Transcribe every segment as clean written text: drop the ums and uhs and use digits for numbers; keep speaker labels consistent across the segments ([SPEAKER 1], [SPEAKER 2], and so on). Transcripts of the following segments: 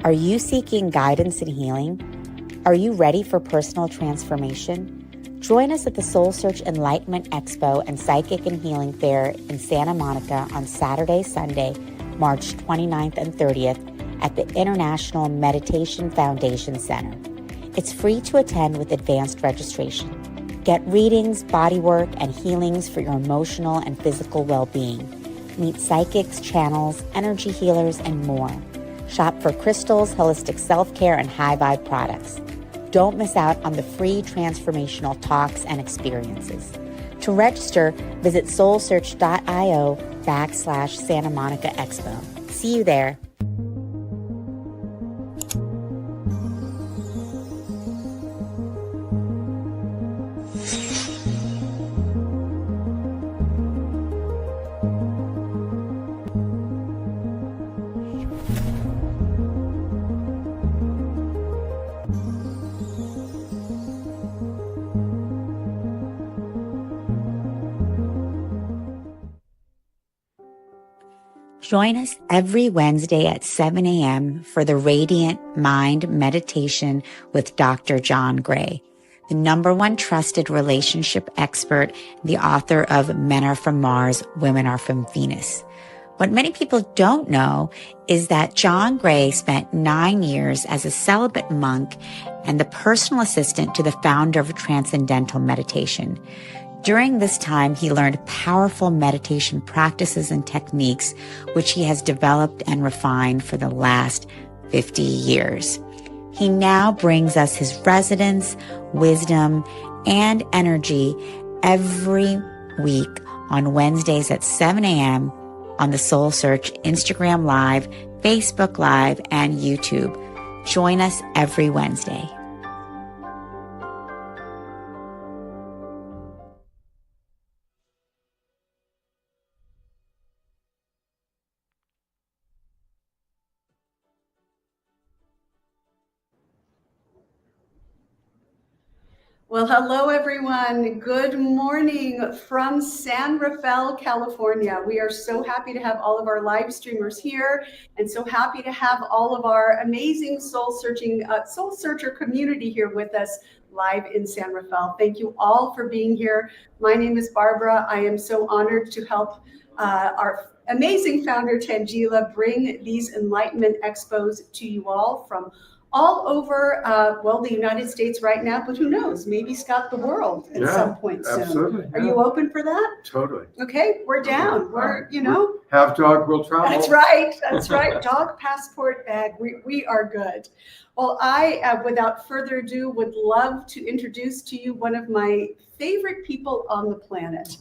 [SPEAKER 1] Are you seeking guidance and healing? Are you ready for personal transformation? Join us at the Soul Search Enlightenment Expo and Psychic and Healing Fair in Santa Monica on Saturday, Sunday, March 29th and 30th at the International Meditation Foundation Center. It's free to attend with advanced registration. Get readings, bodywork, and healings for your emotional and physical well-being. Meet psychics, channels, energy healers, and more. Shop for crystals, holistic self-care, and high-vibe products. Don't miss out on the free transformational talks and experiences. To register, visit soulsearch.io/Santa Monica Expo. See you there. Join us every Wednesday at 7 a.m. for the Radiant Mind Meditation with Dr. John Gray, the #1 trusted relationship expert, the author of Men Are From Mars, Women Are From Venus. What many people don't know is that John Gray spent 9 years as a celibate monk and the personal assistant to the founder of Transcendental Meditation. During this time, he learned powerful meditation practices and techniques, which he has developed and refined for the last 50 years. He now brings us his resonance, wisdom, and energy every week on Wednesdays at 7 a.m. on the Soul Search Instagram Live, Facebook Live, and YouTube. Join us every Wednesday.
[SPEAKER 2] Well, hello, everyone. Good morning from San Rafael, California. We are so happy to have all of our live streamers here and so happy to have all of our amazing soul searcher community here with us live in San Rafael. Thank you all for being here. My name is Barbara. I am so honored to help our amazing founder, Tangela, bring these Enlightenment Expos to you all from all over, the United States right now, but who knows, maybe Scott, the world at some point soon.
[SPEAKER 3] Absolutely.
[SPEAKER 2] Are you open for that?
[SPEAKER 3] Totally.
[SPEAKER 2] Okay, we're down. We're,
[SPEAKER 3] Have dog will travel.
[SPEAKER 2] That's right. That's right. Dog passport bag. We are good. Well, I, without further ado, would love to introduce to you one of my favorite people on the planet.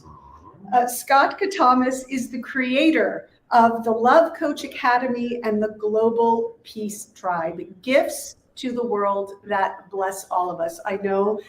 [SPEAKER 2] Scott Katamas is the creator of the Love Coach Academy and the Global Peace Tribe, gifts to the world that bless all of us. I know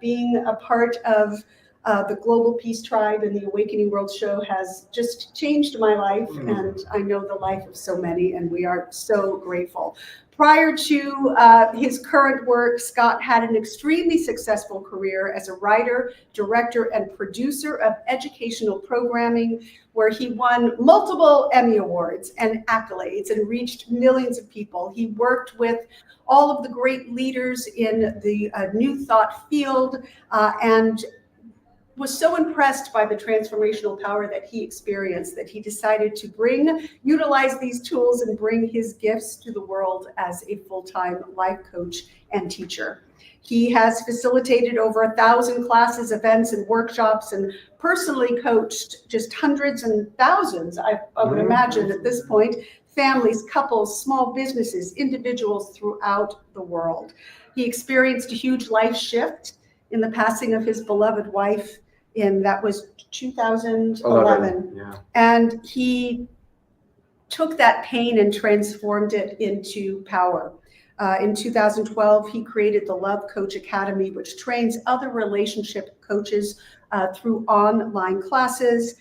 [SPEAKER 2] being a part of the Global Peace Tribe and the Awakening World Show has just changed my life, and I know the life of so many, and we are so grateful. Prior to his current work, Scott had an extremely successful career as a writer, director, and producer of educational programming, where he won multiple Emmy Awards and accolades and reached millions of people. He worked with all of the great leaders in the New Thought field and was so impressed by the transformational power that he experienced that he decided to utilize these tools and bring his gifts to the world as a full-time life coach and teacher. He has facilitated over 1,000 classes, events, and workshops, and personally coached just hundreds and thousands, I would imagine at this point, families, couples, small businesses, individuals throughout the world. He experienced a huge life shift in the passing of his beloved wife that was 2011.
[SPEAKER 3] Yeah.
[SPEAKER 2] And he took that pain and transformed it into power. In 2012, he created the Love Coach Academy, which trains other relationship coaches through online classes.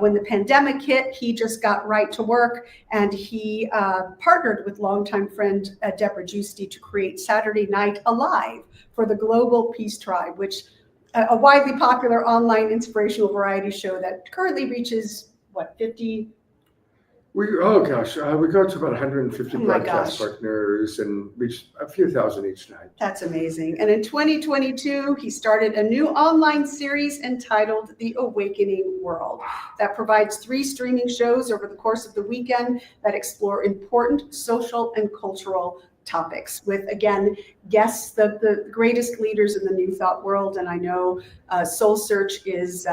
[SPEAKER 2] When the pandemic hit, he just got right to work, and he partnered with longtime friend Deborah Giusti to create Saturday Night Alive for the Global Peace Tribe, which a widely popular online inspirational variety show that currently reaches 50
[SPEAKER 3] We go to about 150
[SPEAKER 2] Oh my
[SPEAKER 3] broadcast
[SPEAKER 2] gosh.
[SPEAKER 3] partners and reach a few thousand each night.
[SPEAKER 2] That's amazing. And in 2022, he started a new online series entitled The Awakening World that provides 3 streaming shows over the course of the weekend that explore important social and cultural topics with, again, guests, the greatest leaders in the New Thought world. And I know Soul Search is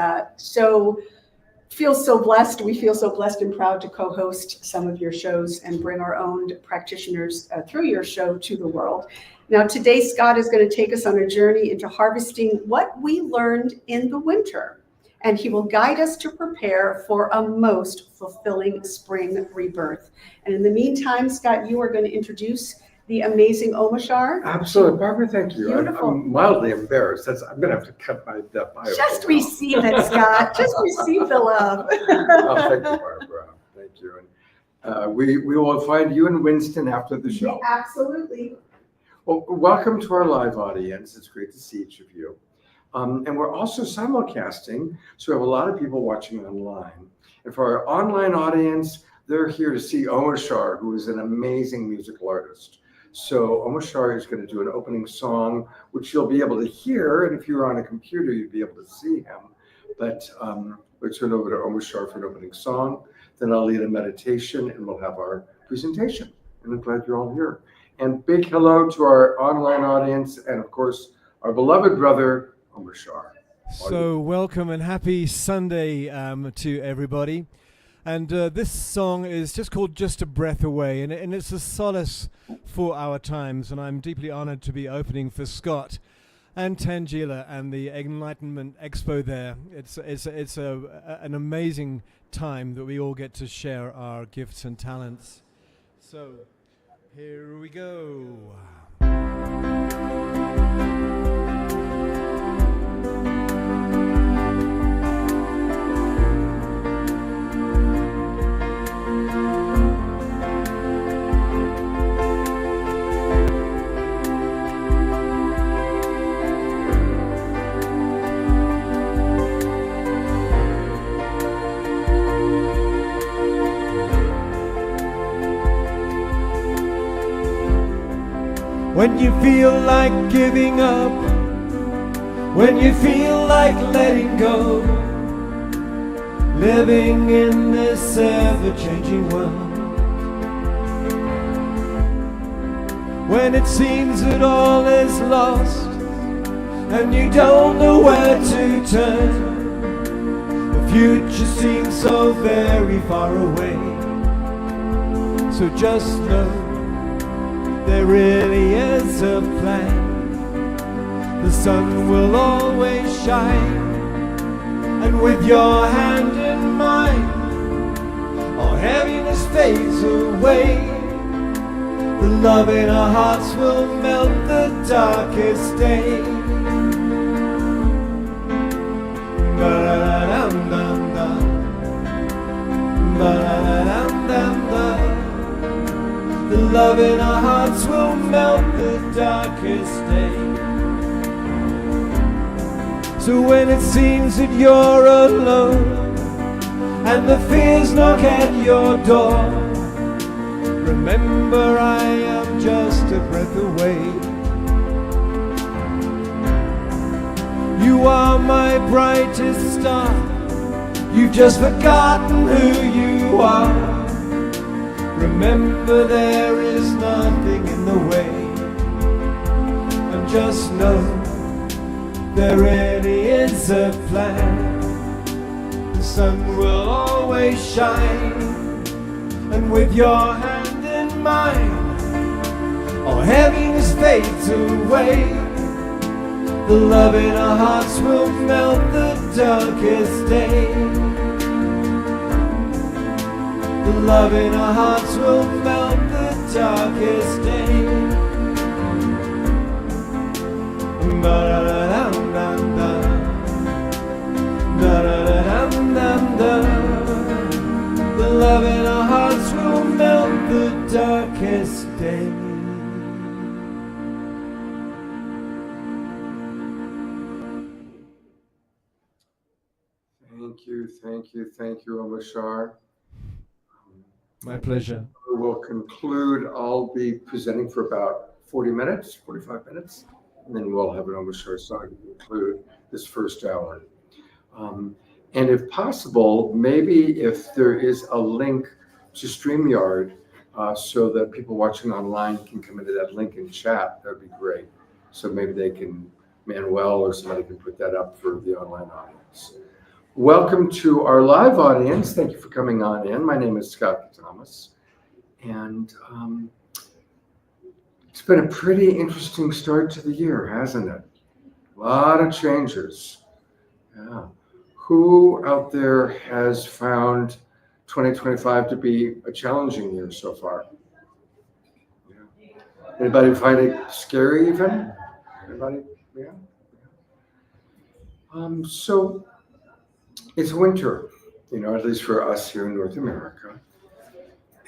[SPEAKER 2] feel so blessed. We feel so blessed and proud to co-host some of your shows and bring our own practitioners through your show to the world. Now, today, Scott is going to take us on a journey into harvesting what we learned in the winter, and he will guide us to prepare for a most fulfilling spring rebirth. And in the meantime, Scott, you are going to introduce the amazing Omashar.
[SPEAKER 3] Absolutely, Barbara. Thank you.
[SPEAKER 2] Beautiful.
[SPEAKER 3] I'm mildly embarrassed. I'm going to have to cut that bio.
[SPEAKER 2] Just receive it, Scott. Just receive the love.
[SPEAKER 3] Oh, thank you, Barbara. Thank you. And we will find you in Winston after the show.
[SPEAKER 2] Yeah, absolutely.
[SPEAKER 3] Well, welcome to our live audience. It's great to see each of you. And we're also simulcasting, so we have a lot of people watching online. And for our online audience, they're here to see Omashar, who is an amazing musical artist. So Omashar is going to do an opening song, which you'll be able to hear. And if you're on a computer, you'd be able to see him. But we'll turn over to Omashar for an opening song. Then I'll lead a meditation and we'll have our presentation. And I'm glad you're all here. And big hello to our online audience and, of course, our beloved brother, Omashar.
[SPEAKER 4] So welcome and happy Sunday to everybody. And this song is just called Just a Breath Away, and it's a solace for our times. And I'm deeply honored to be opening for Scott and Tangela and the Enlightenment Expo there. It's an amazing time that we all get to share our gifts and talents. So here we go. When you feel like giving up, when you feel like letting go, living in this ever-changing world, when it seems that all is lost and you don't know where to turn, the future seems so very far away. So just know there really is a plan. The sun will always shine, and with your hand in mine, all heaviness fades away. The love in our hearts will melt the darkest day. Ba-da-da-dum-dum-dum, ba-da-da-dum-dum-dum. The love in our hearts will melt the darkest day. So when it seems that you're alone and the fears knock at your door, remember I am just a breath away. You are my brightest star. You've just forgotten who you are. Remember there is nothing in the way. And just know there really is a plan. The sun will always shine, and with your hand in mine, all heaviness fades away. The love in our hearts will melt the darkest day. The love in our hearts will melt the darkest day. Ba-da-da-dum-dum-dum, da-da-da-dum-dum-dum. The love in our hearts will melt the darkest day.
[SPEAKER 3] Thank you, Omashar.
[SPEAKER 4] My pleasure.
[SPEAKER 3] We'll conclude. I'll be presenting for about 40 minutes, 45 minutes, and then we'll have an overshare song to conclude this first hour. And if possible, maybe if there is a link to StreamYard so that people watching online can come into that link and chat, that would be great. So maybe they can, Manuel or somebody can put that up for the online audience. Welcome to our live audience. Thank you for coming on in. My name is Scott Thomas. And it's been a pretty interesting start to the year, hasn't it? A lot of changes. Yeah. Who out there has found 2025 to be a challenging year so far? Yeah. Anybody find it scary even? Anybody? Yeah. So it's winter, at least for us here in North America.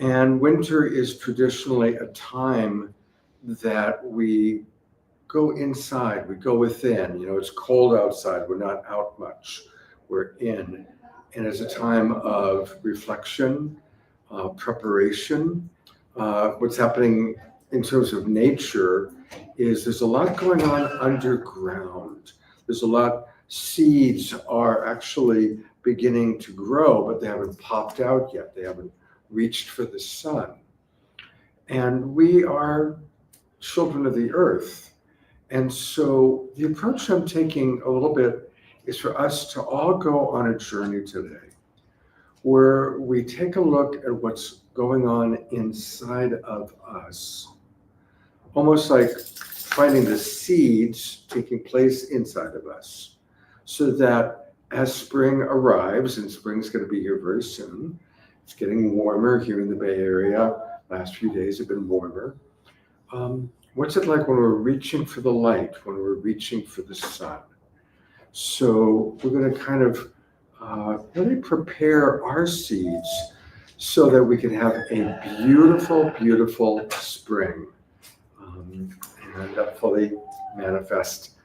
[SPEAKER 3] And winter is traditionally a time that we go inside, we go within. It's cold outside, we're not out much, we're in. And it's a time of reflection, preparation. What's happening in terms of nature is there's a lot going on underground. There's a lot, seeds are actually beginning to grow, but they haven't popped out yet. They haven't reached for the sun. And we are children of the earth. And so the approach I'm taking a little bit is for us to all go on a journey today where we take a look at what's going on inside of us, almost like finding the seeds taking place inside of us, so that as spring arrives, and spring's going to be here very soon, it's getting warmer here in the Bay Area. Last few days have been warmer. What's it like when we're reaching for the light, when we're reaching for the sun? So we're going to kind of really prepare our seeds so that we can have a beautiful, beautiful spring and fully manifest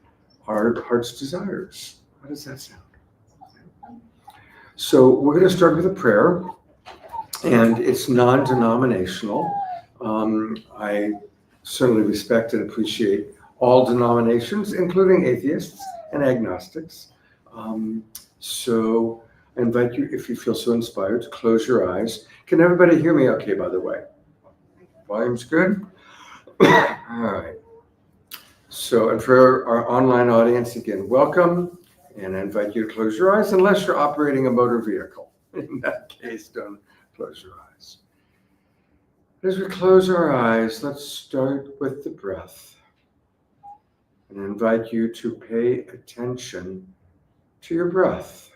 [SPEAKER 3] our heart's desires. How does that sound? So we're going to start with a prayer, and it's non-denominational. I certainly respect and appreciate all denominations, including atheists and agnostics. So I invite you, if you feel so inspired, to close your eyes. Can everybody hear me okay, by the way? Volume's good? All right. So, and for our online audience, again, welcome. And I invite you to close your eyes unless you're operating a motor vehicle. In that case, don't close your eyes. As we close our eyes, let's start with the breath. And I invite you to pay attention to your breath.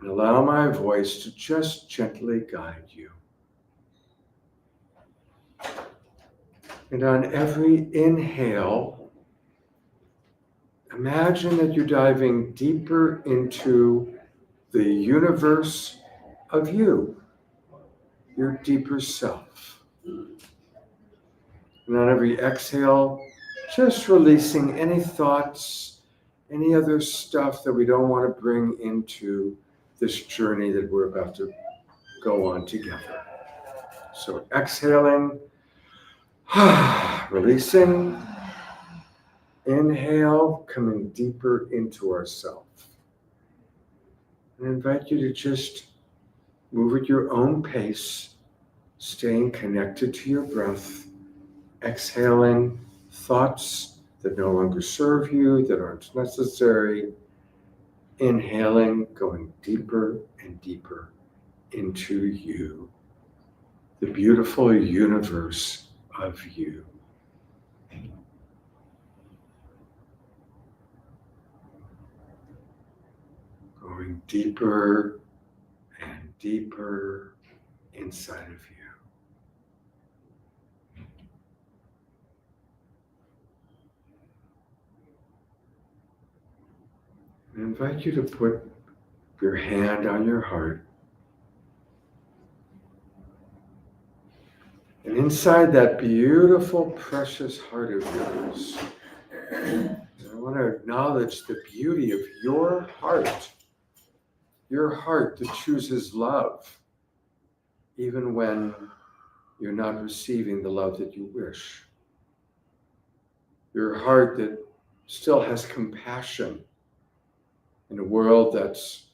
[SPEAKER 3] And allow my voice to just gently guide you. And on every inhale, imagine that you're diving deeper into the universe of you, your deeper self. And on every exhale, just releasing any thoughts, any other stuff that we don't want to bring into this journey that we're about to go on together. So exhaling, releasing, inhale, coming deeper into ourself. And I invite you to just move at your own pace, staying connected to your breath, exhaling thoughts that no longer serve you, that aren't necessary, inhaling, going deeper and deeper into you, the beautiful universe of you. Going deeper and deeper inside of you. I invite you to put your hand on your heart. And inside that beautiful, precious heart of yours, I want to acknowledge the beauty of your heart that chooses love, even when you're not receiving the love that you wish. Your heart that still has compassion in a world that's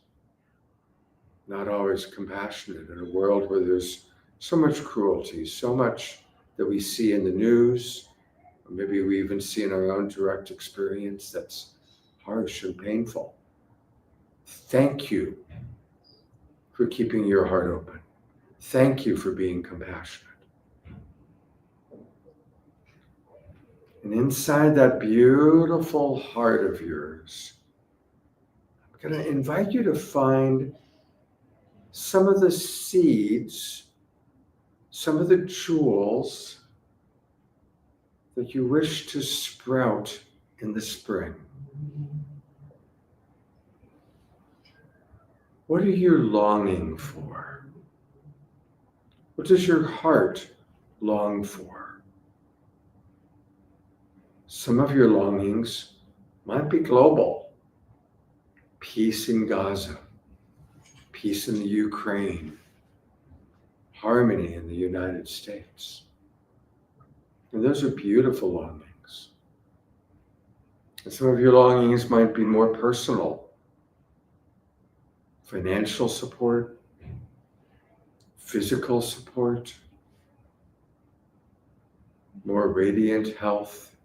[SPEAKER 3] not always compassionate, in a world where there's so much cruelty, so much that we see in the news, or maybe we even see in our own direct experience that's harsh and painful. Thank you for keeping your heart open. Thank you for being compassionate. And inside that beautiful heart of yours, I'm going to invite you to find some of the seeds, some of the jewels that you wish to sprout in the spring. What are you longing for? What does your heart long for? Some of your longings might be global. Peace in Gaza, peace in the Ukraine, harmony in the United States. And those are beautiful longings. And some of your longings might be more personal. Financial support, physical support, more radiant health,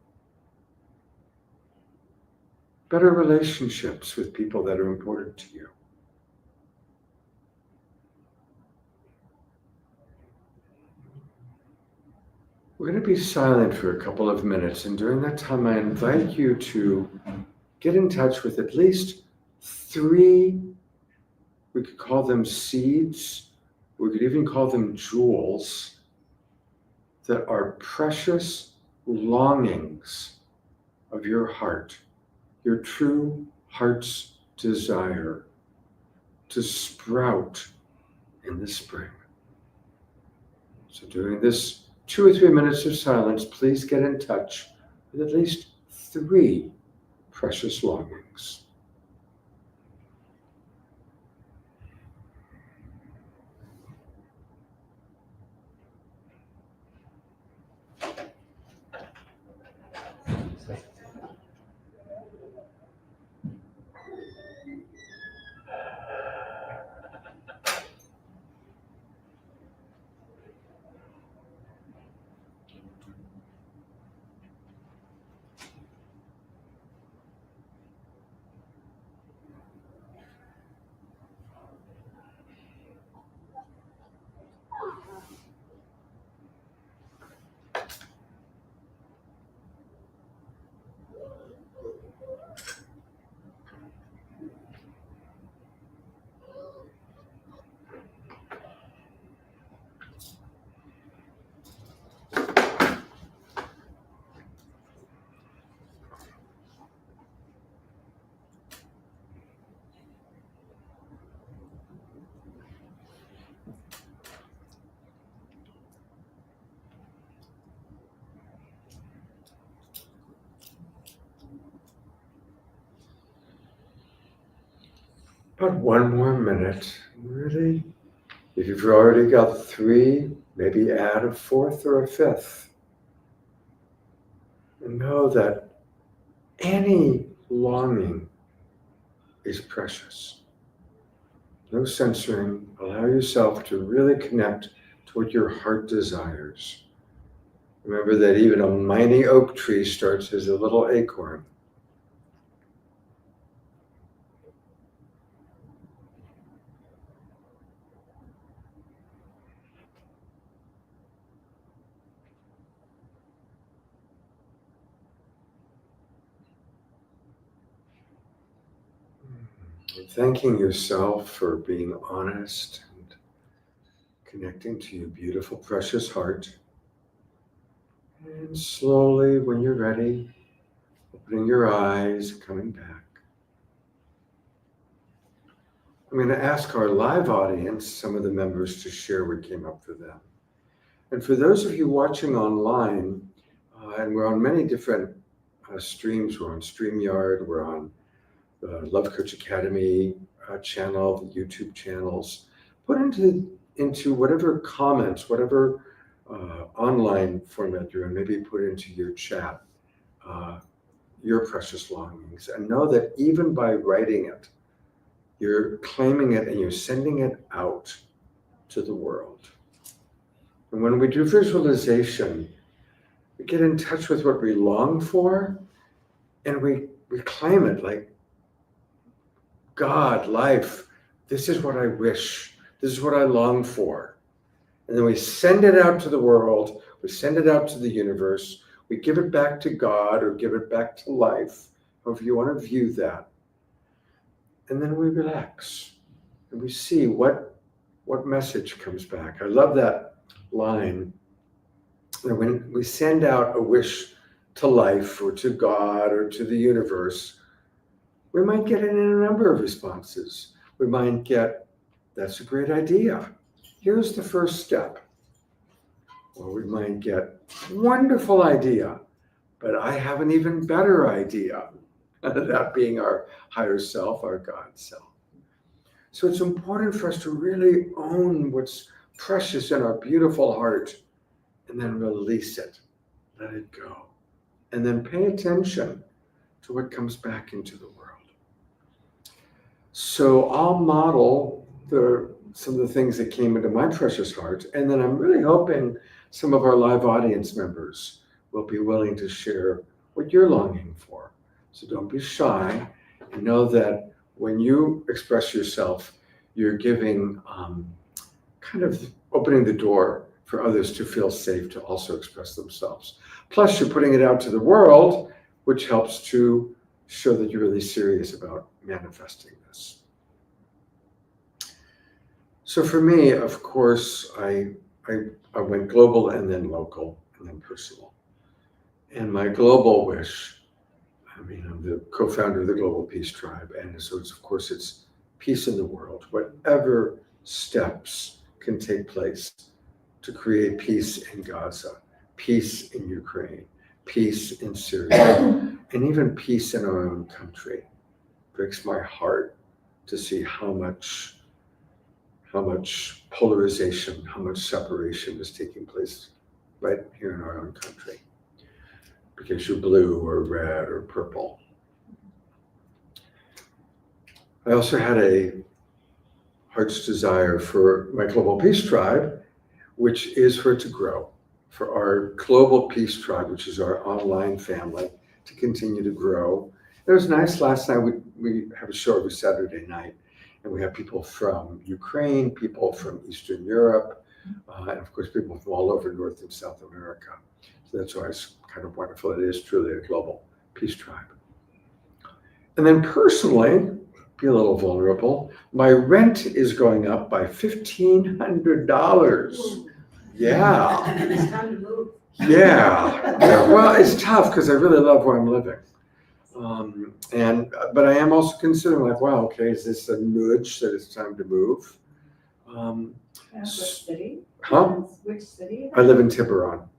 [SPEAKER 3] better relationships with people that are important to you. We're going to be silent for a couple of minutes, and during that time I invite you to get in touch with at least 3, we could call them seeds, we could even call them jewels, that are precious longings of your heart, your true heart's desire to sprout in the spring. So during this 2 or 3 minutes of silence, please get in touch with at least 3 precious longings. About 1 more minute, really. If you've already got 3, maybe add a 4th or a 5th. And know that any longing is precious. No censoring. Allow yourself to really connect to what your heart desires. Remember that even a mighty oak tree starts as a little acorn. Thanking yourself for being honest and connecting to your beautiful, precious heart. And slowly, when you're ready, opening your eyes, coming back. I'm going to ask our live audience, some of the members, to share what came up for them. And for those of you watching online, and we're on many different streams, we're on StreamYard, we're on the Love Coach Academy channel, the YouTube channels. Put into into whatever comments, whatever online format you're in, maybe put into your chat your precious longings, and know that even by writing it, you're claiming it and you're sending it out to the world. And when we do visualization, we get in touch with what we long for, and we claim it like, God, life, this is what I wish, this is what I long for. And then we send it out to the world, we send it out to the universe, we give it back to God or give it back to life, however you want to view that. And then we relax and we see what message comes back. I love that line. And when we send out a wish to life or to God or to the universe, we might get in a number of responses. We might get, that's a great idea. Here's the first step. Or we might get, wonderful idea, but I have an even better idea. That being our higher self, our God self. So it's important for us to really own what's precious in our beautiful heart and then release it, let it go. And then pay attention to what comes back into the world. So I'll model some of the things that came into my precious heart, and then I'm really hoping some of our live audience members will be willing to share what you're longing for. So don't be shy, and know that when you express yourself, you're giving, kind of opening the door for others to feel safe to also express themselves. Plus, you're putting it out to the world, which helps to show that you're really serious about manifesting this. So for me, of course, I went global and then local and then personal. And my global wish, I mean, I'm the co-founder of the Global Peace Tribe, and so it's peace in the world. Whatever steps can take place to create peace in Gaza, peace in Ukraine, peace in Syria, and even peace in our own country. It breaks my heart to see how much polarization, how much separation is taking place right here in our own country, because you're blue or red or purple. I also had a heart's desire for my Global Peace Tribe, which is for it to grow, for our Global Peace Tribe, which is our online family, to continue to grow. It was nice last night. We have a show every Saturday night, and we have people from Ukraine, people from Eastern Europe, and of course people from all over North and South America. So that's why it's kind of wonderful. It is truly a Global Peace Tribe. And then personally, be a little vulnerable, my rent is going up by $1,500. Yeah.
[SPEAKER 2] It's time to move.
[SPEAKER 3] Yeah. Well, it's tough because I really love where I'm living. But I am also considering, like, wow, okay, is this a nudge that it's time to move?
[SPEAKER 5] Which city?
[SPEAKER 3] Huh?
[SPEAKER 5] Which city?
[SPEAKER 3] I live in Tiburon.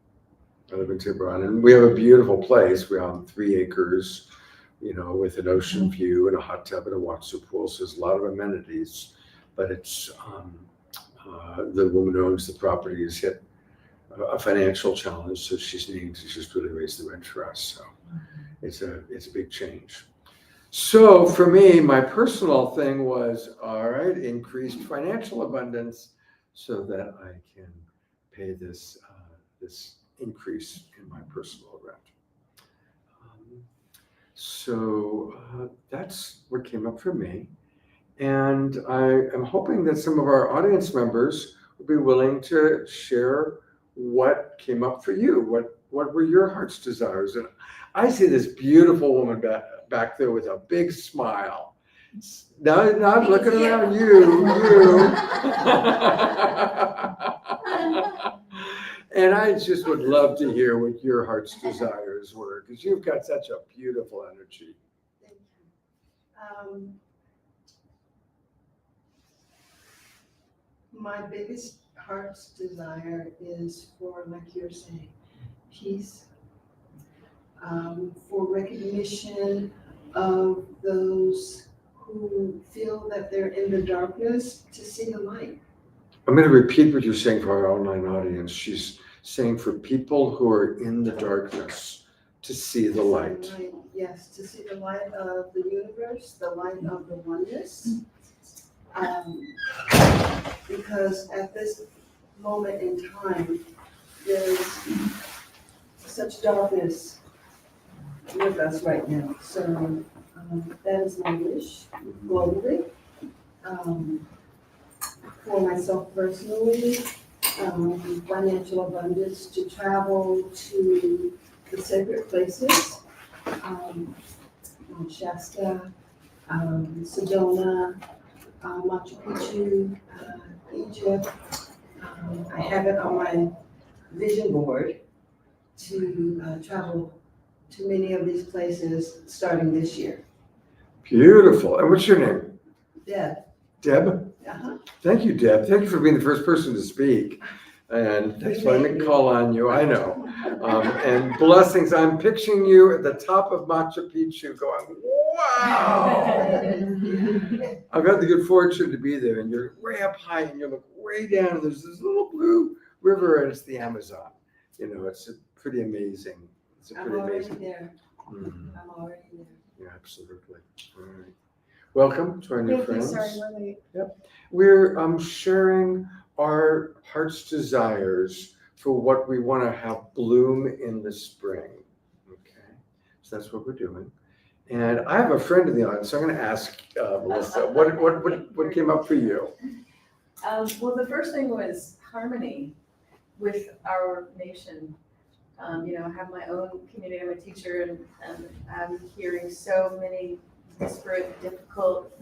[SPEAKER 3] And we have a beautiful place. We own 3 acres, with an ocean view and a hot tub and a watcher pool. So there's a lot of amenities, but it's the woman who owns the property has hit a financial challenge, so she's needing to just really raise the rent for us. So it's a big change. So for me, my personal thing was, all right, increased financial abundance so that I can pay this increase in my personal rent. So that's what came up for me. And I am hoping that some of our audience members will be willing to share what came up for you. What were your heart's desires? And I see this beautiful woman back there with a big smile. Now I'm looking around you. And I just would love to hear what your heart's desires were, because you've got such a beautiful energy.
[SPEAKER 5] Thank you. My biggest heart's desire is for, like you're saying, peace, for recognition of those who feel that they're in the darkness to see the light.
[SPEAKER 3] I'm going to repeat what you're saying for our online audience. She's saying for people who are in the darkness to see the light.
[SPEAKER 5] Yes, to see the light of the universe, the light of the oneness. Because at this moment in time, there's such darkness with us right now. So that is my wish globally. For myself personally, financial abundance to travel to the sacred places, Mount Shasta, Sedona, Machu Picchu, Egypt. I have it on my vision board to travel to many of these places starting this year.
[SPEAKER 3] Beautiful. And what's your name?
[SPEAKER 5] Deb.
[SPEAKER 3] Deb?
[SPEAKER 5] Uh-huh.
[SPEAKER 3] Thank you, Deb. Thank you for being the first person to speak. And thanks for letting me call on you. I know. And blessings. I'm picturing you at the top of Machu Picchu going, wow. I've had the good fortune to be there, and you're way up high and you look way down, and there's this little blue river, and it's the Amazon. You know, it's pretty amazing. It's
[SPEAKER 5] I'm
[SPEAKER 3] pretty
[SPEAKER 5] already
[SPEAKER 3] amazing.
[SPEAKER 5] there.
[SPEAKER 3] Mhm.
[SPEAKER 5] I'm already there.
[SPEAKER 3] Yeah, absolutely. All right. Welcome to our new friends.
[SPEAKER 6] Sorry, we're late.
[SPEAKER 3] We're sharing our heart's desires for what we want to have bloom in the spring. Okay, so that's what we're doing. And I have a friend in the audience, so I'm going to ask Melissa, what came up for you?
[SPEAKER 7] Well, the first thing was harmony with our nation. I have my own community. I'm a teacher, and I'm hearing so many disparate, difficult,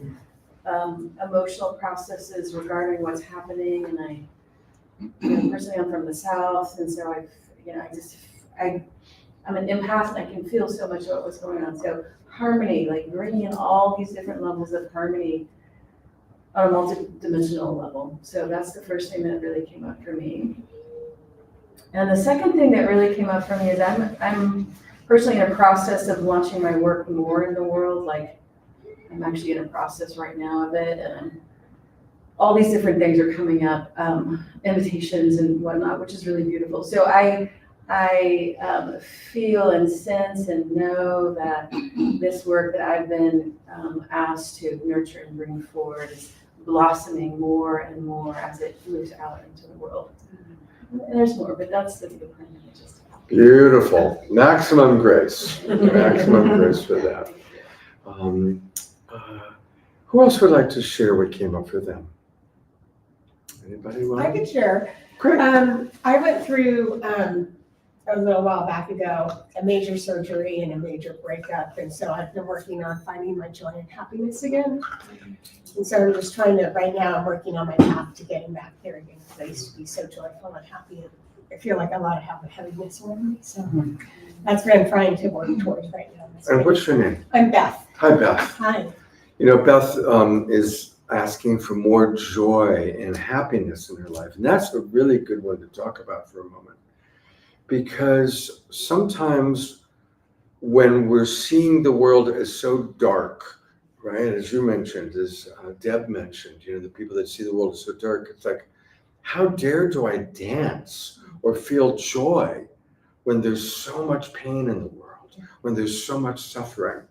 [SPEAKER 7] emotional processes regarding what's happening. And personally, I'm from the South, and so I'm an empath, and I can feel so much about what's going on. So harmony, like bringing in all these different levels of harmony on a multidimensional level. So that's the first thing that really came up for me. And the second thing that really came up for me is I'm personally in a process of launching my work more in the world. Like I'm actually in a process right now of it, and all these different things are coming up, invitations and whatnot, which is really beautiful. So I feel and sense and know that this work that I've been asked to nurture and bring forward is blossoming more and more as it moves out into the world. And there's more, but that's the big plan.
[SPEAKER 3] Beautiful. Maximum grace. Maximum grace for that. Who else would like to share what came up for them? Anybody want?
[SPEAKER 6] I could share.
[SPEAKER 3] Great.
[SPEAKER 6] I went through a little while back ago a major surgery and a major breakup, and so I've been working on finding my joy and happiness again. And so I'm just trying to, right now I'm working on my path to getting back there again, because I used to be so joyful and happy, and I feel like a lot of heaviness around me. So that's what I'm trying to work towards right now.
[SPEAKER 3] And what's your name?
[SPEAKER 6] I'm Beth.
[SPEAKER 3] Hi, Beth.
[SPEAKER 6] Hi.
[SPEAKER 3] You know, Beth is asking for more joy and happiness in her life. And that's a really good one to talk about for a moment. Because sometimes when we're seeing the world as so dark, right, as you mentioned, as Deb mentioned, the people that see the world as so dark, it's like, how dare do I dance or feel joy when there's so much pain in the world, when there's so much suffering?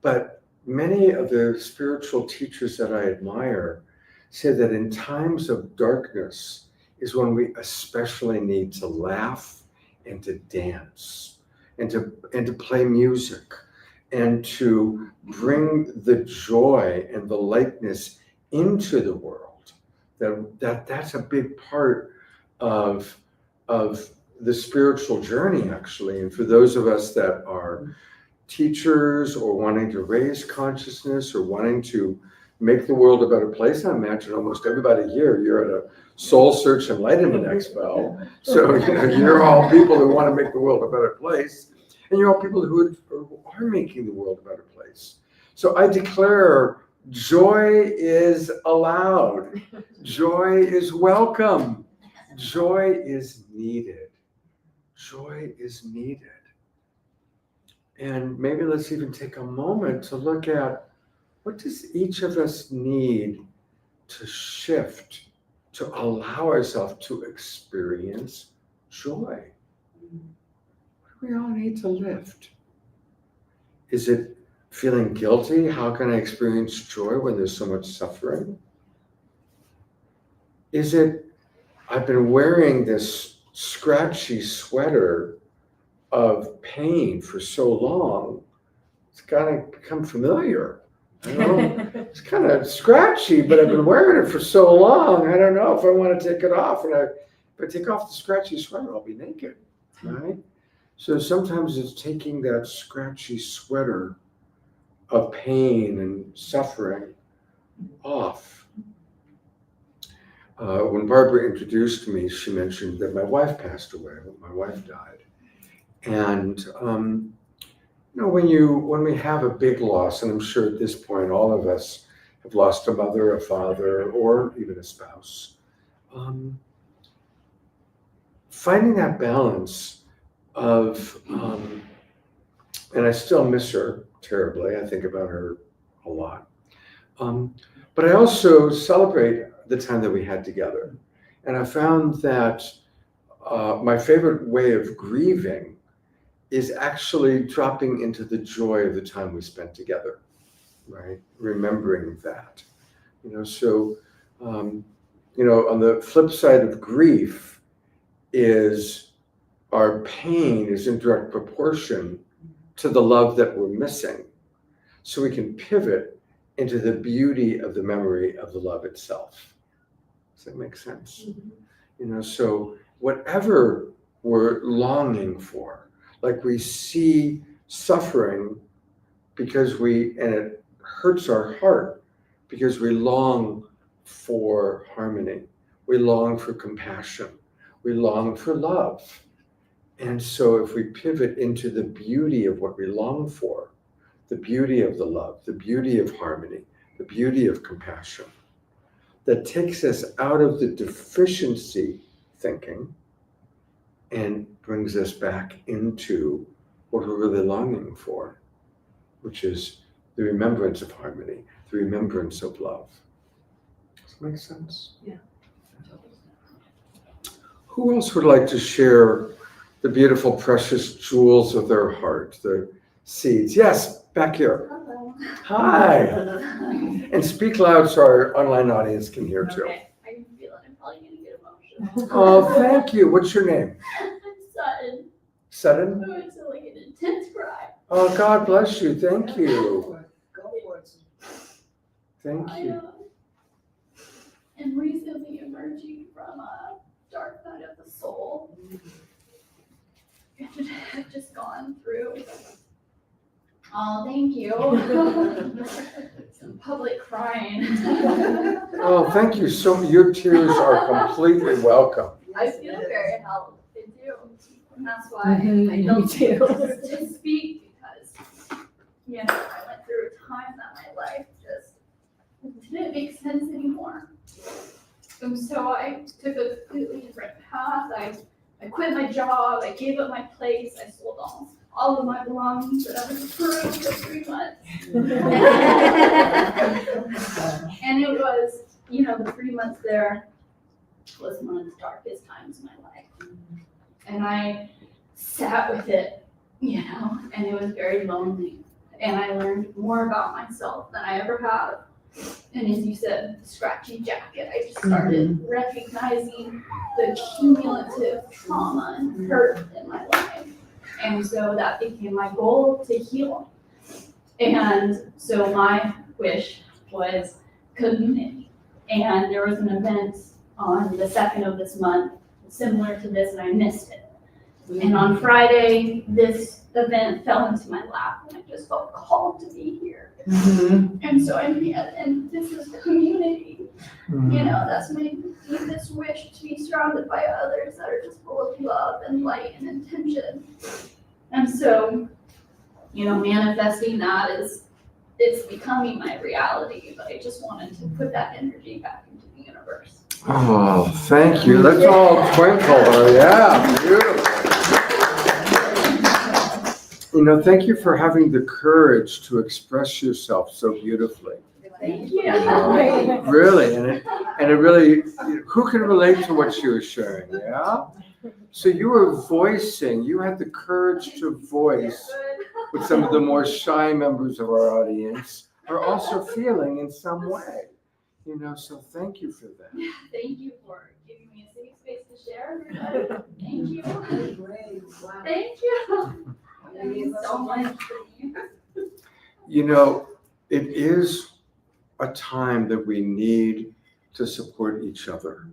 [SPEAKER 3] But many of the spiritual teachers that I admire say that in times of darkness is when we especially need to laugh and to dance and to play music and to bring the joy and the lightness into the world. That's a big part of the spiritual journey, actually. And for those of us that are teachers or wanting to raise consciousness or wanting to make the world a better place, I imagine almost everybody here, you're at a Soul Search Enlightenment Expo. So you're all people who want to make the world a better place. And you're all people who are making the world a better place. So I declare joy is allowed. Joy is welcome. Joy is needed. Joy is needed. And maybe let's even take a moment to look at what does each of us need to shift to allow ourselves to experience joy. What do we all need to lift? Is it feeling guilty? How can I experience joy when there's so much suffering? Is it, I've been wearing this scratchy sweater of pain for so long, it's kind of become familiar. I don't know, it's kind of scratchy, but I've been wearing it for so long, I don't know if I want to take it off. And if I take off the scratchy sweater, I'll be naked, right? So sometimes it's taking that scratchy sweater of pain and suffering off. When Barbara introduced me, she mentioned that my wife passed away, my wife died. And when we have a big loss, and I'm sure at this point all of us have lost a mother, a father, or even a spouse, finding that balance of, and I still miss her terribly, I think about her a lot, but I also celebrate the time that we had together. And I found that my favorite way of grieving is actually dropping into the joy of the time we spent together, right? Remembering that, so, on the flip side of grief is our pain is in direct proportion to the love that we're missing. So we can pivot into the beauty of the memory of the love itself. Does that make sense? Mm-hmm. So whatever we're longing for, like we see suffering and it hurts our heart because we long for harmony. We long for compassion. We long for love. And so if we pivot into the beauty of what we long for, the beauty of the love, the beauty of harmony, the beauty of compassion, that takes us out of the deficiency thinking and brings us back into what we're really longing for, which is the remembrance of harmony, the remembrance of love. Does that make sense?
[SPEAKER 7] Yeah.
[SPEAKER 3] Who else would like to share the beautiful, precious jewels of their heart, the seeds? Yes, back here.
[SPEAKER 8] Hello.
[SPEAKER 3] Hi. And speak loud so our online audience can hear too.
[SPEAKER 8] Okay, I can feel it. I'm probably going to get emotional.
[SPEAKER 3] Oh, thank you. What's your name?
[SPEAKER 8] I'm Sutton.
[SPEAKER 3] Sutton?
[SPEAKER 8] Oh, it's like an intense cry.
[SPEAKER 3] Oh, God bless you. Thank you.
[SPEAKER 5] Go for it.
[SPEAKER 3] Thank you.
[SPEAKER 8] I am recently emerging from a dark night of the soul. I've just gone through. Oh, thank you. Some public crying.
[SPEAKER 3] Oh, thank you. So your tears are completely welcome.
[SPEAKER 8] I feel very healthy too. And that's why I felt to speak because, I went through a time that my life just didn't make sense anymore. And so I took a completely different path. I quit my job. I gave up my place. I sold all of my belongings that I was accruing for 3 months. And it was, the 3 months there was one of the darkest times of my life. And I sat with it, and it was very lonely. And I learned more about myself than I ever have. And as you said, scratchy jacket, I just started recognizing the cumulative trauma and hurt in my life. And so that became my goal to heal. And so my wish was community. And there was an event on the 2nd of this month, similar to this, and I missed it. And on Friday, this event fell into my lap, and I just felt called to be here. And so and this is community. That's my deepest wish, to be surrounded by others that are just full of love and light and intention. And so, manifesting that it's becoming my reality, but I just wanted to put that energy back into the universe.
[SPEAKER 3] Oh, thank you. Let's all twinkle. Yeah, beautiful. Thank you for having the courage to express yourself so beautifully.
[SPEAKER 8] Thank you.
[SPEAKER 3] Really, and it really, who can relate to what she was sharing? Yeah. So you were voicing. You had the courage to voice what some of the more shy members of our audience are also feeling in some way. So thank you for that.
[SPEAKER 8] Thank you for giving me a safe space to share, everybody. Thank you.
[SPEAKER 5] Great, wow.
[SPEAKER 8] Thank you. Thank you so much.
[SPEAKER 3] It is a time that we need to support each other.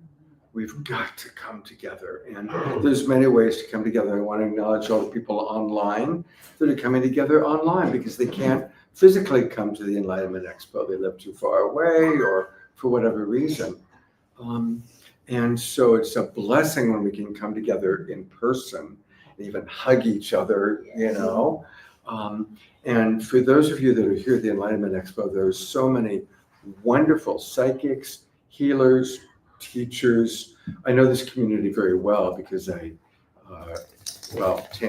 [SPEAKER 3] We've got to come together, and there's many ways to come together. I want to acknowledge all the people online that are coming together online because they can't physically come to the Enlightenment Expo. They live too far away or for whatever reason. And so it's a blessing when we can come together in person and even hug each other, And for those of you that are here at the Enlightenment Expo, there's so many wonderful psychics, healers, teachers. I know this community very well because Tan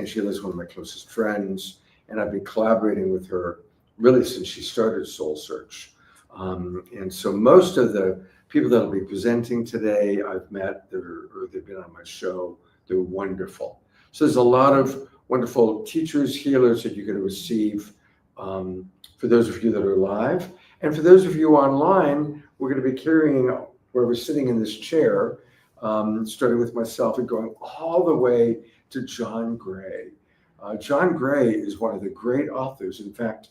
[SPEAKER 3] Sheila is one of my closest friends, and I've been collaborating with her really since she started Soul Search. And so most of the people that will be presenting today, I've met, or they've been on my show. They're wonderful. So there's a lot of wonderful teachers, healers that you're going to receive for those of you that are live. And for those of you online, we're going to be carrying, where we're sitting in this chair, starting with myself and going all the way to John Gray. John Gray is one of the great authors. In fact,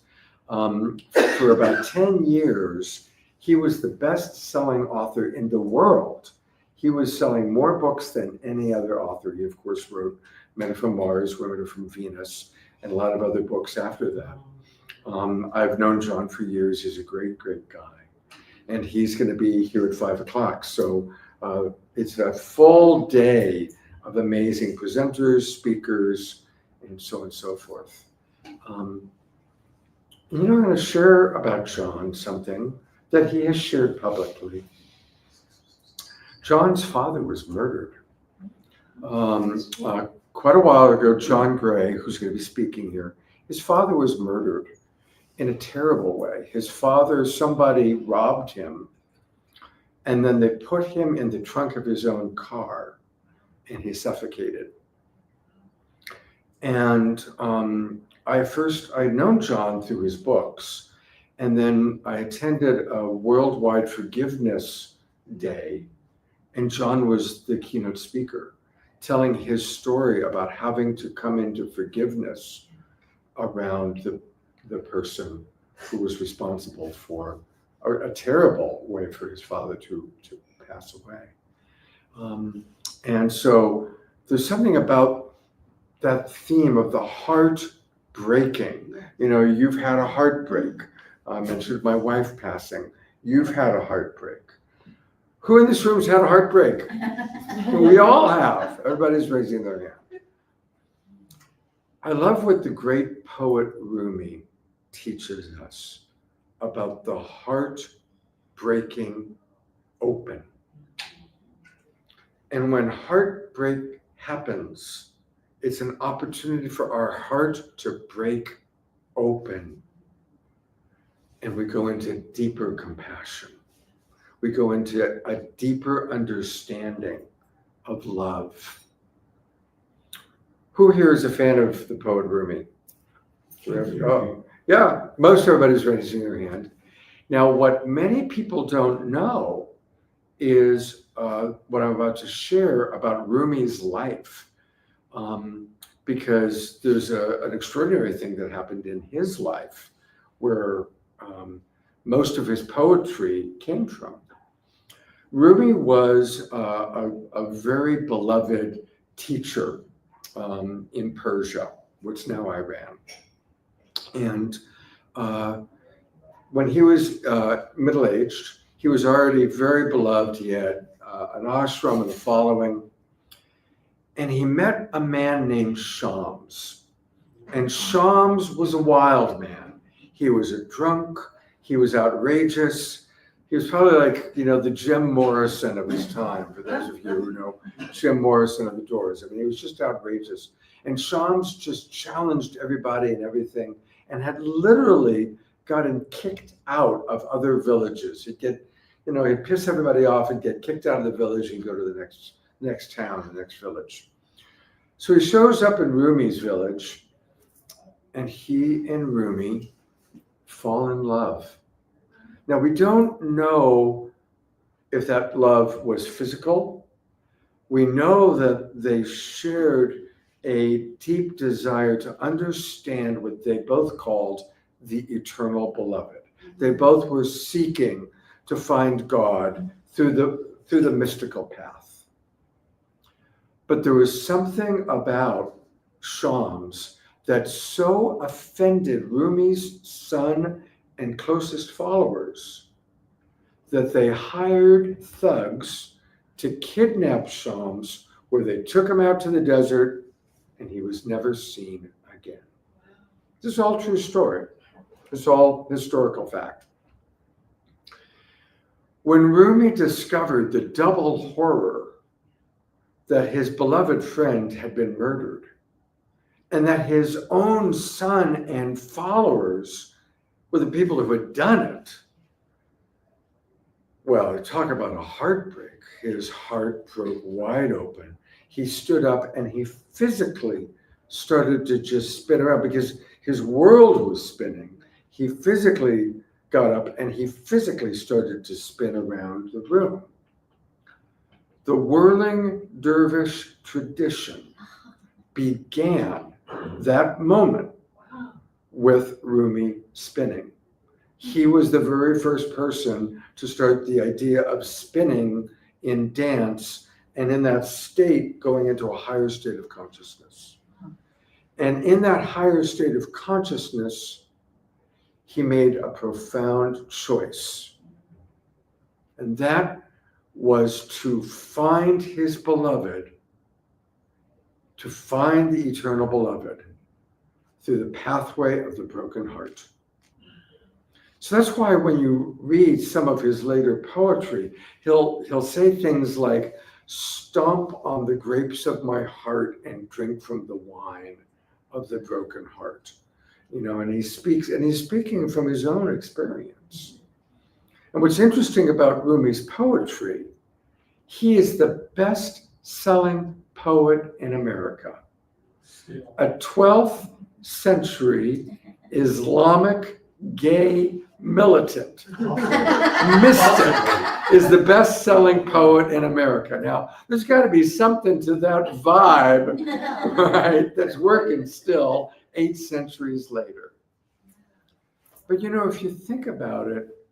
[SPEAKER 3] for about 10 years, he was the best-selling author in the world. He was selling more books than any other author. He, of course, wrote Men Are From Mars, Women Are From Venus, and a lot of other books after that. I've known John for years. He's a great, great guy. And he's going to be here at 5 o'clock. So it's a full day of amazing presenters, speakers, and so on and so forth. I'm going to share about John something that he has shared publicly. John's father was murdered. Quite a while ago, John Gray, who's going to be speaking here, his father was murdered in a terrible way. His father, somebody robbed him, and then they put him in the trunk of his own car, and he suffocated. And I'd known John through his books, and then I attended a worldwide forgiveness day, and John was the keynote speaker, telling his story about having to come into forgiveness around the person who was responsible for a terrible way for his father to pass away. And so there's something about that theme of the heart breaking. You've had a heartbreak. I mentioned my wife passing. You've had a heartbreak. Who in this room's had a heartbreak? We all have. Everybody's raising their hand. I love what the great poet Rumi teaches us about the heart breaking open. And when heartbreak happens, it's an opportunity for our heart to break open. And we go into deeper compassion. We go into a deeper understanding of love. Who here is a fan of the poet Rumi? Oh, yeah, most everybody's raising their hand. Now, what many people don't know is what I'm about to share about Rumi's life, because there's an extraordinary thing that happened in his life where most of his poetry came from. Rumi was a very beloved teacher in Persia, which is now Iran. And when he was middle-aged, he was already very beloved. He had an ashram and a following. And he met a man named Shams. And Shams was a wild man. He was a drunk. He was outrageous. He was probably like, the Jim Morrison of his time, for those of you who know Jim Morrison of the Doors. I mean, he was just outrageous. And Shams just challenged everybody and everything and had literally gotten kicked out of other villages. He'd get, he'd piss everybody off and get kicked out of the village and go to the next town, the next village. So he shows up in Rumi's village, and he and Rumi fall in love. Now, we don't know if that love was physical. We know that they shared a deep desire to understand what they both called the eternal beloved. They both were seeking to find God through the mystical path. But there was something about Shams that so offended Rumi's son and closest followers that they hired thugs to kidnap Shams, where they took him out to the desert, and he was never seen again. This is all true story. This is all historical fact. When Rumi discovered the double horror that his beloved friend had been murdered, and that his own son and followers were the people who had done it, well, talk about a heartbreak. His heart broke wide open. He stood up and he physically started to just spin around because his world was spinning. He physically got up and he physically started to spin around the room. The whirling dervish tradition began that moment with Rumi spinning. He was the very first person to start the idea of spinning in dance, and in that state going into a higher state of consciousness. And in that higher state of consciousness, he made a profound choice. And that was to find his beloved, to find the eternal beloved through the pathway of the broken heart. So that's why when you read some of his later poetry, he'll say things like, "Stomp on the grapes of my heart and drink from the wine of the broken heart." And he's speaking from his own experience. And what's interesting about Rumi's poetry, he is the best-selling poet in America. A 12th century Islamic gay militant mystic is the best-selling poet in America. Now, there's got to be something to that vibe, right, that's working still 8 centuries later. But if you think about it,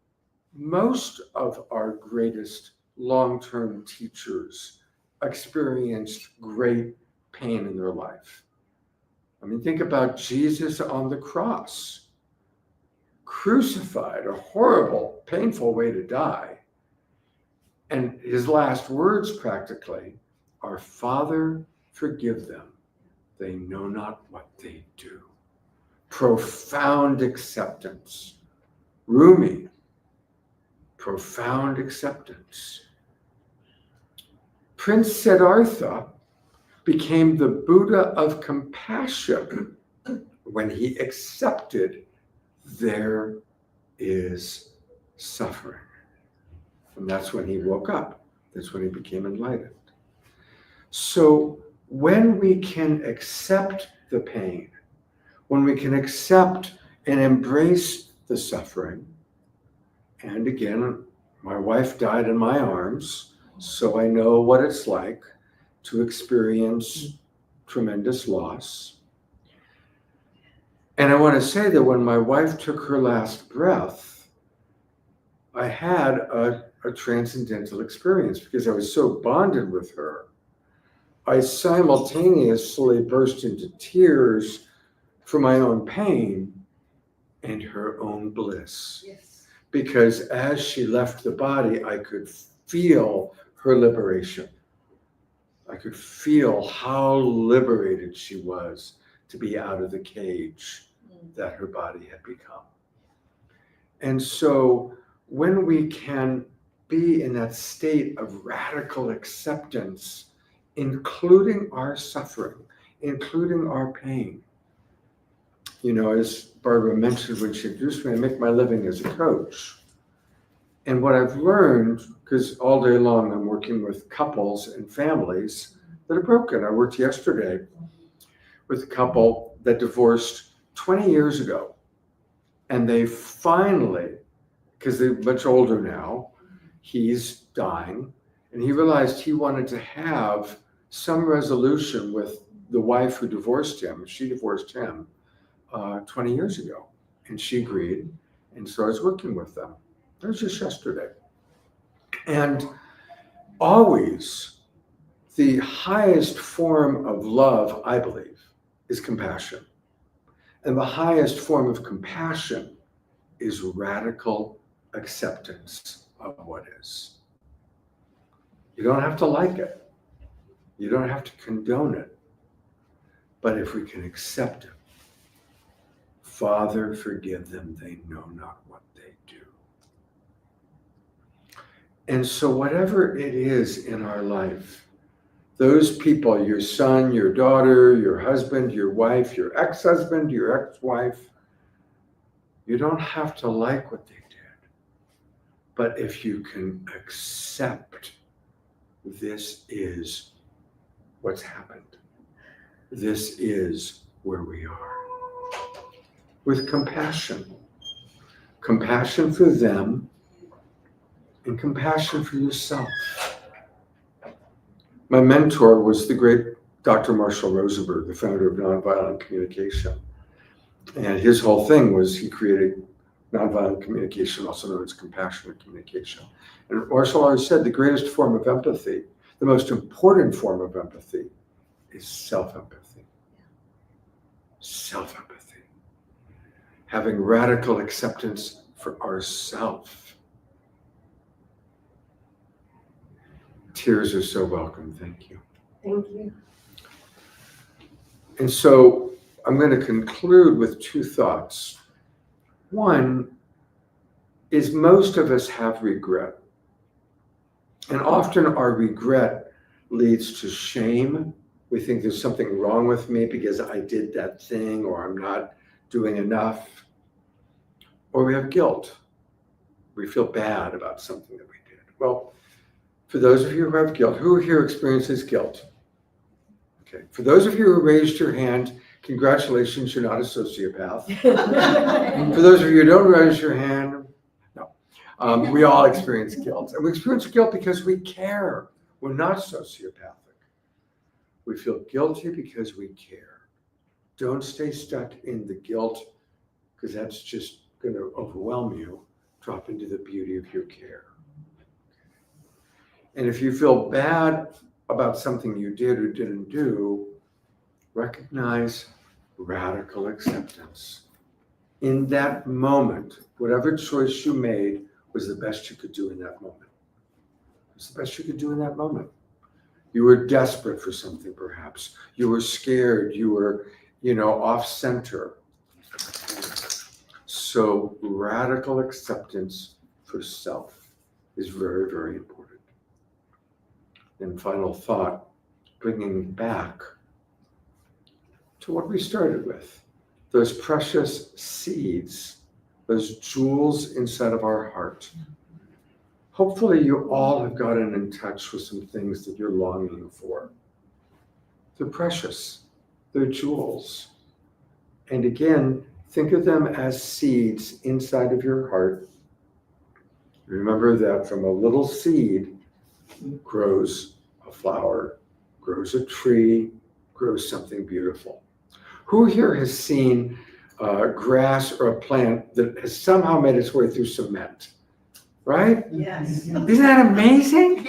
[SPEAKER 3] most of our greatest long-term teachers experienced great pain in their life. I mean, think about Jesus on the cross. Crucified, a horrible, painful way to die. And his last words practically are, "Father, forgive them. They know not what they do." Profound acceptance. Rumi, profound acceptance. Prince Siddhartha became the Buddha of compassion when he accepted there is suffering. And that's when he woke up. That's when he became enlightened. So when we can accept the pain, when we can accept and embrace the suffering, and again, my wife died in my arms, so I know what it's like to experience tremendous loss. And I want to say that when my wife took her last breath, I had a transcendental experience because I was so bonded with her. I simultaneously burst into tears for my own pain and her own bliss.
[SPEAKER 5] Yes.
[SPEAKER 3] Because as she left the body, I could feel her liberation. I could feel how liberated she was to be out of the cage that her body had become. And so when we can be in that state of radical acceptance, including our suffering, including our pain, as Barbara mentioned when she introduced me, I make my living as a coach. And what I've learned, because all day long I'm working with couples and families that are broken. I worked yesterday with a couple that divorced 20 years ago. And they finally, because they're much older now, he's dying, and he realized he wanted to have some resolution with the wife who divorced him. She divorced him 20 years ago, and she agreed. And so I was working with them. It was just yesterday. And always the highest form of love, I believe, is compassion. And the highest form of compassion is radical acceptance of what is. You don't have to like it. You don't have to condone it. But if we can accept it, Father, forgive them, they know not what they do. And so whatever it is in our life, those people, your son, your daughter, your husband, your wife, your ex-husband, your ex-wife, you don't have to like what they did. But if you can accept this is what's happened, this is where we are. With compassion. Compassion for them and compassion for yourself. My mentor was the great Dr. Marshall Rosenberg, the founder of Nonviolent Communication. And his whole thing was he created nonviolent communication, also known as compassionate communication. And Marshall always said the greatest form of empathy, the most important form of empathy, is self-empathy. Self-empathy. Having radical acceptance for ourselves. Tears are so welcome. Thank you.
[SPEAKER 6] Thank you.
[SPEAKER 3] And so I'm going to conclude with two thoughts. One is most of us have regret. And often our regret leads to shame. We think there's something wrong with me because I did that thing, or I'm not doing enough. Or we have guilt. We feel bad about something that we did. Well, for those of you who have guilt, who here experiences guilt? Okay. For those of you who raised your hand, congratulations, you're not a sociopath. For those of you who don't raise your hand, no. We all experience guilt. And we experience guilt because we care. We're not sociopathic. We feel guilty because we care. Don't stay stuck in the guilt, because that's just going to overwhelm you. Drop into the beauty of your care. And if you feel bad about something you did or didn't do, recognize radical acceptance. In that moment, whatever choice you made was the best you could do in that moment. It was the best you could do in that moment. You were desperate for something, perhaps. You were scared. You were, off center. So radical acceptance for self is very, very important. And final thought, bringing back to what we started with, those precious seeds, those jewels inside of our heart. Hopefully you all have gotten in touch with some things that you're longing for. They're precious, they're jewels. And again, think of them as seeds inside of your heart. Remember that from a little seed grows a flower, grows a tree, grows something beautiful. Who here has seen grass or a plant that has somehow made its way through cement? Right?
[SPEAKER 5] Yes.
[SPEAKER 3] Isn't that amazing?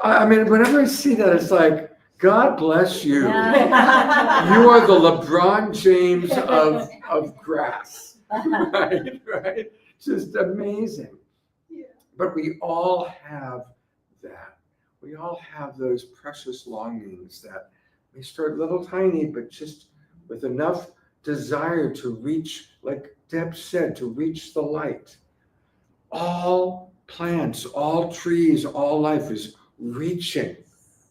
[SPEAKER 3] I mean, whenever I see that, it's like, God bless you. You are the LeBron James of grass. Right? Just amazing.
[SPEAKER 2] Yeah.
[SPEAKER 3] But we all have that. We all have those precious longings that may start little tiny, but just with enough desire to reach, like Deb said, to reach the light. All plants, all trees, all life is reaching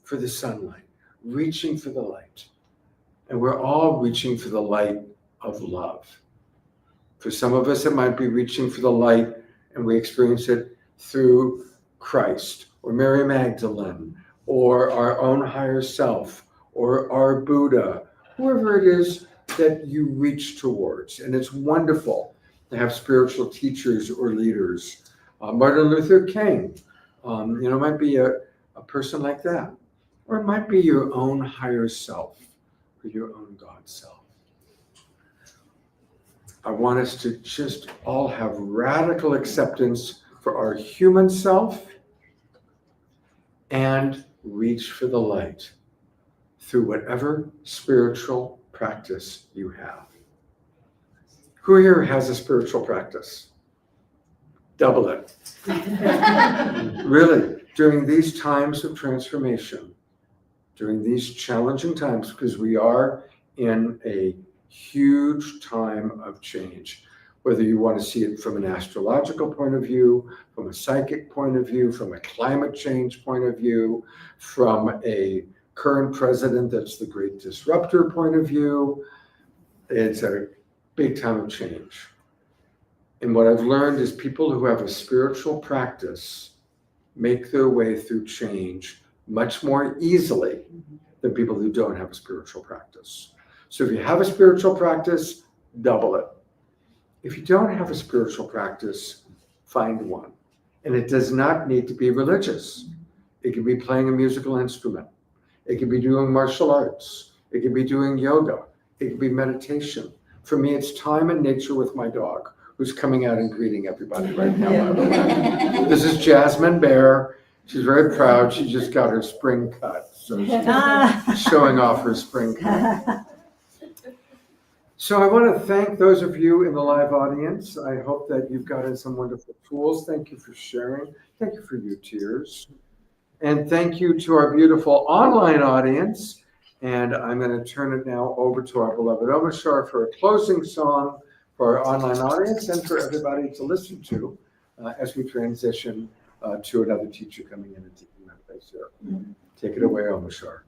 [SPEAKER 3] for the sunlight, reaching for the light. And we're all reaching for the light of love. For some of us, it might be reaching for the light, and we experience it through Christ or Mary Magdalene or our own higher self or our Buddha, whoever it is that you reach towards. And it's wonderful to have spiritual teachers or leaders. Martin Luther King, might be a person like that. Or it might be your own higher self or your own God self. I want us to just all have radical acceptance for our human self and reach for the light through whatever spiritual practice you have. Who here has a spiritual practice? Double it. Really, during these times of transformation, during these challenging times, because we are in a huge time of change, whether you want to see it from an astrological point of view, from a psychic point of view, from a climate change point of view, from a current president that's the great disruptor point of view. It's a big time of change. And what I've learned is people who have a spiritual practice make their way through change much more easily than people who don't have a spiritual practice. So if you have a spiritual practice, double it. If you don't have a spiritual practice, find one. And it does not need to be religious. It can be playing a musical instrument. It can be doing martial arts. It can be doing yoga. It can be meditation. For me, it's time in nature with my dog, who's coming out and greeting everybody right now. This is Jasmine Bear. She's very proud. She just got her spring cut. So she's showing off her spring cut. So I want to thank those of you in the live audience. I hope that you've gotten some wonderful tools. Thank you for sharing. Thank you for your tears. And thank you to our beautiful online audience. And I'm going to turn it now over to our beloved Omashar for a closing song for our online audience and for everybody to listen to as we transition to another teacher coming in and taking my place here. Take it away, Omashar.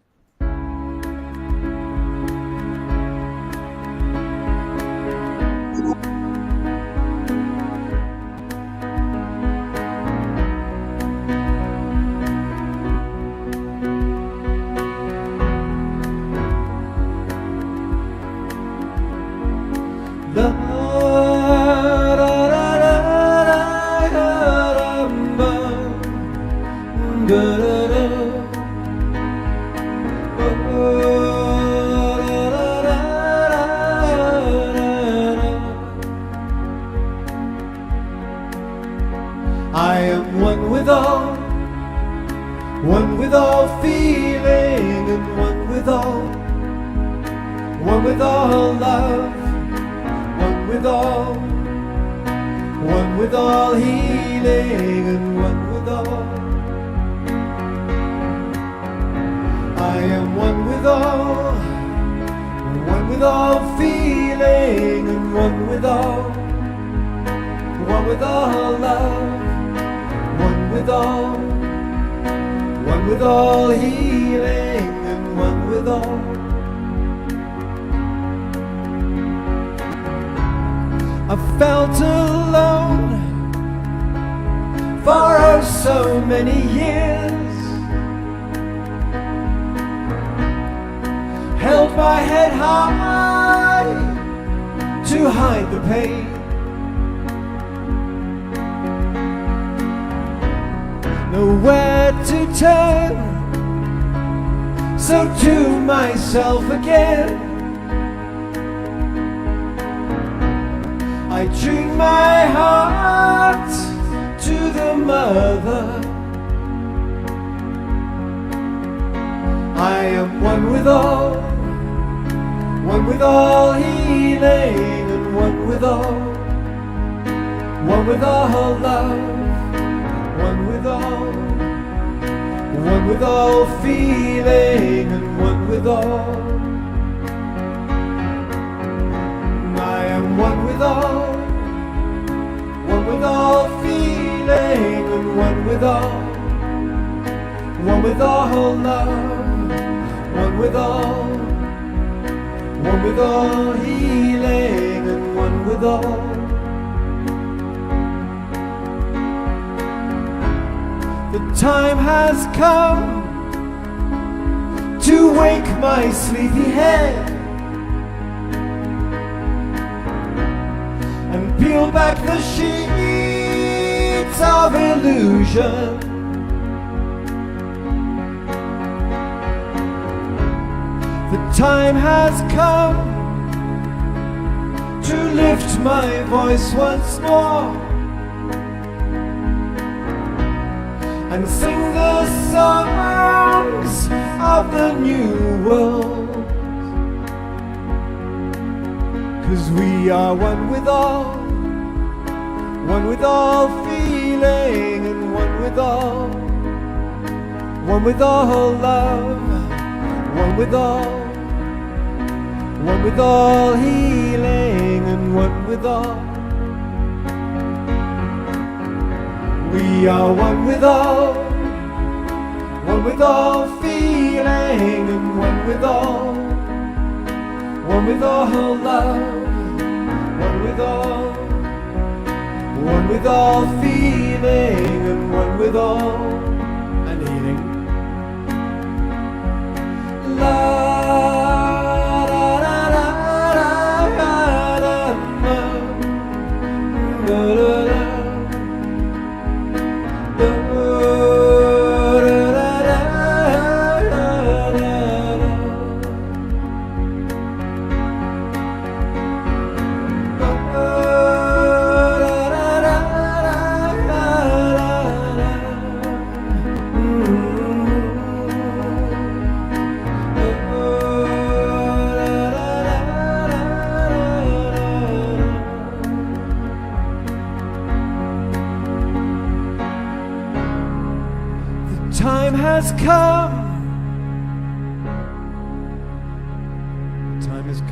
[SPEAKER 4] I am one with all feeling, and one with all love, one with all healing, and one with all. I am one with all feeling, and one with all love, one with all healing, and one with all. I felt alone for oh so many years, held my head high to hide the pain. Nowhere to turn, so to myself again I tuned my heart to the mother. I am one with all healing, and one with all love, one with all feeling, and one with all. I am one with all feeling, and one with all love, one with all one with all healing and one with all. The time has come to wake my sleepy head and peel back the sheets of illusion. The time has come to lift my voice once more and sing the songs of the new world. 'Cause we are one with all feeling and one with all love, one with all healing and one with all. We are one with all feeling and one with all love, one with all feeling and one with all and healing. La da da da da da da da da time has come. The time has come.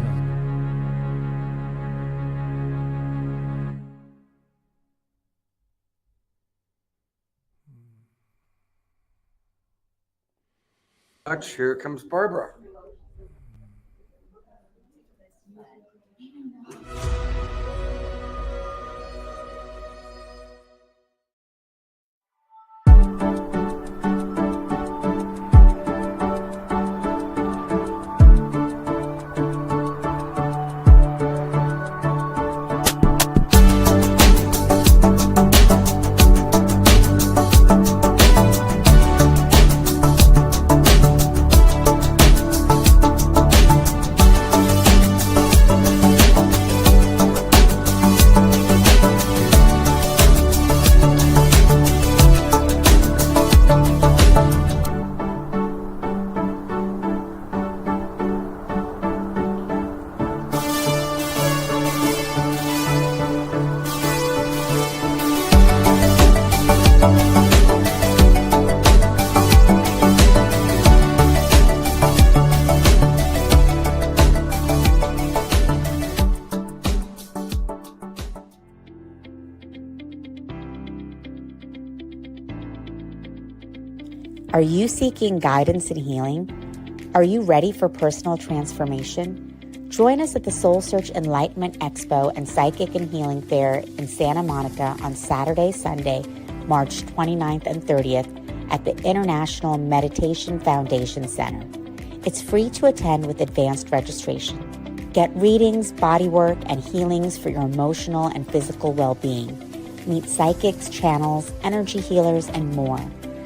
[SPEAKER 3] Here comes Barbara.
[SPEAKER 1] Are you seeking guidance and healing? Are you ready for personal transformation? Join us at the Soul Search Enlightenment Expo and Psychic and Healing Fair in Santa Monica on Saturday, Sunday, March 29th and 30th at the International Meditation Foundation Center. It's free to attend with advanced registration. Get readings, bodywork, and healings for your emotional and physical well-being. Meet psychics, channels, energy healers, and more.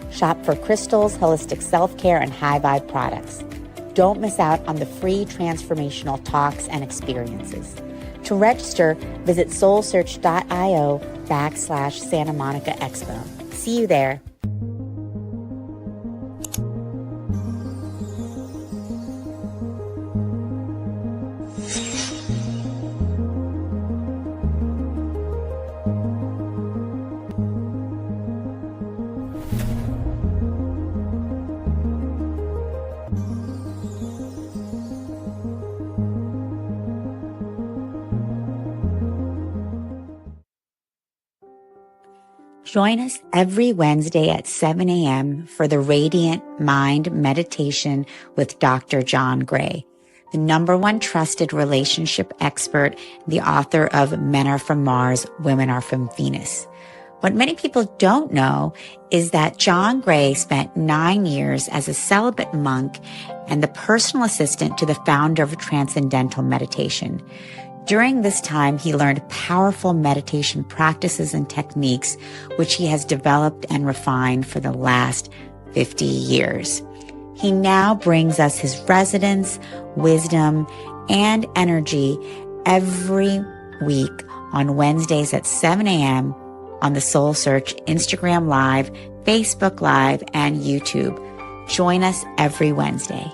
[SPEAKER 1] Shop for crystals, holistic self-care, and high-vibe products. Don't miss out on the free transformational talks and experiences. To register, visit soulsearch.io/Santa Monica Expo. See you there. Join us every Wednesday at 7 a.m. for the Radiant Mind Meditation with Dr. John Gray. the #1 trusted relationship expert, the author of Men Are From Mars, Women Are From Venus. What many people don't know is that John Gray spent 9 years as a celibate monk and the personal assistant to the founder of Transcendental Meditation. During this time, he learned powerful meditation practices and techniques, which he has developed and refined for the last 50 years. He now brings us his resonance, wisdom, and energy every week on Wednesdays at 7 a.m. on the Soul Search Instagram Live, Facebook Live, and YouTube. Join us every Wednesday.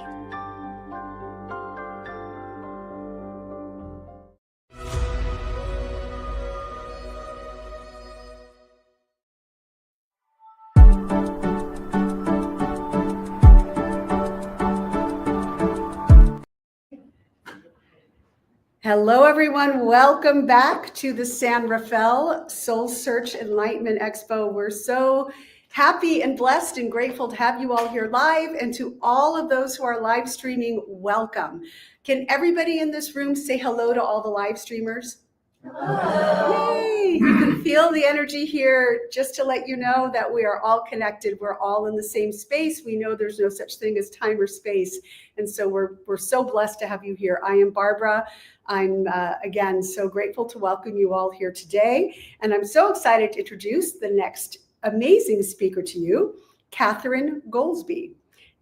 [SPEAKER 2] Hello, everyone. Welcome back to the San Rafael Soul Search Enlightenment Expo. We're so happy and blessed and grateful to have you all here live, and to all of those who are live streaming, welcome. Can everybody in this room say hello to all the live streamers? Hello. Yay! You can feel the energy here. Just to let you know that we are all connected. We're all in the same space. We know there's no such thing as time or space. And so we're so blessed to have you here. I am Barbara. I'm, again, so grateful to welcome you all here today. And I'm so excited to introduce the next amazing speaker to you, Catherine Goldsby.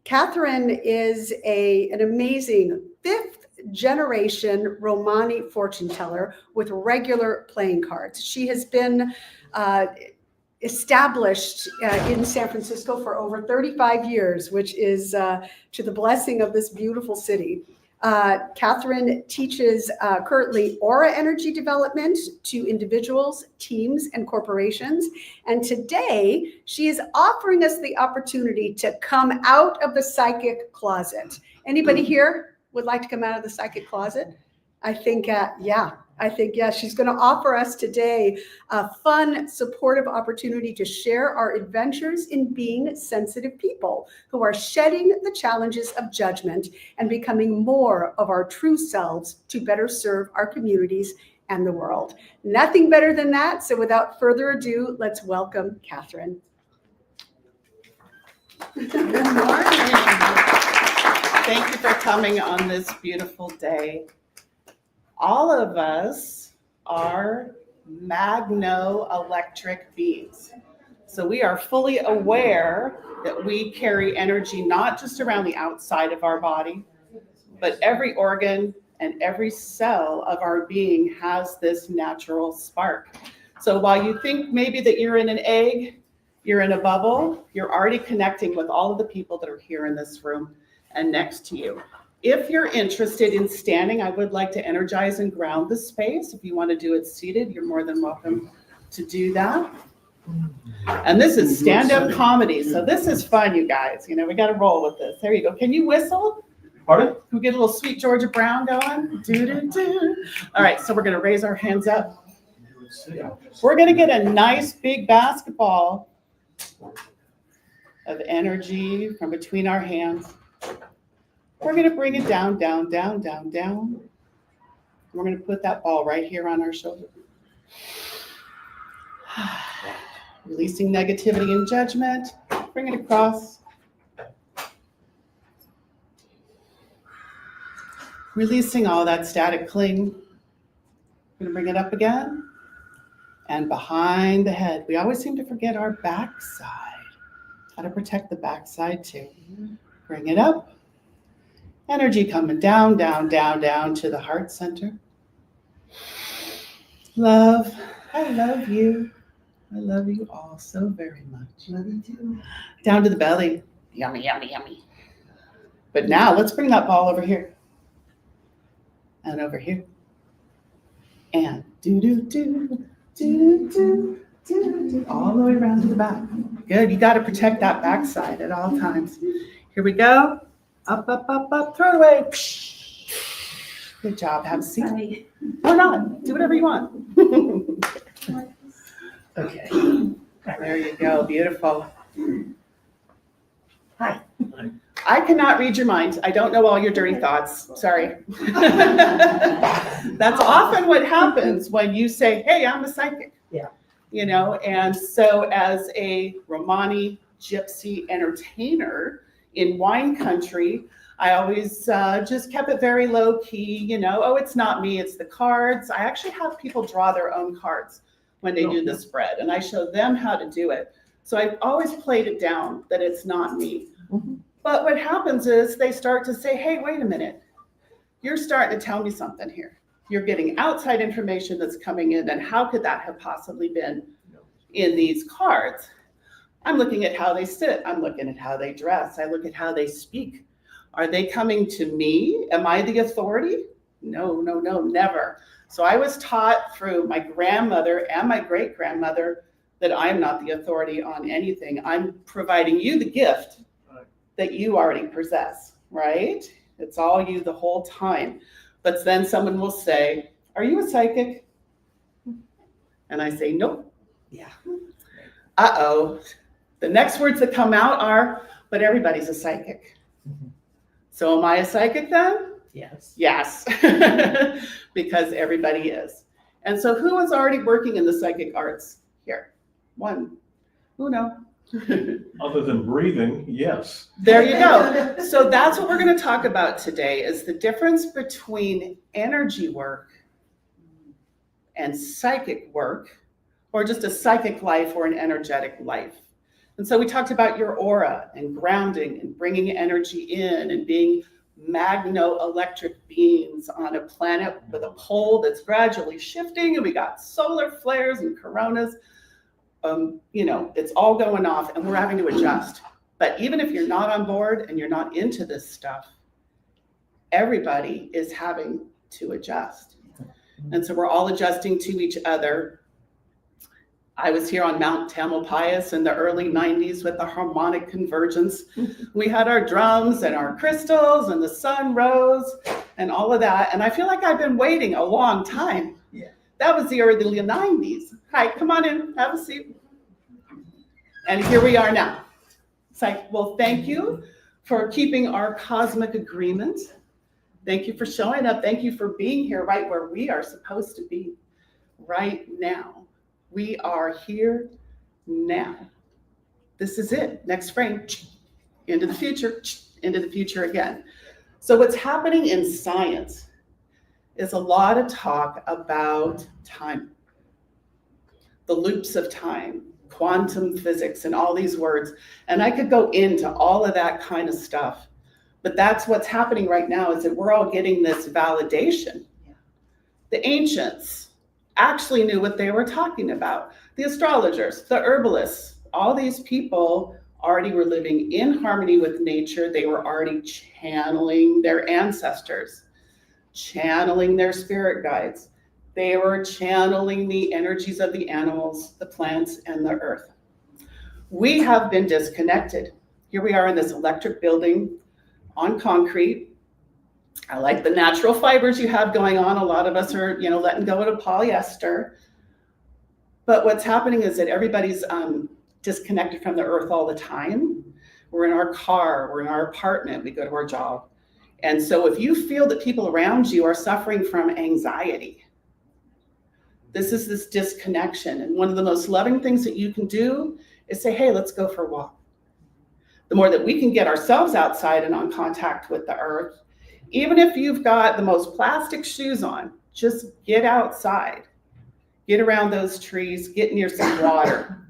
[SPEAKER 2] Catherine is an amazing 5th generation Romani fortune teller with regular playing cards. She has been established in San Francisco for over 35 years, which is to the blessing of this beautiful city. Catherine teaches currently aura energy development to individuals, teams, and corporations. And today she is offering us the opportunity to come out of the psychic closet. Anybody here would like to come out of the psychic closet? I think, she's going to offer us today a fun, supportive opportunity to share our adventures in being sensitive people who are shedding the challenges of judgment and becoming more of our true selves to better serve our communities and the world. Nothing better than that. So without further ado, let's welcome Catherine.
[SPEAKER 9] Good morning. Thank you for coming on this beautiful day. All of us are magno-electric beings. So we are fully aware that we carry energy not just around the outside of our body, but every organ and every cell of our being has this natural spark. So while you think maybe that you're in an egg, you're in a bubble, you're already connecting with all of the people that are here in this room and next to you. If you're interested in standing, I would like to energize and ground the space. If you want to do it seated, you're more than welcome to do that. And this is stand-up comedy, so this is fun, you guys. You know, we got to roll with this. There you go. Can you whistle?
[SPEAKER 10] Pardon?
[SPEAKER 9] Can we get a little Sweet Georgia Brown going? Do-do-do. All right, so we're going to raise our hands up. We're going to get a nice big basketball of energy from between our hands. We're going to bring it down, down, down, down, down. We're going to put that ball right here on our shoulder. Releasing negativity and judgment. Bring it across. Releasing all that static cling. We're going to bring it up again. And behind the head. We always seem to forget our backside. How to protect the backside too. Bring it up. Energy coming down, down, down, down to the heart center. Love, I love you. I love you all so very much.
[SPEAKER 5] Love you too.
[SPEAKER 9] Down to the belly. Yummy, yummy, yummy. But now let's bring that ball over here. And over here. And do-do-do, do-do-do, do-do-do. All the way around to the back. Good, you got to protect that backside at all times. Here we go. Up, up, up, up, throw it away. Good job. Have a seat. Or not. Do whatever you want. Okay. There you go. Beautiful. Hi. I cannot read your mind. I don't know all your dirty thoughts. Sorry. That's often what happens when you say, hey, I'm a psychic.
[SPEAKER 5] Yeah.
[SPEAKER 9] You know, and so as a Romani gypsy entertainer in wine country, I always just kept it very low key, you know, oh, it's not me, it's the cards. I actually have people draw their own cards when they do the spread, and I show them how to do it. So I've always played it down that it's not me.
[SPEAKER 5] Mm-hmm.
[SPEAKER 9] But what happens is they start to say, hey, wait a minute, you're starting to tell me something here. You're getting outside information that's coming in, and how could that have possibly been in these cards? I'm looking at how they sit. I'm looking at how they dress. I look at how they speak. Are they coming to me? Am I the authority? No, no, no, never. So I was taught through my grandmother and my great-grandmother that I'm not the authority on anything. I'm providing you the gift that you already possess, right? It's all you the whole time. But then someone will say, are you a psychic? And I say, nope.
[SPEAKER 5] Yeah.
[SPEAKER 9] Uh-oh. The next words that come out are, but everybody's a psychic.
[SPEAKER 5] Mm-hmm.
[SPEAKER 9] So am I a psychic then?
[SPEAKER 5] Yes.
[SPEAKER 9] Yes, because everybody is. And so who is already working in the psychic arts here? One. Who knows?
[SPEAKER 10] Other than breathing, yes.
[SPEAKER 9] There you go. So that's what we're going to talk about today, is the difference between energy work and psychic work, or just a psychic life or an energetic life. And so we talked about your aura and grounding and bringing energy in and being magno-electric beings on a planet with a pole that's gradually shifting, and we got solar flares and coronas. You know, it's all going off and we're having to adjust. But even if you're not on board and you're not into this stuff, everybody is having to adjust. And so we're all adjusting to each other. I was here on Mount Tamalpais in the early 90s with the harmonic convergence. We had our drums and our crystals and the sun rose and all of that. And I feel like I've been waiting a long time.
[SPEAKER 5] Yeah.
[SPEAKER 9] That was the early 90s. Hi, come on in, have a seat. And here we are now. It's like, well, thank you for keeping our cosmic agreement. Thank you for showing up. Thank you for being here right where we are supposed to be right now. We are here now. This is it. Next frame, into the future again. So what's happening in science is a lot of talk about time, the loops of time, quantum physics, and all these words. And I could go into all of that kind of stuff. But that's what's happening right now, is that we're all getting this validation. The ancients actually knew what they were talking about. The astrologers, the herbalists, all these people already were living in harmony with nature. They were already channeling their ancestors, channeling their spirit guides. They were channeling the energies of the animals, the plants, and the earth. We have been disconnected. Here we are in this electric building on concrete. I like the natural fibers you have going on. A lot of us are, letting go of polyester. But what's happening is that everybody's disconnected from the earth all the time. We're in our car, we're in our apartment, we go to our job. And so if you feel that people around you are suffering from anxiety, this is this disconnection. And one of the most loving things that you can do is say, hey, let's go for a walk. The more that we can get ourselves outside and on contact with the earth, even if you've got the most plastic shoes on, just get outside, get around those trees, get near some water,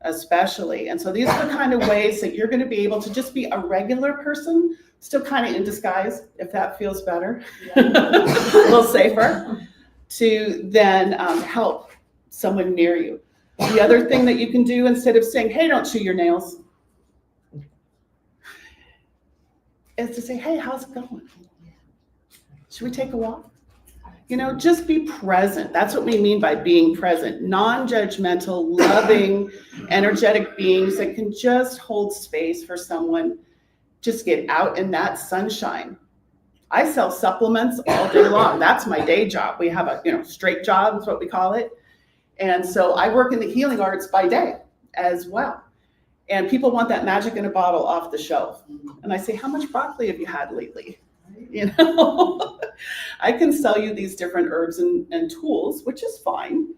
[SPEAKER 9] especially. And so these are the kind of ways that you're going to be able to just be a regular person, still kind of in disguise, if that feels better, a little safer, to then help someone near you. The other thing that you can do, instead of saying, hey, don't chew your nails, is to say, hey, how's it going? Should we take a walk? Just be present. That's what we mean by being present. Non-judgmental, loving, energetic beings that can just hold space for someone. Just get out in that sunshine. I sell supplements all day long. That's my day job. We have a straight job is what we call it. And so I work in the healing arts by day as well. And people want that magic in a bottle off the shelf. And I say, how much broccoli have you had lately? You know, I can sell you these different herbs and tools, which is fine.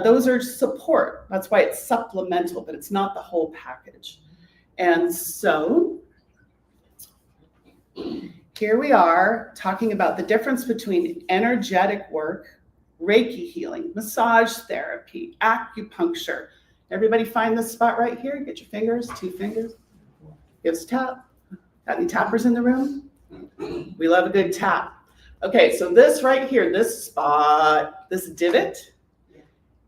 [SPEAKER 9] Those are support. That's why it's supplemental, but it's not the whole package. And so here we are talking about the difference between energetic work, Reiki healing, massage therapy, acupuncture. Everybody find this spot right here. Get your fingers, 2 fingers. Give us a tap. Got any tappers in the room? We love a good tap. Okay, so this right here, this spot, this divot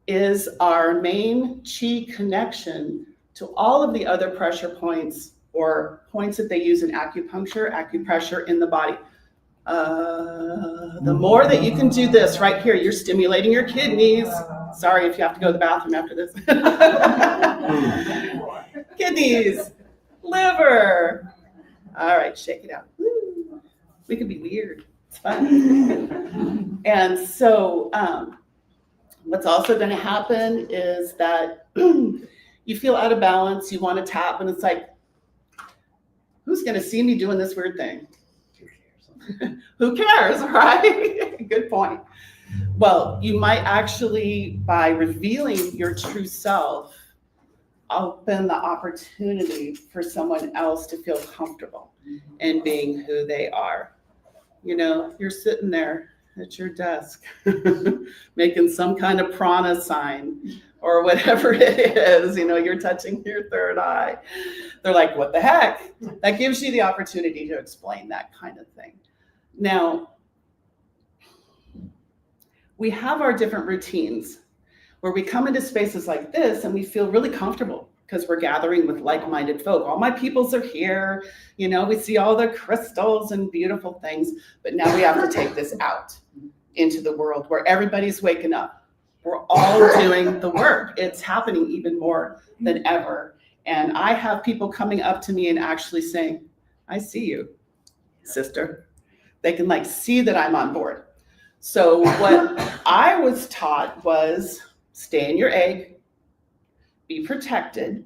[SPEAKER 9] is our main chi connection to all of the other pressure points or points that they use in acupuncture, acupressure in the body. The more that you can do this right here, you're stimulating your kidneys. Sorry if you have to go to the bathroom after this. Kidneys, liver. All right, shake it out. We can be weird. It's fun. And so what's also going to happen is that you feel out of balance. You want to tap, and it's like, who's going to see me doing this weird thing? Who cares, right? Good point. Well, you might actually, by revealing your true self, open the opportunity for someone else to feel comfortable in being who they are. You know, you're sitting there at your desk making some kind of prana sign or whatever it is, you know, you're touching your third eye. They're like, what the heck? That gives you the opportunity to explain that kind of thing. Now, we have our different routines where we come into spaces like this and we feel really comfortable because we're gathering with like-minded folk. All my peoples are here. You know, we see all the crystals and beautiful things, but now we have to take this out into the world where everybody's waking up. We're all doing the work. It's happening even more than ever. And I have people coming up to me and actually saying, I see you, sister. They can like see that I'm on board. So what I was taught was stay in your egg, be protected,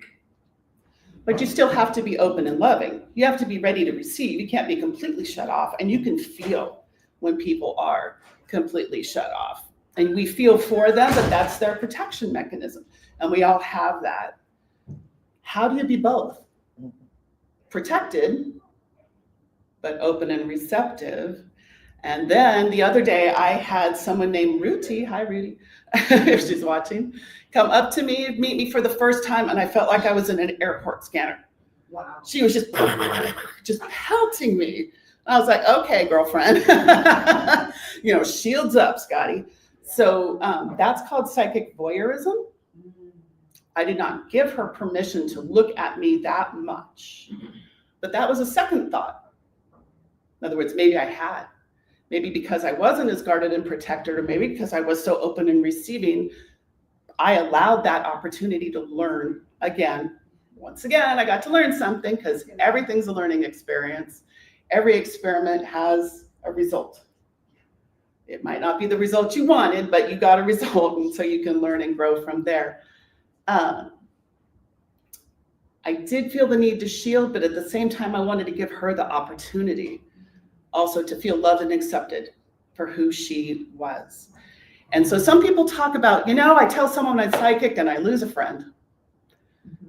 [SPEAKER 9] but you still have to be open and loving. You have to be ready to receive. You can't be completely shut off. And you can feel when people are completely shut off. And we feel for them, but that's their protection mechanism. And we all have that. How do you be both? Protected, but open and receptive. And then the other day I had someone named Ruti, hi Ruti, if she's watching, come up to me, meet me for the first time, and I felt like I was in an airport scanner. Wow. She was just pelting me. I was like, okay, girlfriend, you know, shields up, Scotty. So that's called psychic voyeurism. I did not give her permission to look at me that much. But that was a second thought. In other words, maybe I had. Maybe because I wasn't as guarded and protected, or maybe because I was so open and receiving, I allowed that opportunity to learn again. Once again, I got to learn something because everything's a learning experience. Every experiment has a result. It might not be the result you wanted, but you got a result, and so you can learn and grow from there. I did feel the need to shield, but at the same time, I wanted to give her the opportunity also to feel loved and accepted for who she was. And so some people talk about, you know, I tell someone I'm psychic and I lose a friend.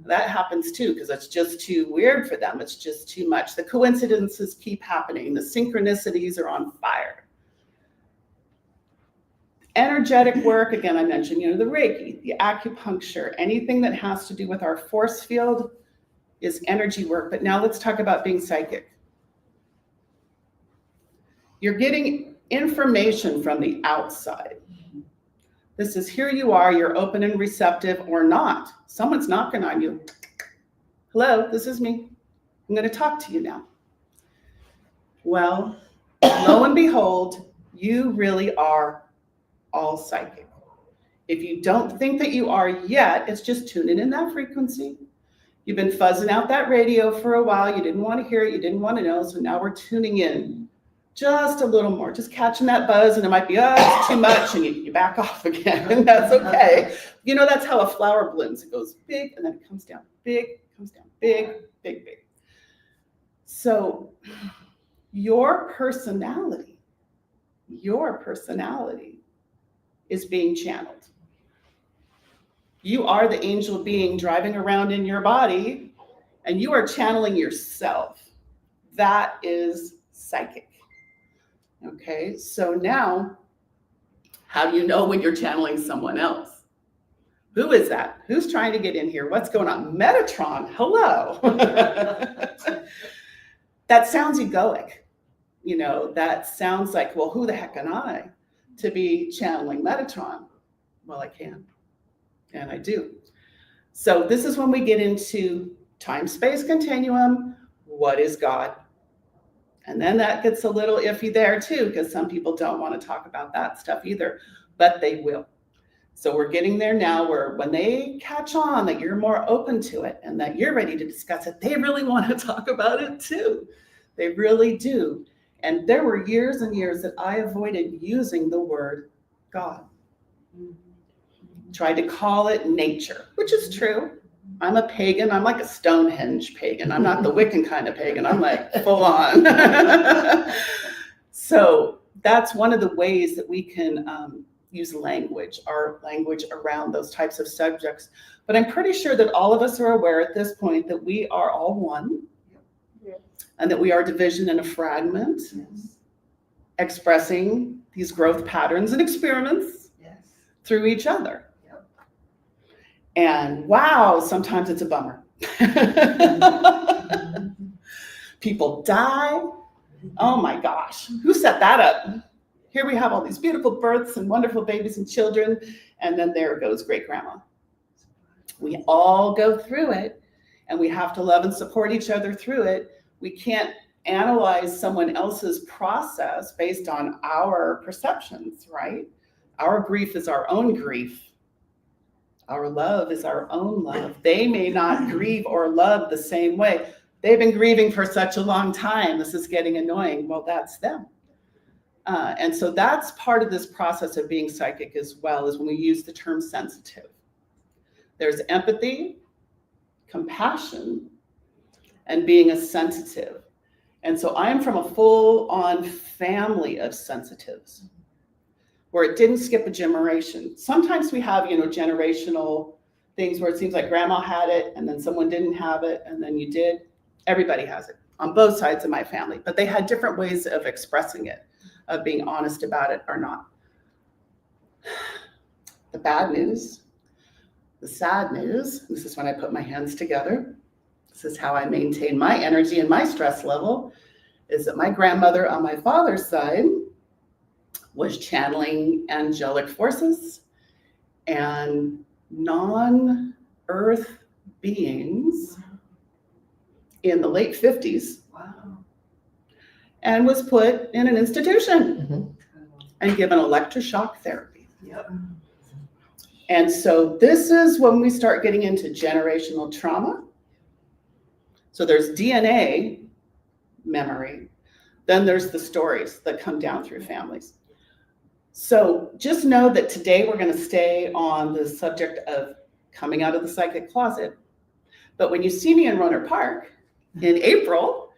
[SPEAKER 9] That happens too, because it's just too weird for them. It's just too much. The coincidences keep happening. The synchronicities are on fire. Energetic work, again, I mentioned, you know, the Reiki, the acupuncture, anything that has to do with our force field is energy work. But now let's talk about being psychic. You're getting information from the outside. This is here you are, you're open and receptive or not. Someone's knocking on you. Hello, this is me. I'm going to talk to you now. Well, lo and behold, you really are all psychic. If you don't think that you are yet, it's just tuning in that frequency. You've been fuzzing out that radio for a while. You didn't want to hear it. You didn't want to know. So now we're tuning in just a little more, just catching that buzz. And it might be, oh, it's too much. And you back off again. And that's okay. You know, that's how a flower blooms. It goes big and then it comes down, big, comes down. Big, big, big. So your personality is being channeled. You are the angel being driving around in your body, and you are channeling yourself. That is psychic. Okay, so now, how do you know when you're channeling someone else? Who is that? Who's trying to get in here? What's going on? Metatron, hello. That sounds egoic. That sounds like, well, who the heck am I to be channeling Metatron? Well, I can, and I do. So this is when we get into time-space continuum. What is God? And then that gets a little iffy there too, because some people don't want to talk about that stuff either, but they will. So we're getting there now where when they catch on that you're more open to it and that you're ready to discuss it, they really want to talk about it too. They really do. And there were years and years that I avoided using the word God. Tried to call it nature, which is true. I'm a pagan. I'm like a Stonehenge pagan. I'm not the Wiccan kind of pagan. I'm like full on. So that's one of the ways that we can use language, our language around those types of subjects. But I'm pretty sure that all of us are aware at this point that we are all one, and that we are division and a fragment, expressing these growth patterns and experiments through each other. And wow, sometimes it's a bummer. People die. Oh my gosh, who set that up? Here we have all these beautiful births and wonderful babies and children, and then there goes great grandma. We all go through it, and we have to love and support each other through it. We can't analyze someone else's process based on our perceptions, right? Our grief is our own grief. Our love is our own love. They may not grieve or love the same way. They've been grieving for such a long time. This is getting annoying. Well, that's them. And so that's part of this process of being psychic as well, is when we use the term sensitive. There's empathy, compassion, and being a sensitive. And so I'm from a full-on family of sensitives, where it didn't skip a generation. Sometimes we have, generational things where it seems like grandma had it and then someone didn't have it and then you did. Everybody has it on both sides of my family, but they had different ways of expressing it, of being honest about it or not. The bad news, the sad news, this is when I put my hands together. This is how I maintain my energy and my stress level, is that my grandmother on my father's side was channeling angelic forces and non-earth beings in the late 50s.
[SPEAKER 5] Wow.
[SPEAKER 9] And was put in an institution and given electroshock therapy.
[SPEAKER 5] Yep.
[SPEAKER 9] And so this is when we start getting into generational trauma. So there's DNA memory, then there's the stories that come down through families. So just know that today we're going to stay on the subject of coming out of the psychic closet. But when you see me in Rohnert Park in April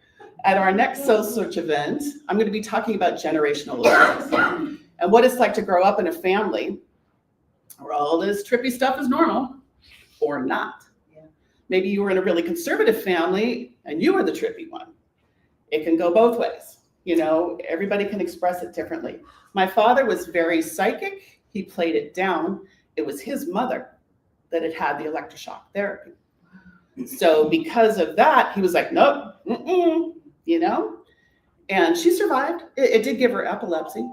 [SPEAKER 9] at our next Soul Search event, I'm going to be talking about generational abuse and what it's like to grow up in a family where all this trippy stuff is normal or not. Maybe you were in a really conservative family and you were the trippy one. It can go both ways. Everybody can express it differently. My father was very psychic. He played it down. It was his mother that had the electroshock therapy. So because of that, he was like, nope, and she survived. It did give her epilepsy,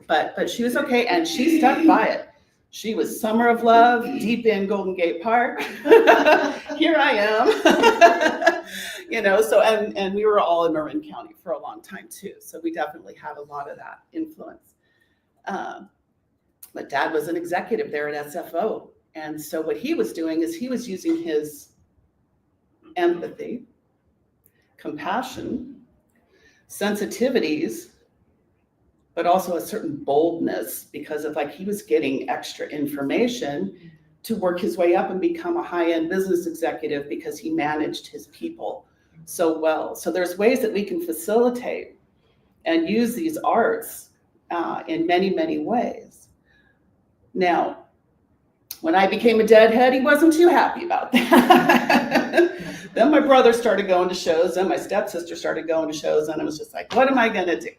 [SPEAKER 9] but she was okay, and she stuck by it. She was Summer of Love, deep in Golden Gate Park. Here I am. So, and we were all in Marin County for a long time too. So we definitely had a lot of that influence. But Dad was an executive there at SFO. And so what he was doing is he was using his empathy, compassion, sensitivities, but also a certain boldness because of he was getting extra information to work his way up and become a high-end business executive because he managed his people so well. So there's ways that we can facilitate and use these arts in many, many ways. Now, when I became a deadhead, he wasn't too happy about that. Then my brother started going to shows, and my stepsister started going to shows, and I was just like, what am I gonna do?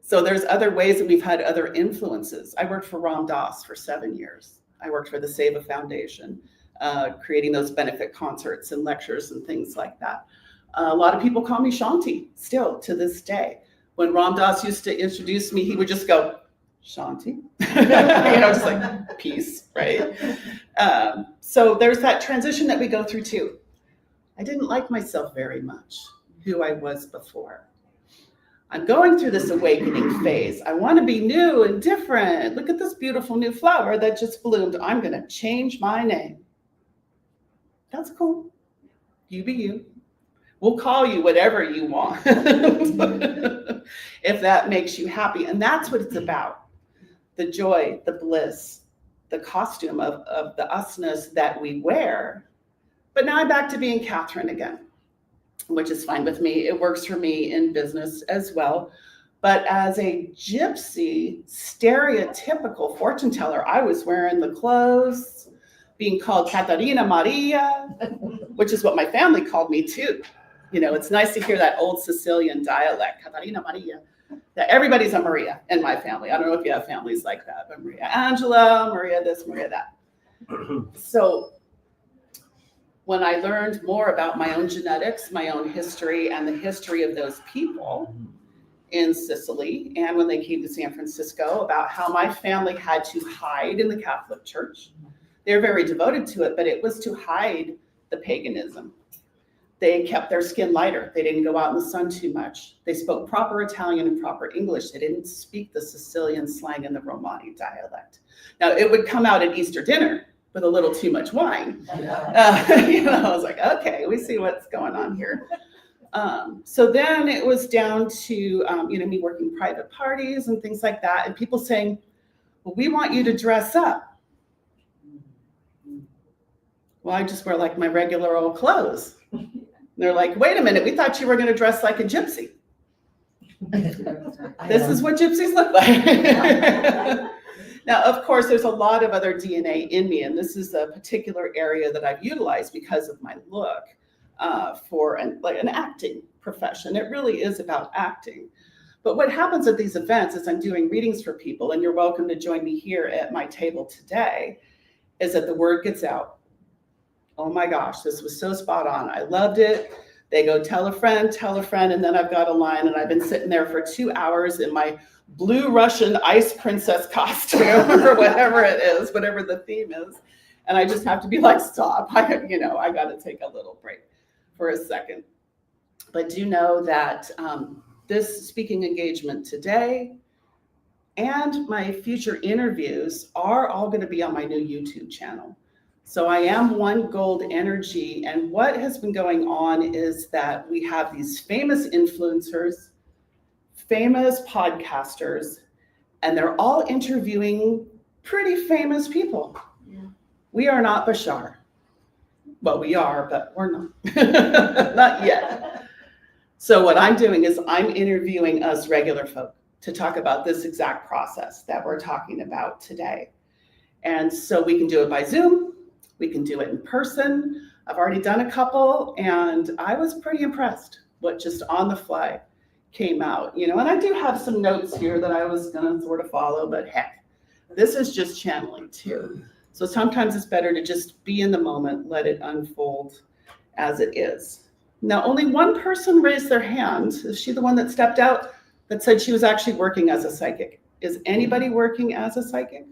[SPEAKER 9] So there's other ways that we've had other influences. I worked for Ram Dass for 7 years. I worked for the Seva Foundation, creating those benefit concerts and lectures and things like that. A lot of people call me Shanti still to this day. When Ram Dass used to introduce me, he would just go, Shanti, just like peace, right? So there's that transition that we go through too. I didn't like myself very much, who I was before. I'm going through this awakening phase. I want to be new and different. Look at this beautiful new flower that just bloomed. I'm going to change my name. That's cool. You be you. We'll call you whatever you want if that makes you happy. And that's what it's about. The joy, the bliss, the costume of the usness that we wear. But now I'm back to being Catherine again, which is fine with me. It works for me in business as well. But as a gypsy, stereotypical fortune teller, I was wearing the clothes, being called Catarina Maria, which is what my family called me too. It's nice to hear that old Sicilian dialect, Catarina Maria. That everybody's a Maria in my family. I don't know if you have families like that, but Maria Angela, Maria this, Maria that. So when I learned more about my own genetics, my own history, and the history of those people in Sicily, and when they came to San Francisco, about how my family had to hide in the Catholic Church. They're very devoted to it, but it was to hide the paganism. They kept their skin lighter. They didn't go out in the sun too much. They spoke proper Italian and proper English. They didn't speak the Sicilian slang and the Romani dialect. Now, it would come out at Easter dinner with a little too much wine. I was like, okay, we see what's going on here. So then it was down to, me working private parties and things like that, and people saying, well, we want you to dress up. Well, I just wear like my regular old clothes. They're like, wait a minute, we thought you were going to dress like a gypsy. This is what gypsies look like. Now, of course, there's a lot of other DNA in me, and this is a particular area that I've utilized because of my look for an acting profession. It really is about acting. But what happens at these events is I'm doing readings for people, and you're welcome to join me here at my table today, is that the word gets out. Oh my gosh, this was so spot on. I loved it. They go tell a friend, and then I've got a line, and I've been sitting there for 2 hours in my blue Russian ice princess costume or whatever it is, whatever the theme is. And I just have to be like, stop. I got to take a little break for a second. But do know that this speaking engagement today and my future interviews are all going to be on my new YouTube channel. So I am One Gold Energy, and what has been going on is that we have these famous influencers, famous podcasters, and they're all interviewing pretty famous people. Yeah. We are not Bashar. Well, we are, but we're not. Not yet. So what I'm doing is I'm interviewing us regular folk to talk about this exact process that we're talking about today. And so we can do it by Zoom. We can do it in person. I've already done a couple, and I was pretty impressed what just on the fly came out, and I do have some notes here that I was gonna sort of follow, but heck, this is just channeling too. So sometimes it's better to just be in the moment, let it unfold as it is. Now, only one person raised their hand. Is she the one that stepped out that said she was actually working as a psychic? Is anybody working as a psychic?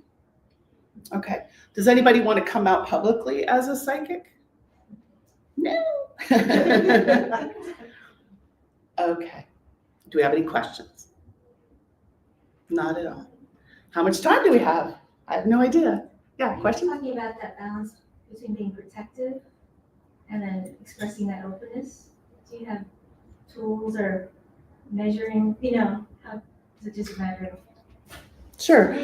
[SPEAKER 9] Okay. Does anybody want to come out publicly as a psychic? No. Okay. Do we have any questions? Not at all. How much time do we have? I have no idea. Yeah, question?
[SPEAKER 11] Talking about that balance between being protective and then expressing that openness. Do you have tools or measuring, how is it just a matter of
[SPEAKER 9] Sure.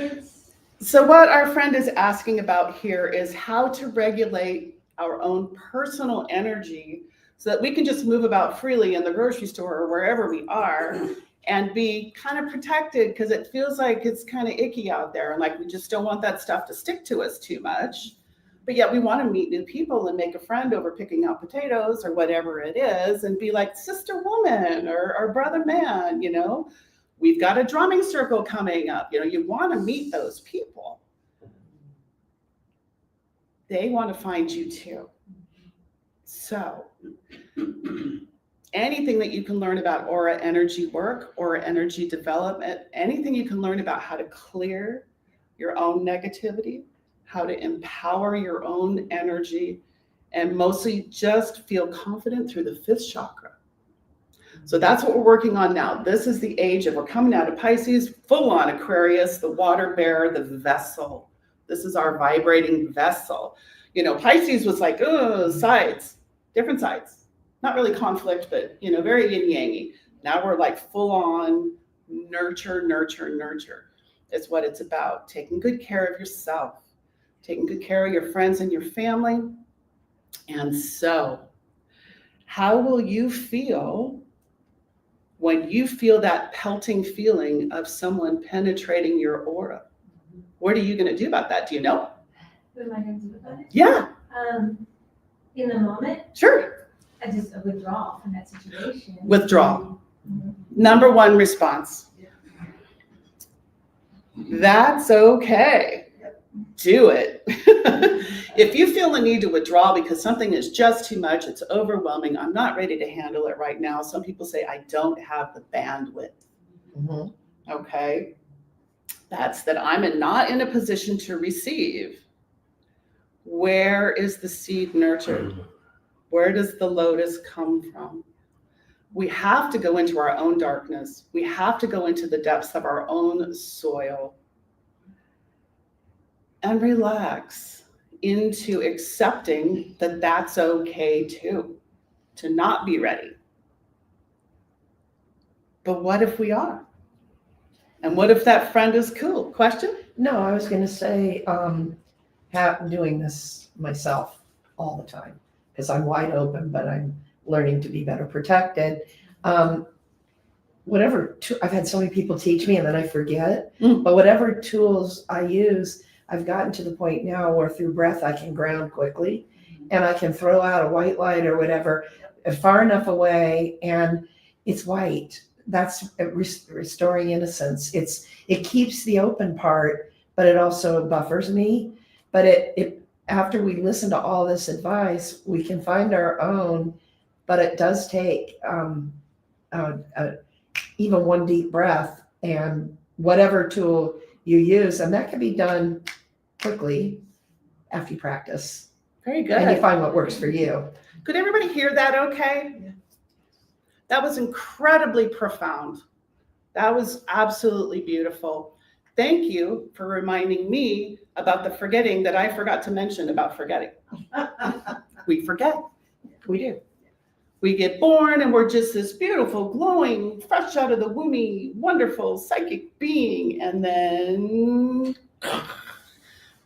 [SPEAKER 9] So what our friend is asking about here is how to regulate our own personal energy so that we can just move about freely in the grocery store or wherever we are and be kind of protected, because it feels like it's kind of icky out there and like we just don't want that stuff to stick to us too much. But yet we want to meet new people and make a friend over picking out potatoes or whatever it is and be like sister woman or brother man, you know. We've got a drumming circle coming up. You know, you want to meet those people. They want to find you too. So anything that you can learn about aura energy work, aura energy development, anything you can learn about how to clear your own negativity, how to empower your own energy, and mostly just feel confident through the 5th chakra. So that's what we're working on now. This is the age of, we're coming out of Pisces, full on Aquarius, the water bearer, the vessel. This is our vibrating vessel. You know, Pisces was like, oh, sides, different sides. Not really conflict, but, you know, very yin-yangy. Now we're like full on nurture, nurture, nurture. It's what it's about. Taking good care of yourself, taking good care of your friends and your family. And so, how will you feel when you feel that pelting feeling of someone penetrating your aura? What are you going to do about that? Do you know?
[SPEAKER 11] What am I going to do about it?
[SPEAKER 9] Yeah.
[SPEAKER 11] In the moment,
[SPEAKER 9] Sure.
[SPEAKER 11] I just withdraw from that situation.
[SPEAKER 9] Withdraw. Number 1 response. That's okay. Do it. If you feel the need to withdraw because something is just too much, it's overwhelming, I'm not ready to handle it right now. Some people say, I don't have the bandwidth. Okay. That's that I'm not in a position to receive. Where is the seed nurtured? Where does the lotus come from? We have to go into our own darkness. We have to go into the depths of our own soil and relax into accepting that that's okay too, to not be ready. But what if we are? And what if that friend is cool? Question?
[SPEAKER 12] No, I was going to say, doing this myself all the time because I'm wide open, but I'm learning to be better protected. I've had so many people teach me and then I forget, but whatever tools I use, I've gotten to the point now where through breath, I can ground quickly and I can throw out a white light or whatever far enough away and it's white. That's restoring innocence. It keeps the open part, but it also buffers me. But it after we listen to all this advice, we can find our own, but it does take even one deep breath and whatever tool you use, and that can be done quickly after you practice.
[SPEAKER 9] Very good.
[SPEAKER 12] And you find what works for you.
[SPEAKER 9] Could everybody hear that okay? Yeah. That was incredibly profound. That was absolutely beautiful. Thank you for reminding me about the forgetting that I forgot to mention about forgetting. We forget.
[SPEAKER 12] We do.
[SPEAKER 9] We get born and we're just this beautiful, glowing, fresh out of the womb, wonderful psychic being. And then,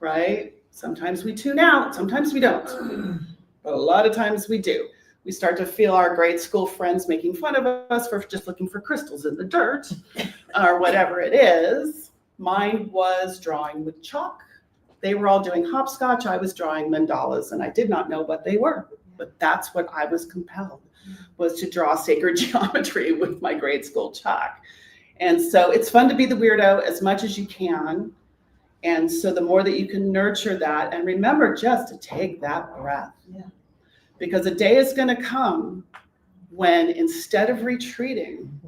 [SPEAKER 9] right? Sometimes we tune out, sometimes we don't. But a lot of times we do. We start to feel our grade school friends making fun of us for just looking for crystals in the dirt or whatever it is. Mine was drawing with chalk. They were all doing hopscotch. I was drawing mandalas and I did not know what they were. But that's what I was compelled, was to draw sacred geometry with my grade school chalk. And so it's fun to be the weirdo as much as you can. And so the more that you can nurture that, and remember just to take that breath. Yeah. Because a day is going to come when instead of retreating,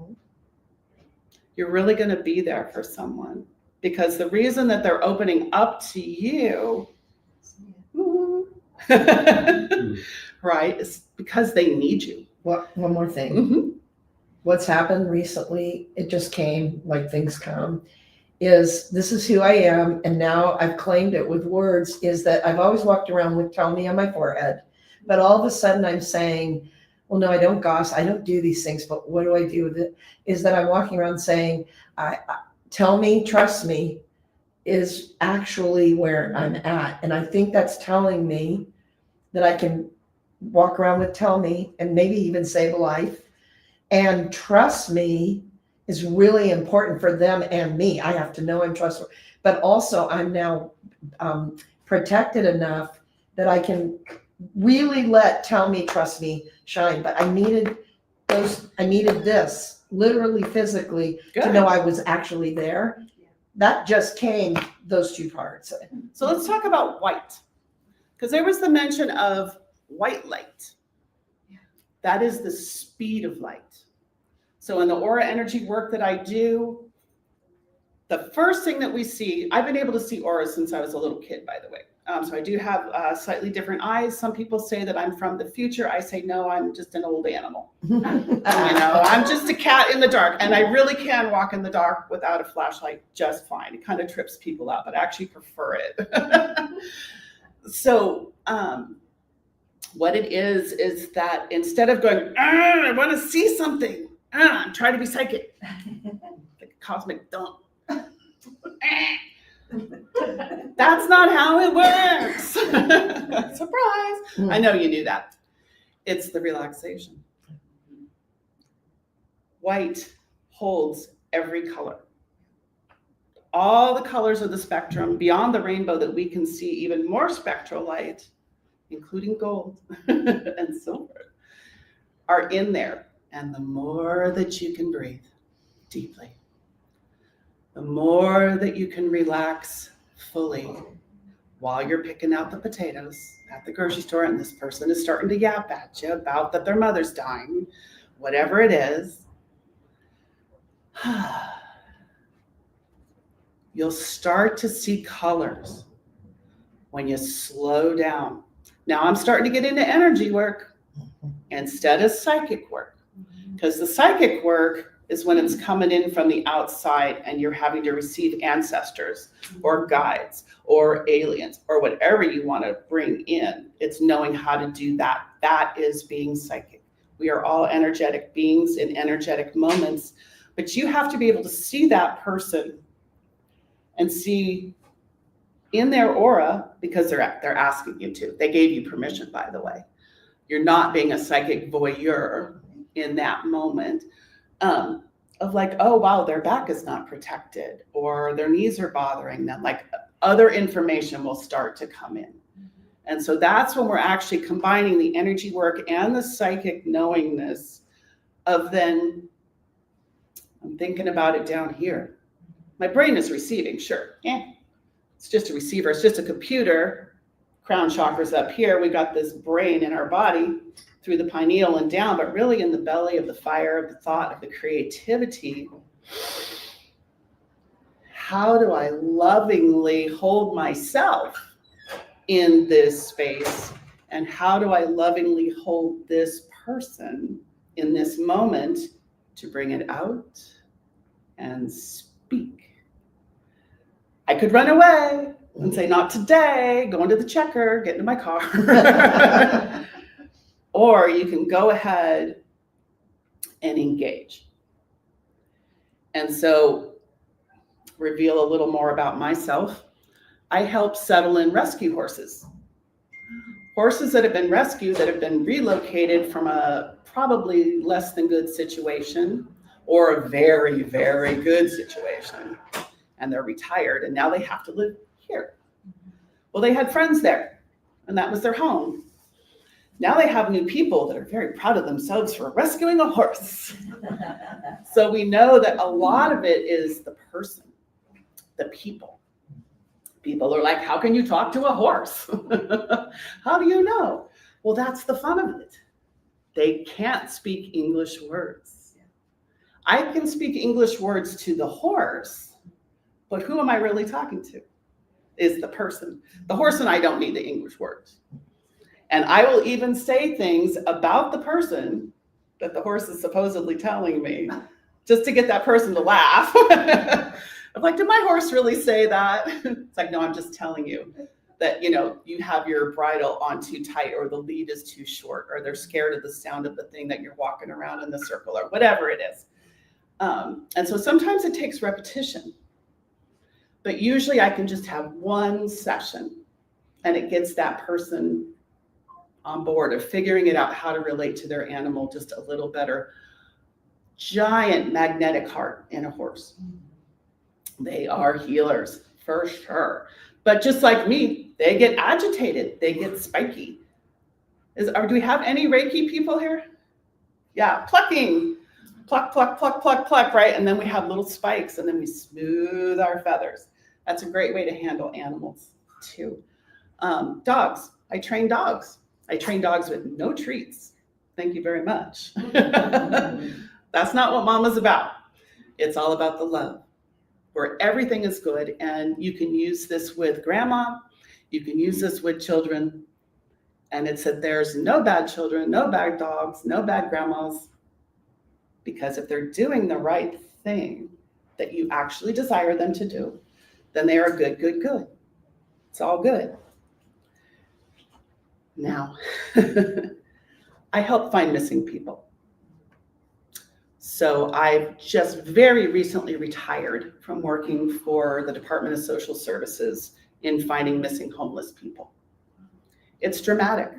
[SPEAKER 9] you're really going to be there for someone. Because the reason that they're opening up to you, right, is because they need you.
[SPEAKER 12] Well, one more thing. What's happened recently, it just came, like things come, is this is who I am, and now I've claimed it with words, is that I've always walked around with tell me on my forehead, but all of a sudden I'm saying, well, no, I don't gossip, I don't do these things, but what do I do with it? Is that I'm walking around saying, tell me, trust me, is actually where I'm at. And I think that's telling me that I can walk around with tell me and maybe even save a life. And trust me is really important for them and me. I have to know I'm trustworthy. But also I'm now protected enough that I can really let tell me, trust me shine. But I needed this literally physically to know I was actually there. That just came, those two parts.
[SPEAKER 9] So let's talk about white, because there was the mention of white light. That is the speed of light. So in the aura energy work that I do, the first thing that we see, I've been able to see auras since I was a little kid, by the way. So I do have slightly different eyes. Some people say that I'm from the future. I say, no, I'm just an old animal. I'm just a cat in the dark. And I really can walk in the dark without a flashlight just fine. It kind of trips people out, but I actually prefer it. So what it is that instead of going, I want to see something, I'm trying to be psychic, like a cosmic dump. That's not how it works. Surprise. I know you knew that. It's the relaxation. White holds every color. All the colors of the spectrum beyond the rainbow that we can see, even more spectral light, including gold and silver, are in there. And the more that you can breathe deeply, the more that you can relax fully while you're picking out the potatoes at the grocery store and this person is starting to yap at you about that their mother's dying, whatever it is, you'll start to see colors when you slow down. Now I'm starting to get into energy work instead of psychic work, because the psychic work is when it's coming in from the outside and you're having to receive ancestors or guides or aliens or whatever you want to bring in. It's knowing how to do that. That is being psychic. We are all energetic beings in energetic moments, but you have to be able to see that person and see in their aura, because they're asking you to. They gave you permission, by the way. You're not being a psychic voyeur in that moment. Of like, oh, wow, their back is not protected or their knees are bothering them. Like other information will start to come in. And so that's when we're actually combining the energy work and the psychic knowingness of then, I'm thinking about it down here. My brain is receiving, sure. It's just a receiver. It's just a computer. Crown chakra's up here. We got this brain in our body through the pineal and down, but really in the belly of the fire, of the thought, of the creativity. How do I lovingly hold myself in this space? And how do I lovingly hold this person in this moment to bring it out and speak? I could run away and say, not today, go into the checker, get into my car. Or you can go ahead and engage. And so, reveal a little more about myself. I help settle in rescue horses. Horses that have been rescued, that have been relocated from a probably less than good situation or a very, very good situation. And they're retired and now they have to live here. Well, they had friends there and that was their home. Now they have new people that are very proud of themselves for rescuing a horse. So we know that a lot of it is the person, the people. People are like, how can you talk to a horse? How do you know? Well, that's the fun of it. They can't speak English words. I can speak English words to the horse, but who am I really talking to? Is the person. The horse and I don't need the English words. And I will even say things about the person that the horse is supposedly telling me just to get that person to laugh. I'm like, did my horse really say that? It's like, no, I'm just telling you that, you have your bridle on too tight or the lead is too short or they're scared of the sound of the thing that you're walking around in the circle or whatever it is. And so sometimes it takes repetition. But usually I can just have one session and it gets that person on board of figuring it out how to relate to their animal just a little better. Giant magnetic heart in a horse. They are healers for sure. But just like me, they get agitated, they get spiky. Do we have any Reiki people here? Yeah, plucking. Pluck, pluck, pluck, pluck, pluck, right? And then we have little spikes and then we smooth our feathers. That's a great way to handle animals too. Dogs, I train dogs. I train dogs with no treats. Thank you very much. That's not what Mama's about. It's all about the love, where everything is good. And you can use this with grandma. You can use this with children. And it said there's no bad children, no bad dogs, no bad grandmas. Because if they're doing the right thing that you actually desire them to do, then they are good, good, good. It's all good. Now, I help find missing people. So I've just very recently retired from working for the Department of Social Services in finding missing homeless people. It's dramatic.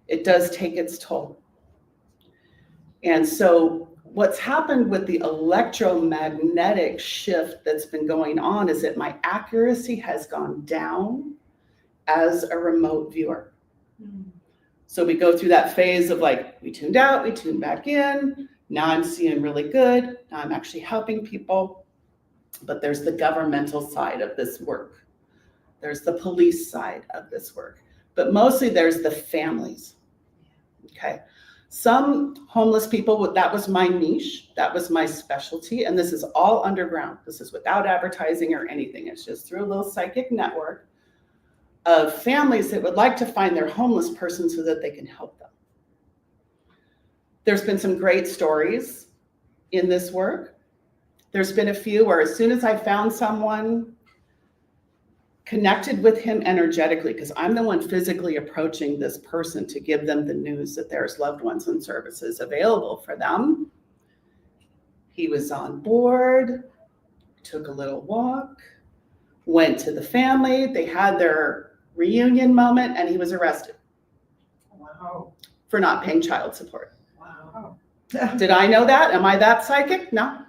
[SPEAKER 9] It does take its toll. And so what's happened with the electromagnetic shift that's been going on is that my accuracy has gone down as a remote viewer. So we go through that phase of like, we tuned out, we tuned back in. Now I'm seeing really good. Now I'm actually helping people. But there's the governmental side of this work. There's the police side of this work. But mostly there's the families. Okay. Some homeless people, that was my niche, that was my specialty, and this is all underground. This is without advertising or anything. It's just through a little psychic network of families that would like to find their homeless person so that they can help them. There's been some great stories in this work. There's been a few where as soon as I found someone, connected with him energetically, because I'm the one physically approaching this person to give them the news that there's loved ones and services available for them. He was on board, took a little walk, went to the family. They had their reunion moment and he was arrested.
[SPEAKER 5] Wow.
[SPEAKER 9] For not paying child support.
[SPEAKER 5] Wow.
[SPEAKER 9] Did I know that? Am I that psychic? No.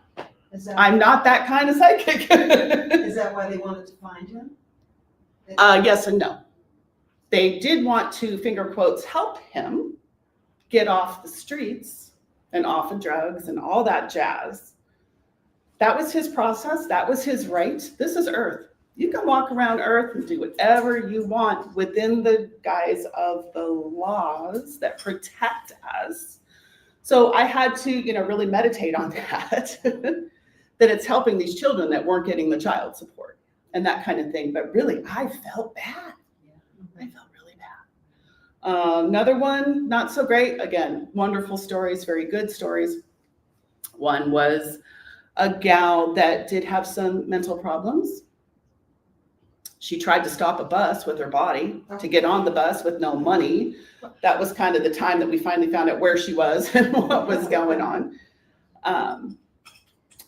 [SPEAKER 9] I'm not that kind of psychic.
[SPEAKER 5] Is that why they wanted to find him?
[SPEAKER 9] Yes and no. They did want to, finger quotes, help him get off the streets and off of drugs and all that jazz. That was his process. That was his right. This is Earth. You can walk around Earth and do whatever you want within the guise of the laws that protect us. So I had to, really meditate on that, that it's helping these children that weren't getting the child support and that kind of thing. But really, I felt bad. I felt really bad. Another one, not so great. Again, wonderful stories, very good stories. One was a gal that did have some mental problems. She tried to stop a bus with her body to get on the bus with no money. That was kind of the time that we finally found out where she was and what was going on.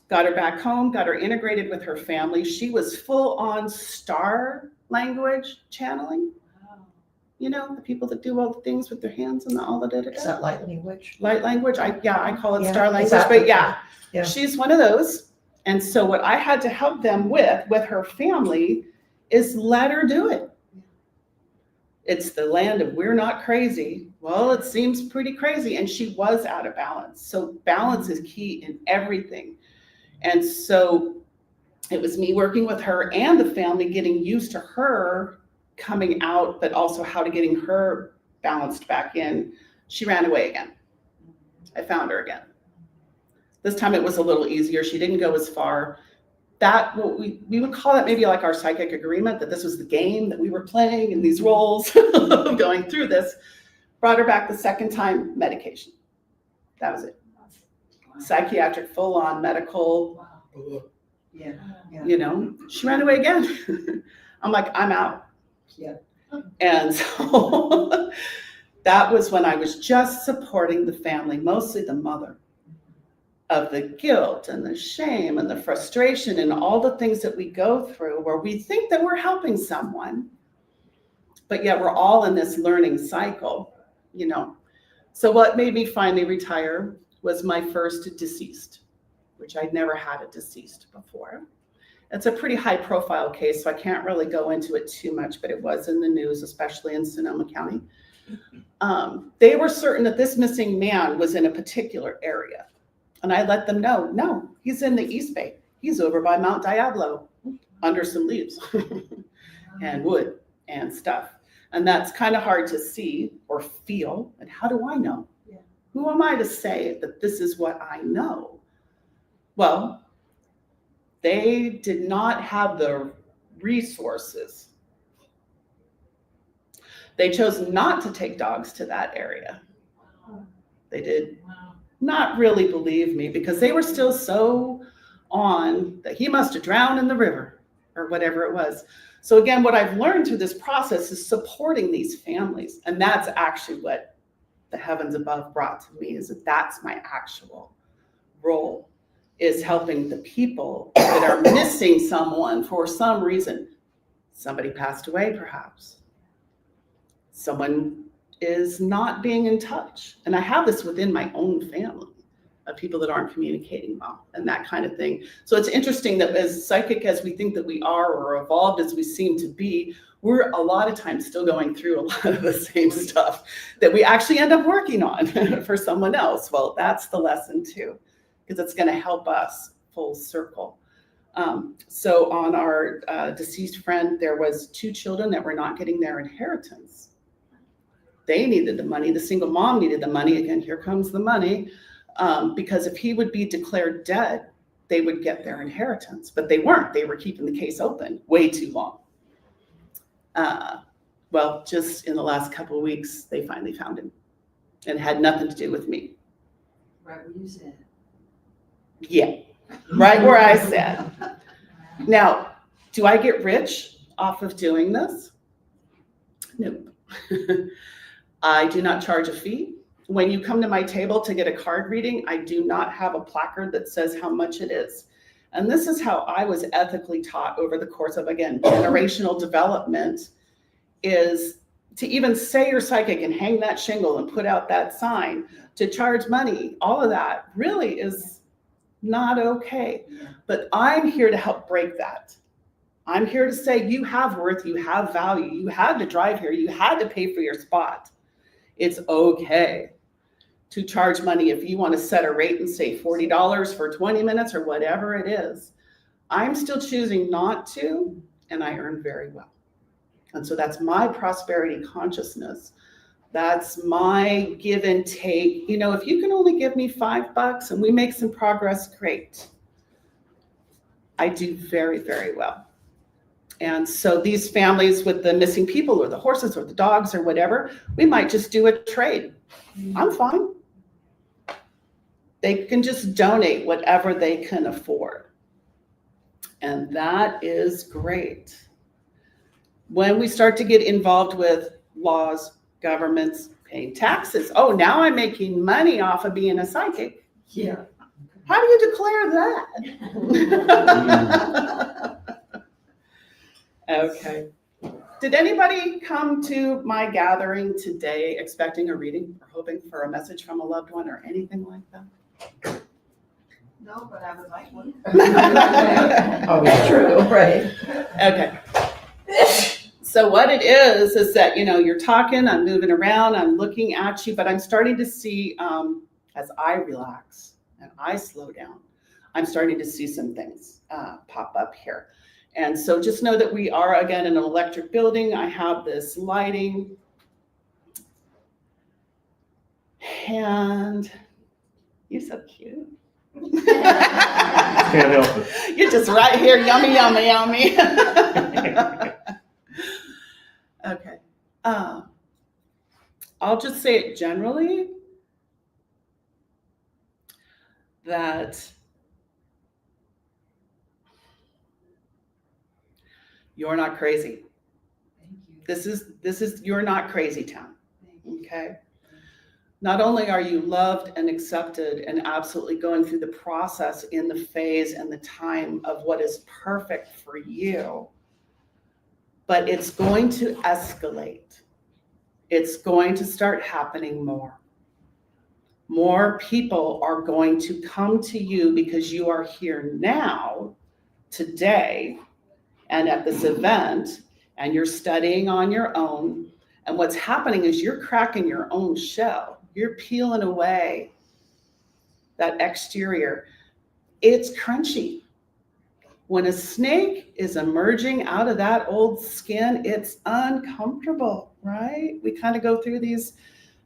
[SPEAKER 9] Got her back home, got her integrated with her family. She was full on star language channeling. The people that do all the things with their hands and all of it.
[SPEAKER 12] Is that light language?
[SPEAKER 9] Light language. I call it
[SPEAKER 12] Yeah,
[SPEAKER 9] star language,
[SPEAKER 12] exactly.
[SPEAKER 9] but yeah,
[SPEAKER 12] Yeah.
[SPEAKER 9] she's one of those. And so what I had to help them with her family is let her do it. It's the land of we're not crazy. Well, it seems pretty crazy. And she was out of balance. So balance is key in everything. And so it was me working with her and the family, getting used to her coming out, but also how to getting her balanced back in. She ran away again. I found her again. This time it was a little easier. She didn't go as far. That, what we would call it maybe like our psychic agreement, that this was the game that we were playing in these roles of going through this. Brought her back the second time, medication. That was it. Psychiatric, full on medical.
[SPEAKER 5] Yeah.
[SPEAKER 9] She ran away again. I'm like, I'm out.
[SPEAKER 5] Yeah.
[SPEAKER 9] And so that was when I was just supporting the family, mostly the mother. of the guilt and the shame and the frustration and all the things that we go through where we think that we're helping someone, but yet we're all in this learning cycle, you know. So what made me finally retire was my first deceased, which I'd never had a deceased before. It's a pretty high profile case, so I can't really go into it too much, but it was in the news, especially in Sonoma County. They were certain that this missing man was in a particular area. And I let them know, no, he's in the East Bay. He's over by Mount Diablo under some leaves and wood and stuff. And that's kind of hard to see or feel. And how do I know? Yeah. Who am I to say that this is what I know? Well, they did not have the resources. They chose not to take dogs to that area. They did not really believe me because they were still so on that he must have drowned in the river or whatever it was. So again, what I've learned through this process is supporting these families. And that's actually what the heavens above brought to me, is that that's my actual role, is helping the people that are missing someone for some reason. Somebody passed away, perhaps. Someone is not being in touch. And I have this within my own family of people that aren't communicating well and that kind of thing. So it's interesting that as psychic as we think that we are, or evolved as we seem to be, we're a lot of times still going through a lot of the same stuff that we actually end up working on for someone else. Well, that's the lesson too, because it's going to help us full circle. So on our deceased friend, there was 2 children that were not getting their inheritance. They needed the money. The single mom needed the money. Again, here comes the money. Because if he would be declared dead, they would get their inheritance, but they weren't. They were keeping the case open way too long. Well, just in the last couple of weeks, they finally found him, and it had nothing to do with me.
[SPEAKER 5] Right where you said.
[SPEAKER 9] Yeah, right where I said. Now, do I get rich off of doing this? Nope. I do not charge a fee. When you come to my table to get a card reading, I do not have a placard that says how much it is. And this is how I was ethically taught over the course of, again, generational development, is to even say you're psychic and hang that shingle and put out that sign, to charge money, all of that really is not okay. But I'm here to help break that. I'm here to say you have worth, you have value, you had to drive here, you had to pay for your spot. It's okay to charge money if you want to set a rate and say $40 for 20 minutes or whatever it is. I'm still choosing not to, and I earn very well. And so that's my prosperity consciousness. That's my give and take. You know, if you can only give me $5 and we make some progress, great. I do very, very well. And so these families with the missing people or the horses or the dogs or whatever, we might just do a trade. I'm fine. They can just donate whatever they can afford. And that is great. When we start to get involved with laws, governments, paying taxes, oh, now I'm making money off of being a psychic.
[SPEAKER 5] Yeah.
[SPEAKER 9] How do you declare that? Okay. Did anybody come to my gathering today expecting a reading or hoping for a message from a loved one or anything like that?
[SPEAKER 5] No, but I would like one.
[SPEAKER 12] Always true, right?
[SPEAKER 9] Okay. So what it is that, you know, you're talking, I'm moving around, I'm looking at you, but I'm starting to see, as I relax and I slow down, I'm starting to see some things pop up here. And so just know that we are, again, in an electric building. I have this lighting. And you're so cute.
[SPEAKER 10] Can't help it.
[SPEAKER 9] You're just right here, yummy, yummy, yummy. Okay. I'll just say it generally that you're not crazy.
[SPEAKER 5] Thank you.
[SPEAKER 9] This is you're not crazy town. Okay. Not only are you loved and accepted and absolutely going through the process in the phase and the time of what is perfect for you, but it's going to escalate. It's going to start happening more. More people are going to come to you because you are here now, today, and at this event, and you're studying on your own. And what's happening is you're cracking your own shell. You're peeling away that exterior. It's crunchy. When a snake is emerging out of that old skin, it's uncomfortable, right? We kind of go through these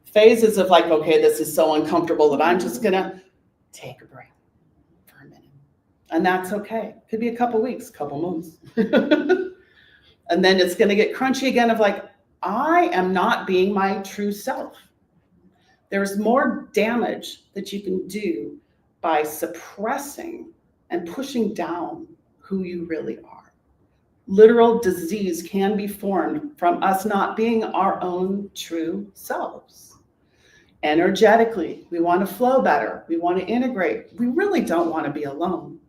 [SPEAKER 9] phases of like, okay, this is so uncomfortable that I'm just gonna take a break for a minute. And that's okay. Could be a couple weeks, couple months. And then it's gonna get crunchy again of like, I am not being my true self. There's more damage that you can do by suppressing and pushing down who you really are. Literal disease can be formed from us not being our own true selves. Energetically, we want to flow better. We want to integrate. We really don't want to be alone.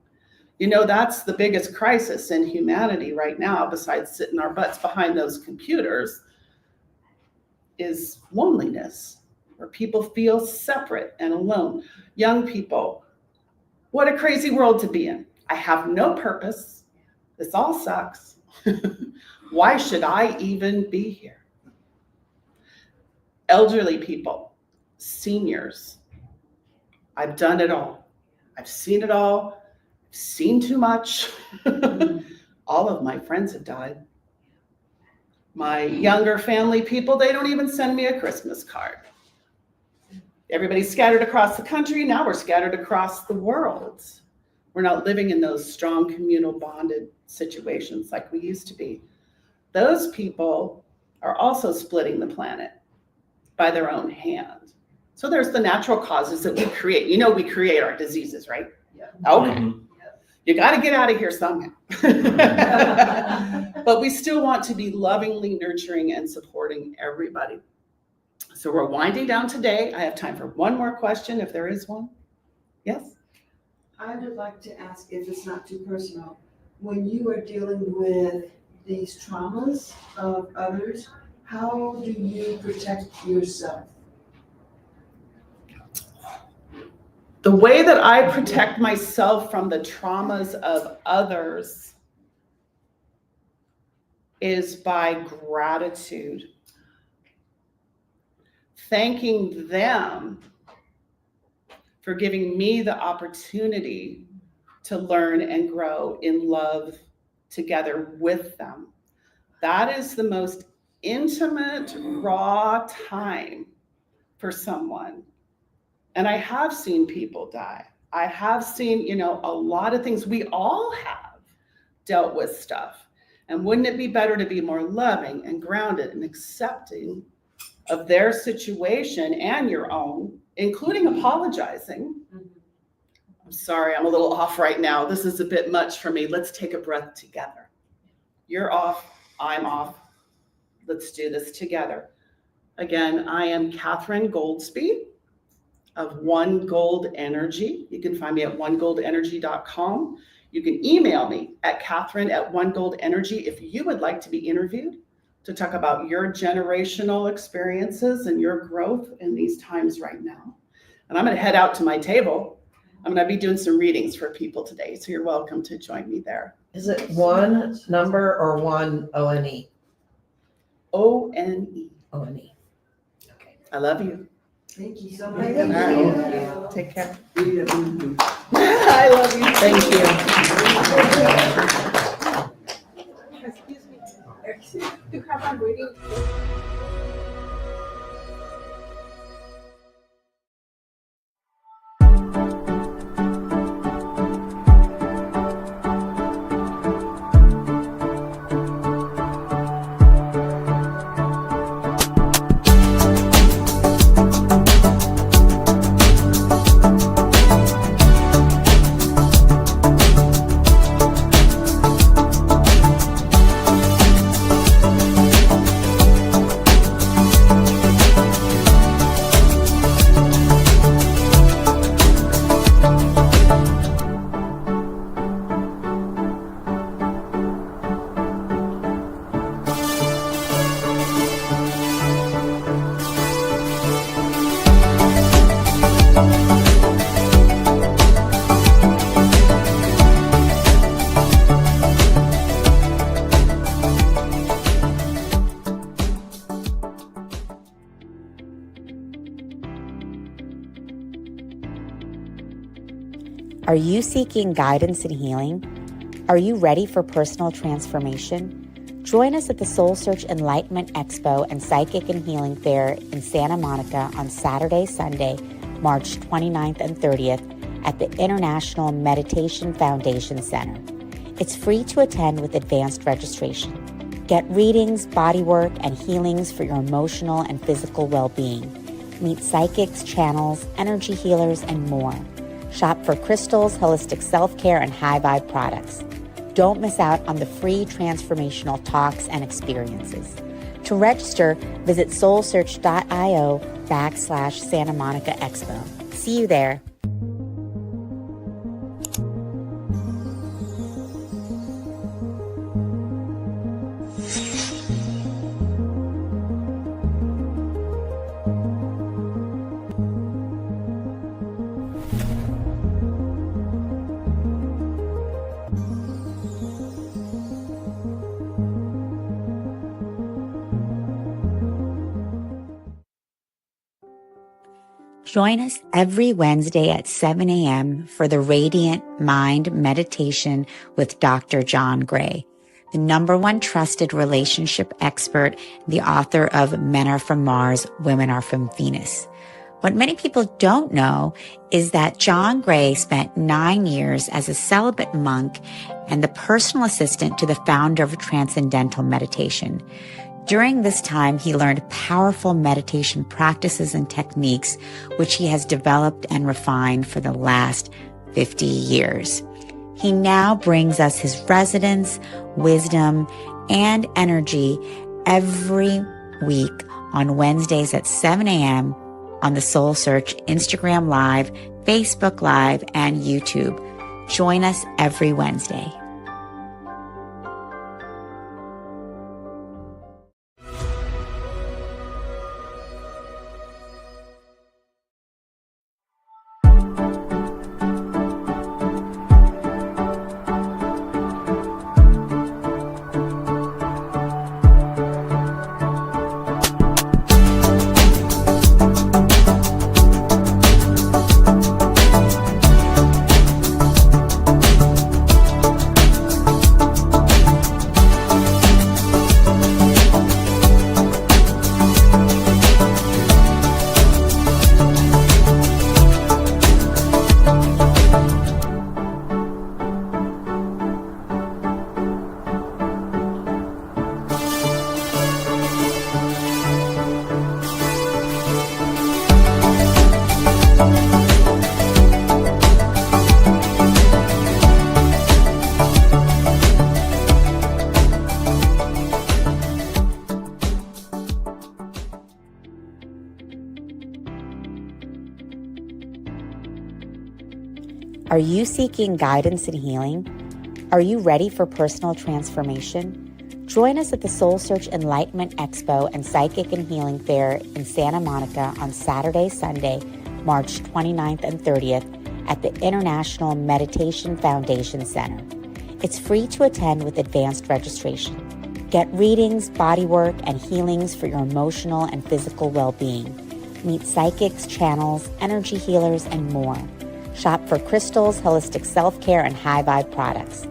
[SPEAKER 9] You know, that's the biggest crisis in humanity right now, besides sitting our butts behind those computers, is loneliness, where people feel separate and alone. Young people, what a crazy world to be in. I have no purpose. This all sucks. Why should I even be here? Elderly people, seniors, I've done it all. I've seen it all. I've seen too much. All of my friends have died. My younger family people, they don't even send me a Christmas card. Everybody's scattered across the country. Now we're scattered across the world. We're not living in those strong communal bonded situations like we used to be. Those people are also splitting the planet by their own hand. So there's the natural causes that we create. You know, we create our diseases, right? Yeah. Okay. Mm-hmm. You got to get out of here somehow. But we still want to be lovingly nurturing and supporting everybody. So we're winding down today. I have time for one more question, if there is one. Yes?
[SPEAKER 5] I would like to ask, if it's not too personal, when you are dealing with these traumas of others, how do you protect yourself?
[SPEAKER 9] The way that I protect myself from the traumas of others is by gratitude. Thanking them for giving me the opportunity to learn and grow in love together with them. That is the most intimate, raw time for someone. And I have seen people die. I have seen, you know, a lot of things. We all have dealt with stuff. And wouldn't it be better to be more loving and grounded and accepting of their situation and your own, including apologizing? I'm sorry, I'm a little off right now. This is a bit much for me. Let's take a breath together. You're off, I'm off. Let's do this together. Again, I am Catherine Goldsby of One Gold Energy. You can find me at onegoldenergy.com. You can email me at Catherine@onegoldenergy if you would like to be interviewed to talk about your generational experiences and your growth in these times right now. And I'm going to head out to my table. I'm going to be doing some readings for people today, so you're welcome to join me there.
[SPEAKER 12] Is it one number or one O-N-E?
[SPEAKER 9] O-N-E.
[SPEAKER 12] O-N-E. Okay.
[SPEAKER 9] I love you.
[SPEAKER 5] Thank you so much.
[SPEAKER 12] Thank you.
[SPEAKER 9] Take care.
[SPEAKER 5] I
[SPEAKER 9] love you.
[SPEAKER 12] Thank you.
[SPEAKER 6] Excuse me. You have my reading.
[SPEAKER 1] Are you seeking guidance and healing? Are you ready for personal transformation? Join us at the Soul Search Enlightenment Expo and Psychic and Healing Fair in Santa Monica on Saturday, Sunday, March 29th and 30th at the International Meditation Foundation Center. It's free to attend with advanced registration. Get readings, bodywork, and healings for your emotional and physical well-being. Meet psychics, channels, energy healers, and more. Shop for crystals, holistic self-care, and high-vibe products. Don't miss out on the free transformational talks and experiences. To register, visit soulsearch.io/Santa Monica Expo. See you there. Join us every Wednesday at 7 a.m. for the Radiant Mind Meditation with Dr. John Gray, the #1 trusted relationship expert, the author of Men Are From Mars, Women Are From Venus. What many people don't know is that John Gray spent 9 years as a celibate monk and the personal assistant to the founder of Transcendental Meditation. During this time, he learned powerful meditation practices and techniques, which he has developed and refined for the last 50 years. He now brings us his resonance, wisdom, and energy every week on Wednesdays at 7 a.m. on the Soul Search Instagram Live, Facebook Live, and YouTube. Join us every Wednesday. Are you seeking guidance and healing? Are you ready for personal transformation? Join us at the Soul Search Enlightenment Expo and Psychic and Healing Fair in Santa Monica on Saturday, Sunday, March 29th and 30th at the International Meditation Foundation Center. It's free to attend with advanced registration. Get readings, bodywork, and healings for your emotional and physical well-being. Meet psychics, channels, energy healers, and more. Shop for crystals, holistic self-care, and high-vibe products.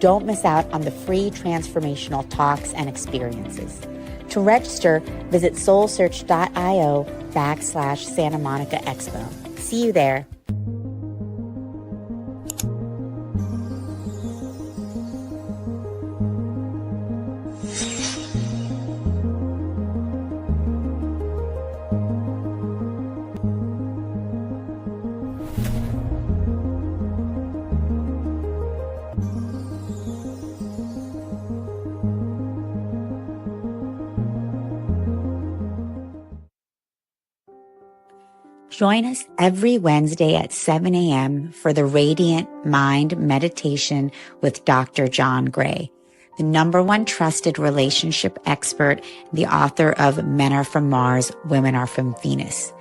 [SPEAKER 1] Don't miss out on the free transformational talks and experiences. To register, visit soulsearch.io/Santa Monica Expo. See you there. Join us every Wednesday at 7 a.m. for the Radiant Mind Meditation with Dr. John Gray, the #1 trusted relationship expert, the author of Men Are From Mars, Women Are From Venus.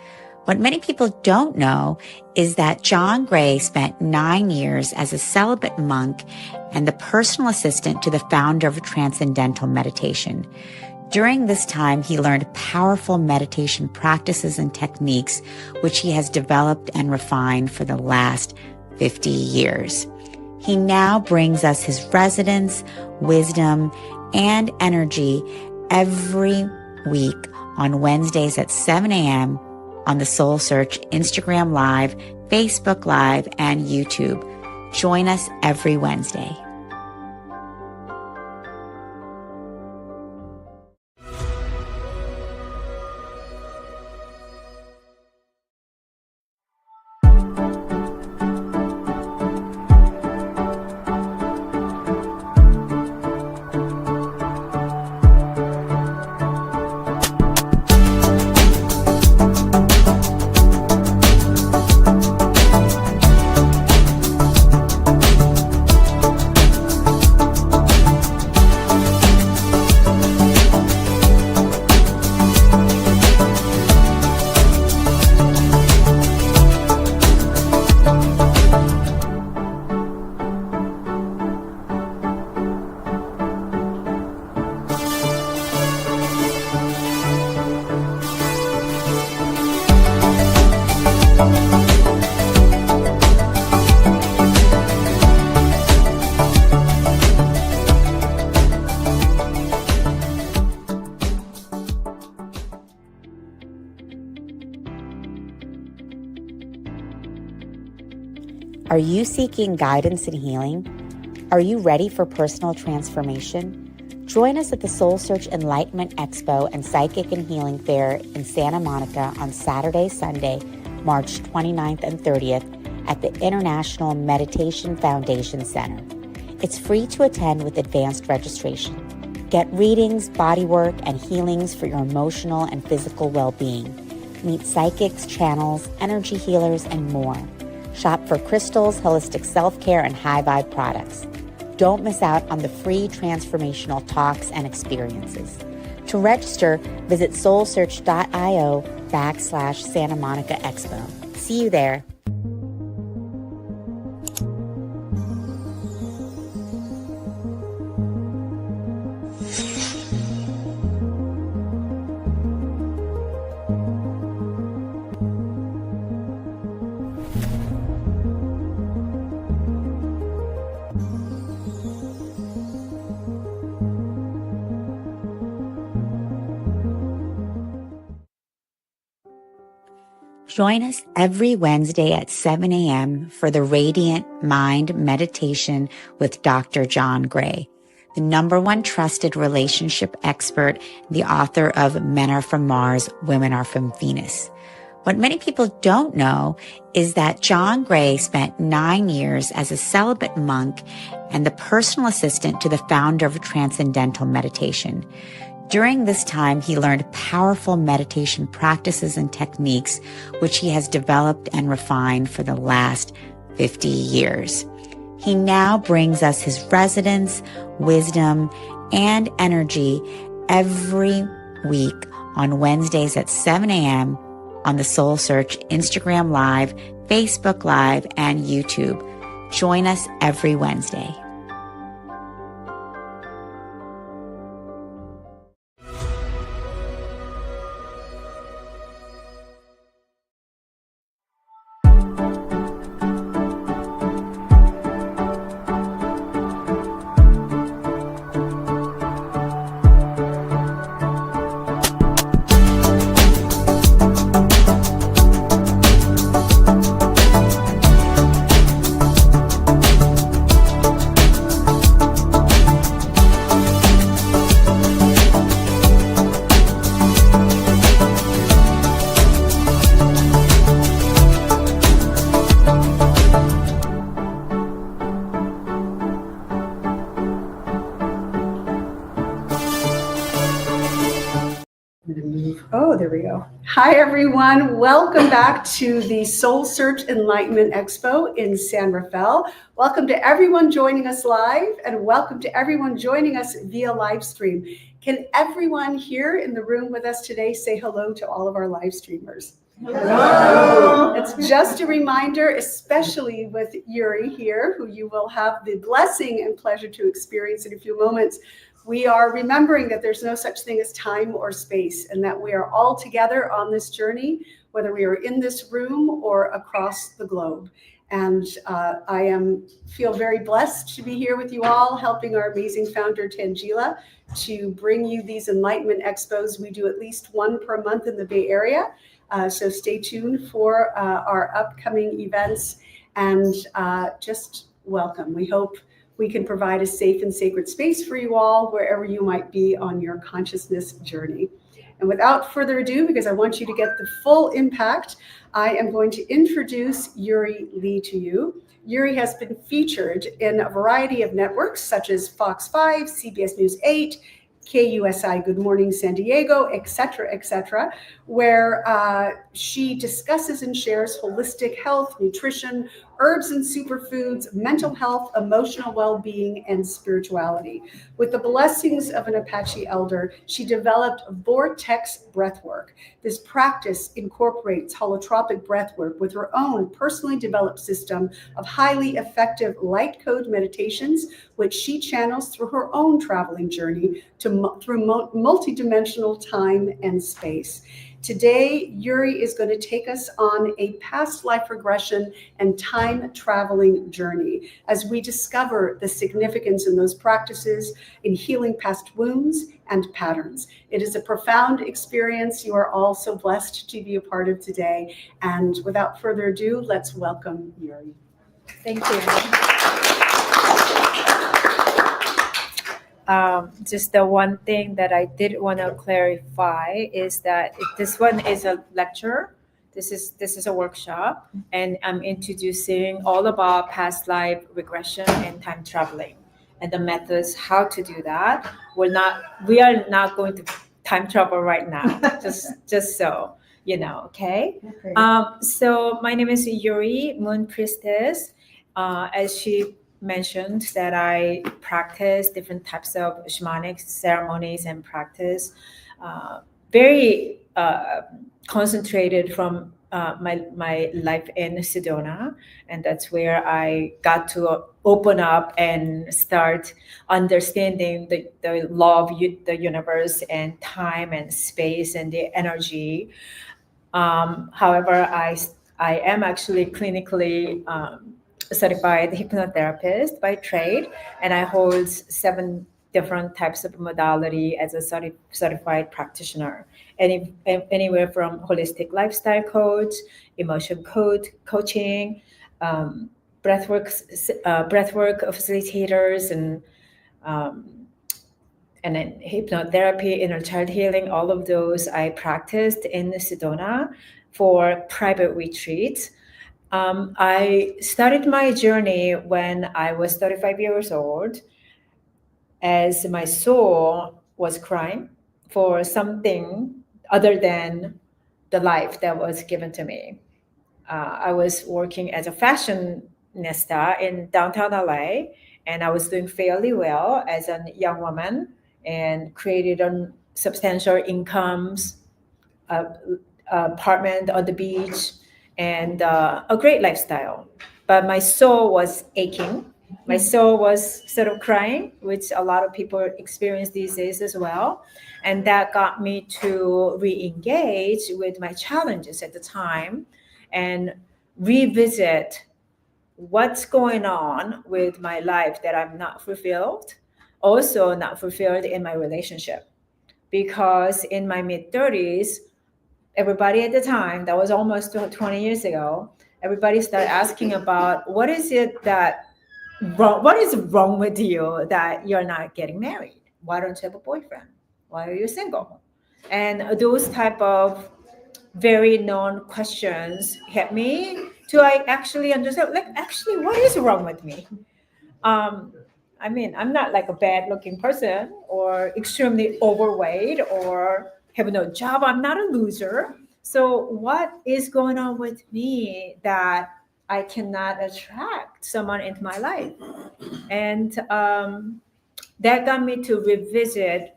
[SPEAKER 1] What many people don't know is that John Gray spent 9 years as a celibate monk and the personal assistant to the founder of Transcendental Meditation. During this time, he learned powerful meditation practices and techniques, which he has developed and refined for the last 50 years. He now brings us his resonance, wisdom, and energy every week on Wednesdays at 7 a.m. on the Soul Search Instagram Live, Facebook Live, and YouTube. Join us every Wednesday. Are you seeking guidance and healing? Are you ready for personal transformation? Join us at the Soul Search Enlightenment Expo and Psychic and Healing Fair in Santa Monica on Saturday, Sunday, March 29th and 30th at the International Meditation Foundation Center. It's free to attend with advanced registration. Get readings, bodywork, and healings for your emotional and physical well-being. Meet psychics, channels, energy healers, and more. Shop for crystals, holistic self-care, and high-vibe products. Don't miss out on the free transformational talks and experiences. To register, visit soulsearch.io/Santa Monica Expo. See you there. Join us every Wednesday at 7 a.m. for the Radiant Mind Meditation with Dr. John Gray, the #1 trusted relationship expert, the author of Men Are From Mars, Women Are From Venus. What many people don't know is that John Gray spent 9 years as a celibate monk and the personal assistant to the founder of Transcendental Meditation. During this time, he learned powerful meditation practices and techniques, which he has developed and refined for the last 50 years. He now brings us his resonance, wisdom, and energy every week on Wednesdays at 7 a.m. on the Soul Search Instagram Live, Facebook Live, and YouTube. Join us every Wednesday.
[SPEAKER 2] Oh, there we go. Hi, everyone. Welcome back to the Soul Search Enlightenment Expo in San Rafael. Welcome to everyone joining us live, and welcome to everyone joining us via live stream. Can everyone here in the room with us today say hello to all of our live streamers? Hello. It's just a reminder, especially with Yuri here, who you will have the blessing and pleasure to experience in a few moments. We are remembering that there's no such thing as time or space, and that we are all together on this journey, whether we are in this room or across the globe. And I feel very blessed to be here with you all, helping our amazing founder, Tangela, to bring you these Enlightenment Expos. We do at least one per month in the Bay Area. So stay tuned for our upcoming events, and just welcome. We hope we can provide a safe and sacred space for you all wherever you might be on your consciousness journey. And without further ado, because I want you to get the full impact, I am going to introduce Yuri Lee to you. Yuri has been featured in a variety of networks such as Fox 5, CBS News 8, KUSI Good Morning San Diego, et cetera, where she discusses and shares holistic health, nutrition, herbs and superfoods, mental health, emotional well-being, and spirituality. With the blessings of an Apache elder, she developed Vortex Breathwork. This practice incorporates holotropic breathwork with her own personally developed system of highly effective light code meditations, which she channels through her own traveling journey through multidimensional time and space. Today, Yuri is going to take us on a past life regression and time traveling journey as we discover the significance in those practices in healing past wounds and patterns. It is a profound experience you are all so blessed to be a part of today. And without further ado, let's welcome Yuri.
[SPEAKER 13] Thank you. Just the one thing that I did want to clarify is that this one is a lecture. This is a workshop, and I'm introducing all about past life regression and time traveling, and the methods how to do that. We are not going to time travel right now. just so you know, okay? So my name is Yuri, Moon Priestess. As she mentioned, that I practice different types of shamanic ceremonies and practice, very concentrated from my life in Sedona, and that's where I got to open up and start understanding the law of the universe and time and space and the energy. However, I am actually clinically certified hypnotherapist by trade, and I hold 7 different types of modality as a certified practitioner. Anywhere from holistic lifestyle coach, emotion coaching, breathwork facilitators, and then hypnotherapy, inner child healing. All of those I practiced in Sedona for private retreats. I started my journey when I was 35 years old, as my soul was crying for something other than the life that was given to me. I was working as a fashionista in downtown LA, and I was doing fairly well as a young woman and created substantial incomes, apartment on the beach, and a great lifestyle. But my soul was aching. My soul was sort of crying, which a lot of people experience these days as well. And that got me to re-engage with my challenges at the time and revisit what's going on with my life that I'm not fulfilled, also not fulfilled in my relationship. Because in my mid-30s, everybody at the time, that was almost 20 years ago, everybody started asking about what is wrong with you that you're not getting married? Why don't you have a boyfriend? Why are you single? And those type of very known questions hit me to actually understand, actually, what is wrong with me? I mean, I'm not like a bad looking person or extremely overweight or have no job. I'm not a loser. So what is going on with me that I cannot attract someone into my life? And that got me to revisit,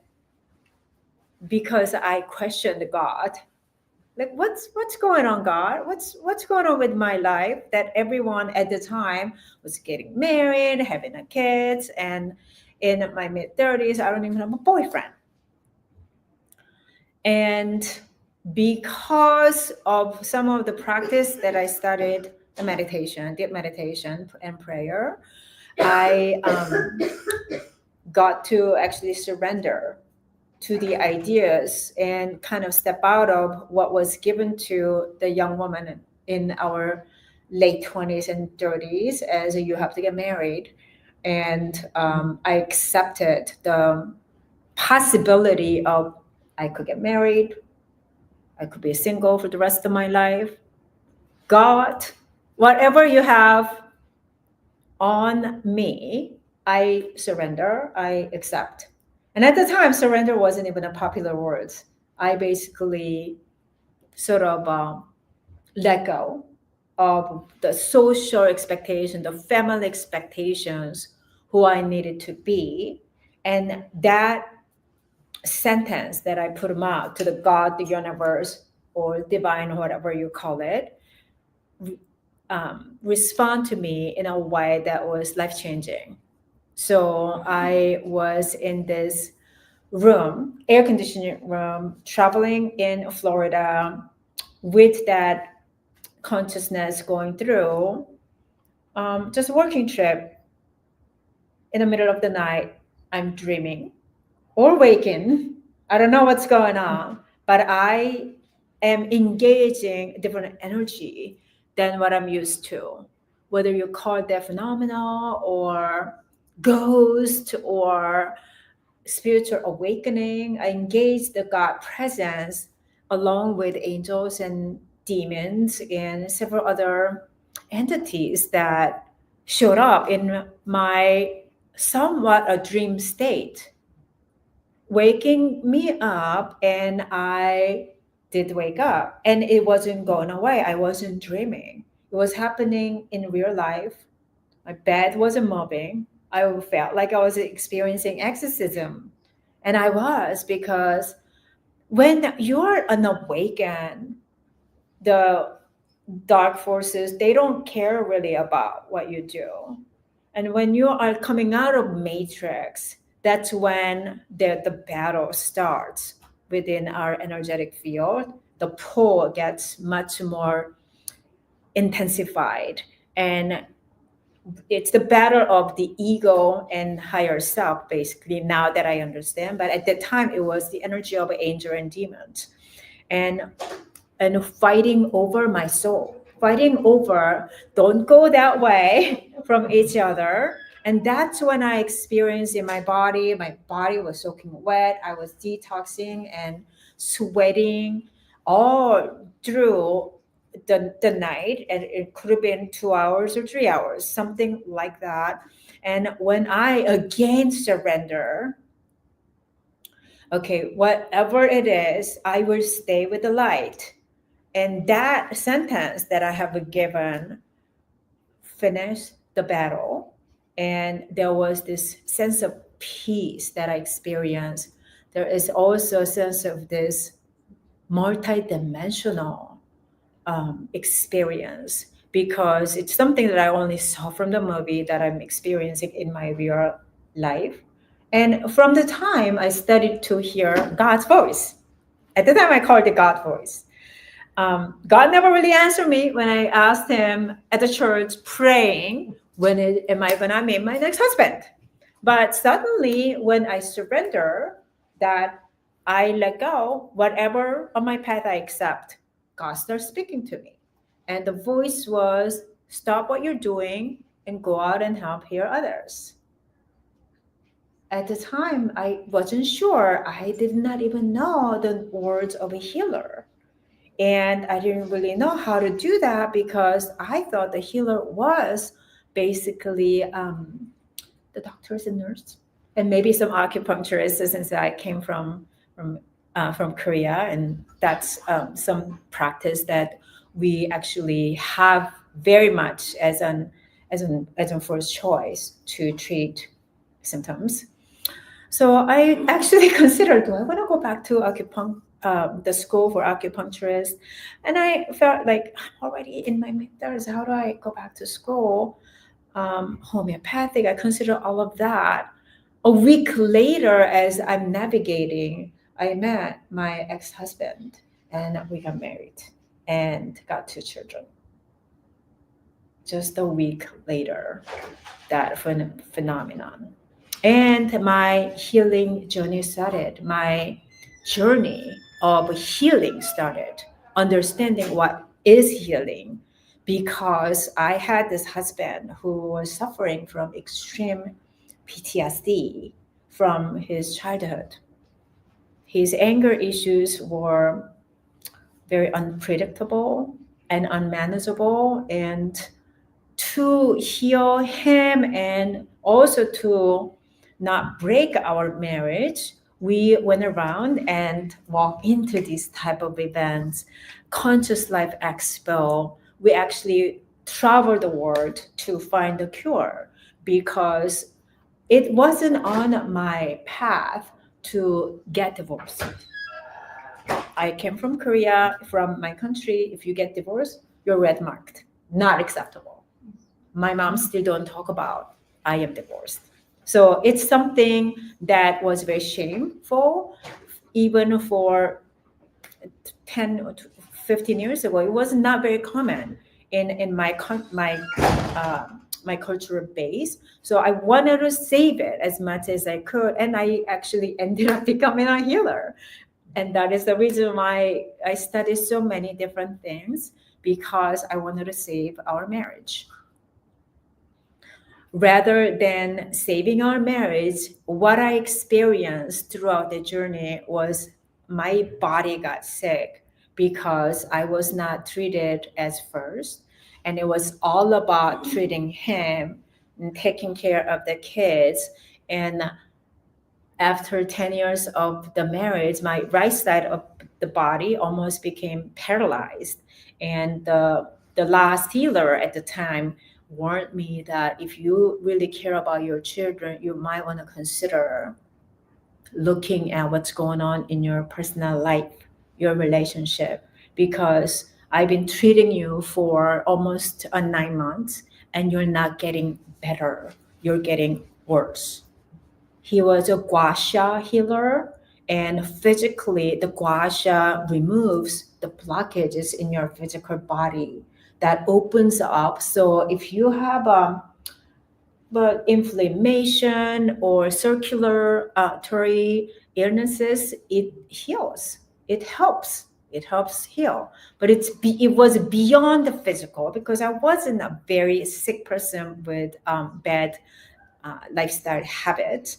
[SPEAKER 13] because I questioned God. Like, what's going on, God? What's going on with my life that everyone at the time was getting married, having a kids, and in my mid-30s, I don't even have a boyfriend. And because of some of the practice that I started meditation, deep meditation and prayer, I got to actually surrender to the ideas and kind of step out of what was given to the young woman in our late 20s and 30s as you have to get married. And I accepted the possibility of I could get married, I could be single for the rest of my life. God, whatever you have on me, I surrender, I accept. And at the time, surrender wasn't even a popular word. I basically sort of let go of the social expectation, the family expectations, who I needed to be. And that sentence that I put out to the God, the universe, or divine, or whatever you call it, respond to me in a way that was life-changing. So I was in this room, air conditioning room, traveling in Florida with that consciousness going through, just a working trip. In the middle of the night, I'm dreaming or waking. I don't know what's going on, but I am engaging different energy than what I'm used to. Whether you call that phenomena or ghost or spiritual awakening, I engage the God presence along with angels and demons and several other entities that showed up in my somewhat a dream state, waking me up. And I did wake up, and it wasn't going away. I wasn't dreaming. It was happening in real life. My bed wasn't moving. I felt like I was experiencing exorcism. And I was, because when you're unawakened, the dark forces, they don't care really about what you do. And when you are coming out of matrix, that's when the battle starts within our energetic field. The pull gets much more intensified. And it's the battle of the ego and higher self, basically, now that I understand. But at that time, it was the energy of angel and demons. And fighting over my soul, fighting over, don't go that way from each other. And that's when I experienced in my body was soaking wet. I was detoxing and sweating all through the night. And it could have been 2 hours or 3 hours, something like that. And when I again surrender, okay, whatever it is, I will stay with the light. And that sentence that I have given finished the battle. And there was this sense of peace that I experienced. There is also a sense of this multidimensional experience, because it's something that I only saw from the movie that I'm experiencing in my real life. And from the time I started to hear God's voice, at the time I called it God voice. God never really answered me when I asked him at the church praying, am I gonna meet my next husband? But suddenly when I surrender, that I let go, whatever on my path I accept, God starts speaking to me. And the voice was, stop what you're doing and go out and help heal others. At the time, I wasn't sure. I did not even know the words of a healer. And I didn't really know how to do that, because I thought the healer was basically the doctors and nurse, and maybe some acupuncturists, since I came from Korea, and that's some practice that we actually have very much as an first choice to treat symptoms. So I actually considered, do I want to go back to the school for acupuncturists? And I felt like I'm already in my mid-30s. How do I go back to school? Homeopathic, I consider all of that. A week later, as I'm navigating, I met my ex-husband, and we got married and got 2 children. just a week later, that phenomenon. And my healing journey started. My journey of healing started, understanding what is healing, because I had this husband who was suffering from extreme PTSD from his childhood. His anger issues were very unpredictable and unmanageable, and to heal him and also to not break our marriage, we went around and walked into these type of events. Conscious Life Expo, we actually traveled the world to find the cure, because it wasn't on my path to get divorced. I came from Korea, from my country. If you get divorced, you're red marked, not acceptable. My mom still don't talk about I am divorced. So it's something that was very shameful, even for 10 or 15 years ago. It was not very common in my cultural base. So I wanted to save it as much as I could, and I actually ended up becoming a healer. And that is the reason why I studied so many different things, because I wanted to save our marriage. Rather than saving our marriage, what I experienced throughout the journey was my body got sick because I was not treated as first. And it was all about treating him and taking care of the kids. And after 10 years of the marriage, my right side of the body almost became paralyzed. And the last healer at the time warned me that if you really care about your children, you might want to consider looking at what's going on in your personal life, your relationship, because I've been treating you for almost 9 months and you're not getting better, you're getting worse. He was a gua sha healer, and physically the gua sha removes the blockages in your physical body that opens up. So if you have but inflammation or circulatory illnesses, it heals. It helps. It helps heal. But it was beyond the physical, because I wasn't a very sick person with bad lifestyle habits.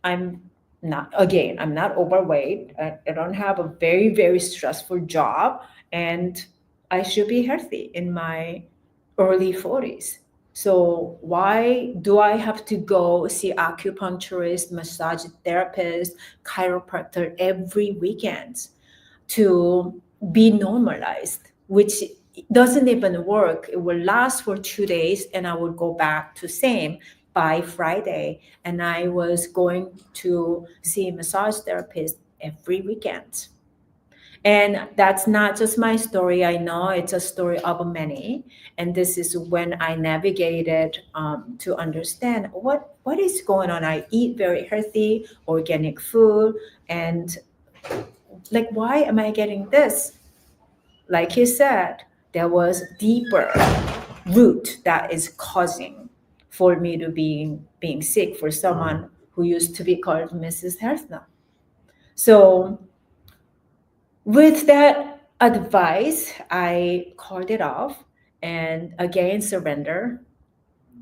[SPEAKER 13] I'm not overweight. I don't have a very, very stressful job, and I should be healthy in my early 40s. So why do I have to go see acupuncturist, massage therapist, chiropractor every weekend to be normalized, which doesn't even work? It will last for 2 days and I would go back to same by Friday. And I was going to see a massage therapist every weekend. And that's not just my story. I know it's a story of many. And this is when I navigated to understand what is going on. I eat very healthy, organic food. And like, why am I getting this? Like he said, there was deeper root that is causing for me to being sick, for someone who used to be called Mrs. Hersna. So with that advice, I called it off and again surrender.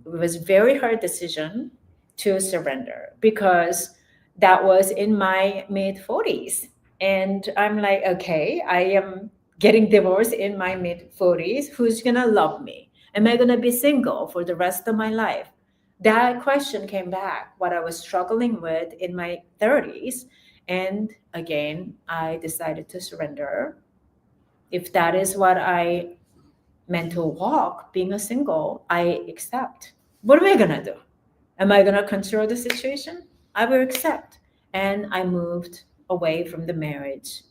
[SPEAKER 13] It was a very hard decision to surrender, because that was in my mid-40s. And I'm like, okay, I am getting divorced in my mid-40s. Who's going to love me? Am I going to be single for the rest of my life? That question came back, what I was struggling with in my 30s. And again, I decided to surrender. If that is what I meant to walk, being a single, I accept. What am I going to do? Am I going to control the situation? I will accept. And I moved away from the marriage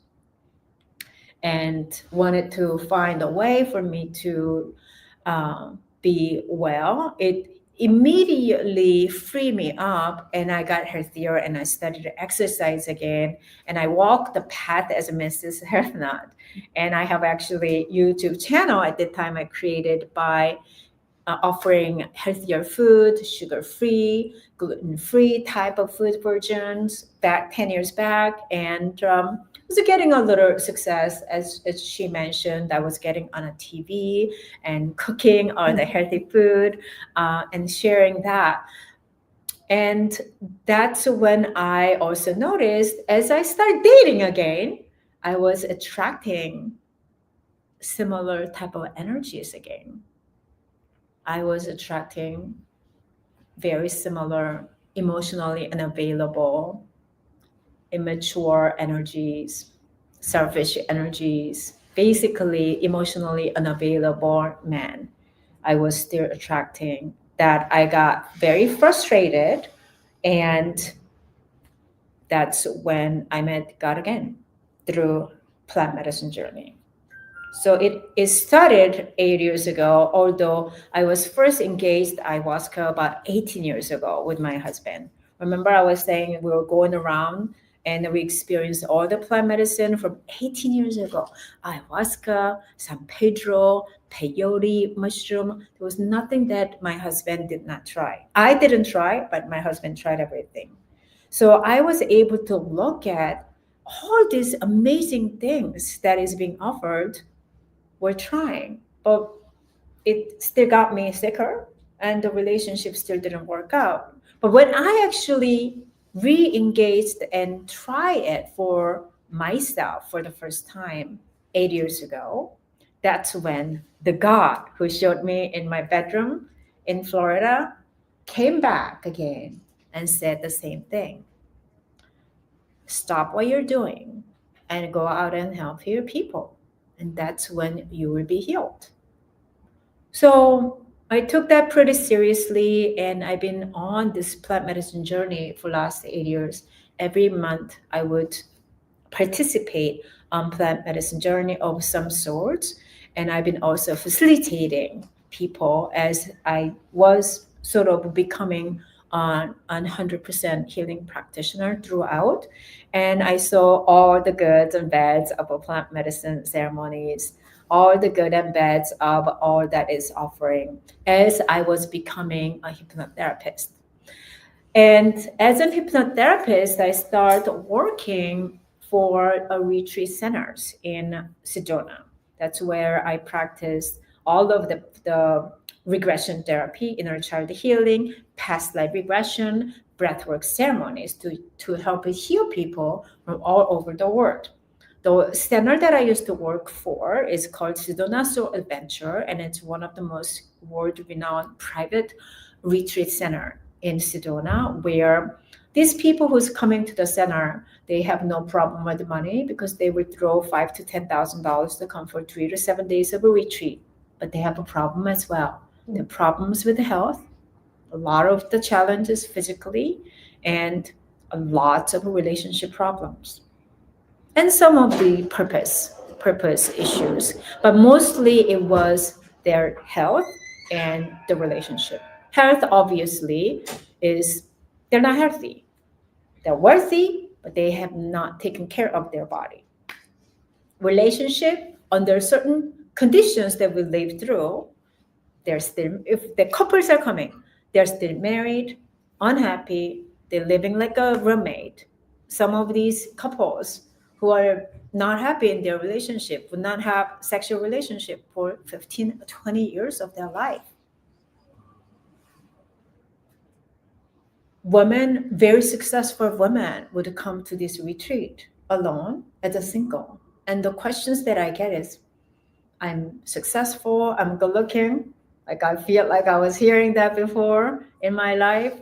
[SPEAKER 13] and wanted to find a way for me to be well. It immediately freed me up, and I got healthier, and I started to exercise again, and I walked the path as a Mrs. Health Nut. And I have actually YouTube channel at the time I created by offering healthier food, sugar-free, gluten-free type of food versions back 10 years back. And was getting a little success, as she mentioned. I was getting on a TV and cooking all the healthy food and sharing that. And that's when I also noticed, as I started dating again, I was attracting similar type of energies again. I was attracting very similar, emotionally unavailable, immature energies, selfish energies, basically emotionally unavailable men. I was still attracting that. I got very frustrated, and that's when I met God again through plant medicine journey. So it started 8 years ago, although I was first engaged ayahuasca about 18 years ago with my husband. Remember, I was saying we were going around and we experienced all the plant medicine from 18 years ago. Ayahuasca, San Pedro, peyote, mushroom. There was nothing that my husband did not try. I didn't try, but my husband tried everything. So I was able to look at all these amazing things that is being offered. We're trying, but it still got me sicker, and the relationship still didn't work out. But when I actually re-engaged and try it for myself for the first time 8 years ago, that's when the God who showed me in my bedroom in Florida came back again and said the same thing. Stop what you're doing and go out and help your people. And that's when you will be healed. So I took that pretty seriously, and I've been on this plant medicine journey for the last 8 years. Every month I would participate on plant medicine journey of some sorts. And I've been also facilitating people as I was sort of becoming a 100% healing practitioner throughout. And I saw all the goods and bads of a plant medicine ceremonies, all the good and bads of all that is offering as I was becoming a hypnotherapist. And as a hypnotherapist, I started working for a retreat centers in Sedona. That's where I practiced all of the regression therapy, inner child healing, past life regression, breathwork ceremonies to help heal people from all over the world. The center that I used to work for is called Sedona Soul Adventure, and it's one of the most world-renowned private retreat center in Sedona, where these people who's coming to the center, they have no problem with the money because they withdraw $5,000 to $10,000 to come for 3 to 7 days of a retreat. But they have a problem as well. The problems with the health, a lot of the challenges physically, and a lot of relationship problems. And some of the purpose issues, but mostly it was their health and the relationship. Health, obviously, is they're not healthy. They're wealthy, but they have not taken care of their body. Relationship, under certain conditions that we live through, they're still, if the couples are coming, they're still married, unhappy, they're living like a roommate. Some of these couples who are not happy in their relationship would not have sexual relationship for 15 or 20 years of their life. Women, very successful women would come to this retreat alone as a single. And the questions that I get is, I'm successful, I'm good looking, like I feel like I was hearing that before in my life.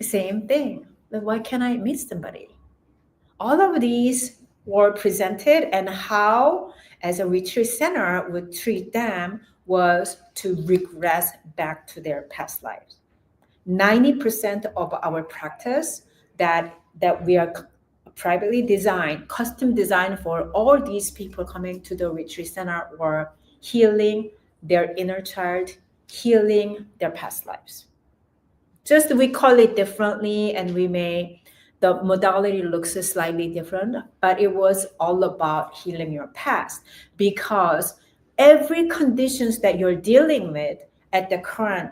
[SPEAKER 13] Same thing, like why can't I meet somebody? All of these were presented, and how as a retreat center would treat them was to regress back to their past lives. 90% of our practice that we are privately designed, custom designed for all these people coming to the retreat center were healing their inner child, healing their past lives. Just we call it differently, and the modality looks slightly different, but it was all about healing your past, because every conditions that you're dealing with at the current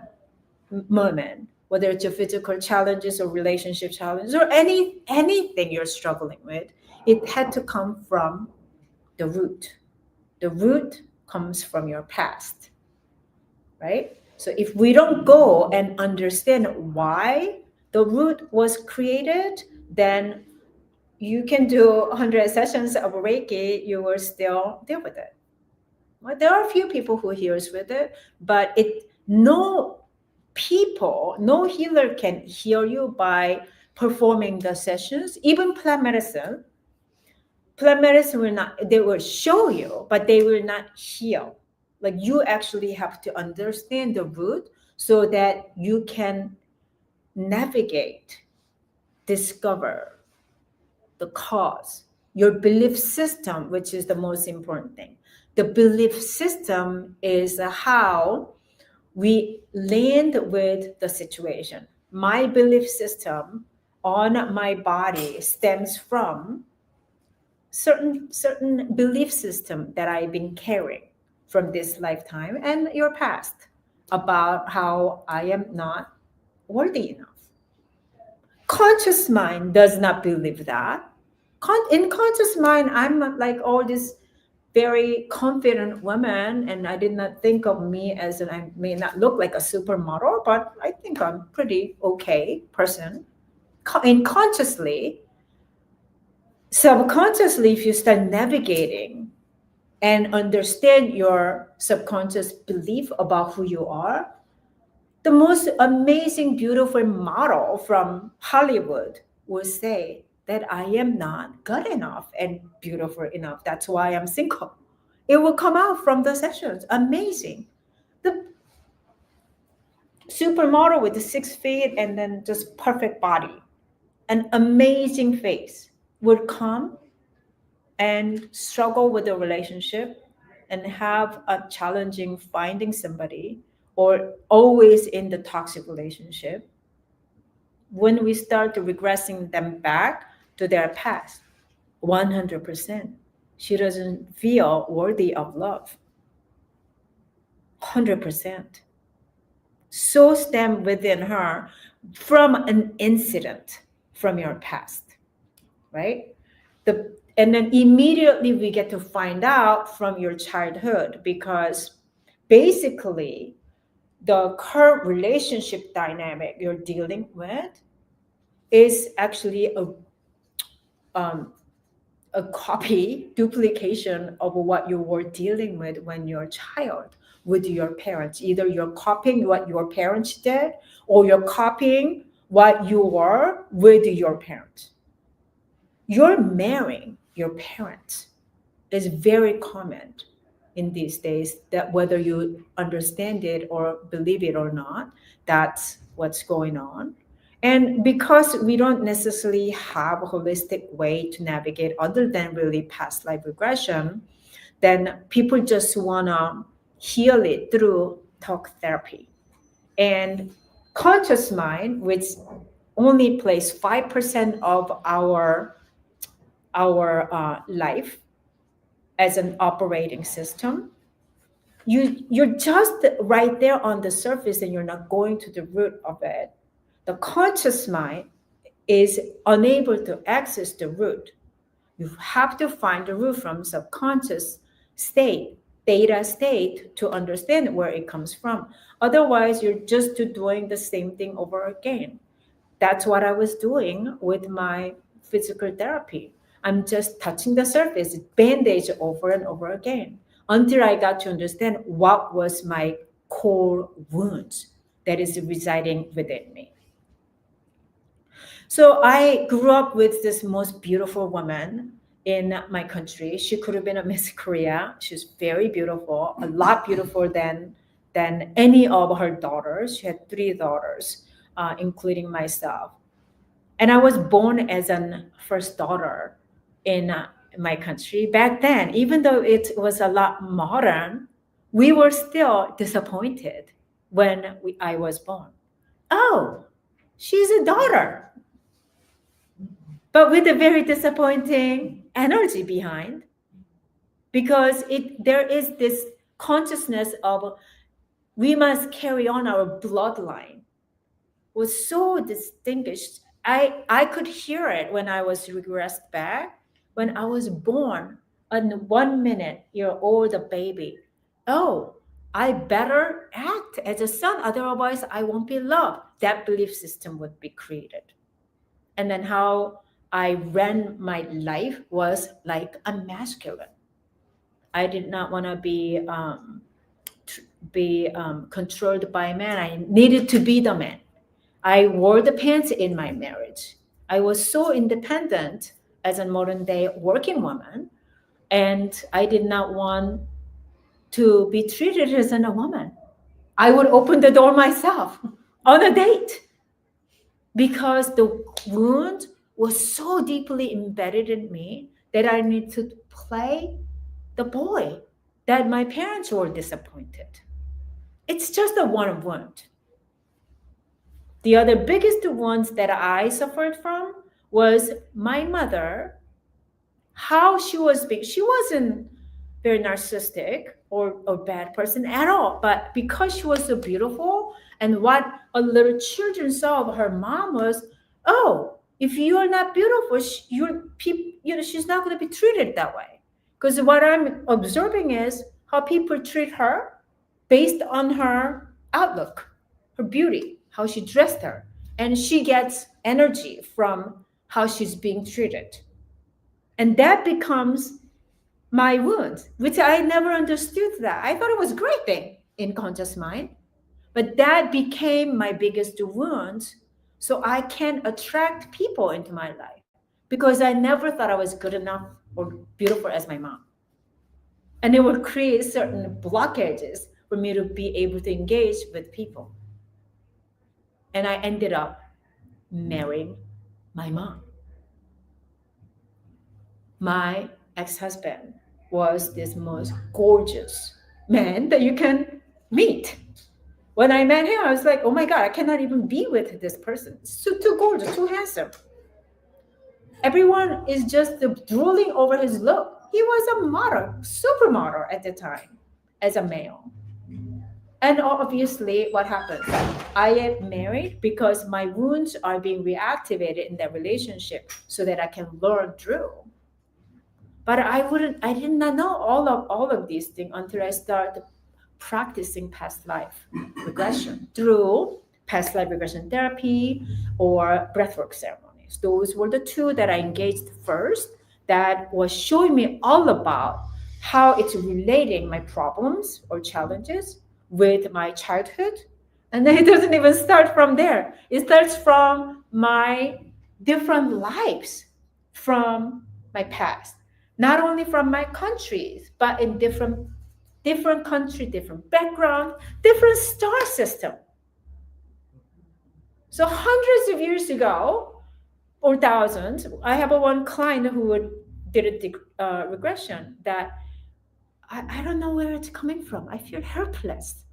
[SPEAKER 13] moment, whether it's your physical challenges or relationship challenges or anything you're struggling with, it had to come from the root. The root comes from your past, right? So if we don't go and understand why the root was created, then you can do 100 sessions of Reiki, you will still deal with it. Well, there are a few people who heals with it, but no healer can heal you by performing the sessions. Even plant medicine they will show you, but they will not heal. Like, you actually have to understand the root so that you can navigate, discover the cause. Your belief system, which is the most important thing. The belief system is how we land with the situation. My belief system on my body stems from certain belief system that I've been carrying from this lifetime and your past about how I am not worthy enough. Conscious mind does not believe that. In conscious mind, I'm like all this very confident woman, and I did not think of me as I may not look like a supermodel, but I think I'm pretty okay person. Subconsciously, if you start navigating and understand your subconscious belief about who you are, the most amazing, beautiful model from Hollywood will say that I am not good enough and beautiful enough. That's why I'm single. It will come out from the sessions. Amazing. The supermodel with the 6 feet and then just perfect body, an amazing face would come and struggle with the relationship and have a challenging finding somebody, or always in the toxic relationship. When we start regressing them back to their past, 100%, she doesn't feel worthy of love. 100%. So stem within her from an incident from your past, right? And then immediately we get to find out from your childhood, because basically the current relationship dynamic you're dealing with is actually a copy, duplication of what you were dealing with when you're a child with your parents. Either you're copying what your parents did, or you're copying what you were with your parents. You're marrying your parents is very common in these days, that whether you understand it or believe it or not, that's what's going on. And because we don't necessarily have a holistic way to navigate other than really past life regression, then people just want to heal it through talk therapy. And conscious mind, which only plays 5% of our life as an operating system, you're just right there on the surface and you're not going to the root of it. The conscious mind is unable to access the root. You have to find the root from subconscious state, theta state, to understand where it comes from. Otherwise, you're just doing the same thing over again. That's what I was doing with my physical therapy. I'm just touching the surface, bandage over and over again, until I got to understand what was my core wounds that is residing within me. So I grew up with this most beautiful woman in my country. She could have been a Miss Korea. She's very beautiful, a lot beautiful than any of her daughters. She had 3 daughters, including myself. And I was born as a first daughter in my country. Back then, even though it was a lot modern, we were still disappointed when I was born. Oh, she's a daughter, but with a very disappointing energy behind, because there is this consciousness of we must carry on our bloodline was so distinguished. I could hear it when I was regressed back, when I was born, a 1 minute year old baby. Oh, I better act as a son, otherwise I won't be loved. That belief system would be created. And then how I ran my life was like a masculine. I did not want to be controlled by a man. I needed to be the man. I wore the pants in my marriage. I was so independent as a modern day working woman, and I did not want to be treated as a woman. I would open the door myself on a date because the wound was so deeply embedded in me that I need to play the boy that my parents were disappointed. It's just a one wound. The other biggest ones that I suffered from was my mother, how she was being. She wasn't very narcissistic or bad person at all, but because she was so beautiful, and what a little children saw of her mom was, oh, if you are not beautiful, she's not going to be treated that way. Because what I'm observing is how people treat her based on her outlook, her beauty, how she dressed her. And she gets energy from how she's being treated. And that becomes my wound, which I never understood that. I thought it was a great thing in conscious mind. But that became my biggest wound. So I can attract people into my life because I never thought I was good enough or beautiful as my mom. And it would create certain blockages for me to be able to engage with people. And I ended up marrying my mom. My ex-husband was this most gorgeous man that you can meet. When I met him, I was like, oh my God, I cannot even be with this person. So too gorgeous, too handsome. Everyone is just drooling over his look. He was a model, supermodel at the time as a male. And obviously, what happens? I am married because my wounds are being reactivated in that relationship so that I can learn through. But I did not know all of these things until I started practicing past life regression through past life regression therapy or breathwork ceremonies. Those were the two that I engaged first that was showing me all about how it's relating my problems or challenges with my childhood. And then it doesn't even start from there. It starts from my different lives from my past. Not only from my countries, but in different country, different background, different star system. So hundreds of years ago, or thousands, I have one client who did a regression that I don't know where it's coming from. I feel helpless.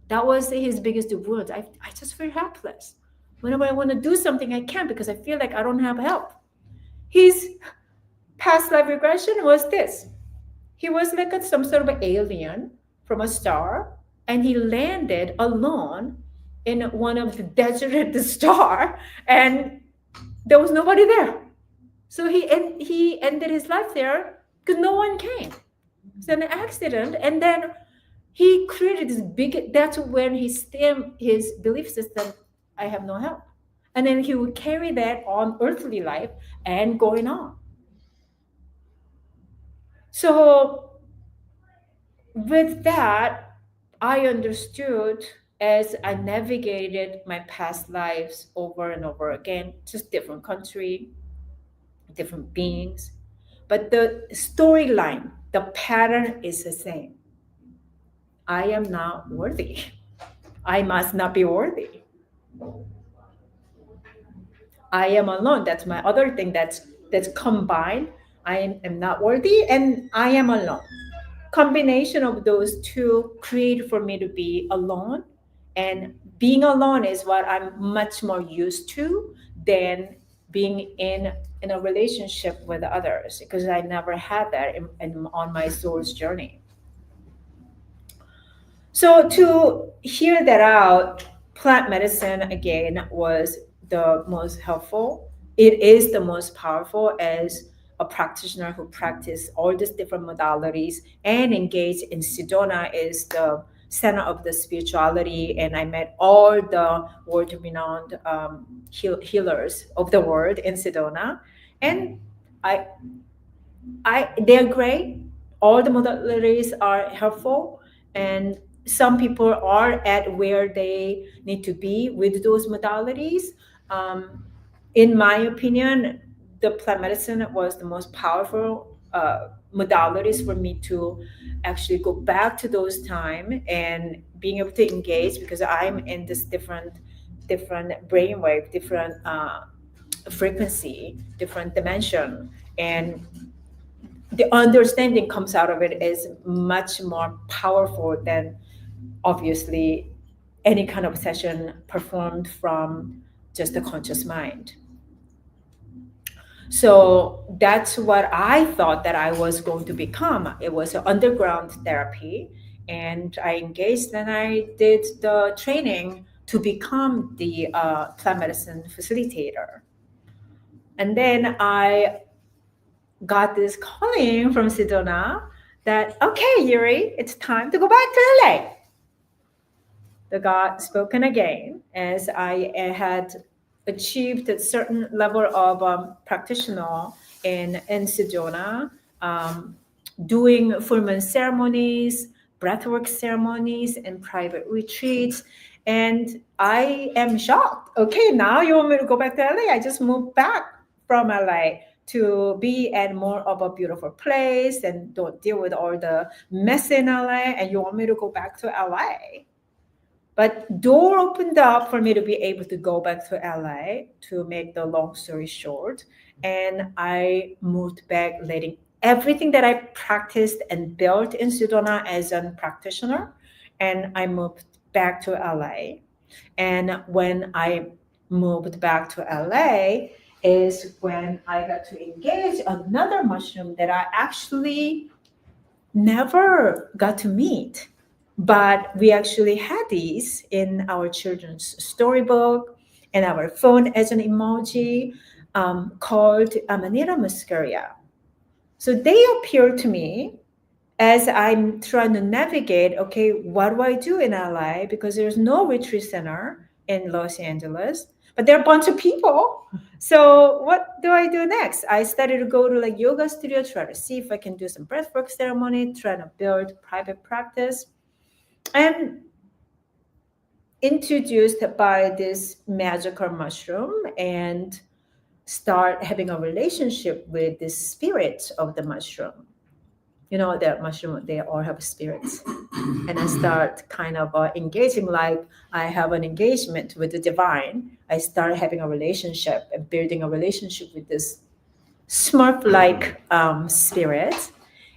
[SPEAKER 13] That was his biggest wound. I just feel helpless. Whenever I want to do something, I can't because I feel like I don't have help. His past life regression was this. He was like some sort of an alien from a star, and he landed alone in one of the deserted star, and there was nobody there. So he ended his life there because no one came. It's an accident, and then he created this big. That's when he stemmed his belief system. I have no help, and then he would carry that on earthly life and going on. So with that, I understood as I navigated my past lives over and over again, just different country, different beings. But the storyline, the pattern is the same. I am not worthy. I must not be worthy. I am alone. That's my other thing that's combined. I am not worthy and I am alone. Combination of those two create for me to be alone and being alone is what I'm much more used to than being in a relationship with others, because I never had that on my soul's journey. So to hear that out, plant medicine again was the most helpful. It is the most powerful as a practitioner who practice all these different modalities and engage in Sedona is the center of the spirituality. And I met all the world-renowned healers of the world in Sedona. And they're great. All the modalities are helpful. And some people are at where they need to be with those modalities. In my opinion, the plant medicine was the most powerful modalities for me to actually go back to those time and being able to engage, because I'm in this different brainwave, different frequency, different dimension, and the understanding comes out of it is much more powerful than obviously any kind of session performed from just the conscious mind. So that's what I thought that I was going to become. It was an underground therapy, and I engaged and I did the training to become the plant medicine facilitator. And then I got this calling from Sedona that, okay, Yuri, it's time to go back to LA. The God spoken again as I had achieved a certain level of practitioner in Sedona, doing full moon ceremonies, breathwork ceremonies, and private retreats. And I am shocked. Okay, now you want me to go back to LA? I just moved back from LA to be at more of a beautiful place and don't deal with all the mess in LA. And you want me to go back to LA? But door opened up for me to be able to go back to LA, to make the long story short. And I moved back, letting everything that I practiced and built in Sedona as a practitioner. And I moved back to LA. And when I moved back to LA is when I got to engage another mushroom that I actually never got to meet. But we actually had these in our children's storybook and our phone as an emoji, called Amanita muscaria. So they appear to me as I'm trying to navigate, okay, what do I do in LA? Because there's no retreat center in Los Angeles, but there are a bunch of people. So what do I do next? I started to go to like yoga studio, try to see if I can do some breathwork ceremony, try to build private practice. And introduced by this magical mushroom and start having a relationship with the spirit of the mushroom. You know, the mushroom, they all have spirits. And I start kind of engaging, like I have an engagement with the divine. I start having a relationship and building a relationship with this Smurf-like spirit.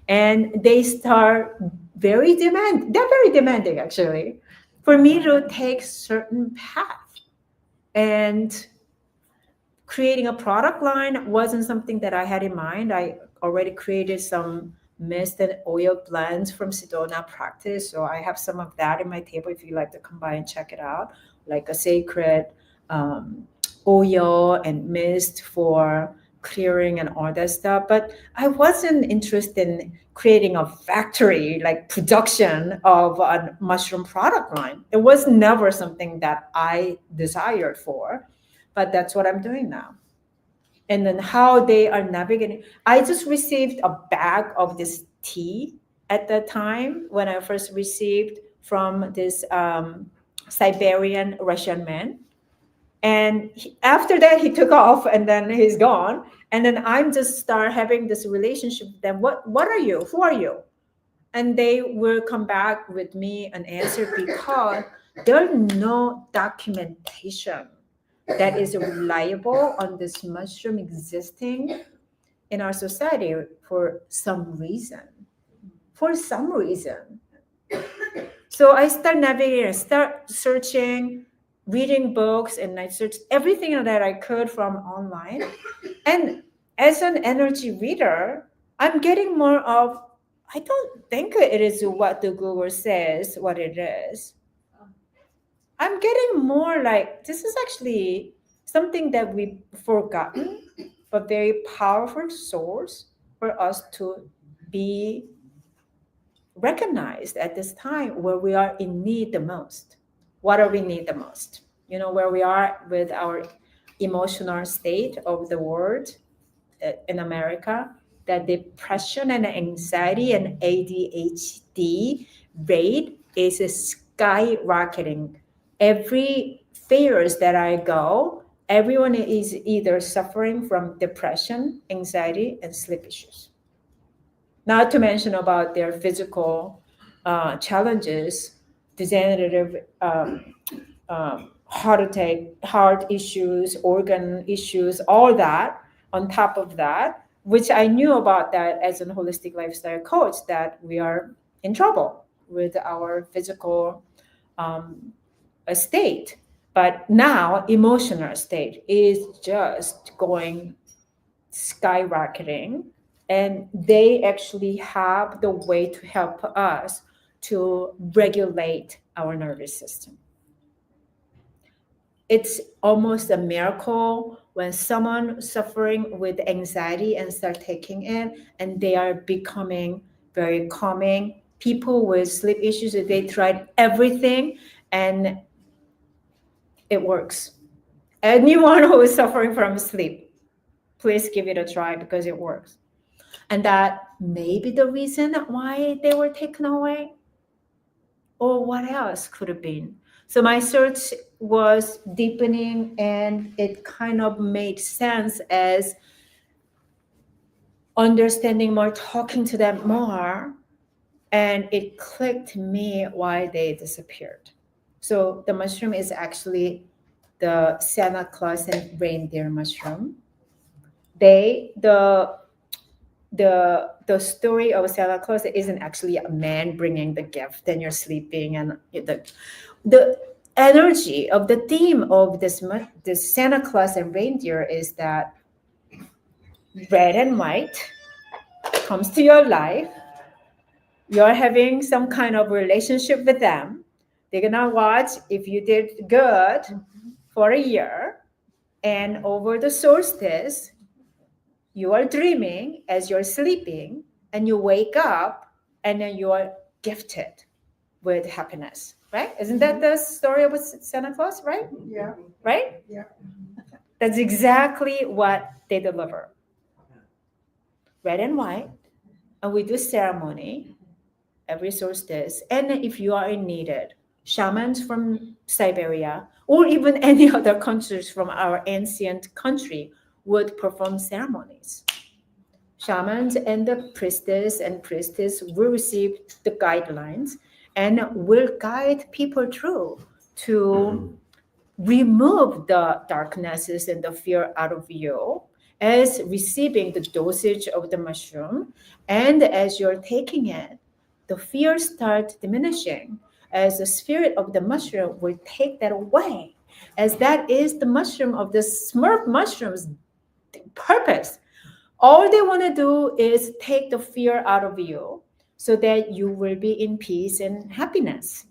[SPEAKER 13] And they start they're very demanding actually, for me to take certain path. And creating a product line wasn't something that I had in mind. I already created some mist and oil blends from Sedona practice. So I have some of that in my table if you like to come by and check it out, like a sacred oil and mist for clearing and all that stuff. But I wasn't interested in creating a factory, like production of a mushroom product line. It was never something that I desired for, but that's what I'm doing now. And then how they are navigating. I just received a bag of this tea at the time when I first received from this Siberian Russian man. And after that, he took off and then he's gone. And then I'm just start having this relationship with them. What are you? Who are you? And they will come back with me an answer because there's no documentation that is reliable on this mushroom existing in our society for some reason. For some reason. So I start navigating, I start searching, reading books and I searched everything that I could from online. And as an energy reader, I'm getting more of, I don't think it is what the Google says, what it is. I'm getting more like, this is actually something that we've forgotten, but very powerful source for us to be recognized at this time where we are in need the most. What do we need the most? You know, where we are with our emotional state of the world in America, that depression and anxiety and ADHD rate is skyrocketing. Every fairs that I go, everyone is either suffering from depression, anxiety, and sleep issues. Not to mention about their physical challenges, degenerative heart attack, heart issues, organ issues, all that on top of that, which I knew about that as a holistic lifestyle coach, that we are in trouble with our physical state. But now emotional state is just going skyrocketing, and they actually have the way to help us to regulate our nervous system. It's almost a miracle when someone suffering with anxiety and start taking it, and they are becoming very calming. People with sleep issues, they tried everything and it works. Anyone who is suffering from sleep, please give it a try because it works. And that may be the reason why they were taken away. Or what else could have been? So my search was deepening, and it kind of made sense as understanding more, talking to them more, and it clicked me why they disappeared. So the mushroom is actually the Santa Claus and reindeer mushroom. The story of Santa Claus isn't actually a man bringing the gift and you're sleeping, and the energy of the theme of this Santa Claus and reindeer is that red and white comes to your life. You're having some kind of relationship with them. They're gonna watch if you did good for a year, and over the solstice, you are dreaming as you're sleeping, and you wake up, and then you are gifted with happiness, right? Isn't that the story of Santa Claus, right?
[SPEAKER 2] Yeah.
[SPEAKER 13] Right?
[SPEAKER 2] Yeah.
[SPEAKER 13] That's exactly what they deliver. Red and white, and we do ceremony every solstice. And if you are in needed, shamans from Siberia or even any other countries from our ancient country would perform ceremonies. Shamans and the priestess and priestess will receive the guidelines and will guide people through to remove the darknesses and the fear out of you as receiving the dosage of the mushroom. And as you're taking it, the fear starts diminishing as the spirit of the mushroom will take that away, as that is the mushroom of the Smurf mushroom's purpose. All they want to do is take the fear out of you so that you will be in peace and happiness.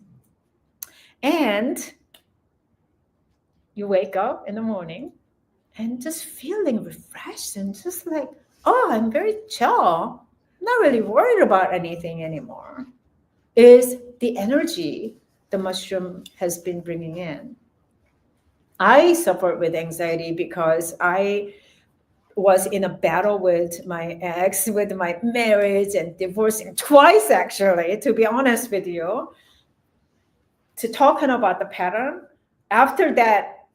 [SPEAKER 13] And you wake up in the morning and just feeling refreshed and just like, oh, I'm very chill. I'm not really worried about anything anymore. Is the energy the mushroom has been bringing in. I suffered with anxiety because I was in a battle with my ex, with my marriage and divorcing twice, actually, to be honest with you. To talking about the pattern, after that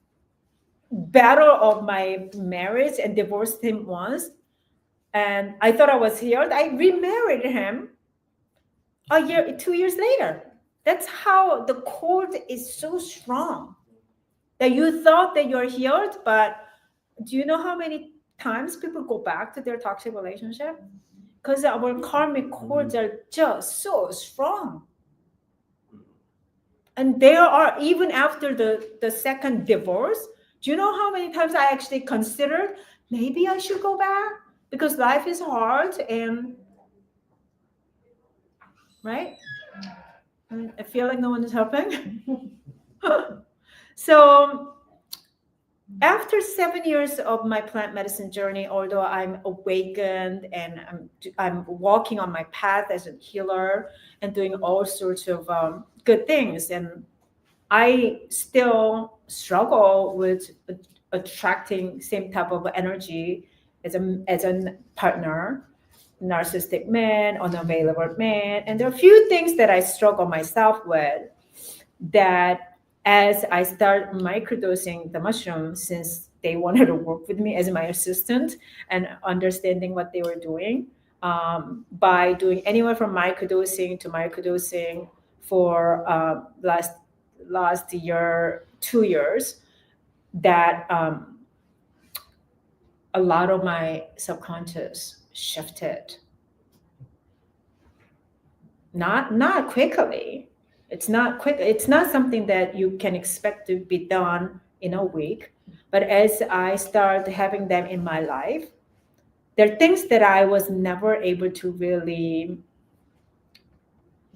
[SPEAKER 13] battle of my marriage and divorced him once, and I thought I was healed, I remarried him 2 years later. That's how the cord is so strong that you thought that you're healed, but do you know how many times people go back to their toxic relationship? Because our karmic cords are just so strong. And there are, even after the second divorce, do you know how many times I actually considered maybe I should go back because life is hard and right? And I feel like no one is helping. So after 7 years of my plant medicine journey, although I'm awakened and I'm walking on my path as a healer and doing all sorts of good things, and I still struggle with attracting same type of energy as a partner, narcissistic man, unavailable man, and there are a few things that I struggle myself with. That as I start microdosing the mushroom, since they wanted to work with me as my assistant and understanding what they were doing, by doing anywhere from microdosing to microdosing for last year, 2 years, that a lot of my subconscious shifted. Not quickly. It's not quick. It's not something that you can expect to be done in a week. But as I start having them in my life, there are things that I was never able to really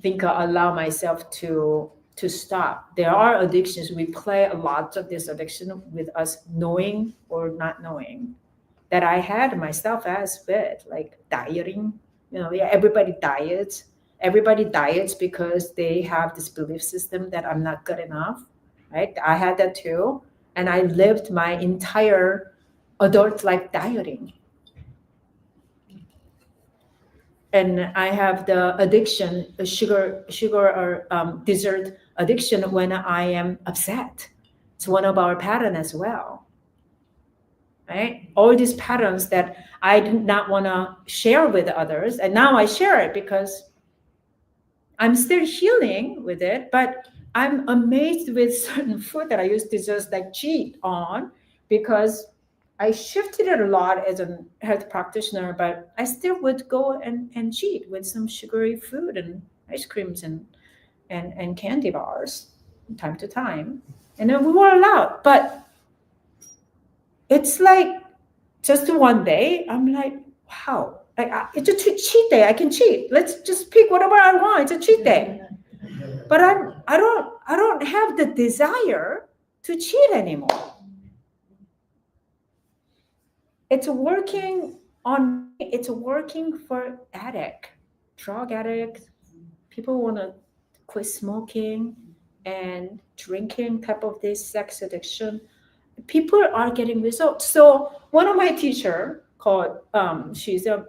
[SPEAKER 13] think or allow myself to stop. There are addictions. We play a lot of this addiction with us knowing or not knowing, that I had myself as with, like dieting. Yeah, everybody diets. Everybody diets because they have this belief system that I'm not good enough, right? I had that too. And I lived my entire adult life dieting. And I have the addiction, sugar or dessert addiction when I am upset. It's one of our patterns as well, right? All these patterns that I did not want to share with others, and now I share it because I'm still healing with it, but I'm amazed with certain food that I used to just like cheat on, because I shifted it a lot as a health practitioner, but I still would go and cheat with some sugary food and ice creams and candy bars from time to time. And then we were allowed, but it's like just one day, I'm like, wow, like it's a cheat day. I can cheat. Let's just pick whatever I want. It's a cheat day. But I don't have the desire to cheat anymore. It's working for addict, drug addict, people want to quit smoking and drinking, type of this sex addiction. People are getting results. So one of my teacher called, she's a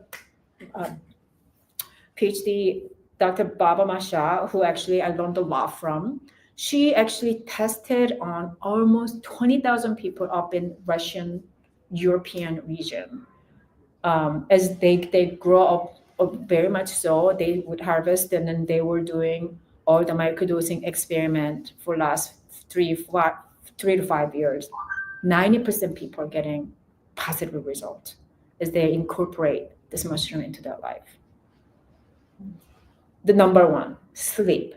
[SPEAKER 13] PhD, Dr. Baba Masha, who actually I learned a lot from. She actually tested on almost 20,000 people up in Russian, European region. As they grow up very much so, they would harvest, and then they were doing all the microdosing experiment for last 3 to 5 years. 90% people are getting positive results as they incorporate this mushroom into their life. The number one, sleep,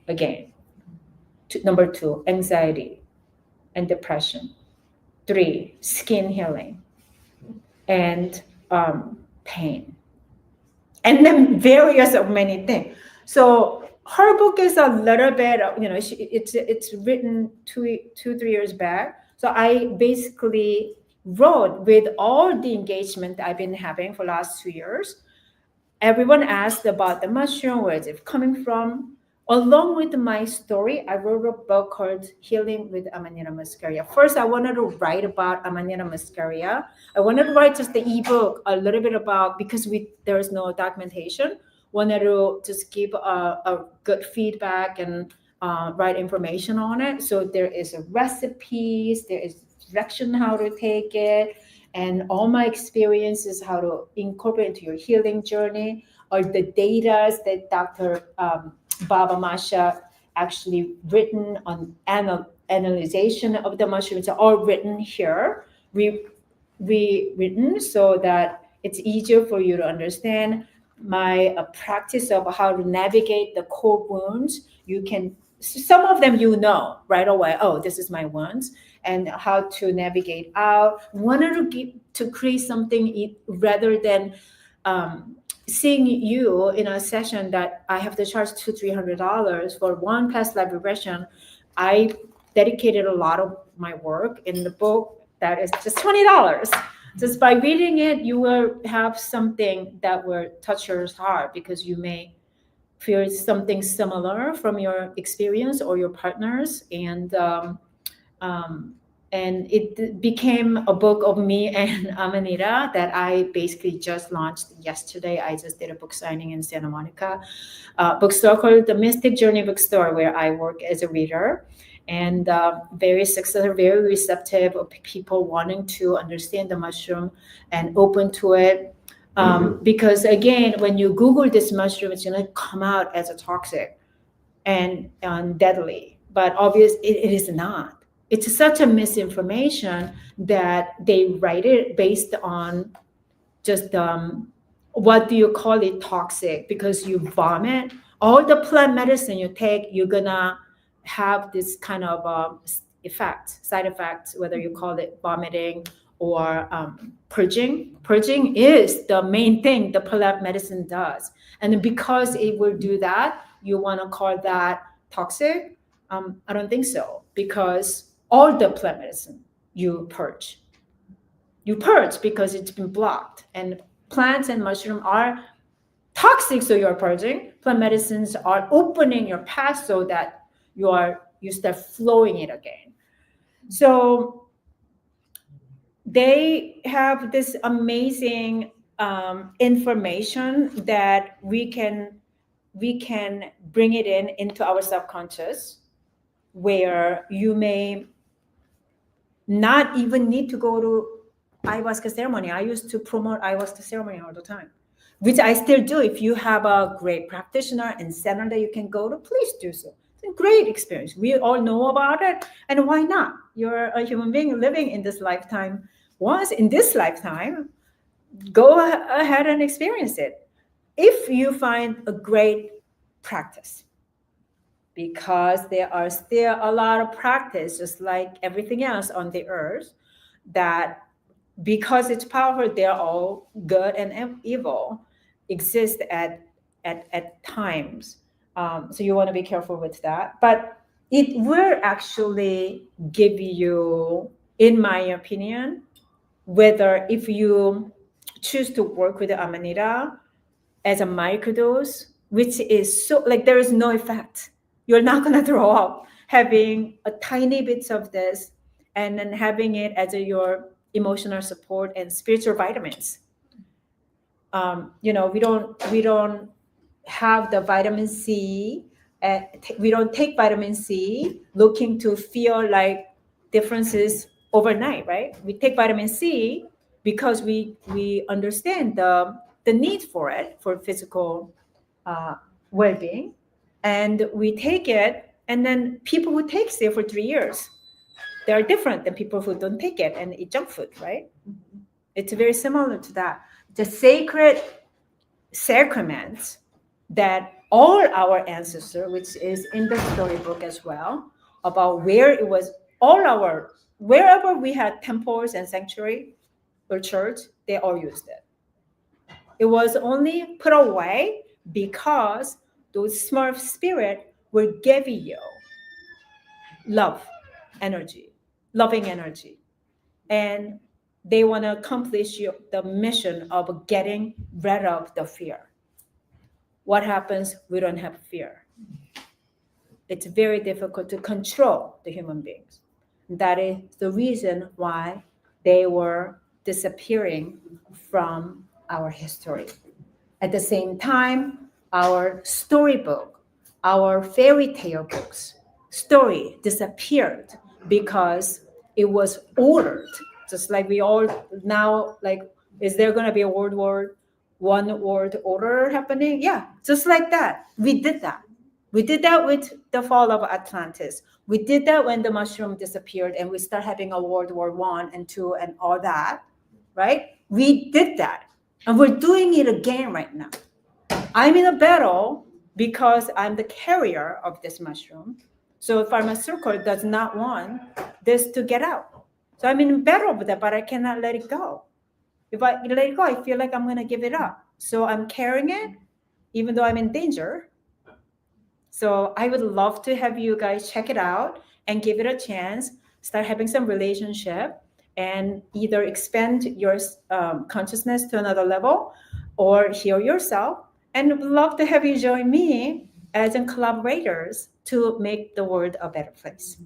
[SPEAKER 13] again. Number 2, anxiety and depression. 3, skin healing and pain. And then various of many things. So her book is a little bit, it's written 2-3 years back. So I basically wrote with all the engagement I've been having for the last 2 years. Everyone asked about the mushroom, where is it coming from? Along with my story, I wrote a book called Healing with Amanita muscaria. First, I wanted to write about Amanita muscaria. I wanted to write just the ebook a little bit about, because there is no documentation. Wanted to just give a good feedback and write information on it. So there is a recipes, there is direction how to take it, and all my experiences how to incorporate into your healing journey, or the data that Dr. Baba Masha actually written on analyzation of the mushrooms, are all written here. We written so that it's easier for you to understand. My practice of how to navigate the core wounds, you can some of them you know right away, oh, this is my ones, and how to navigate out. Wanted to create something rather than seeing you in a session that I have to charge $200-$300 for one past life regression. I dedicated a lot of my work in the book that is just $20. Just by reading it, you will have something that will touch your heart, because you may feel something similar from your experience or your partners, and it became a book of me and Amanita that I basically just launched yesterday. I just did a book signing in Santa Monica bookstore called the Mystic Journey Bookstore, where I work as a reader, and very successful, very receptive of people wanting to understand the mushroom and open to it. Because again, when you Google this mushroom, it's going to come out as a toxic and deadly, but obviously it is not. It's such a misinformation that they write it based on just what do you call it, toxic, because you vomit. All the plant medicine you take, you're gonna have this kind of side effects, whether you call it vomiting or purging. Purging is the main thing the plant medicine does. And because it will do that, you want to call that toxic? I don't think so, because all the plant medicine you purge. You purge because it's been blocked, and plants and mushroom are toxic, so you're purging. Plant medicines are opening your path so that you start flowing it again. So they have this amazing information that we can bring it into our subconscious, where you may not even need to go to ayahuasca ceremony. I used to promote ayahuasca ceremony all the time, which I still do. If you have a great practitioner and center that you can go to, please do so. It's a great experience. We all know about it, and why not? You're a human being living in this lifetime. Once in this lifetime, go ahead and experience it. If you find a great practice, because there are still a lot of practice, just like everything else on the earth, that because it's powerful, they're all good and evil, exist at times. So you want to be careful with that. But it will actually give you, in my opinion, whether if you choose to work with the Amanita as a microdose, which is so, like, there is no effect. You're not going to throw up having a tiny bits of this, and then having it as your emotional support and spiritual vitamins. We don't have the vitamin C. We don't take vitamin C looking to feel like differences overnight, right? We take vitamin C because we understand the need for it for physical well-being. And we take it, and then people who take it for 3 years, they are different than people who don't take it and eat junk food, right? Mm-hmm. It's very similar to that. The sacred sacraments that all our ancestors, which is in the storybook as well, about where it was, wherever we had temples and sanctuary or church, they all used it. It was only put away because those smart spirits will give you loving energy. And they want to accomplish the mission of getting rid of the fear. What happens? We don't have fear. It's very difficult to control the human beings. That is the reason why they were disappearing from our history. At the same time, our storybook, our fairy tale books, story disappeared because it was ordered. Just like we all now, like, is there going to be a World War I world order happening? Yeah, just like that. We did that. We did that with the fall of Atlantis. We did that when the mushroom disappeared and we start having a World War I and II and all that, right? We did that. And we're doing it again right now. I'm in a battle because I'm the carrier of this mushroom. So pharmaceutical does not want this to get out. So I'm in battle with that, but I cannot let it go. If I let it go, I feel like I'm going to give it up. So I'm carrying it, even though I'm in danger. So I would love to have you guys check it out and give it a chance, start having some relationship, and either expand your consciousness to another level or heal yourself. And would love to have you join me as in collaborators to make the world a better place.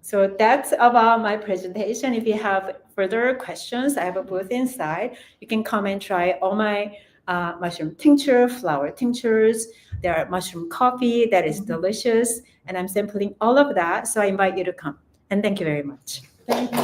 [SPEAKER 13] So that's about my presentation. If you have further questions, I have a booth inside. You can come and try all my mushroom tincture, flower tinctures. There are mushroom coffee that is delicious. And I'm sampling all of that. So I invite you to come. And thank you very much.
[SPEAKER 2] Thank you.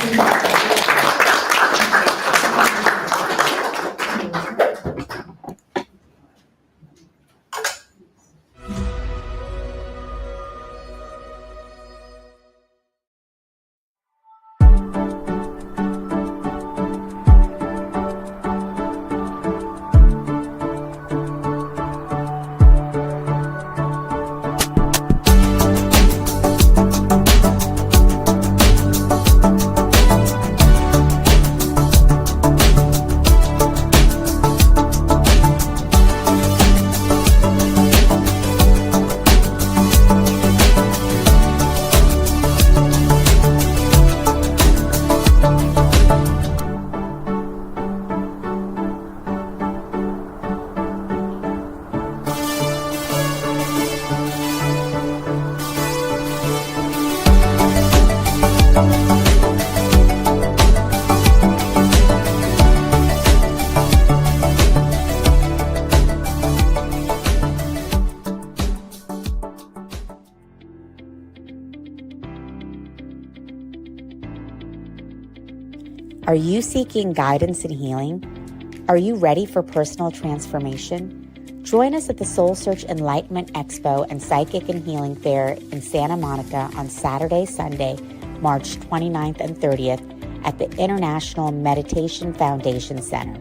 [SPEAKER 1] Are you seeking guidance and healing? Are you ready for personal transformation? Join us at the Soul Search Enlightenment Expo and Psychic and Healing Fair in Santa Monica on Saturday, Sunday, March 29th and 30th at the International Meditation Foundation Center.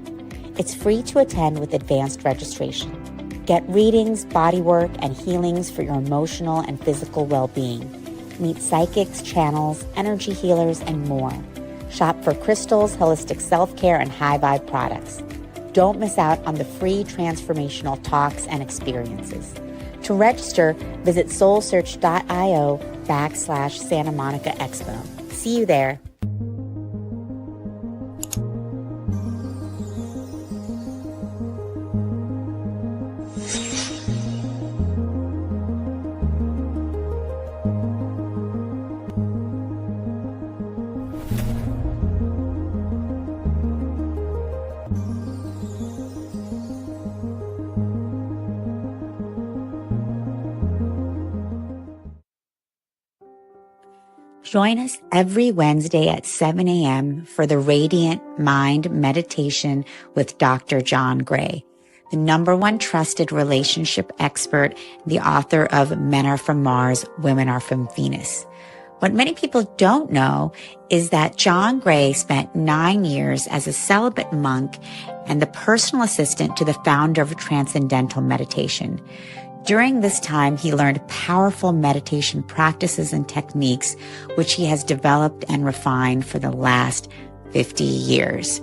[SPEAKER 1] It's free to attend with advanced registration. Get readings, bodywork, and healings for your emotional and physical well-being. Meet psychics, channels, energy healers, and more. Shop for crystals, holistic self-care, and high vibe products. Don't miss out on the free transformational talks and experiences. To register, visit soulsearch.io/Santa Monica Expo. See you there. Join us every Wednesday at 7 a.m. for the Radiant Mind Meditation with Dr. John Gray, the #1 trusted relationship expert, the author of Men Are From Mars, Women Are From Venus. What many people don't know is that John Gray spent 9 years as a celibate monk and the personal assistant to the founder of Transcendental Meditation. During this time, he learned powerful meditation practices and techniques, which he has developed and refined for the last 50 years.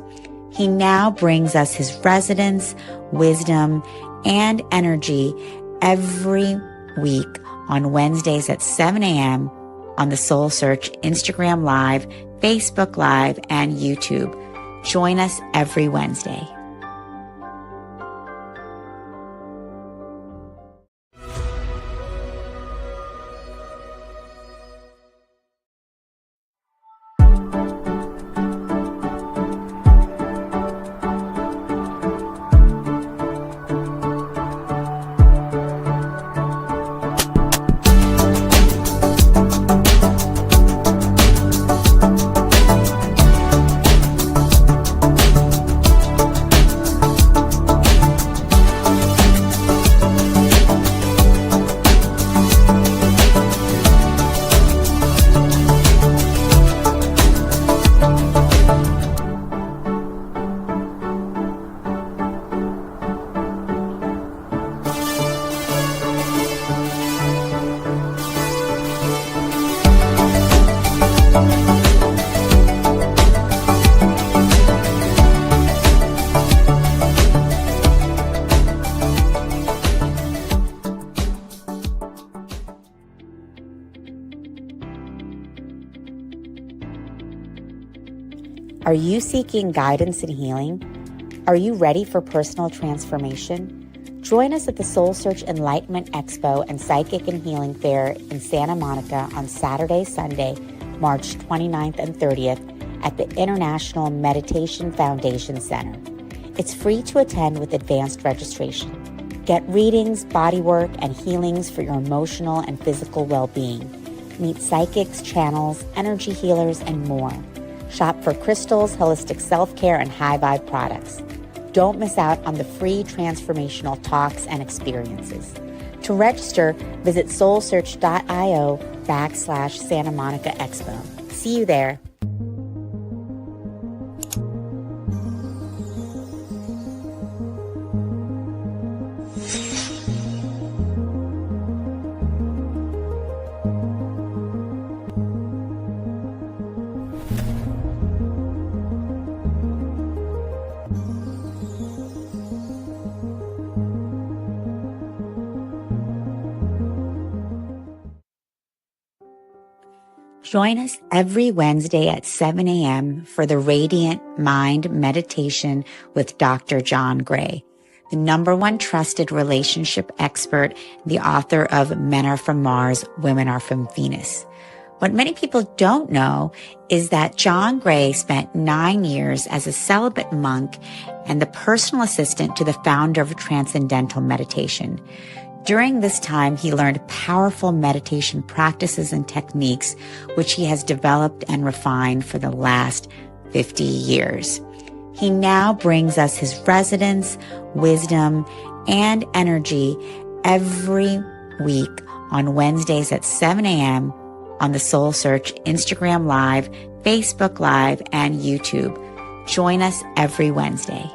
[SPEAKER 1] He now brings us his resonance, wisdom, and energy every week on Wednesdays at 7 a.m. on the Soul Search Instagram Live, Facebook Live, and YouTube. Join us every Wednesday. Are you seeking guidance and healing? Are you ready for personal transformation? Join us at the Soul Search Enlightenment Expo and Psychic and Healing Fair in Santa Monica on Saturday, Sunday, March 29th and 30th at the International Meditation Foundation Center. It's free to attend with advanced registration. Get readings, bodywork, and healings for your emotional and physical well-being. Meet psychics, channels, energy healers, and more. Shop for crystals, holistic self-care, and high vibe products. Don't miss out on the free transformational talks and experiences. To register, visit soulsearch.io/Santa Monica Expo. See you there. Join us every Wednesday at 7 a.m. for the Radiant Mind Meditation with Dr. John Gray, the #1 trusted relationship expert, the author of Men Are From Mars, Women Are From Venus. What many people don't know is that John Gray spent 9 years as a celibate monk and the personal assistant to the founder of Transcendental Meditation. During this time, he learned powerful meditation practices and techniques, which he has developed and refined for the last 50 years. He now brings us his resonance, wisdom, and energy every week on Wednesdays at 7 a.m. on the Soul Search Instagram Live, Facebook Live, and YouTube. Join us every Wednesday.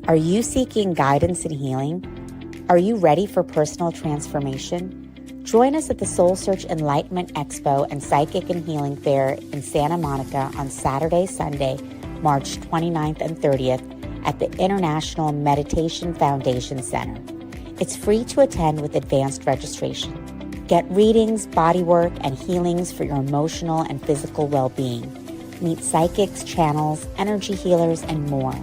[SPEAKER 1] Are you seeking guidance and healing? Are you ready for personal transformation? Join us at the Soul Search Enlightenment Expo and Psychic and Healing Fair in Santa Monica on Saturday, Sunday, March 29th and 30th at the International Meditation Foundation Center. It's free to attend with advanced registration. Get readings, bodywork, and healings for your emotional and physical well-being. Meet psychics, channels, energy healers, and more.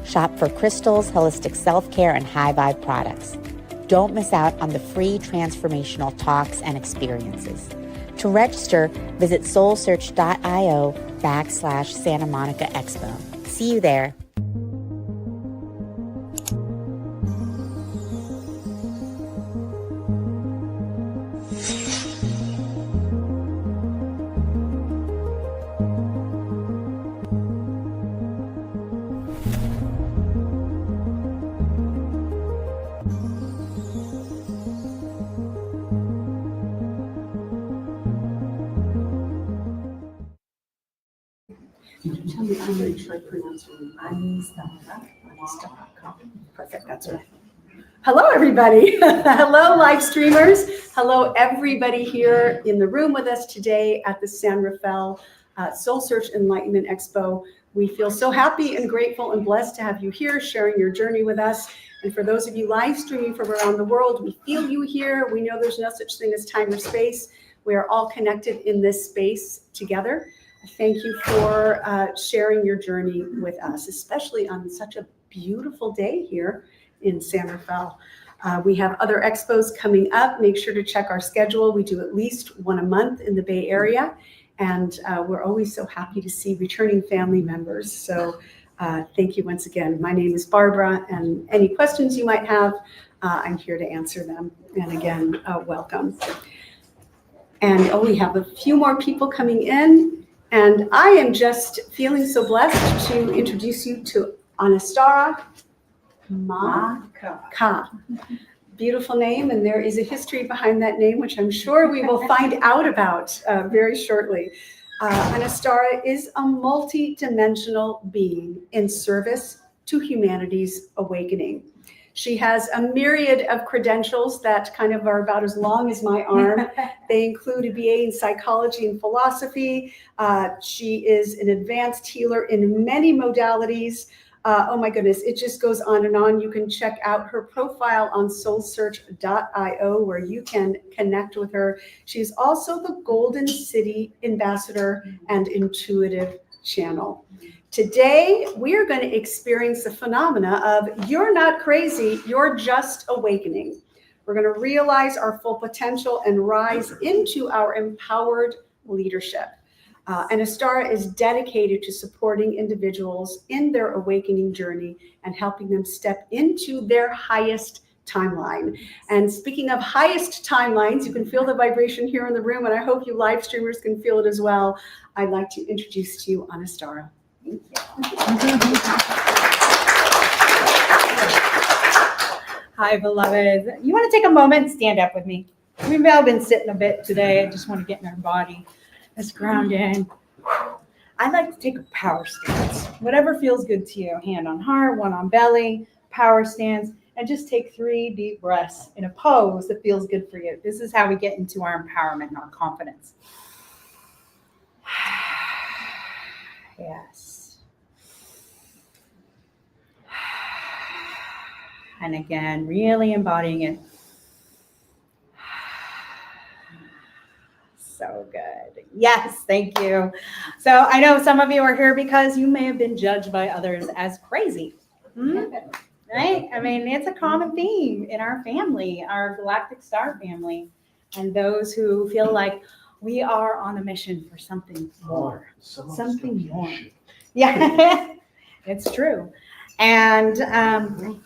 [SPEAKER 1] Shop for crystals, holistic self-care, and high vibe products. Don't miss out on the free transformational talks and experiences. To register, visit soulsearch.io/Santa Monica Expo. See you there.
[SPEAKER 2] Tell me, I'm make sure I pronounce your name. Perfect, that's right. Hello, everybody. Hello, live streamers. Hello, everybody here in the room with us today at the San Rafael Soul Search Enlightenment Expo. We feel so happy and grateful and blessed to have you here sharing your journey with us. And for those of you live streaming from around the world, we feel you here. We know there's no such thing as time or space. We are all connected in this space together. Thank you for sharing your journey with us, especially on such a beautiful day here in San Rafael. We have other expos coming up. Make sure to check our schedule. We do at least one a month in the Bay Area, and we're always so happy to see returning family members. So thank you once again. My name is Barbara, and any questions you might have, I'm here to answer them. And again, welcome. And we have a few more people coming in, and I am just feeling so blessed to introduce you to Anastara Ka. Beautiful name, and there is a history behind that name, which I'm sure we will find out about very shortly. Anastara is a multi-dimensional being in service to humanity's awakening. She has a myriad of credentials that kind of are about as long as my arm. They include a BA in psychology and philosophy. She is an advanced healer in many modalities. Oh my goodness, it just goes on and on. You can check out her profile on SoulSearch.io where you can connect with her. She's also the Golden City Ambassador and Intuitive Channel. Today, we are going to experience the phenomena of you're not crazy, you're just awakening. We're going to realize our full potential and rise into our empowered leadership. Anastara is dedicated to supporting individuals in their awakening journey and helping them step into their highest timeline. And speaking of highest timelines, you can feel the vibration here in the room, and I hope you live streamers can feel it as well. I'd like to introduce to you Anastara. Thank you.
[SPEAKER 14] Hi, beloved. You want to take a moment and stand up with me? We've all been sitting a bit today. I just want to get in our body. Let's ground in. I'd like to take a power stance. Whatever feels good to you. Hand on heart, one on belly, power stance, and just take 3 deep breaths in a pose that feels good for you. This is how we get into our empowerment and our confidence. Yes. And again, really embodying it. So good. Yes, thank you. So I know some of you are here because you may have been judged by others as crazy. Right? I mean, it's a common theme in our family, our galactic star family, and those who feel like we are on a mission for something more. Something more. Yeah, it's true. And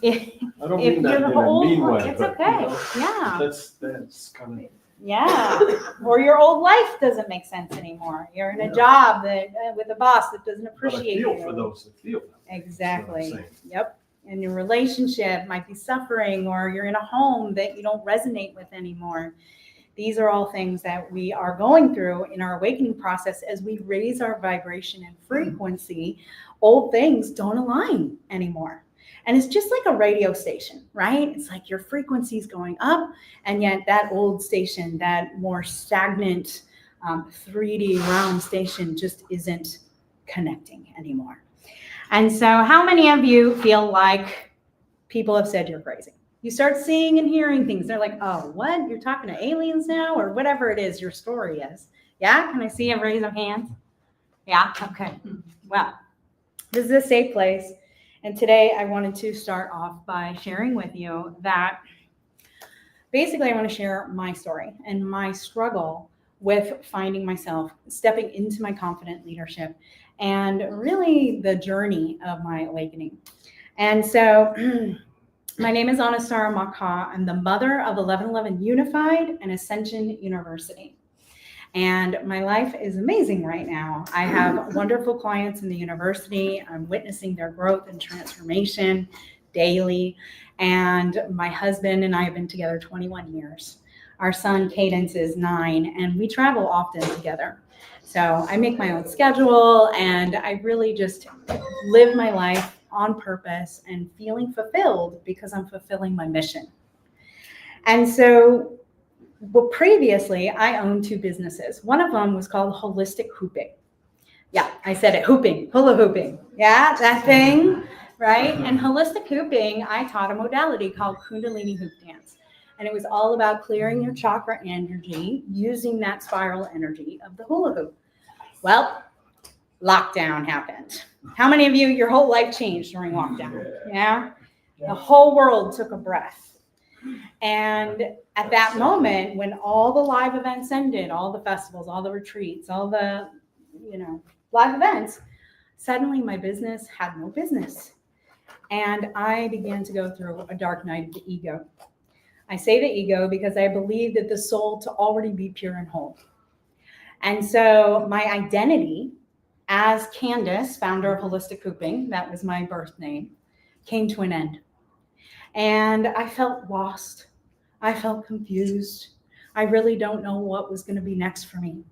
[SPEAKER 14] if
[SPEAKER 10] I don't mean that in a mean way,
[SPEAKER 14] it's
[SPEAKER 10] but,
[SPEAKER 14] okay.
[SPEAKER 10] you know,
[SPEAKER 14] Yeah.
[SPEAKER 10] That's kind of.
[SPEAKER 14] Yeah. Or your old life doesn't make sense anymore. You're in a job that with a boss that doesn't appreciate you.
[SPEAKER 10] But I feel for those that feel that.
[SPEAKER 14] Exactly. Yep. And your relationship might be suffering, or you're in a home that you don't resonate with anymore. These are all things that we are going through in our awakening process as we raise our vibration and frequency. Old things don't align anymore. And it's just like a radio station, right? It's like your frequency is going up, and yet that old station, that more stagnant 3D round station just isn't connecting anymore. And so how many of you feel like people have said you're crazy? You start seeing and hearing things. They're like, oh, what? You're talking to aliens now? Or whatever it is your story is. Yeah? Can I see a raise of hands? Yeah? Okay. Well, this is a safe place. And today I wanted to start off by sharing with you that basically I want to share my story and my struggle with finding myself, stepping into my confident leadership, and really the journey of my awakening. And so my name is Anastara Maka. I'm the mother of 1111 Unified and Ascension University. And my life is amazing right now. I have wonderful clients in the university. I'm witnessing their growth and transformation daily. And my husband and I have been together 21 years. Our son Cadence is 9, and we travel often together. So I make my own schedule, and I really just live my life on purpose and feeling fulfilled because I'm fulfilling my mission. And so previously, I owned 2 businesses. One of them was called Holistic Hooping. Yeah, I said it, hooping, hula hooping. Yeah, that thing, right? And Holistic Hooping, I taught a modality called Kundalini Hoop Dance. And it was all about clearing your chakra energy using that spiral energy of the hula hoop. Well, lockdown happened. How many of you, your whole life changed during lockdown? Yeah? The whole world took a breath. And at that moment, when all the live events ended, all the festivals, all the retreats, all the, live events, suddenly my business had no business. And I began to go through a dark night of the ego. I say the ego because I believe that the soul to already be pure and whole. And so my identity as Candace, founder of Holistic Cooping, that was my birth name, came to an end. And I felt lost. I felt confused. I really don't know what was going to be next for me.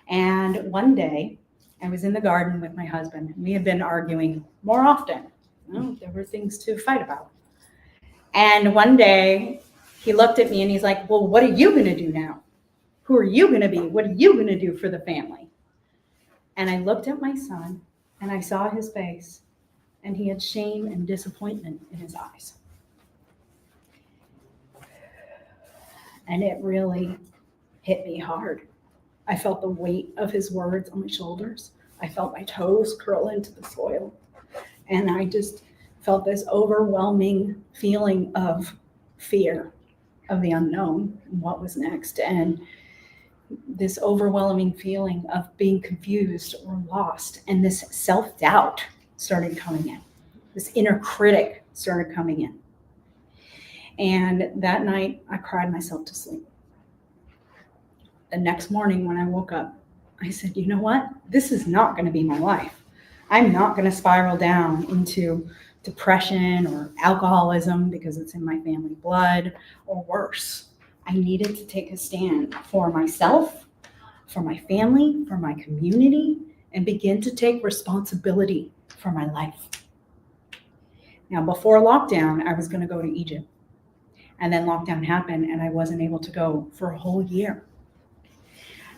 [SPEAKER 14] And one day, I was in the garden with my husband. We had been arguing more often. There were things to fight about. And one day, he looked at me and he's like, well, what are you going to do now? Who are you going to be? What are you going to do for the family? And I looked at my son and I saw his face, and he had shame and disappointment in his eyes. And it really hit me hard. I felt the weight of his words on my shoulders. I felt my toes curl into the soil. And I just felt this overwhelming feeling of fear of the unknown and what was next. And this overwhelming feeling of being confused or lost. And this self-doubt started coming in. This inner critic started coming in. And that night, I cried myself to sleep. The next morning when I woke up, I said, you know what? This is not going to be my life. I'm not going to spiral down into depression or alcoholism because it's in my family blood, or worse. I needed to take a stand for myself, for my family, for my community, and begin to take responsibility for my life. Now, before lockdown, I was going to go to Egypt. And then lockdown happened and I wasn't able to go for a whole year.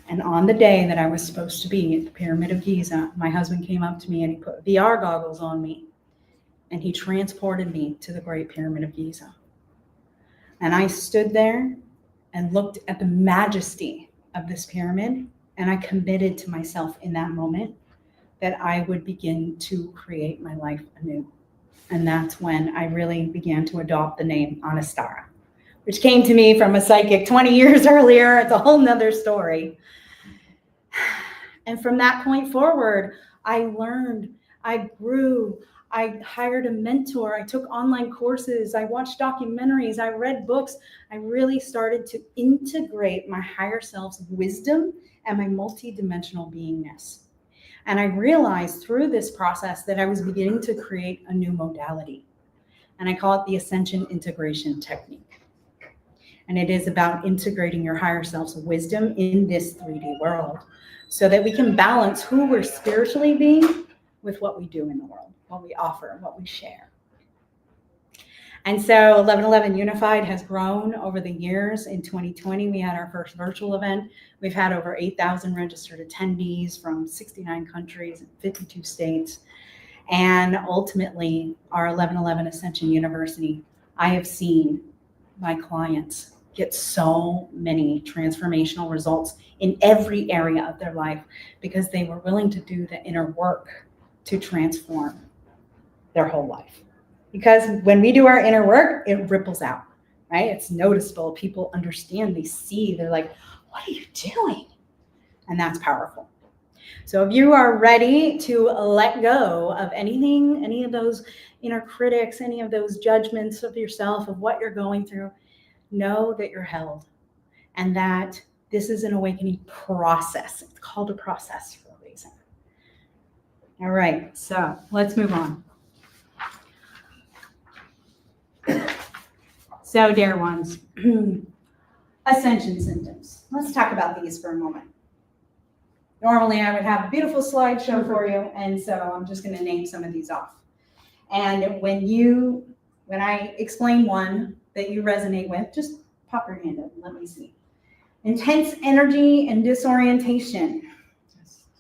[SPEAKER 14] And on the day that I was supposed to be at the Pyramid of Giza, my husband came up to me and he put VR goggles on me and he transported me to the Great Pyramid of Giza. And I stood there and looked at the majesty of this pyramid, and I committed to myself in that moment that I would begin to create my life anew. And that's when I really began to adopt the name Anastara, which came to me from a psychic 20 years earlier. It's a whole nother story. And from that point forward, I learned, I grew, I hired a mentor, I took online courses, I watched documentaries, I read books. I really started to integrate my higher self's wisdom and my multidimensional beingness. And I realized through this process that I was beginning to create a new modality. And I call it the Ascension Integration Technique. And it is about integrating your higher self's wisdom in this 3D world so that we can balance who we're spiritually being with what we do in the world, what we offer, what we share. And so 1111 Unified has grown over the years. In 2020, we had our first virtual event. We've had over 8,000 registered attendees from 69 countries and 52 states. And ultimately, our 1111 Ascension University, I have seen my clients get so many transformational results in every area of their life because they were willing to do the inner work to transform their whole life. Because when we do our inner work, it ripples out, right? It's noticeable. People understand, they see, they're like, what are you doing? And that's powerful. So if you are ready to let go of anything, any of those inner critics, any of those judgments of yourself, of what you're going through, know that you're held and that this is an awakening process. It's called a process for a reason. All right, so let's move on. So, dear ones, ascension symptoms. Let's talk about these for a moment. Normally, I would have a beautiful slideshow for you, and so I'm just going to name some of these off. And when I explain one that you resonate with, just pop your hand up and let me see. Intense energy and disorientation.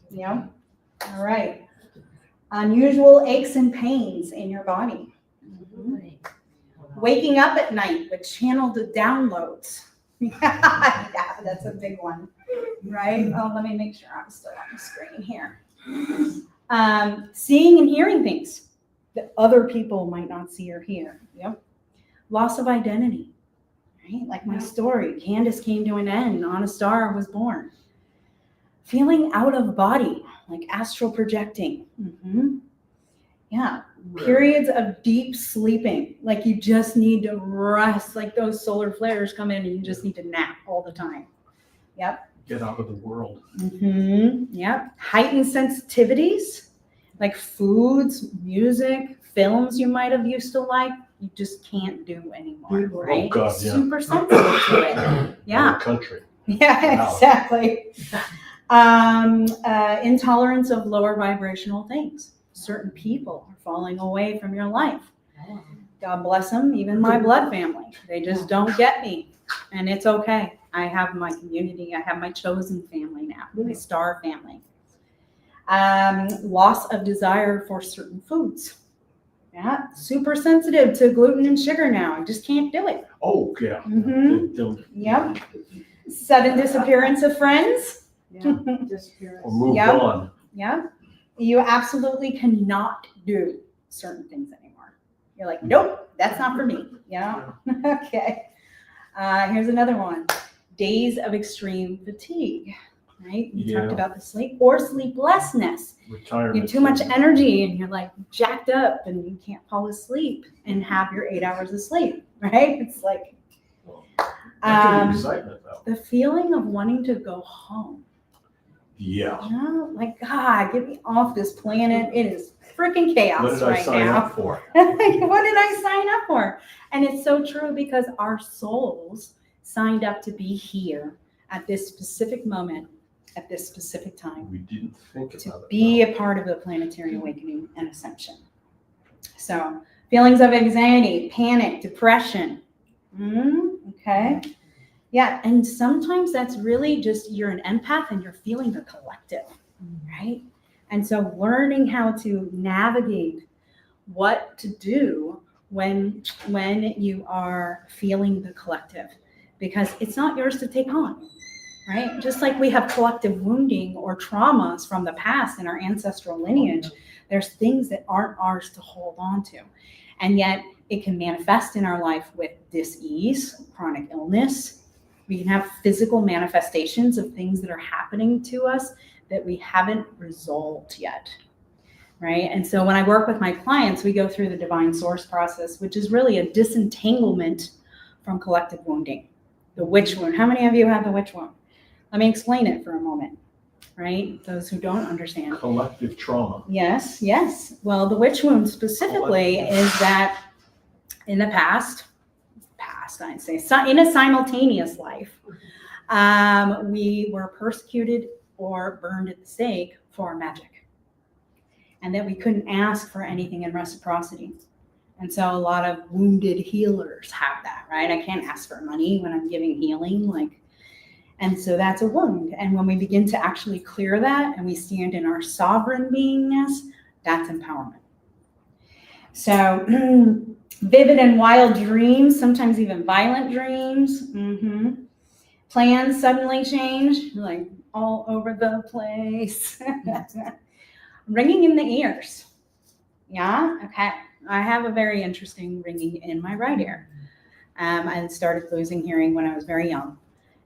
[SPEAKER 14] Yeah. All right. Unusual aches and pains in your body. Waking up at night with channeled downloads. Yeah, that's a big one, right? Oh, let me make sure I'm still on the screen here. Seeing and hearing things that other people might not see or hear. Yep. Loss of identity, right? Like my story, Candace came to an end, on a star was born. Feeling out of body, like astral projecting. Yeah. Periods of deep sleeping, like you just need to rest, like those solar flares come in and you just need to nap all the time. Yep.
[SPEAKER 10] Get out of the world.
[SPEAKER 14] Yep. Heightened sensitivities, like foods, music, films you might have used to like, you just can't do anymore, right?
[SPEAKER 10] Oh God, yeah.
[SPEAKER 14] Super sensitive to it. Yeah.
[SPEAKER 10] Country.
[SPEAKER 14] Yeah,
[SPEAKER 10] Wow.
[SPEAKER 14] exactly. Intolerance of lower vibrational things. Certain people are falling away from your life. God bless them, even my blood family. They just don't get me. And it's okay. I have my community. I have my chosen family now, my star family. Loss of desire for certain foods. Yeah, super sensitive to gluten and sugar now. I just can't do it.
[SPEAKER 10] Oh, yeah.
[SPEAKER 14] Yep. Sudden disappearance of friends.
[SPEAKER 10] Or move on.
[SPEAKER 14] Yeah. You absolutely cannot do certain things anymore. You're like, nope, that's not for me. Yeah. Okay. Here's another one. Days of extreme fatigue. Right? You talked about the sleep or sleeplessness.
[SPEAKER 10] Retirement.
[SPEAKER 14] You have too much energy and you're like jacked up and you can't fall asleep and have your 8 hours of sleep. Right? It's like
[SPEAKER 10] excitement, though.
[SPEAKER 14] the feeling of wanting to go home.
[SPEAKER 10] Yeah.
[SPEAKER 14] Like, God, get me off this planet. It is freaking chaos
[SPEAKER 10] What did
[SPEAKER 14] right
[SPEAKER 10] I sign
[SPEAKER 14] now.
[SPEAKER 10] up for?
[SPEAKER 14] What did I sign up for? And it's so true because our souls signed up to be here at this specific moment, at this specific time.
[SPEAKER 10] We didn't think about
[SPEAKER 14] to
[SPEAKER 10] it.
[SPEAKER 14] be a part of the planetary awakening and ascension. So feelings of anxiety, panic, depression. Okay. Yeah, and sometimes that's really just you're an empath and you're feeling the collective, right? And so learning how to navigate what to do when you are feeling the collective, because it's not yours to take on, right? Just like we have collective wounding or traumas from the past in our ancestral lineage, there's things that aren't ours to hold on to. And yet it can manifest in our life with dis-ease, chronic illness. We can have physical manifestations of things that are happening to us that we haven't resolved yet, right? And so when I work with my clients, we go through the divine source process, which is really a disentanglement from collective wounding. The witch wound. How many of you have the witch wound? Let me explain it for a moment, right? Those who don't understand.
[SPEAKER 10] Collective trauma.
[SPEAKER 14] Yes, yes. Well, the witch wound specifically is that in the past, I'd say, in a simultaneous life, we were persecuted or burned at the stake for magic, and that we couldn't ask for anything in reciprocity. And so a lot of wounded healers have that, right? I can't ask for money when I'm giving healing, and so that's a wound. And when we begin to actually clear that and we stand in our sovereign beingness, that's empowerment. So vivid and wild dreams, sometimes even violent dreams. Plans suddenly change, like all over the place. Ringing in the ears. Yeah, okay. I have a very interesting ringing in my right ear. I started losing hearing when I was very young.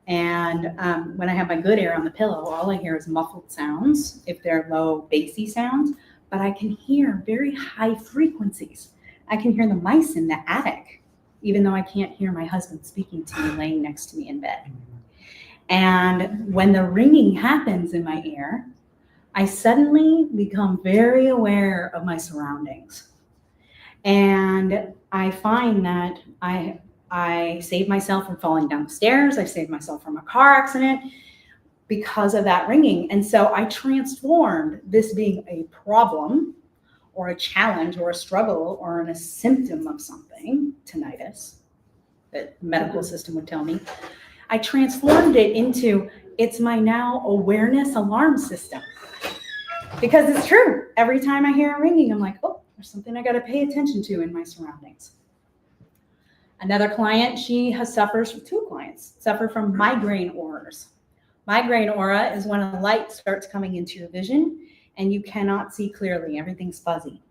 [SPEAKER 14] And when I have my good ear on the pillow, all I hear is muffled sounds, if they're low, bassy sounds, but I can hear very high frequencies. I can hear the mice in the attic, even though I can't hear my husband speaking to me laying next to me in bed. And when the ringing happens in my ear, I suddenly become very aware of my surroundings. And I find that I save myself from falling down the stairs. I save myself from a car accident because of that ringing. And so I transformed this being a problem or a challenge or a struggle or a symptom of something, tinnitus, that the medical system would tell me. I transformed it into, it's my now awareness alarm system. Because it's true. Every time I hear a ringing, I'm like, oh, there's something I got to pay attention to in my surroundings. Another client, two clients suffer from migraine auras. Migraine aura is when a light starts coming into your vision and you cannot see clearly. Everything's fuzzy.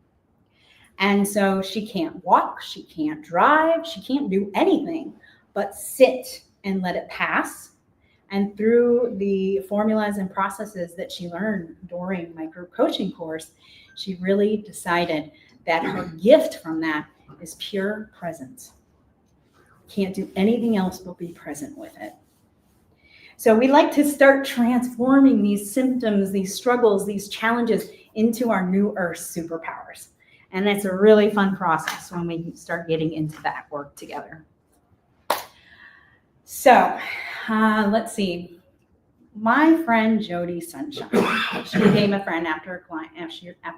[SPEAKER 14] And so she can't walk, she can't drive, she can't do anything but sit and let it pass. And through the formulas and processes that she learned during my group coaching course, she really decided that her gift from that is pure presence. Can't do anything else but be present with it. So we like to start transforming these symptoms, these struggles, these challenges into our new earth superpowers. And it's a really fun process when we start getting into that work together. So let's see. My friend Jody Sunshine, she became a friend after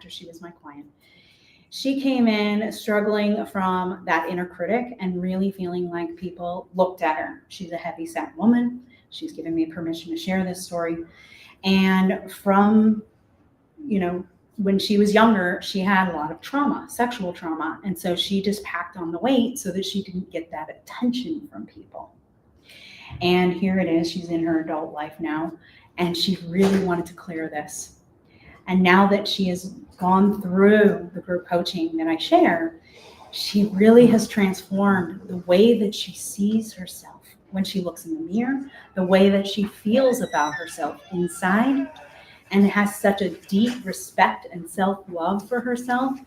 [SPEAKER 14] she was my client. She came in struggling from that inner critic and really feeling like people looked at her. She's a heavy-set woman. She's given me permission to share this story. And from, when she was younger, she had a lot of trauma, sexual trauma. And so she just packed on the weight so that she didn't get that attention from people. And here it is, she's in her adult life now, and she really wanted to clear this. And now that she has gone through the group coaching that I share, she really has transformed the way that she sees herself when she looks in the mirror, the way that she feels about herself inside, and has such a deep respect and self-love for herself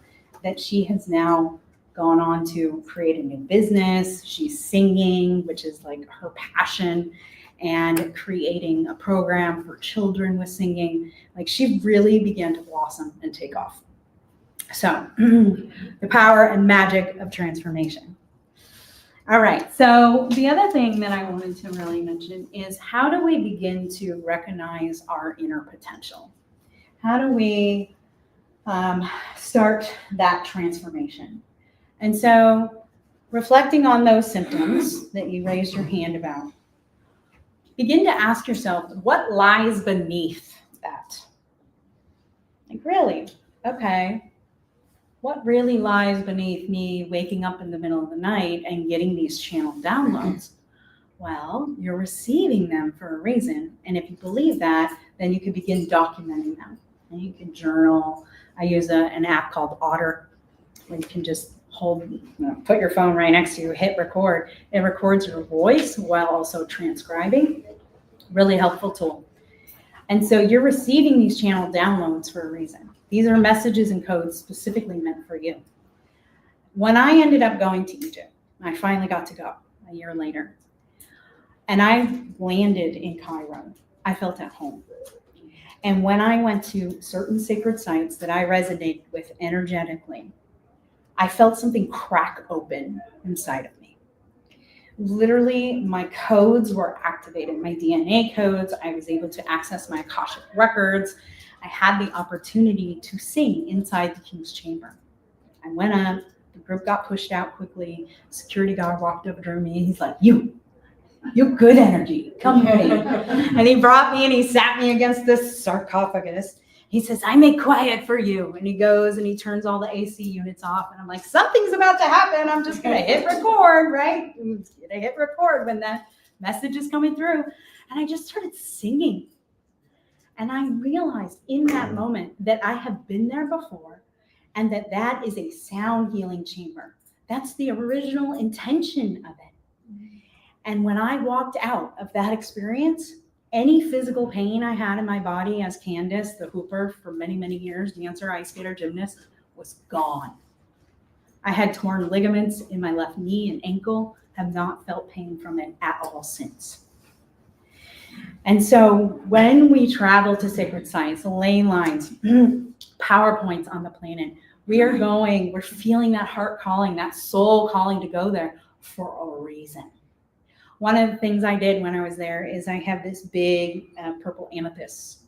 [SPEAKER 14] that she has now gone on to create a new business. She's singing, which is like her passion, and creating a program for children with singing. Like, she really began to blossom and take off. So the power and magic of transformation. All right, so the other thing that I wanted to really mention is, how do we begin to recognize our inner potential? How do we start that transformation? And so, reflecting on those symptoms that you raised your hand about, begin to ask yourself, what lies beneath that? Like, really? Okay. What really lies beneath me waking up in the middle of the night and getting these channel downloads? Well, you're receiving them for a reason. And if you believe that, then you can begin documenting them. And you can journal. I use an app called Otter, where you can just put your phone right next to you, hit record. It records your voice while also transcribing. Really helpful tool. And so you're receiving these channel downloads for a reason. These are messages and codes specifically meant for you. When I ended up going to Egypt, I finally got to go a year later, and I landed in Cairo. I felt at home. And when I went to certain sacred sites that I resonated with energetically, I felt something crack open inside of me. Literally, my codes were activated, my DNA codes. I was able to access my Akashic records. I had the opportunity to sing inside the King's Chamber. I went up, the group got pushed out quickly. Security guard walked over to me, and he's like, you're good energy, come here. And he brought me and he sat me against this sarcophagus. He says, I make quiet for you. And he goes and he turns all the AC units off. And I'm like, something's about to happen. I'm just going to hit record, right? I'm going to hit record when that message is coming through. And I just started singing. And I realized in that moment that I have been there before, and that is a sound healing chamber. That's the original intention of it. And when I walked out of that experience, any physical pain I had in my body as Candace, the hooper for many, many years, dancer, ice skater, gymnast, was gone. I had torn ligaments in my left knee and ankle, have not felt pain from it at all since. And so when we travel to sacred sites, lane lines, power points on the planet, we're feeling that heart calling, that soul calling to go there for a reason. One of the things I did when I was there is I have this big purple amethyst,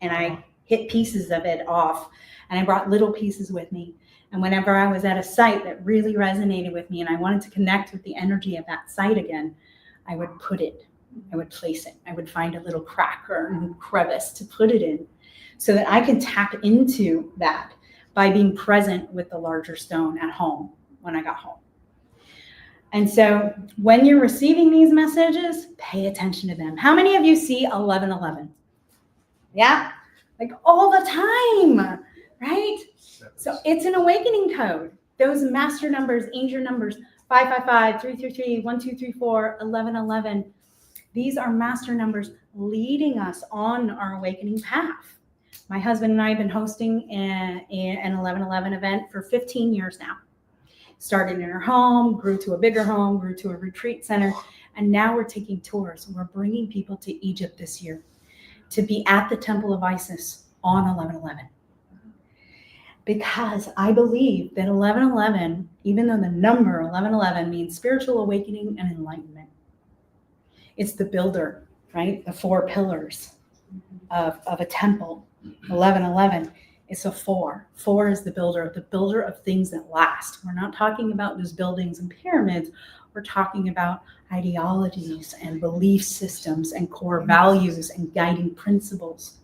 [SPEAKER 14] and I hit pieces of it off, and I brought little pieces with me. And whenever I was at a site that really resonated with me and I wanted to connect with the energy of that site again, I would place it. I would find a little crack or a crevice to put it in so that I can tap into that by being present with the larger stone at home when I got home. And so when you're receiving these messages, pay attention to them. How many of you see 1111? Yeah? like all the time, right? So it's an awakening code. Those master numbers, angel numbers, 555, 333, 1234, 1111. These are master numbers leading us on our awakening path. My husband and I have been hosting an 1111 event for 15 years now. Started in our home, grew to a bigger home, grew to a retreat center, and now we're taking tours. We're bringing people to Egypt this year to be at the Temple of Isis on 1111. Because I believe that 1111, even though the number 1111 means spiritual awakening and enlightenment, it's the builder, right? The 4 pillars of a temple. 1111, it's a 4. 4 is the builder of things that last. We're not talking about just buildings and pyramids. We're talking about ideologies and belief systems and core values and guiding principles.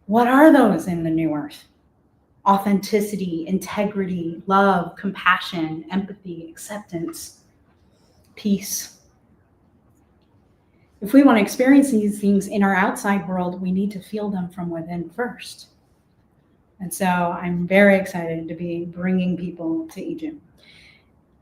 [SPEAKER 14] What are those in the new earth? Authenticity, integrity, love, compassion, empathy, acceptance, peace. If we want to experience these things in our outside world, we need to feel them from within first. And so I'm very excited to be bringing people to Egypt.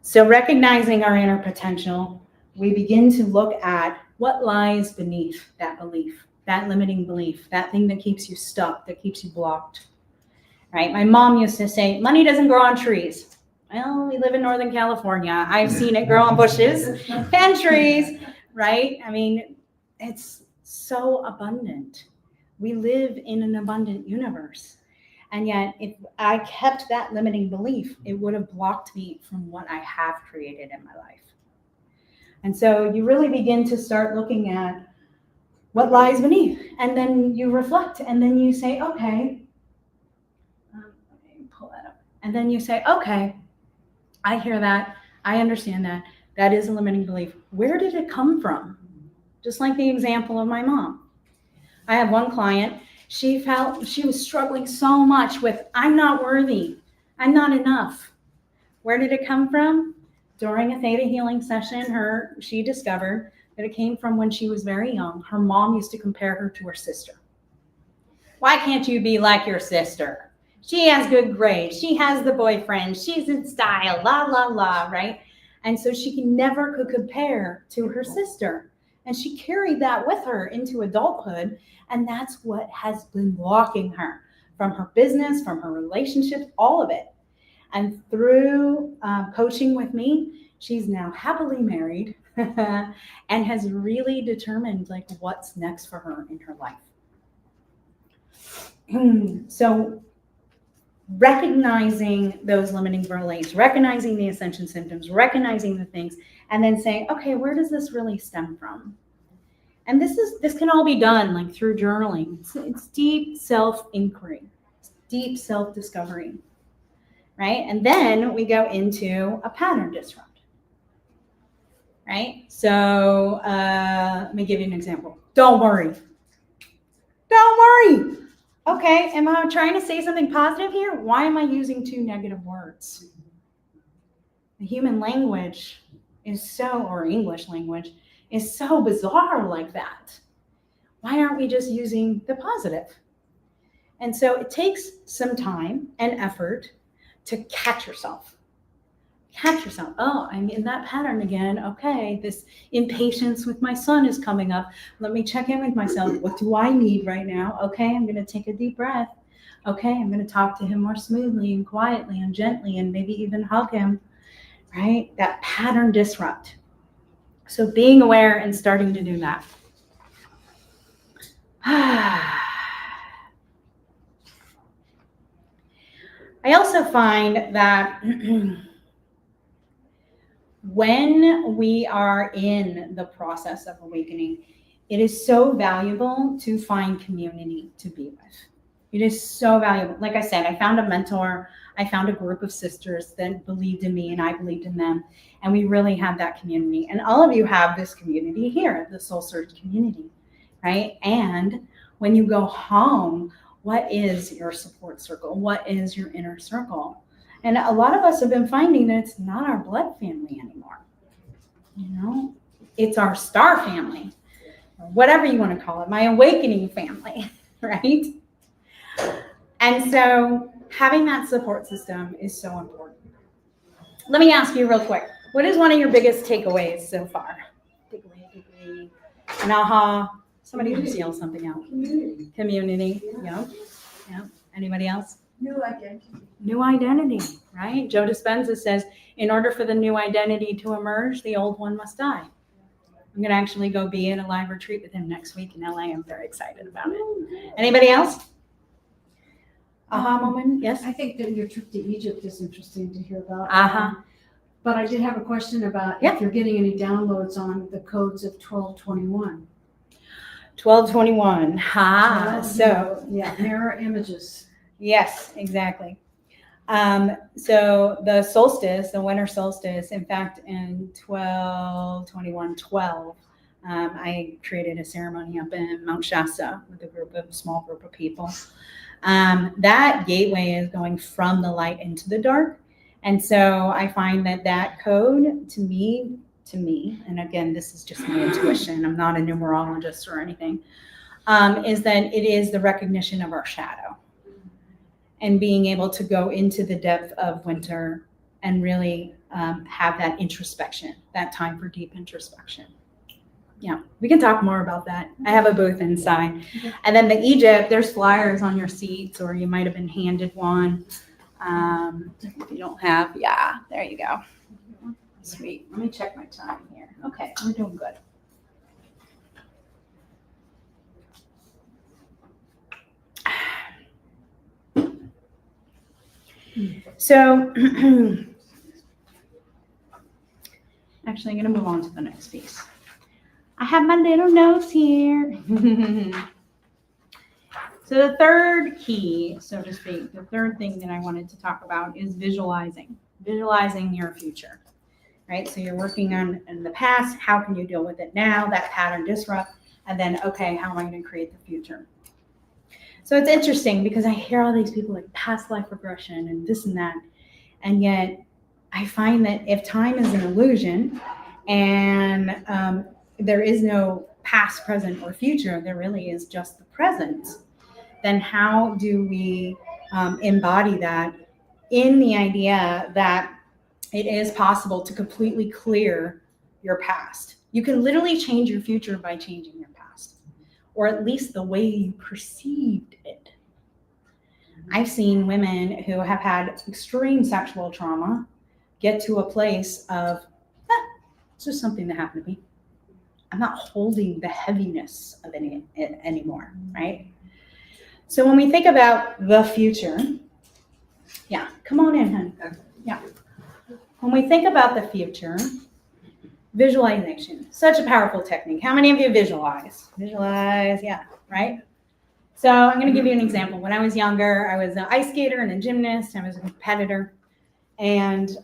[SPEAKER 14] So recognizing our inner potential, we begin to look at what lies beneath that belief, that limiting belief, that thing that keeps you stuck, that keeps you blocked, right? My mom used to say, money doesn't grow on trees. Well, we live in Northern California. I've seen it grow on bushes and trees, right? I mean, it's so abundant. We live in an abundant universe. And yet, if I kept that limiting belief, it would have blocked me from what I have created in my life. And so you really begin to start looking at what lies beneath. And then you reflect, and then you say, okay, pull that up. And then you say, okay, I hear that. I understand that. That is a limiting belief. Where did it come from? Just like the example of my mom. I have one client, she felt she was struggling so much with, I'm not worthy. I'm not enough. Where did it come from? During a theta healing session, she discovered that it came from when she was very young. Her mom used to compare her to her sister. Why can't you be like your sister? She has good grades. She has the boyfriend. She's in style, la, la, la, right? And so she never could compare to her sister. And she carried that with her into adulthood. And that's what has been blocking her from her business, from her relationships, all of it. And through coaching with me, she's now happily married and has really determined like what's next for her in her life. So recognizing those limiting beliefs, recognizing the ascension symptoms, recognizing the things, and then saying, okay, where does this really stem from? And this can all be done like through journaling. It's deep self-inquiry, deep self-discovery, right? And then we go into a pattern disrupt, right? So let me give you an example. Don't worry. Don't worry. Okay, am I trying to say something positive here? Why am I using 2 negative words? The human language is or English language is so bizarre like that. Why aren't we just using the positive? And so it takes some time and effort to catch yourself. Catch yourself. Oh, I'm in that pattern again. Okay, this impatience with my son is coming up. Let me check in with myself. What do I need right now? Okay, I'm going to take a deep breath. Okay, I'm going to talk to him more smoothly and quietly and gently and maybe even hug him, right? That pattern disrupt. So being aware and starting to do that. I also find that when we are in the process of awakening, it is so valuable to find community to be with. It is so valuable. Like I said, I found a mentor. I found a group of sisters that believed in me and I believed in them. And we really had that community. And all of you have this community here, the Soul Search community, right? And when you go home, what is your support circle? What is your inner circle? And a lot of us have been finding that it's not our blood family anymore. You know, it's our star family, or whatever you want to call it, my awakening family, right? And so having that support system is so important. Let me ask you real quick. What is one of your biggest takeaways so far? Takeaway. An aha. Somebody just yell something out. Community. Yeah. Anybody else?
[SPEAKER 11] New identity.
[SPEAKER 14] New identity, right? Joe Dispenza says, in order for the new identity to emerge, the old one must die. I'm going to actually go be in a live retreat with him next week in LA. I'm very excited about it. Anybody else? Aha moment? Yes?
[SPEAKER 15] I think that your trip to Egypt is interesting to hear about.
[SPEAKER 14] But
[SPEAKER 15] I did have a question about
[SPEAKER 14] Yeah.
[SPEAKER 15] if you're getting any downloads on the codes of 1221.
[SPEAKER 14] 1221. So
[SPEAKER 15] Yeah, mirror images.
[SPEAKER 14] yes, exactly. So the solstice, the winter solstice, in fact, in 12/21/12, I created a ceremony up in Mount Shasta with a small group of people. That gateway is going from the light into the dark. And so I find that code to me, and again, this is just my intuition, I'm not a numerologist or anything, is that it is the recognition of our shadow and being able to go into the depth of winter and really have that introspection, that time for deep introspection. Yeah, we can talk more about that. I have a booth inside. And then the Egypt, there's flyers on your seats, or you might have been handed one. If you don't have, yeah, there you go. Sweet. Let me check my time here. Okay, we're doing good. So, actually, I'm going to move on to the next piece. I have my little notes here. So the third key, so to speak, the third thing that I wanted to talk about is visualizing your future, right? So you're working on in the past, how can you deal with it now, that pattern disrupt, and then, okay, how am I going to create the future? So it's interesting because I hear all these people like past life regression and this and that, and yet I find that if time is an illusion and there is no past, present, or future, there really is just the present, then how do we embody that in the idea that it is possible to completely clear your past? You can literally change your future by changing your past, or at least the way you perceived it. I've seen women who have had extreme sexual trauma get to a place of, it's just something that happened to me. I'm not holding the heaviness of it anymore, right? So when we think about the future, yeah, come on in, honey. Yeah. When we think about the future, visualization, such a powerful technique. How many of you visualize? Visualize, yeah, right? So I'm going to give you an example. When I was younger, I was an ice skater and a gymnast. I was a competitor. And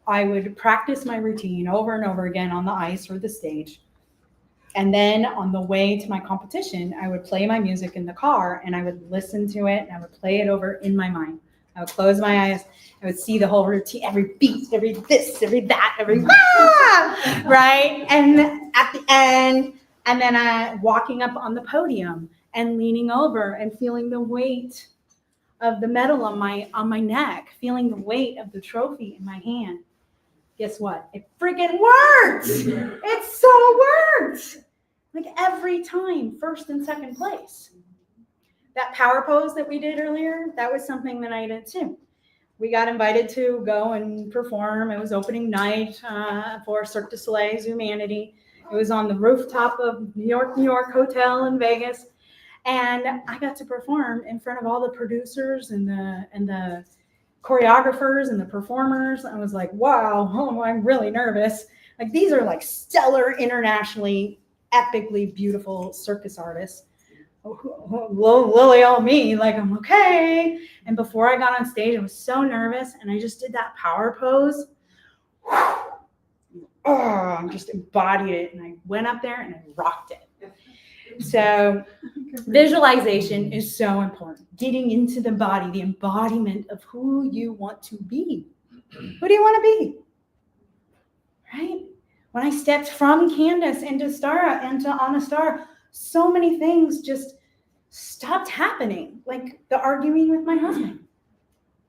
[SPEAKER 14] I would practice my routine over and over again on the ice or the stage. And then on the way to my competition, I would play my music in the car and I would listen to it and I would play it over in my mind. I would close my eyes. I would see the whole routine, every beat, every this, every that, every right? And at the end, and then walking up on the podium and leaning over and feeling the weight of the medal on my neck, feeling the weight of the trophy in my hand. Guess what? It freaking worked. It so worked. Like every time, first and second place. That power pose that we did earlier, that was something that I did too. We got invited to go and perform. It was opening night for Cirque du Soleil's Humanity. It was on the rooftop of New York Hotel in Vegas. And I got to perform in front of all the producers and the choreographers and the performers. I was like, wow, I'm really nervous. Like these are like stellar, internationally, epically beautiful circus artists. Lily all me, like I'm okay. And before I got on stage, I was so nervous and I just did that power pose. I just embodied it and I went up there and I rocked it. So visualization is so important. Getting into the body, the embodiment of who you want to be. Who do you want to be? Right? When I stepped from Candace into Stara, into Anna Star, so many things just stopped happening. Like the arguing with my husband.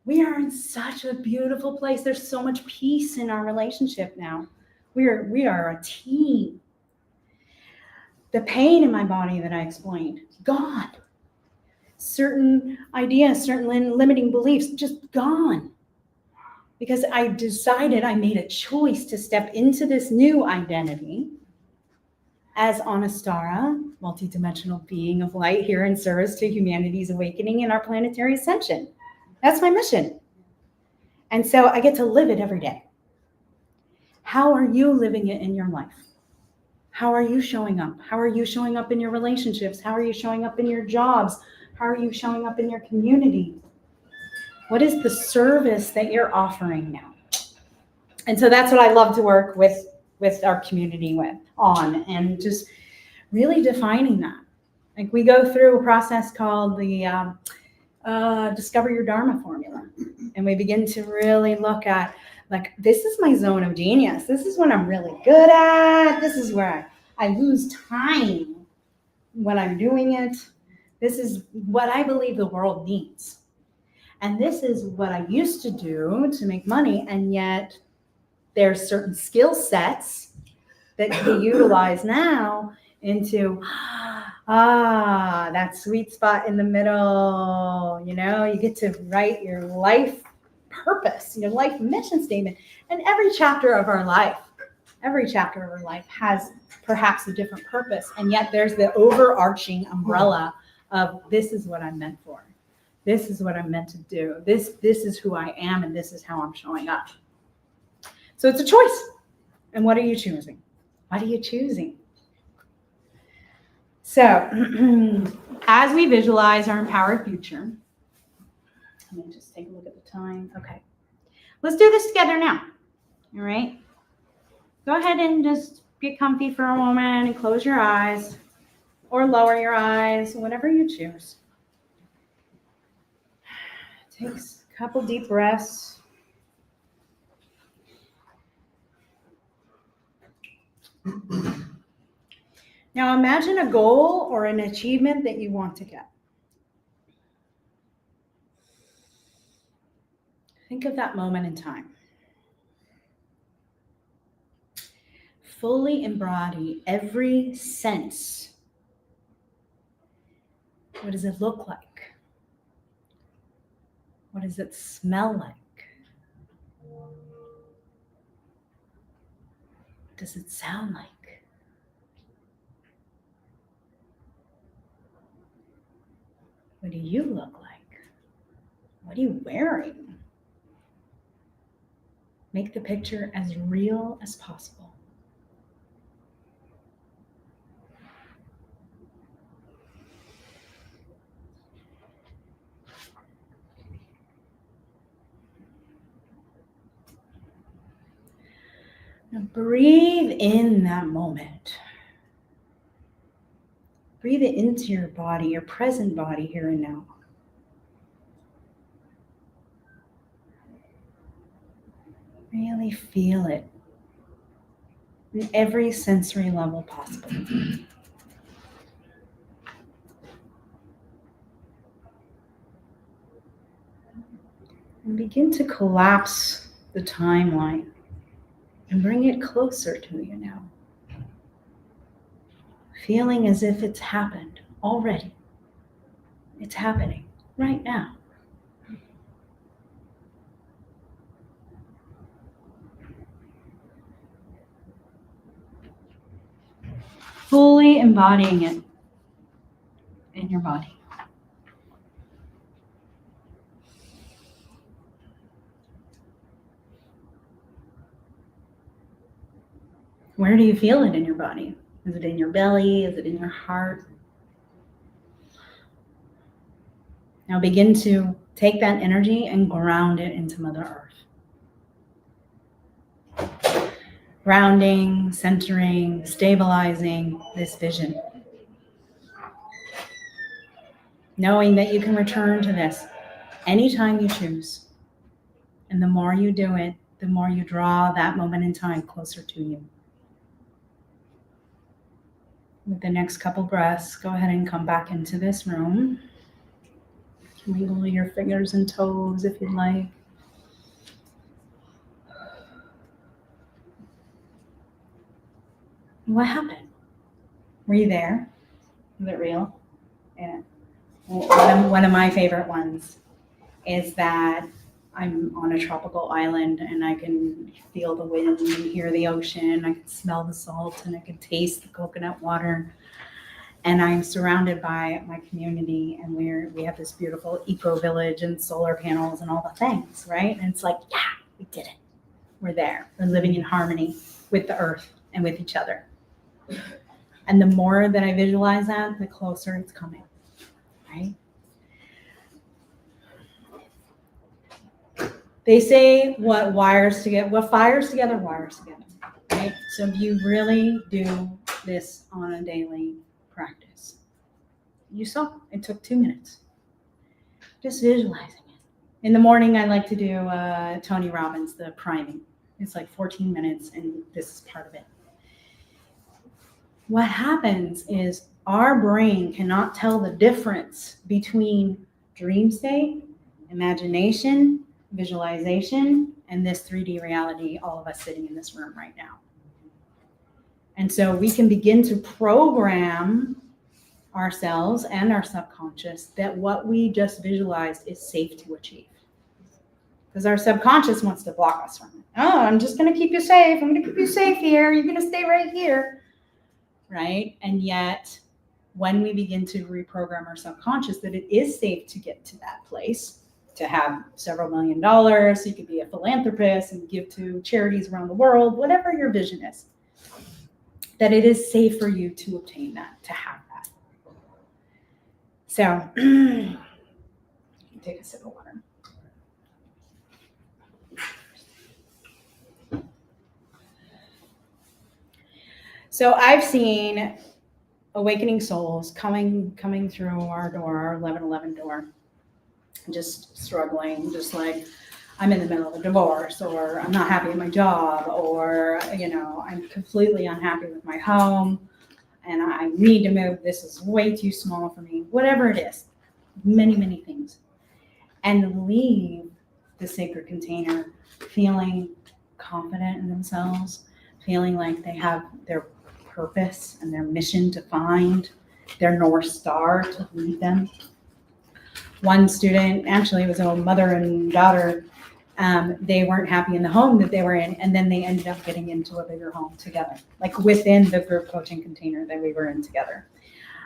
[SPEAKER 14] We are in such a beautiful place. There's so much peace in our relationship now. We are a team. The pain in my body that I explained, gone. Certain ideas, certain limiting beliefs, just gone. Because I decided, I made a choice to step into this new identity as Anastara, multidimensional being of light here in service to humanity's awakening and our planetary ascension. That's my mission. And so I get to live it every day. How are you living it in your life? How are you showing up? How are you showing up in your relationships? How are you showing up in your jobs? How are you showing up in your community? What is the service that you're offering now? And so that's what I love to work with our community on, and just really defining that. Like we go through a process called the Discover Your Dharma formula. And we begin to really look at, like, this is my zone of genius. This is what I'm really good at. This is where I lose time when I'm doing it. This is what I believe the world needs. And this is what I used to do to make money. And yet there's certain skill sets that can be utilized now into that sweet spot in the middle. You know, you get to write your life purpose, your life mission statement. And every chapter of our life has perhaps a different purpose. And yet there's the overarching umbrella of this is what I'm meant for. This is what I'm meant to do. This is who I am, and this is how I'm showing up. So it's a choice. And what are you choosing? What are you choosing? So as we visualize our empowered future, let me just take a look at the time. Okay. Let's do this together now. All right. Go ahead and just get comfy for a moment and close your eyes or lower your eyes, whatever you choose. Take a couple deep breaths. Now imagine a goal or an achievement that you want to get. Think of that moment in time. Fully embody every sense. What does it look like? What does it smell like? What does it sound like? What do you look like? What are you wearing? Make the picture as real as possible. Now breathe in that moment. Breathe it into your body, your present body here and now. Really feel it in every sensory level possible. And begin to collapse the timeline and bring it closer to you now. Feeling as if it's happened already. It's happening right now. Fully embodying it in your body. Where do you feel it in your body? Is it in your belly? Is it in your heart? Now begin to take that energy and ground it into Mother Earth. Grounding, centering, stabilizing this vision. Knowing that you can return to this anytime you choose. And the more you do it, the more you draw that moment in time closer to you. With the next couple breaths, go ahead and come back into this room. Wiggle your fingers and toes if you'd like. What happened? Were you there? Was it real? Yeah. One of my favorite ones is that I'm on a tropical island and I can feel the wind and hear the ocean. I can smell the salt and I can taste the coconut water. And I'm surrounded by my community, and we have this beautiful eco village and solar panels and all the things, right? And it's like, yeah, we did it. We're there. We're living in harmony with the earth and with each other. And the more that I visualize that, the closer it's coming, right? They say what fires together wires together, right? So if you really do this on a daily practice, you saw it took 2 minutes. Just visualizing it. In the morning, I like to do Tony Robbins, the priming. It's like 14 minutes, and this is part of it. What happens is our brain cannot tell the difference between dream state, imagination, visualization, and this 3D reality, all of us sitting in this room right now. And so we can begin to program ourselves and our subconscious that what we just visualized is safe to achieve. Because our subconscious wants to block us from it. Oh, I'm just going to keep you safe. I'm going to keep you safe here. You're going to stay right here. Right? And yet, when we begin to reprogram our subconscious that it is safe to get to that place, to have several $1 million, you could be a philanthropist and give to charities around the world, whatever your vision is, that it is safe for you to obtain that, to have that. So, take a sip of water. So I've seen awakening souls coming through our door, our 1111 door, just struggling, just like I'm in the middle of a divorce, or I'm not happy at my job, or, I'm completely unhappy with my home and I need to move. This is way too small for me, whatever it is, many, many things. And leave the sacred container feeling confident in themselves, feeling like they have their purpose and their mission to find, their North Star to lead them. One student, actually it was a mother and daughter, they weren't happy in the home that they were in, and then they ended up getting into a bigger home together, like within the group coaching container that we were in together.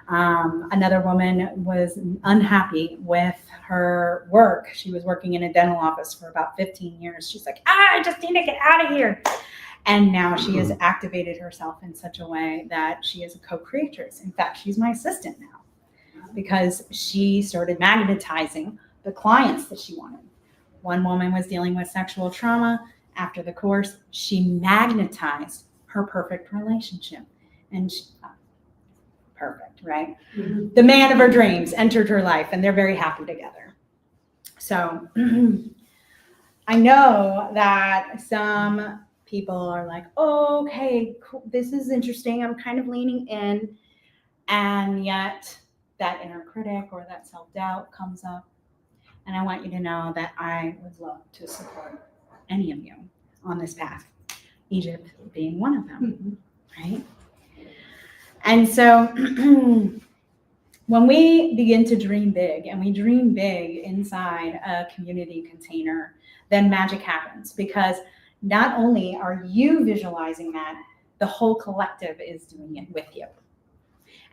[SPEAKER 14] Another woman was unhappy with her work. She was working in a dental office for about 15 years. She's like, I just need to get out of here. And now she has activated herself in such a way that she is a co-creatrix. In fact, she's my assistant now because she started magnetizing the clients that she wanted. One woman was dealing with sexual trauma. After the course, she magnetized her perfect relationship. And perfect, right? Mm-hmm. The man of her dreams entered her life, and they're very happy together. So I know that some people are like, oh, okay, cool. This is interesting. I'm kind of leaning in. And yet that inner critic or that self-doubt comes up. And I want you to know that I would love to support any of you on this path, Egypt being one of them, right? And so when we begin to dream big, and we dream big inside a community container, then magic happens, because not only are you visualizing that, the whole collective is doing it with you.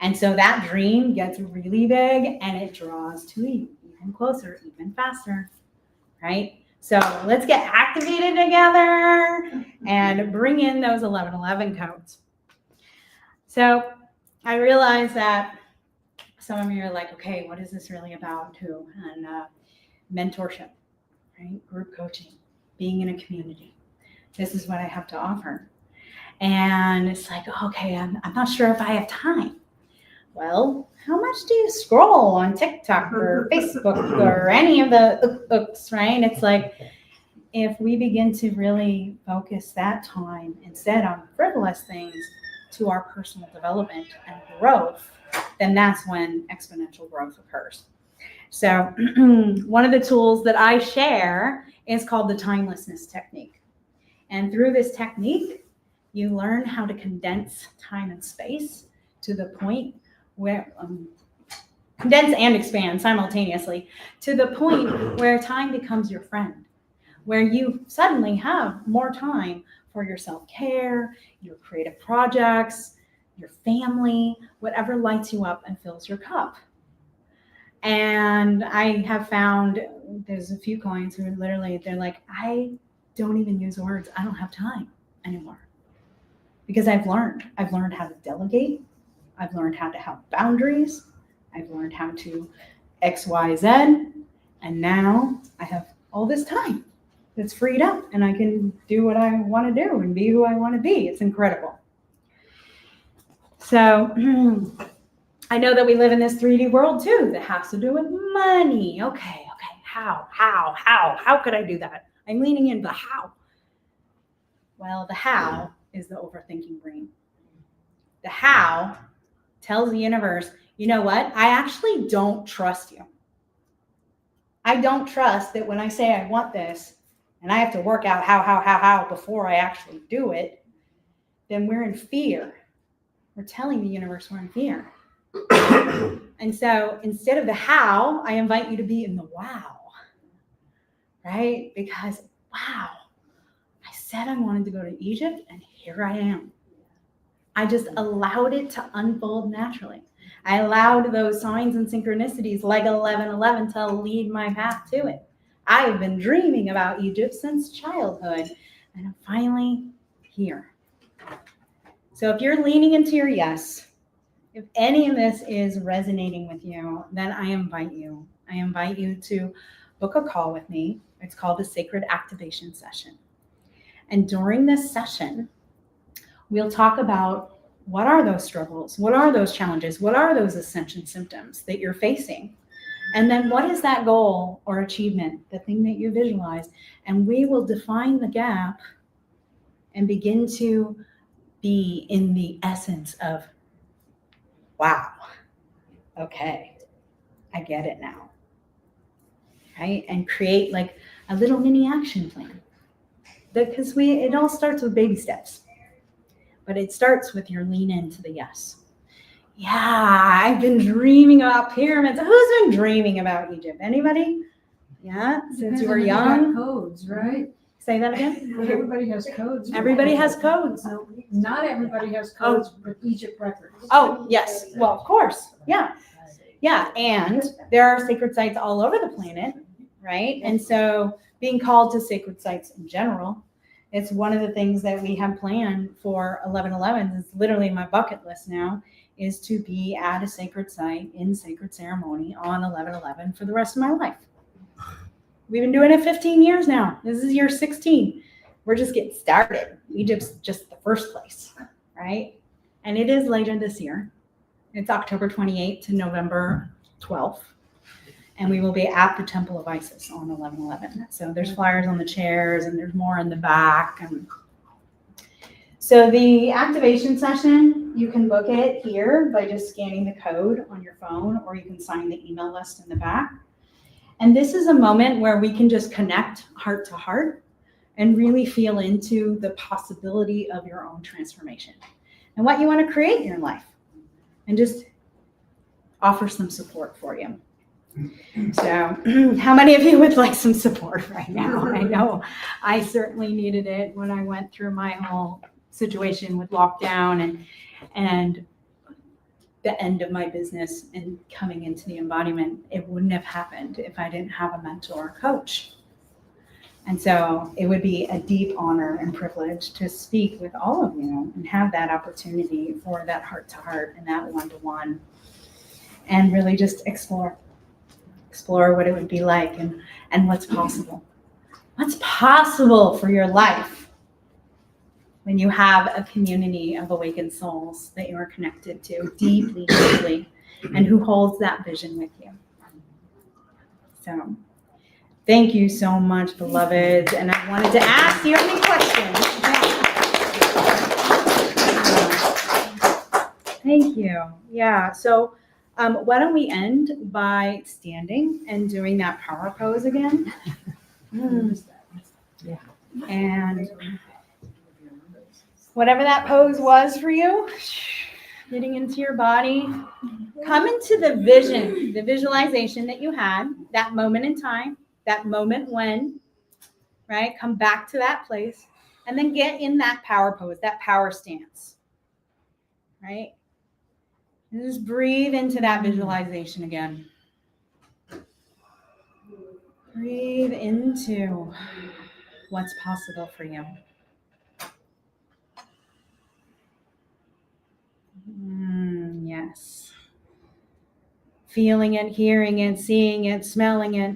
[SPEAKER 14] And so that dream gets really big and it draws to you even closer, even faster, right? So let's get activated together and bring in those 1111 codes. So I realize that some of you are like, okay, what is this really about too? And mentorship, right? Group coaching, being in a community. This is what I have to offer. And it's like, okay, I'm not sure if I have time. Well, how much do you scroll on TikTok or Facebook or any of the books, right? It's like, if we begin to really focus that time instead on frivolous things to our personal development and growth, then that's when exponential growth occurs. So one of the tools that I share is called the timelessness technique. And through this technique, you learn how to condense time and space to the point where, condense and expand simultaneously, to the point where time becomes your friend, where you suddenly have more time for your self-care, your creative projects, your family, whatever lights you up and fills your cup. And I have found there's a few clients who are literally, they're like, I don't even use words. I don't have time anymore. Because I've learned how to delegate. I've learned how to have boundaries. I've learned how to X, Y, Z. And now I have all this time that's freed up and I can do what I want to do and be who I want to be. It's incredible. So I know that we live in this 3D world too that has to do with money. Okay. How could I do that? I'm leaning in the how. Well, the how is the overthinking brain. The how tells the universe, you know what? I actually don't trust you. I don't trust that when I say I want this and I have to work out how before I actually do it, then we're in fear. We're telling the universe we're in fear. And so instead of the how, I invite you to be in the wow, right? Because wow, I said I wanted to go to Egypt and here I am. I just allowed it to unfold naturally. I allowed those signs and synchronicities like 1111 to lead my path to it. I've been dreaming about Egypt since childhood and I'm finally here. So if you're leaning into your yes, if any of this is resonating with you, then I invite you to book a call with me. It's called the Sacred Activation Session. And during this session, we'll talk about what are those struggles? What are those challenges? What are those ascension symptoms that you're facing? And then what is that goal or achievement, the thing that you visualize? And we will define the gap and begin to be in the essence of, wow, okay, I get it now, right? And create like a little mini action plan. Because it all starts with baby steps, but it starts with your lean into the yes. Yeah, I've been dreaming about pyramids. Who's been dreaming about Egypt? Anybody? Yeah, since you were young.
[SPEAKER 15] Codes, right?
[SPEAKER 14] Say that again.
[SPEAKER 15] Everybody has codes.
[SPEAKER 14] Everybody has codes.
[SPEAKER 15] No, not everybody has codes, but Egypt records.
[SPEAKER 14] Oh, yes. Well, of course. Yeah. Yeah. And there are sacred sites all over the planet, right? And so being called to sacred sites in general, it's one of the things that we have planned for 1111. It's literally my bucket list now, is to be at a sacred site in sacred ceremony on 1111 for the rest of my life. We've been doing it 15 years now. This is year 16. We're just getting started. Egypt's just the first place, right? And it is later this year. It's October 28th to November 12th. And we will be at the Temple of Isis on 11/11. So there's flyers on the chairs and there's more in the back. And so the activation session, you can book it here by just scanning the code on your phone, or you can sign the email list in the back. And this is a moment where we can just connect heart to heart and really feel into the possibility of your own transformation and what you want to create in your life, and just offer some support for you. So how many of you would like some support right now? I know I certainly needed it when I went through my whole situation with lockdown and the end of my business and coming into the embodiment. It wouldn't have happened if I didn't have a mentor or coach. And so it would be a deep honor and privilege to speak with all of you and have that opportunity for that heart to heart and that one-to-one, and really just explore what it would be like and what's possible. What's possible for your life when you have a community of awakened souls that you are connected to deeply, and who holds that vision with you. So thank you so much, beloveds. And I wanted to ask you any questions. Thank you. Yeah. So why don't we end by standing and doing that power pose again?
[SPEAKER 12] Yeah.
[SPEAKER 14] And whatever that pose was for you, getting into your body, come into the vision, the visualization that you had, that moment in time, that moment when, right? Come back to that place and then get in that power pose, that power stance, right? And just breathe into that visualization again. Breathe into what's possible for you. Yes. Feeling it, hearing it, seeing it, smelling it.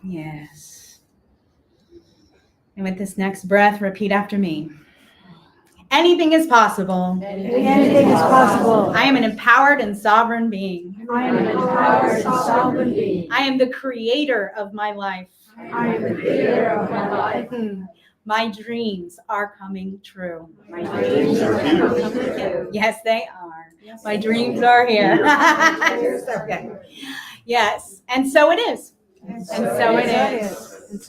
[SPEAKER 14] Yes. And with this next breath, repeat after me. Anything is possible.
[SPEAKER 15] Anything is possible.
[SPEAKER 14] I am an empowered and sovereign being.
[SPEAKER 15] I am an empowered and sovereign being.
[SPEAKER 14] I am the creator of my life.
[SPEAKER 15] I am the creator of my life.
[SPEAKER 14] My dreams are coming true.
[SPEAKER 15] My dreams are coming true.
[SPEAKER 14] Yes, they are. My dreams are here. Okay. Yes, and so it is. And so it is. And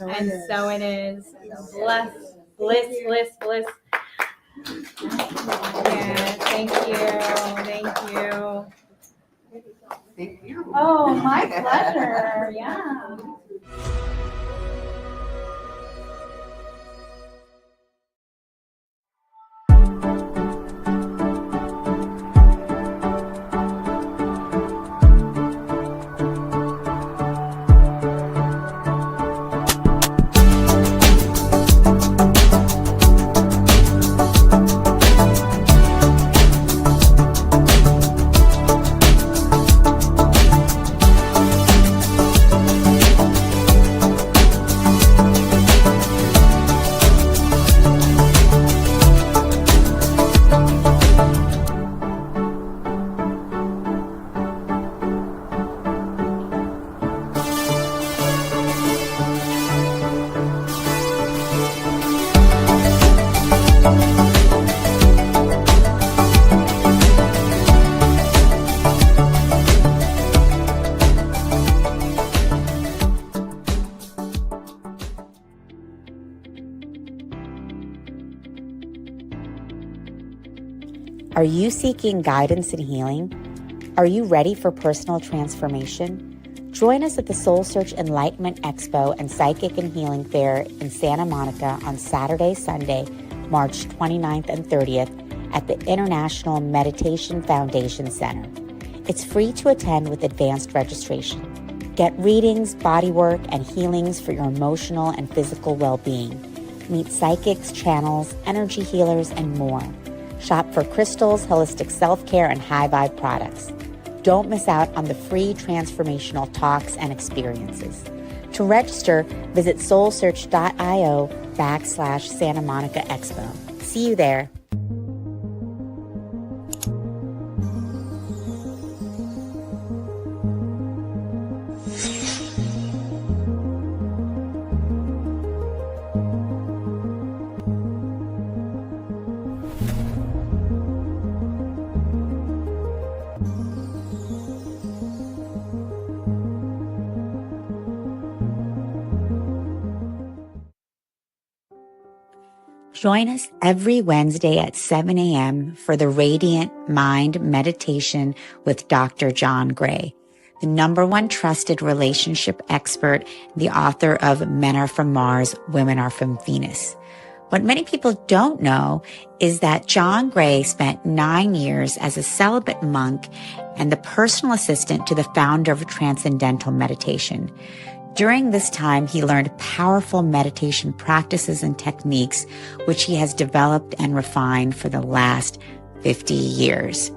[SPEAKER 14] so it is. Bliss, bliss, bliss, bliss. Yeah, thank you. Thank you.
[SPEAKER 12] Thank you.
[SPEAKER 14] Oh, my pleasure. Yeah.
[SPEAKER 1] Are you seeking guidance and healing? Are you ready for personal transformation? Join us at the Soul Search Enlightenment Expo and Psychic and Healing Fair in Santa Monica on Saturday, Sunday, March 29th and 30th at the International Meditation Foundation Center. It's free to attend with advanced registration. Get readings, bodywork, and healings for your emotional and physical well-being. Meet psychics, channels, energy healers, and more. Shop for crystals, holistic self-care, and high-vibe products. Don't miss out on the free transformational talks and experiences. To register, visit soulsearch.io/Santa Monica Expo. See you there. Join us every Wednesday at 7 a.m. for the Radiant Mind Meditation with Dr. John Gray, the #1 trusted relationship expert, the author of Men Are From Mars, Women Are From Venus. What many people don't know is that John Gray spent 9 years as a celibate monk and the personal assistant to the founder of Transcendental Meditation. During this time, he learned powerful meditation practices and techniques, which he has developed and refined for the last 50 years.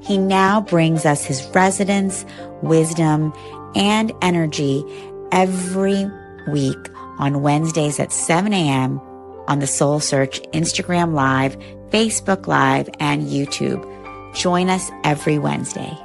[SPEAKER 1] He now brings us his resonance, wisdom, and energy every week on Wednesdays at 7 a.m. on the Soul Search Instagram Live, Facebook Live, and YouTube. Join us every Wednesday.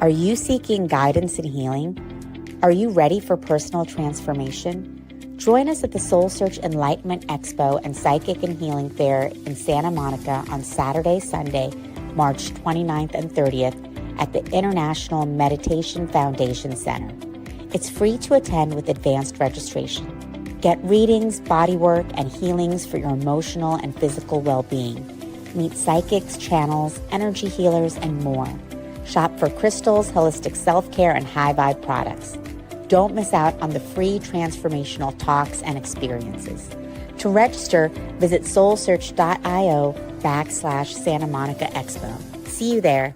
[SPEAKER 1] Are you seeking guidance and healing? Are you ready for personal transformation? Join us at the Soul Search Enlightenment Expo and Psychic and Healing Fair in Santa Monica on Saturday, Sunday, March 29th and 30th at the International Meditation Foundation Center. It's free to attend with advanced registration. Get readings, bodywork, and healings for your emotional and physical well-being. Meet psychics, channels, energy healers, and more. Shop for crystals, holistic self-care, and high vibe products. Don't miss out on the free transformational talks and experiences. To register, visit soulsearch.io/Santa Monica Expo. See you there.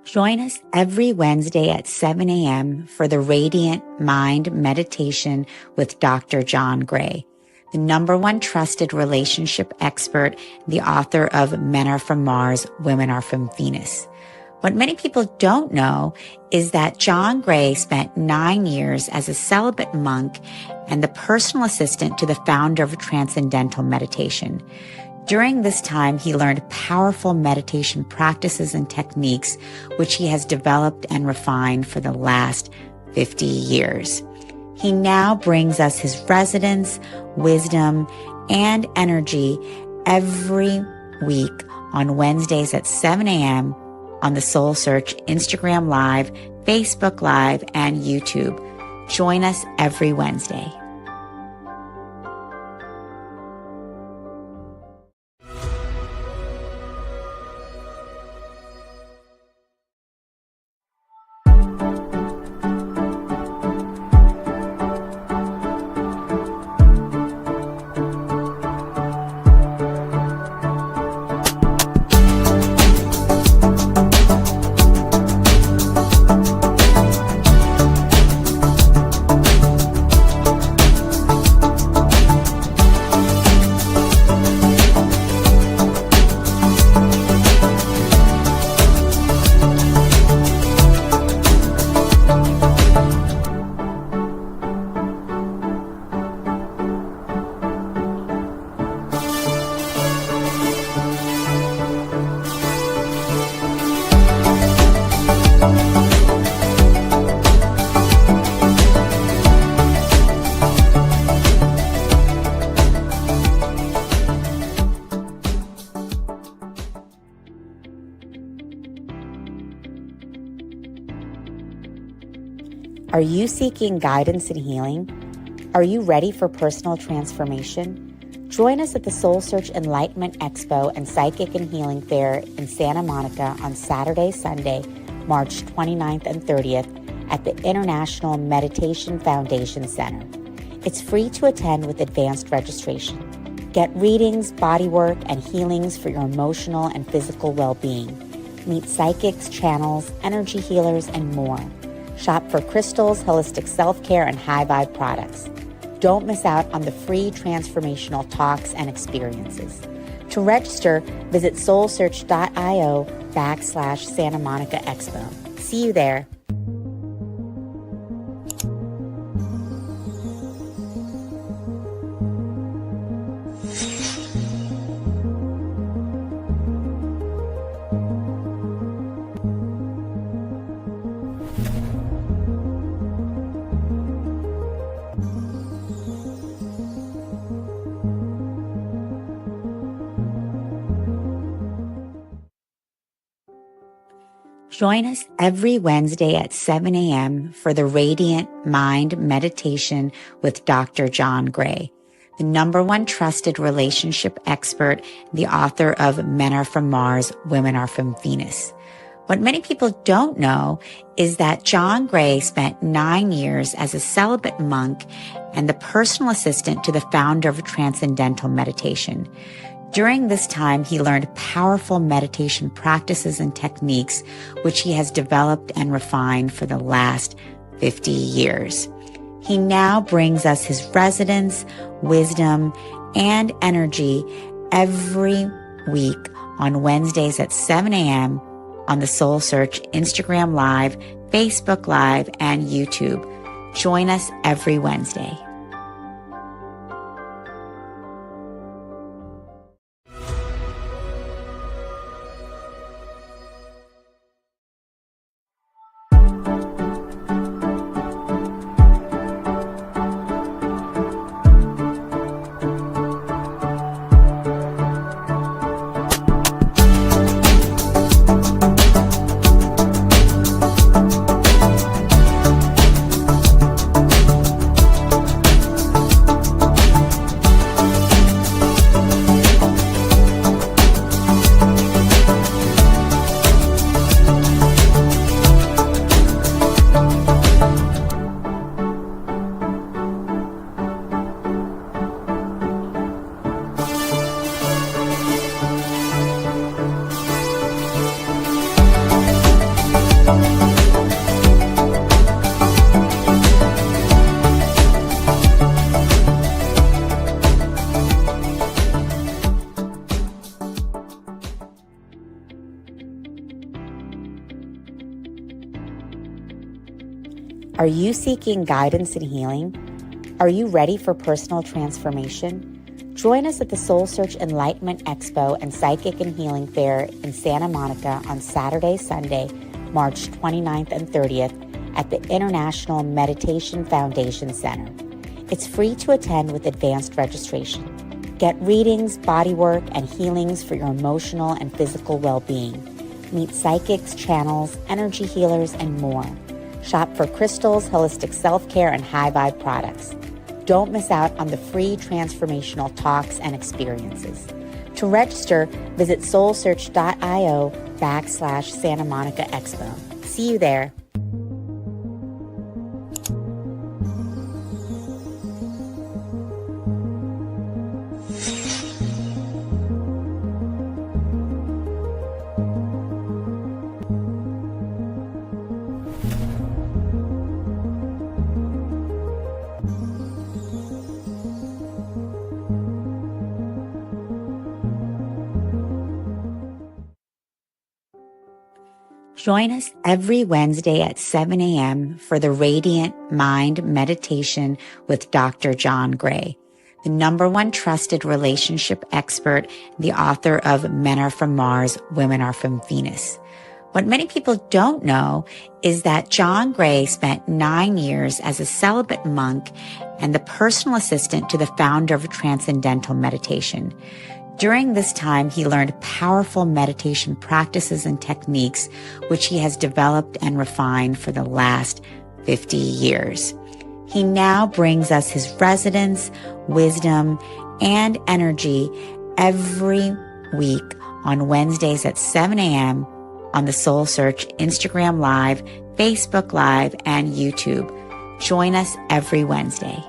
[SPEAKER 1] Join us every Wednesday at 7 a.m. for the Radiant Mind Meditation with Dr. John Gray, the #1 trusted relationship expert, the author of Men Are From Mars, Women Are From Venus. What many people don't know is that John Gray spent 9 years as a celibate monk and the personal assistant to the founder of Transcendental Meditation. During this time, he learned powerful meditation practices and techniques, which he has developed and refined for the last 50 years. He now brings us his resonance, wisdom, and energy every week on Wednesdays at 7 a.m. on the Soul Search Instagram Live, Facebook Live, and YouTube. Join us every Wednesday. Are you seeking guidance and healing? Are you ready for personal transformation? Join us at the Soul Search Enlightenment Expo and Psychic and Healing Fair in Santa Monica on Saturday, Sunday, March 29th and 30th at the International Meditation Foundation Center. It's free to attend with advanced registration. Get readings, bodywork, and healings for your emotional and physical well-being. Meet psychics, channels, energy healers, and more. Shop for crystals, holistic self-care, and high vibe products. Don't miss out on the free transformational talks and experiences. To register, visit soulsearch.io/Santa Monica Expo. See you there. Join us every Wednesday at 7 a.m. for the Radiant Mind Meditation with Dr. John Gray, the #1 trusted relationship expert, the author of Men Are From Mars, Women Are From Venus. What many people don't know is that John Gray spent 9 years as a celibate monk and the personal assistant to the founder of Transcendental Meditation. During this time, he learned powerful meditation practices and techniques, which he has developed and refined for the last 50 years. He now brings us his resonance, wisdom, and energy every week on Wednesdays at 7 a.m. on the Soul Search Instagram Live, Facebook Live, and YouTube. Join us every Wednesday. Are you seeking guidance and healing? Are you ready for personal transformation? Join us at the Soul Search Enlightenment Expo and Psychic and Healing Fair in Santa Monica on Saturday, Sunday, March 29th and 30th at the International Meditation Foundation Center. It's free to attend with advanced registration. Get readings, bodywork, and healings for your emotional and physical well-being. Meet psychics, channels, energy healers, and more. Shop for crystals, holistic self-care, and high vibe products. Don't miss out on the free transformational talks and experiences. To register, visit soulsearch.io/Santa Monica Expo. See you there. Join us every Wednesday at 7 a.m. for the Radiant Mind Meditation with Dr. John Gray, the #1 trusted relationship expert, the author of Men Are From Mars, Women Are From Venus. What many people don't know is that John Gray spent 9 years as a celibate monk and the personal assistant to the founder of Transcendental Meditation. During this time, he learned powerful meditation practices and techniques, which he has developed and refined for the last 50 years. He now brings us his resonance, wisdom, and energy every week on Wednesdays at 7 a.m. on the Soul Search Instagram Live, Facebook Live, and YouTube. Join us every Wednesday.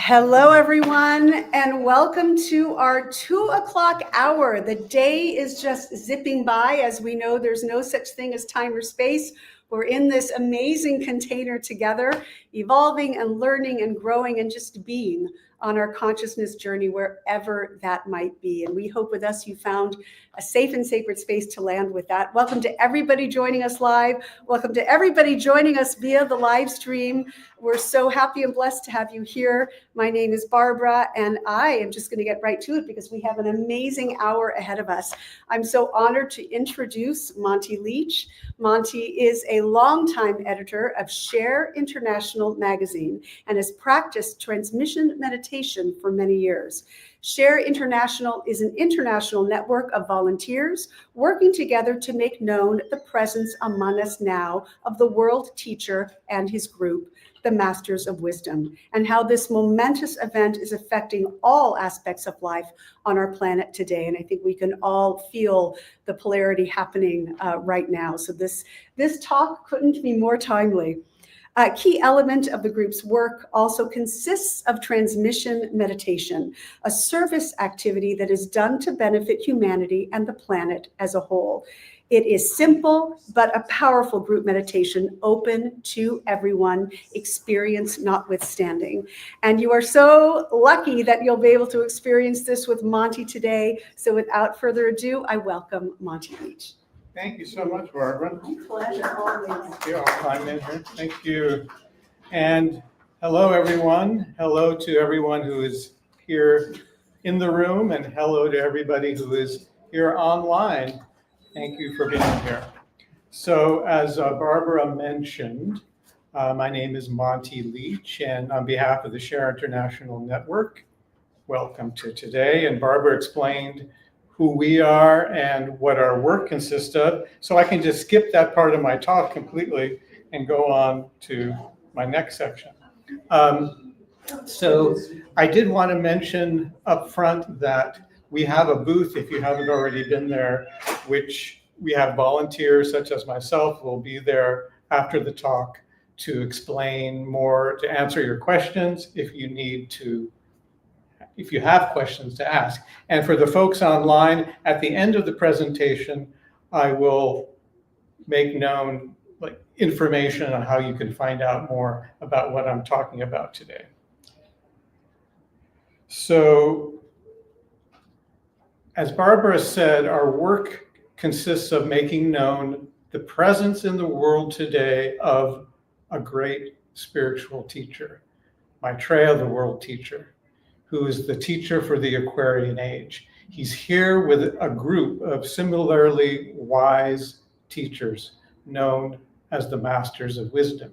[SPEAKER 2] Hello, everyone, and welcome to our 2 o'clock hour. The day is just zipping by. As we know, there's no such thing as time or space. We're in this amazing container together, evolving and learning and growing and just being on our consciousness journey, wherever that might be. And we hope with us you found a safe and sacred space to land with that. Welcome to everybody joining us live. Welcome to everybody joining us via the live stream. We're so happy and blessed to have you here. My name is Barbara, and I am just going to get right to it because we have an amazing hour ahead of us. I'm so honored to introduce Monty Leach. Monty is a longtime editor of Share International magazine and has practiced transmission meditation for many years. Share International is an international network of volunteers working together to make known the presence among us now of the world teacher and his group. the Masters of Wisdom, and how this momentous event is affecting all aspects of life on our planet today. And I think we can all feel the polarity happening right now. So this talk couldn't be more timely. A key element of the group's work also consists of transmission meditation, a service activity that is done to benefit humanity and the planet as a whole. It is simple, but a powerful group meditation open to everyone, experience notwithstanding. And you are so lucky that you'll be able to experience this with Monty today. So without further ado, I welcome Monty Leach.
[SPEAKER 16] Thank you so much, Barbara.
[SPEAKER 2] My pleasure, always.
[SPEAKER 16] You're all fine in here. Thank you. And hello, everyone. Hello to everyone who is here in the room, and hello to everybody who is here online. Thank you for being here. So as Barbara mentioned, my name is Monty Leach, and on behalf of the Share International Network, welcome to today. And Barbara explained who we are and what our work consists of. So I can just skip that part of my talk completely and go on to my next section. So I did want to mention up front that we have a booth, if you haven't already been there, which we have volunteers such as myself will be there after the talk to explain more, to answer your questions if you have questions to ask. And for the folks online, at the end of the presentation, I will make known information on how you can find out more about what I'm talking about today. So, as Barbara said, our work consists of making known the presence in the world today of a great spiritual teacher, Maitreya, the world teacher, who is the teacher for the Aquarian age. He's here with a group of similarly wise teachers known as the Masters of Wisdom.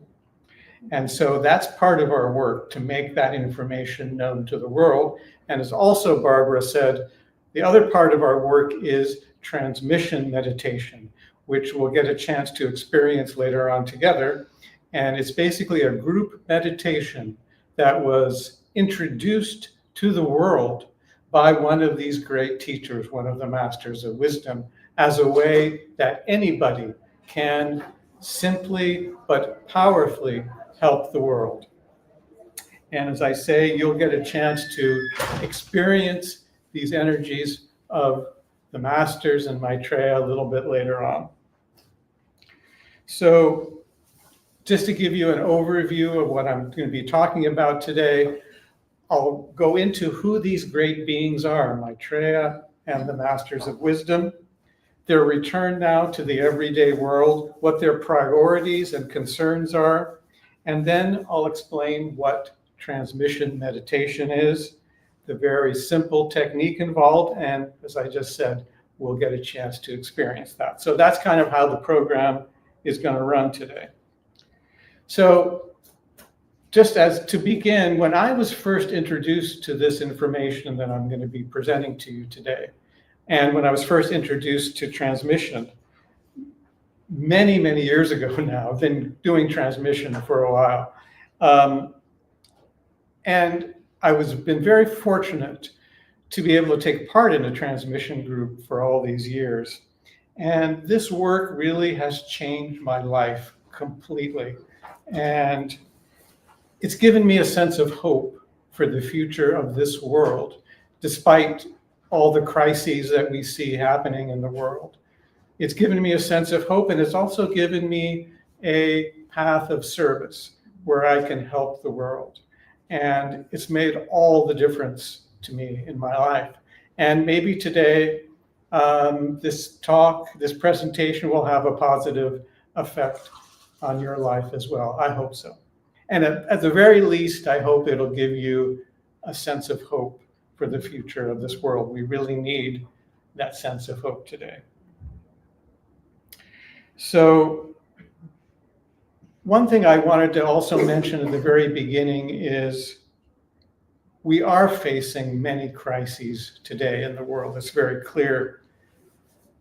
[SPEAKER 16] And so that's part of our work, to make that information known to the world. And as also Barbara said, the other part of our work is transmission meditation, which we'll get a chance to experience later on together. And it's basically a group meditation that was introduced to the world by one of these great teachers, one of the Masters of Wisdom, as a way that anybody can simply but powerfully help the world. And as I say, you'll get a chance to experience these energies of the Masters and Maitreya a little bit later on. So just to give you an overview of what I'm going to be talking about today, I'll go into who these great beings are, Maitreya and the Masters of Wisdom, their return now to the everyday world, what their priorities and concerns are, and then I'll explain what transmission meditation is, the very simple technique involved, and as I just said, we'll get a chance to experience that. So that's kind of how the program is going to run today. So just as to begin, when I was first introduced to this information that I'm going to be presenting to you today, and when I was first introduced to transmission, many, many years ago now, I've been doing transmission for a while. And I was been very fortunate to be able to take part in a transmission group for all these years. And this work really has changed my life completely. And it's given me a sense of hope for the future of this world, despite all the crises that we see happening in the world. It's given me a sense of hope, and it's also given me a path of service where I can help the world. And it's made all the difference to me in my life. And maybe today, this talk, this presentation will have a positive effect on your life as well. I hope so. And at the very least, I hope it'll give you a sense of hope for the future of this world. We really need that sense of hope today. So one thing I wanted to also mention at the very beginning is we are facing many crises today in the world. It's very clear.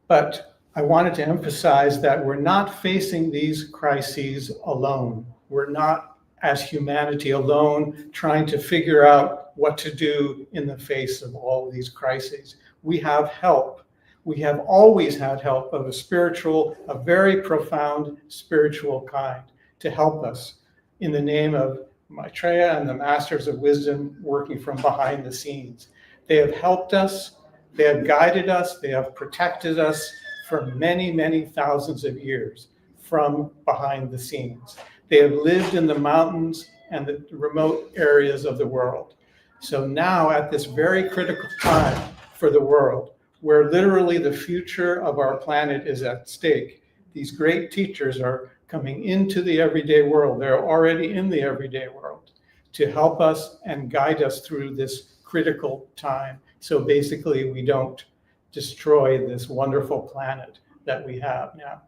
[SPEAKER 16] But I wanted to emphasize that we're not facing these crises alone. We're not as humanity alone, trying to figure out what to do in the face of all these crises. We have help. We have always had help of a very profound spiritual kind to help us in the name of Maitreya and the Masters of Wisdom working from behind the scenes. They have helped us, they have guided us, they have protected us for many, many thousands of years from behind the scenes. They have lived in the mountains and the remote areas of the world. So now at this very critical time for the world, where literally the future of our planet is at stake, these great teachers are coming into the everyday world. They're already in the everyday world to help us and guide us through this critical time. So basically we don't destroy this wonderful planet that we have now,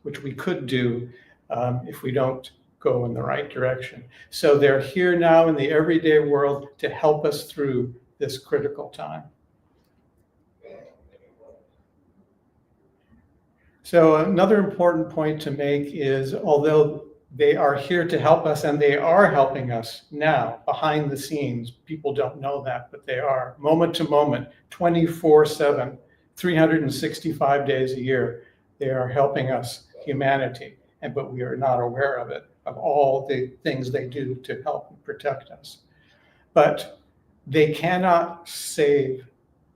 [SPEAKER 16] which we could do if we don't go in the right direction. So they're here now in the everyday world to help us through this critical time. So another important point to make is, although they are here to help us, and they are helping us now behind the scenes, people don't know that, but they are, moment to moment, 24/7, 365 days a year, they are helping us, humanity, but we are not aware of it, of all the things they do to help and protect us. But they cannot save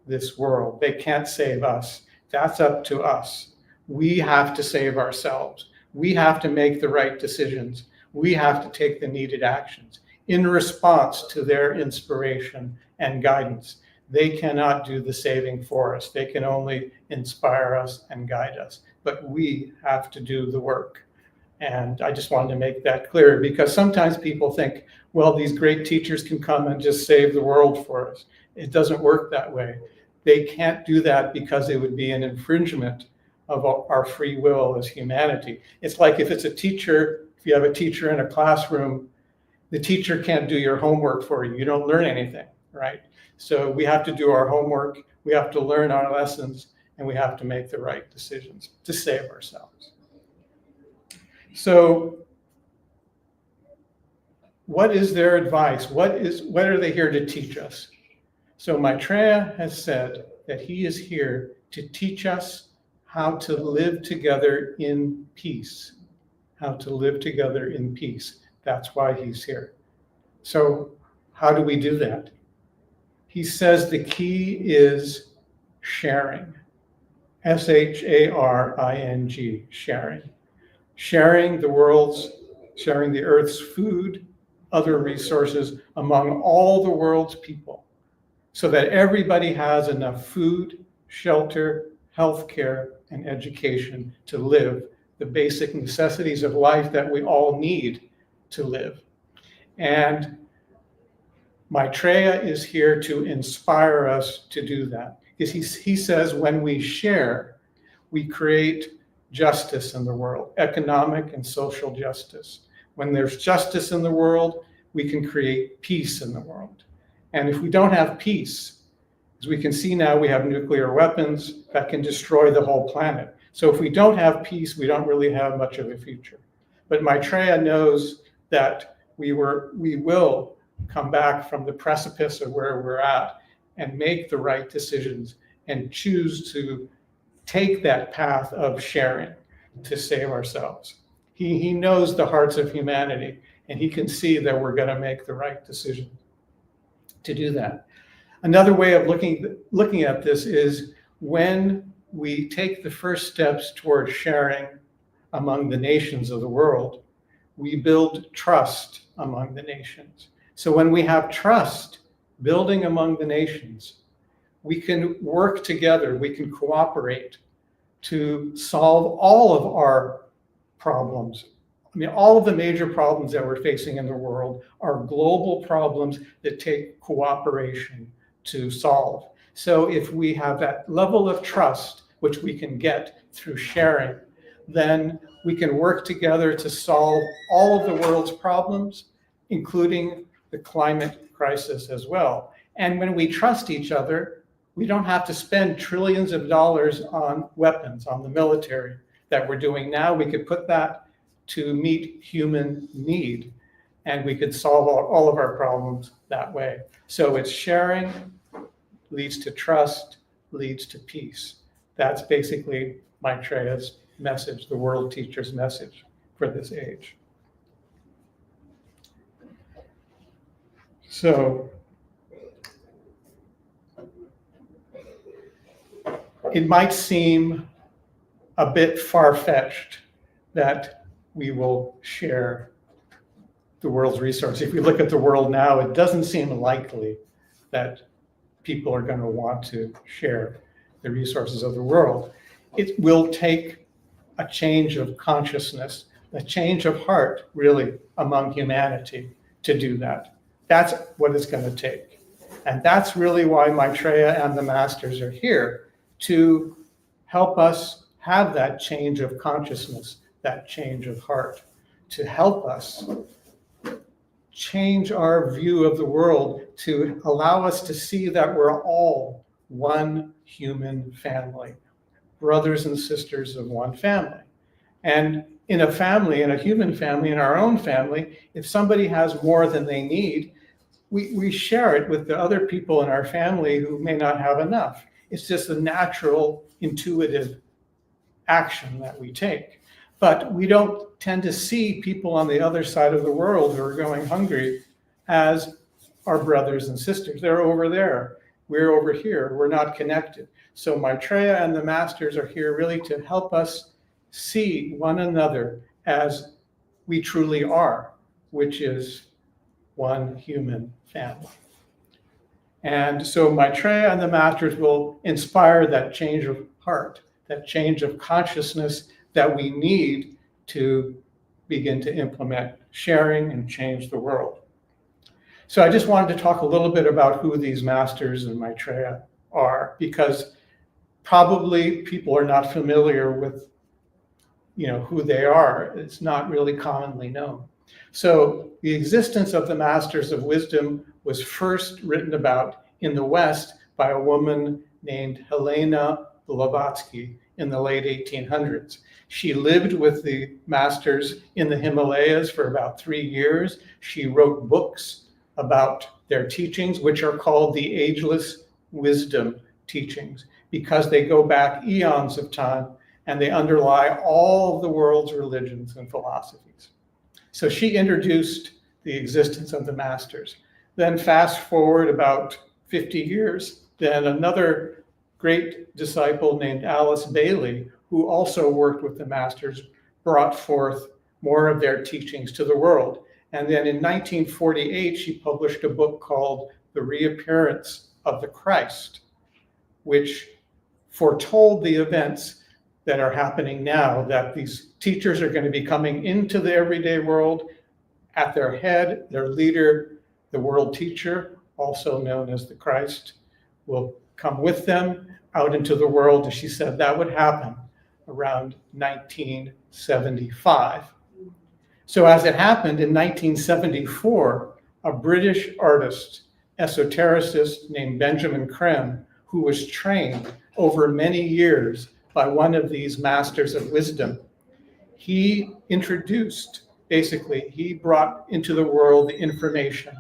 [SPEAKER 16] this world. They can't save us. That's up to us. We have to save ourselves. We have to make the right decisions. We have to take the needed actions in response to their inspiration and guidance. They cannot do the saving for us. They can only inspire us and guide us. But we have to do the work. And I just wanted to make that clear, because sometimes people think, well, these great teachers can come and just save the world for us. It doesn't work that way. They can't do that because it would be an infringement of our free will as humanity. It's like if it's a teacher, if you have a teacher in a classroom, the teacher can't do your homework for you. You don't learn anything, right? So we have to do our homework, we have to learn our lessons, and we have to make the right decisions to save ourselves. So what is their advice? What are they here to teach us? So Maitreya has said that he is here to teach us how to live together in peace. How to live together in peace. That's why he's here. So how do we do that? He says the key is sharing. SHARING, sharing. Sharing the earth's food, other resources among all the world's people, so that everybody has enough food, shelter, healthcare, and education to live the basic necessities of life that we all need to live. And Maitreya is here to inspire us to do that. Because he says when we share, we create justice in the world, economic and social justice. When there's justice in the world, we can create peace in the world. And if we don't have peace, as we can see now, we have nuclear weapons that can destroy the whole planet. So if we don't have peace, we don't really have much of a future. But Maitreya knows that we will come back from the precipice of where we're at and make the right decisions and choose to take that path of sharing to save ourselves. He knows the hearts of humanity, and he can see that we're going to make the right decision to do that. Another way of looking at this is when we take the first steps towards sharing among the nations of the world, we build trust among the nations. So when we have trust building among the nations, we can work together, we can cooperate to solve all of our problems. I mean, all of the major problems that we're facing in the world are global problems that take cooperation to solve. So if we have that level of trust, which we can get through sharing, then we can work together to solve all of the world's problems, including the climate crisis as well. And when we trust each other, we don't have to spend trillions of dollars on weapons, on the military that we're doing now. We could put that to meet human need. and we could solve all of our problems that way. So it's sharing leads to trust, leads to peace. That's basically Maitreya's message, the world teacher's message for this age. So it might seem a bit far-fetched that we will share the world's resources. If we look at the world now, it doesn't seem likely that people are going to want to share the resources of the world. It will take a change of consciousness, a change of heart, really, among humanity to do that. That's what it's going to take. And that's really why Maitreya and the masters are here, to help us have that change of consciousness, that change of heart, to help us change our view of the world, to allow us to see that we're all one human family, brothers and sisters of one family. And in a family, in a human family, in our own family, if somebody has more than they need, we share it with the other people in our family who may not have enough. It's just a natural, intuitive action that we take. But we don't tend to see people on the other side of the world who are going hungry as our brothers and sisters. They're over there. We're over here. We're not connected. So Maitreya and the masters are here really to help us see one another as we truly are, which is one human family. And so Maitreya and the masters will inspire that change of heart, that change of consciousness that we need to begin to implement sharing and change the world. So I just wanted to talk a little bit about who these masters and Maitreya are, because probably people are not familiar with, who they are. It's not really commonly known. So the existence of the masters of wisdom was first written about in the West by a woman named Helena Blavatsky in the late 1800s. She lived with the masters in the Himalayas for about 3 years. She wrote books about their teachings, which are called the Ageless Wisdom teachings, because they go back eons of time and they underlie all of the world's religions and philosophies. So she introduced the existence of the masters. Then fast forward about 50 years, then another great disciple named Alice Bailey, who also worked with the masters, brought forth more of their teachings to the world. And then in 1948, she published a book called The Reappearance of the Christ, which foretold the events that are happening now, that these teachers are going to be coming into the everyday world. At their head, their leader, the world teacher, also known as the Christ, will come with them out into the world. And she said that would happen around 1975. So as it happened in 1974, a British artist, esotericist named Benjamin Creme, who was trained over many years by one of these masters of wisdom, he brought into the world the information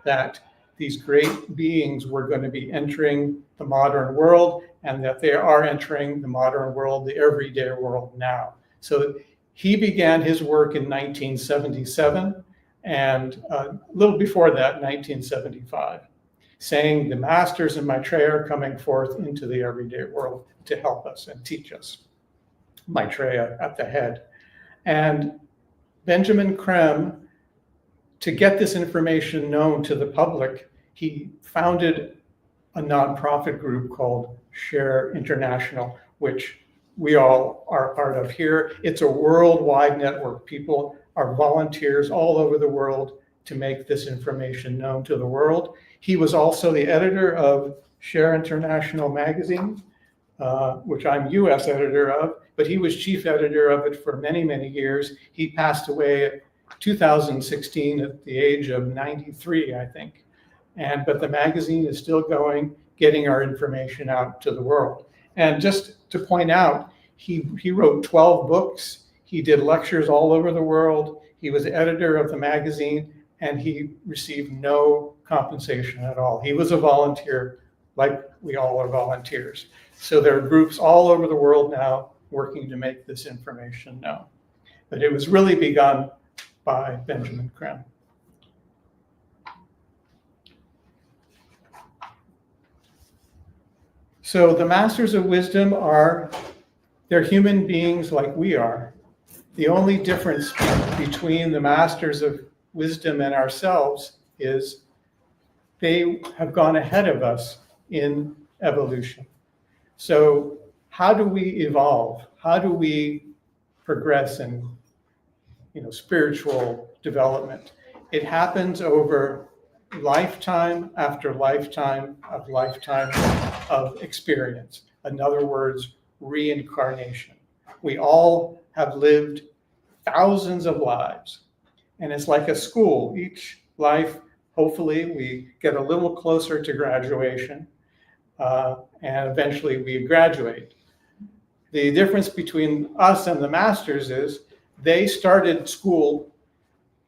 [SPEAKER 16] that these great beings were going to be entering the modern world, and that they are entering the modern world, the everyday world now. So he began his work in 1977, and a little before that, 1975, saying the masters and Maitreya are coming forth into the everyday world to help us and teach us. Maitreya at the head. And Benjamin Creme, to get this information known to the public, he founded a nonprofit group called Share International, which we all are part of here. It's a worldwide network. People are volunteers all over the world to make this information known to the world. He was also the editor of Share International magazine, which I'm US editor of, but he was chief editor of it for many, many years. He passed away in 2016 at the age of 93, I think. But the magazine is still going, getting our information out to the world. And just to point out, he wrote 12 books. He did lectures all over the world. He was editor of the magazine, and he received no compensation at all. He was a volunteer, like we all are volunteers. So there are groups all over the world now working to make this information known. But it was really begun by Benjamin Creme. So the Masters of Wisdom they're human beings like we are. The only difference between the Masters of Wisdom and ourselves is they have gone ahead of us in evolution. So how do we evolve? How do we progress in spiritual development? It happens over lifetime after lifetime of experience. In other words, reincarnation. We all have lived thousands of lives, and it's like a school. Each life, hopefully, we get a little closer to graduation, and eventually we graduate. The difference between us and the Masters is they started school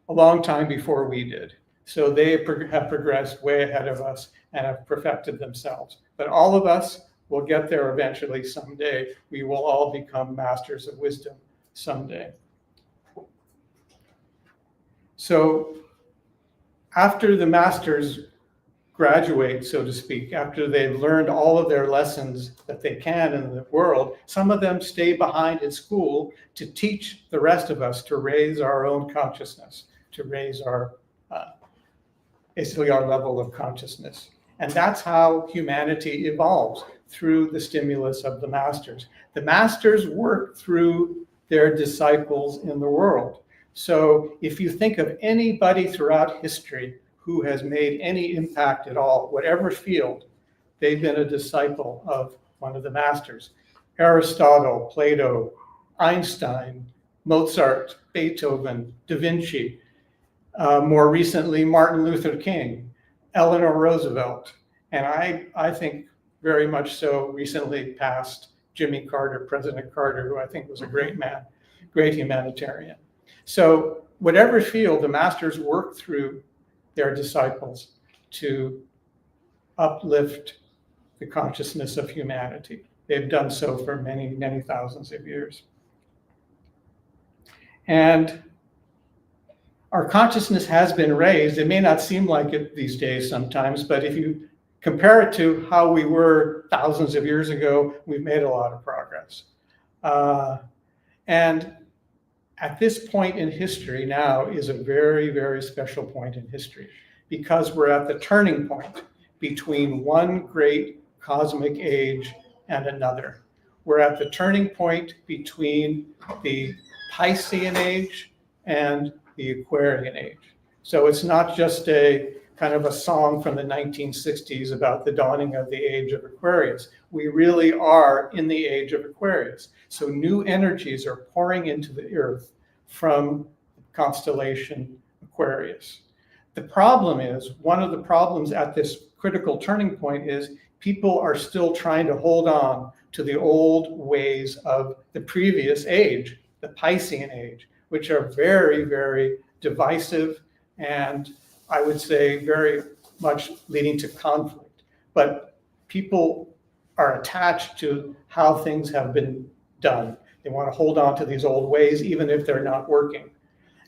[SPEAKER 16] a long time before we did. So they have progressed way ahead of us and have perfected themselves. But all of us will get there eventually someday. We will all become Masters of Wisdom someday. So after the Masters graduate, so to speak, after they've learned all of their lessons that they can in the world, some of them stay behind in school to teach the rest of us to raise our own consciousness, to raise our basically our level of consciousness. And that's how humanity evolves, through the stimulus of the Masters. The Masters work through their disciples in the world. So if you think of anybody throughout history who has made any impact at all, whatever field, they've been a disciple of one of the Masters. Aristotle, Plato, Einstein, Mozart, Beethoven, Da Vinci, more recently, Martin Luther King, Eleanor Roosevelt, and I think very much so recently passed Jimmy Carter, President Carter, who I think was a great man, great humanitarian. So whatever field, the Masters work through their disciples to uplift the consciousness of humanity. They've done so for many, many thousands of years. And our consciousness has been raised. It may not seem like it these days sometimes, but if you compare it to how we were thousands of years ago, we've made a lot of progress. And at this point in history now is a very, very special point in history, because we're at the turning point between one great cosmic age and another. We're at the turning point between the Piscean age and the Aquarian age. So it's not just a kind of a song from the 1960s about the dawning of the age of Aquarius. We really are in the age of Aquarius. So new energies are pouring into the earth from the constellation Aquarius. The problem is, one of the problems at this critical turning point is people are still trying to hold on to the old ways of the previous age, the Piscean age, which are very, very divisive and I would say very much leading to conflict. But people are attached to how things have been done. They want to hold on to these old ways, even if they're not working.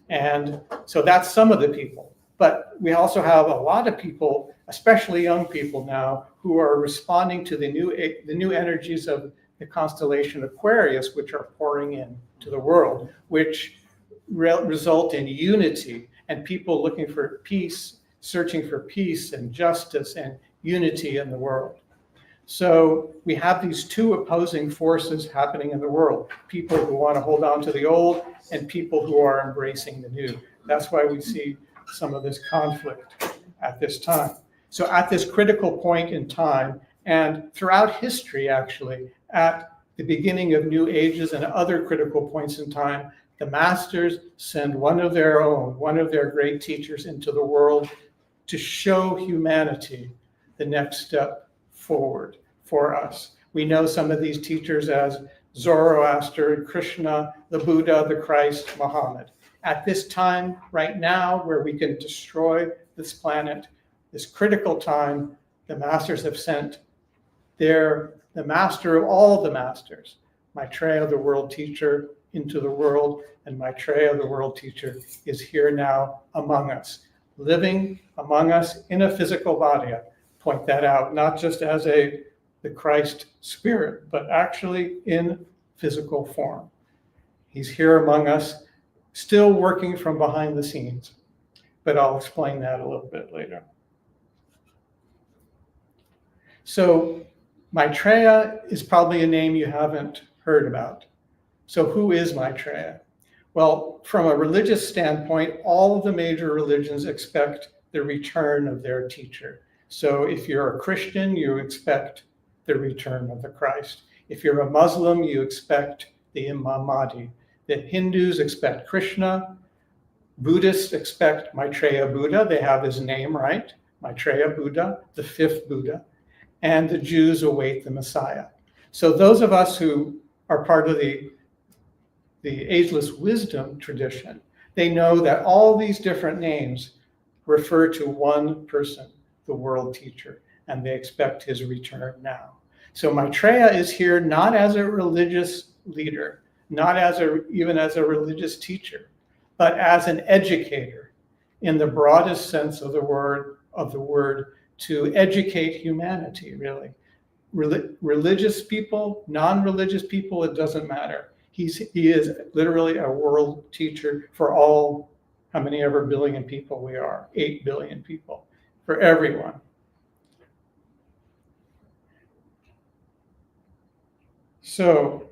[SPEAKER 16] And so that's some of the people. But we also have a lot of people, especially young people now, who are responding to the new energies of the constellation Aquarius, which are pouring in to the world, which result in unity and people looking for peace, searching for peace and justice and unity in the world. So we have these two opposing forces happening in the world, people who want to hold on to the old and people who are embracing the new. That's why we see some of this conflict at this time. So at this critical point in time, and throughout history actually, at the beginning of new ages and other critical points in time, the Masters send one of their own, one of their great teachers into the world to show humanity the next step forward for us. We know some of these teachers as Zoroaster, Krishna, the Buddha, the Christ, Muhammad. At this time, right now, where we can destroy this planet, this critical time, the masters have sent the master of all the masters, Maitreya, the world teacher, into the world, and Maitreya, the world teacher, is here now among us, living among us in a physical body. I point that out, not just as the Christ spirit, but actually in physical form. He's here among us, still working from behind the scenes, but I'll explain that a little bit later. So Maitreya is probably a name you haven't heard about. So who is Maitreya? Well, from a religious standpoint, all of the major religions expect the return of their teacher. So if you're a Christian, you expect the return of the Christ. If you're a Muslim, you expect the Imam Mahdi. The Hindus expect Krishna. Buddhists expect Maitreya Buddha. They have his name right, Maitreya Buddha, the fifth Buddha. And the Jews await the Messiah. So those of us who are part of the ageless wisdom tradition, they know that all these different names refer to one person, the world teacher, and they expect his return now. So Maitreya is here not as a religious leader, not even as a religious teacher, but as an educator in the broadest sense of the word, to educate humanity, really. Religious people, non-religious people, it doesn't matter. He is literally a world teacher for all, how many ever billion people we are, 8 billion people, for everyone. So,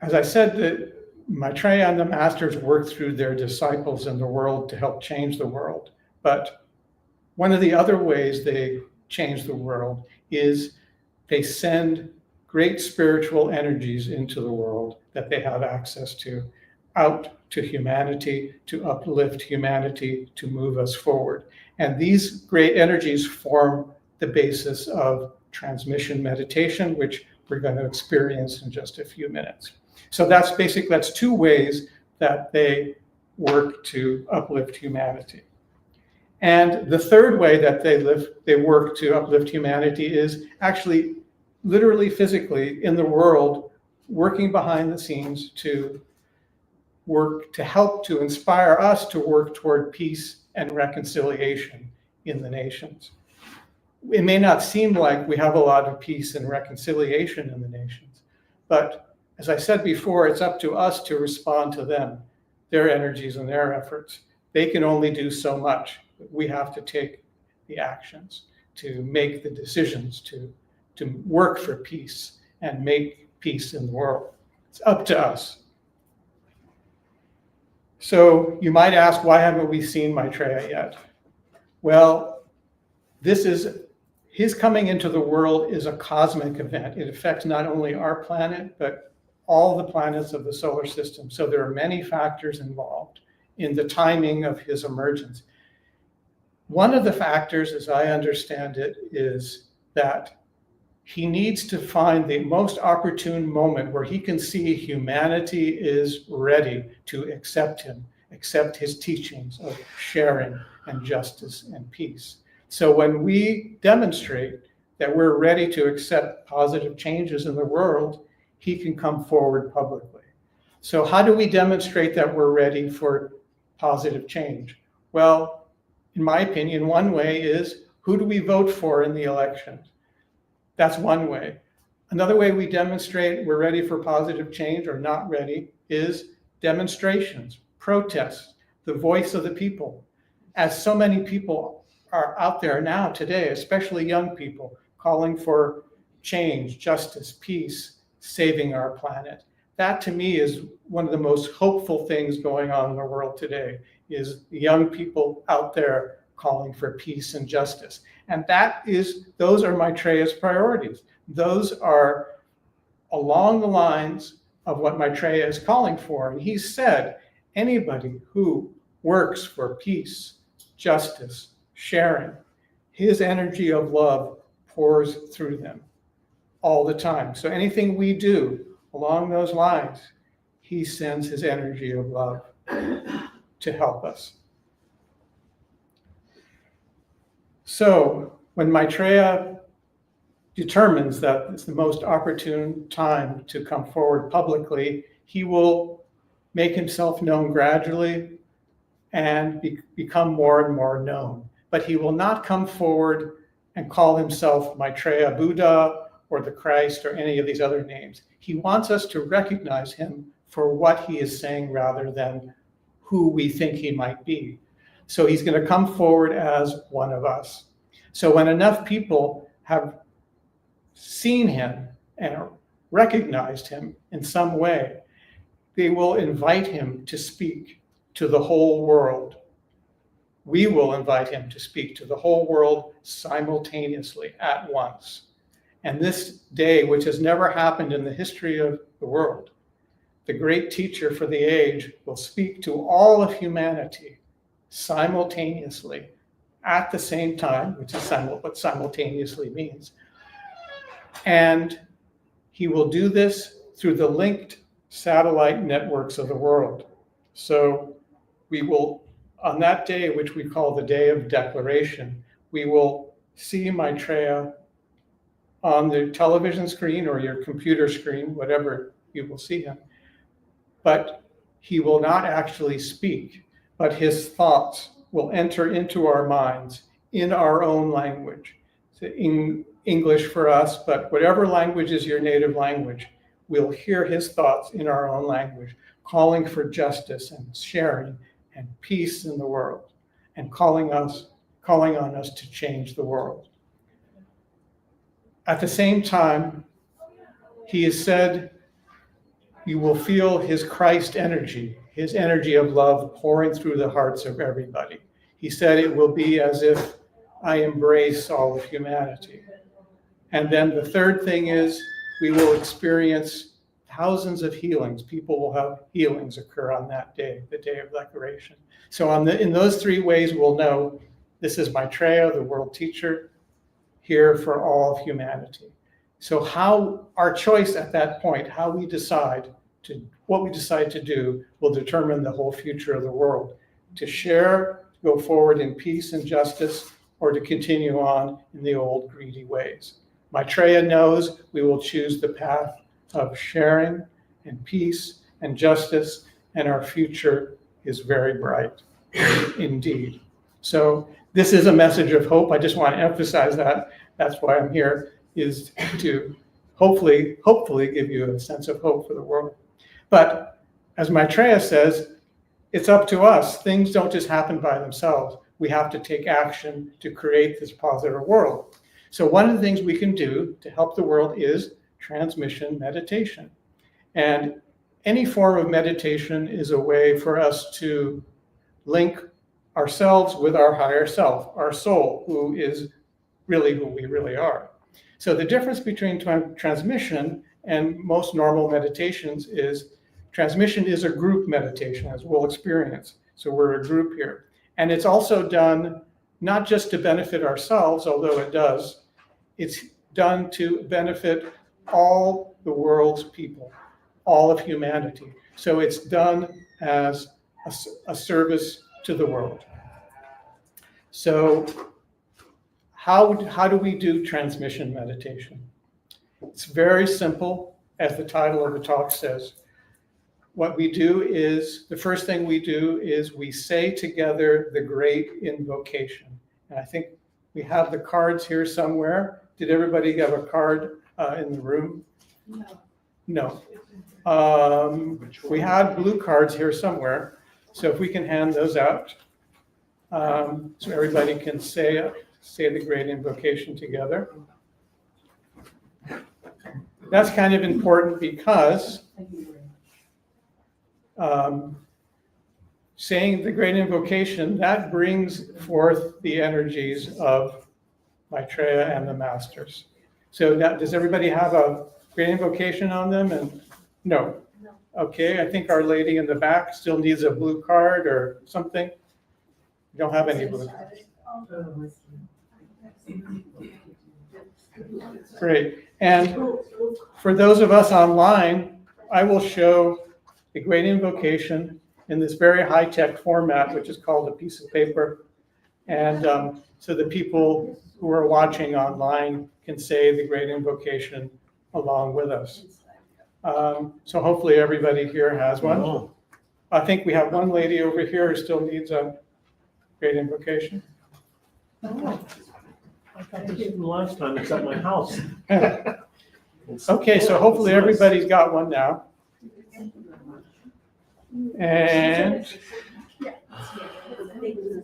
[SPEAKER 16] as I said, that Maitreya and the masters work through their disciples in the world to help change the world. But one of the other ways they change the world is they send great spiritual energies into the world that they have access to, out to humanity, to uplift humanity, to move us forward. And these great energies form the basis of transmission meditation, which we're going to experience in just a few minutes. So that's 2 ways that they work to uplift humanity. And the third way that they work to uplift humanity is actually literally physically in the world, working behind the scenes to work to help to inspire us to work toward peace and reconciliation in the nations. It may not seem like we have a lot of peace and reconciliation in the nations, but as I said before, it's up to us to respond to them, their energies and their efforts. They can only do so much. We have to take the actions to make the decisions to work for peace and make peace in the world. It's up to us. So you might ask, why haven't we seen Maitreya yet? Well, his coming into the world is a cosmic event. It affects not only our planet, but all the planets of the solar system. So there are many factors involved in the timing of his emergence. One of the factors, as I understand it, is that he needs to find the most opportune moment where he can see humanity is ready to accept him, accept his teachings of sharing and justice and peace. So when we demonstrate that we're ready to accept positive changes in the world, he can come forward publicly. So how do we demonstrate that we're ready for positive change? Well, in my opinion, one way is, who do we vote for in the elections? That's one way. Another way we demonstrate we're ready for positive change or not ready is demonstrations, protests, the voice of the people. As so many people are out there now today, especially young people, calling for change, justice, peace, saving our planet. That to me is one of the most hopeful things going on in the world today, is young people out there calling for peace and justice. And those are Maitreya's priorities. Those are along the lines of what Maitreya is calling for. And he said, anybody who works for peace, justice, sharing, his energy of love pours through them. all the time. So anything we do along those lines, he sends his energy of love to help us. So when Maitreya determines that it's the most opportune time to come forward publicly, he will make himself known gradually and become more and more known. But he will not come forward and call himself Maitreya Buddha or the Christ or any of these other names. He wants us to recognize him for what he is saying rather than who we think he might be. So he's going to come forward as one of us. So when enough people have seen him and recognized him in some way, they will invite him to speak to the whole world. We will invite him to speak to the whole world simultaneously at once. And this day, which has never happened in the history of the world, the great teacher for the age will speak to all of humanity simultaneously at the same time, which is what simultaneously means. And he will do this through the linked satellite networks of the world. So we will, on that day, which we call the Day of Declaration, we will see Maitreya on the television screen or your computer screen, whatever you will see him. But he will not actually speak, but his thoughts will enter into our minds in our own language. So in English for us, but whatever language is your native language, we'll hear his thoughts in our own language, calling for justice and sharing and peace in the world, and calling on us to change the world. At the same time, he has said, you will feel his Christ energy, his energy of love pouring through the hearts of everybody. He said it will be as if I embrace all of humanity. And then the third thing is we will experience thousands of healings. People will have healings occur on that day, the Day of Declaration. So in those three ways, we'll know this is Maitreya, the world teacher, here for all of humanity. So how our choice at that point, what we decide to do will determine the whole future of the world. To share, go forward in peace and justice, or to continue on in the old greedy ways. Maitreya knows we will choose the path of sharing and peace and justice, and our future is very bright indeed. So this is a message of hope. I just want to emphasize that. That's why I'm here, is to hopefully give you a sense of hope for the world. But as Maitreya says, it's up to us. Things don't just happen by themselves. We have to take action to create this positive world. So one of the things we can do to help the world is transmission meditation. And any form of meditation is a way for us to link ourselves with our higher self, our soul, who is really who we really are. So the difference between transmission and most normal meditations is transmission is a group meditation, as we'll experience. So we're a group here. And it's also done not just to benefit ourselves, although it does, it's done to benefit all the world's people, all of humanity. So it's done as a service to the world. So how do we do transmission meditation? It's very simple, as the title of the talk says. What we do is, the first thing we do is we say together the great invocation. And I think we have the cards here somewhere. Did everybody have a card in the room? No. We had blue cards here somewhere. So if we can hand those out, so everybody can say the great invocation together. That's kind of important because saying the great invocation, that brings forth the energies of Maitreya and the masters. So now, does everybody have a great invocation on them? And no. Okay, I think Our Lady in the back still needs a blue card or something. You don't have any blue cards. Great. And for those of us online, I will show the great invocation in this very high-tech format, which is called a piece of paper. And so the people who are watching online can say the great invocation along with us. So hopefully everybody here has one. I think we have one lady over here who still needs a great invocation.
[SPEAKER 10] I got this from last time, it's at my house.
[SPEAKER 16] Okay, so hopefully everybody's got one now. And,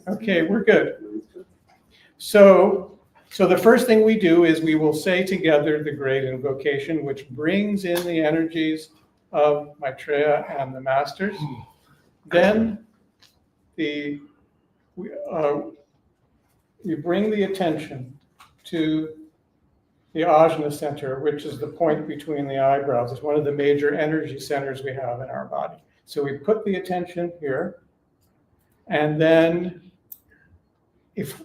[SPEAKER 16] okay, we're good. So the first thing we do is we will say together the great invocation, which brings in the energies of Maitreya and the masters. Then we bring the attention to the ajna center, which is the point between the eyebrows. It's one of the major energy centers we have in our body. So we put the attention here, and then if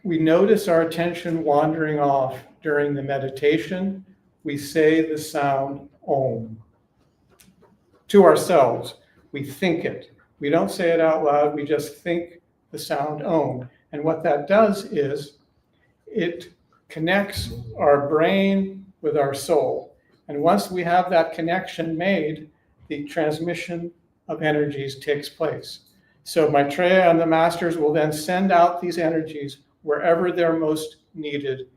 [SPEAKER 16] we notice our attention wandering off during the meditation, we say the sound Om to ourselves. We think it. We don't say it out loud, we just think the sound Om. And what that does is it connects our brain with our soul. And once we have that connection made, the transmission of energies takes place. So Maitreya and the masters will then send out these energies wherever they're most needed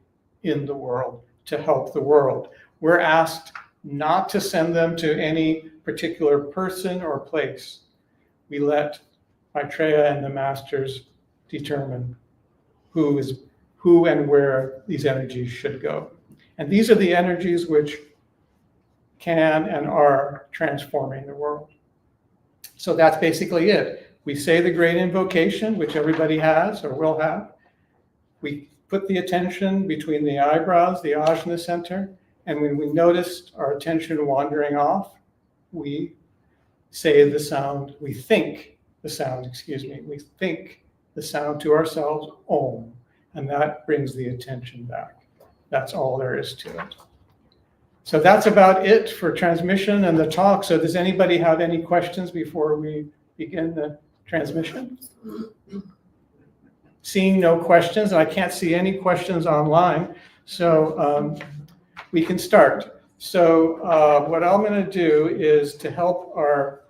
[SPEAKER 16] in the world to help the world. We're asked not to send them to any particular person or place. We let Maitreya and the masters determine who and where these energies should go. And these are the energies which can and are transforming the world. So that's basically it. We say the great invocation, which everybody has or will have. We put the attention between the eyebrows, the ajna center, and when we notice our attention wandering off, we say the sound, we think the sound to ourselves, Om, and that brings the attention back. That's all there is to it. So that's about it for transmission and the talk. So does anybody have any questions before we begin the transmission? Seeing no questions, and I can't see any questions online, so we can start. So what I'm going to do is to help our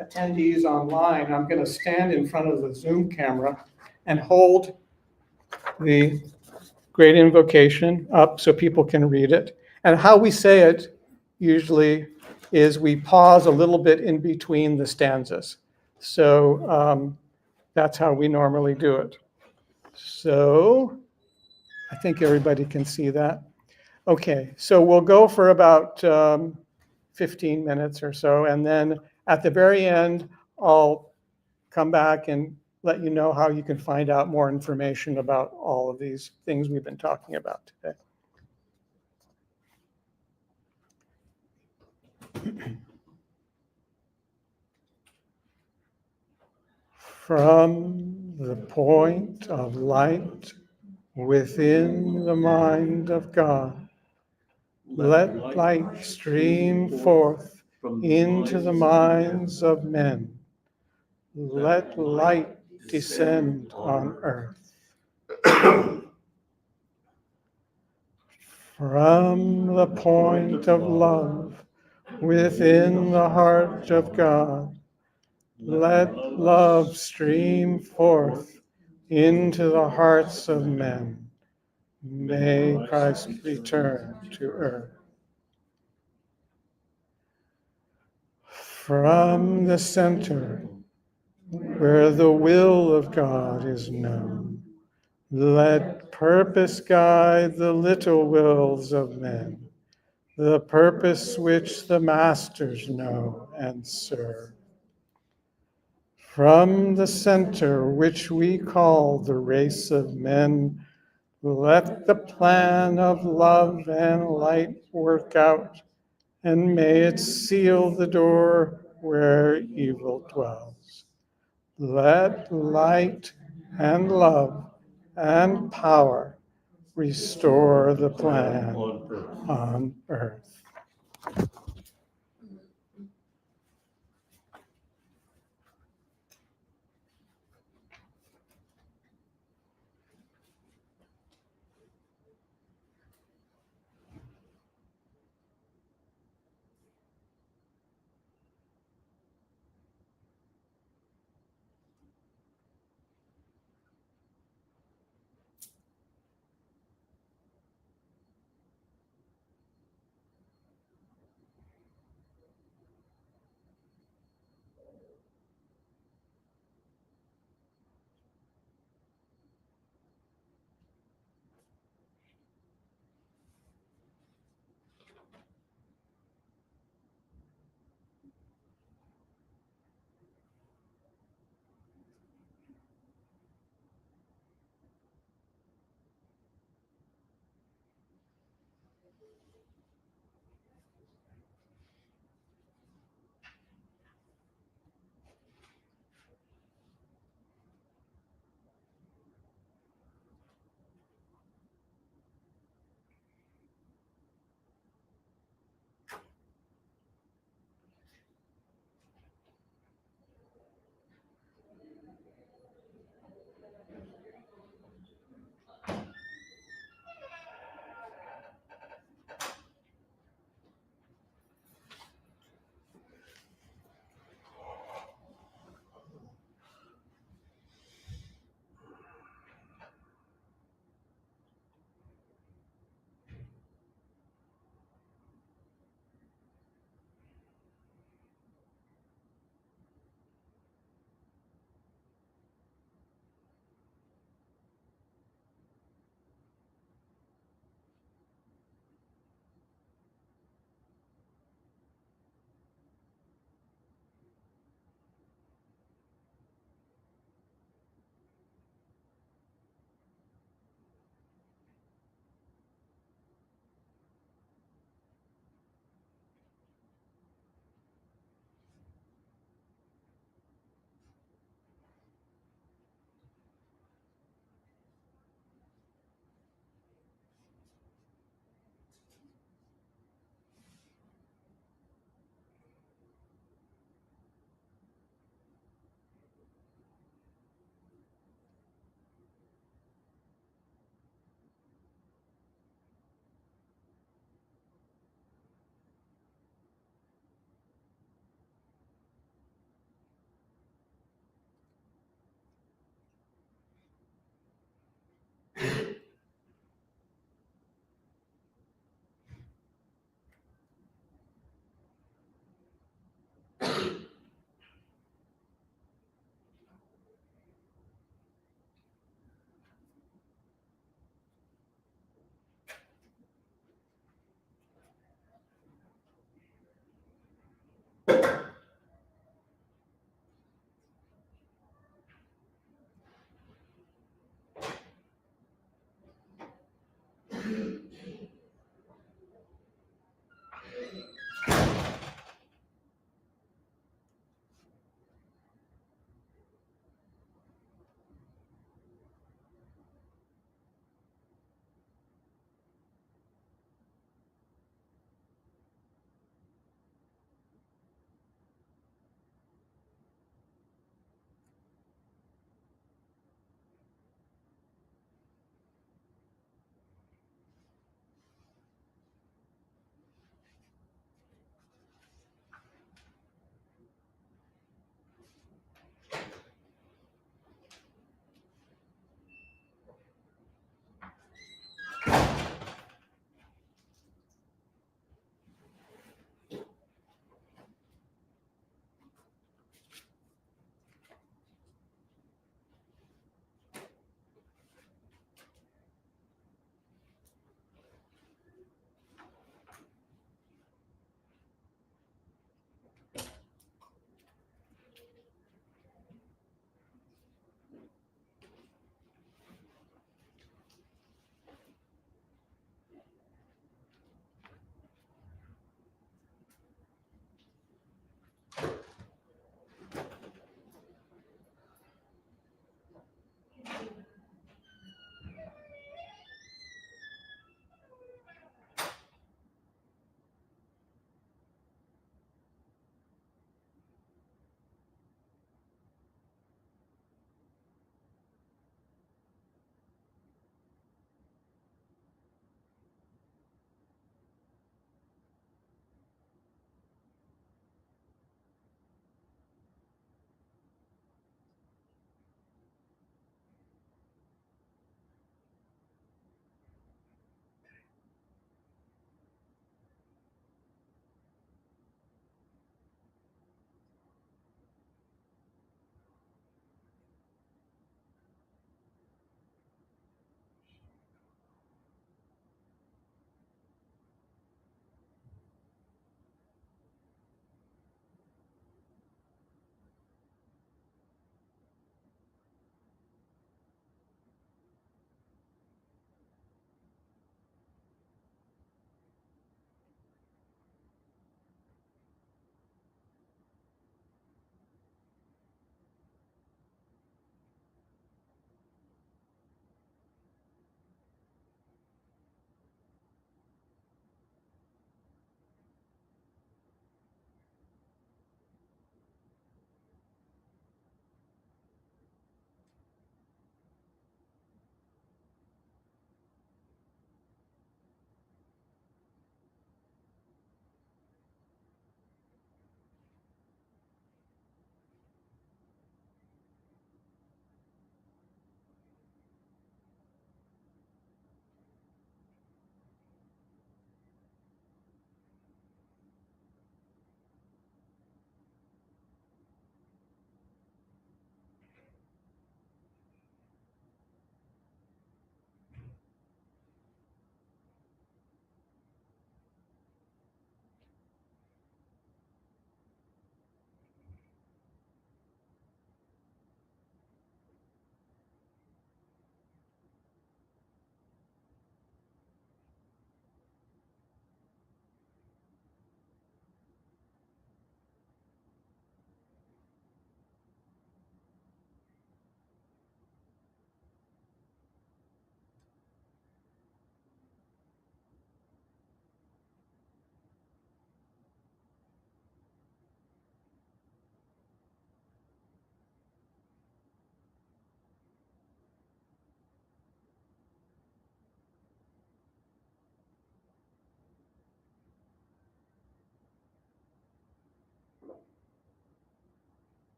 [SPEAKER 16] attendees online, I'm going to stand in front of the Zoom camera and hold the great invocation up so people can read it. And how we say it usually is we pause a little bit in between the stanzas. So that's how we normally do it. So I think everybody can see that. Okay, so we'll go for about 15 minutes or so, and then at the very end, I'll come back and let you know how you can find out more information about all of these things we've been talking about today. From the point of light within the mind of God, let light stream forth into the minds of men. Let light descend on earth. From the point of love within the heart of God, let love stream forth into the hearts of men. May Christ return to earth. From the center, where the will of God is known, let purpose guide the little wills of men, the purpose which the masters know and serve. From the center, which we call the race of men, let the plan of love and light work out, and may it seal the door where evil dwells. Let light and love and power restore the plan on earth.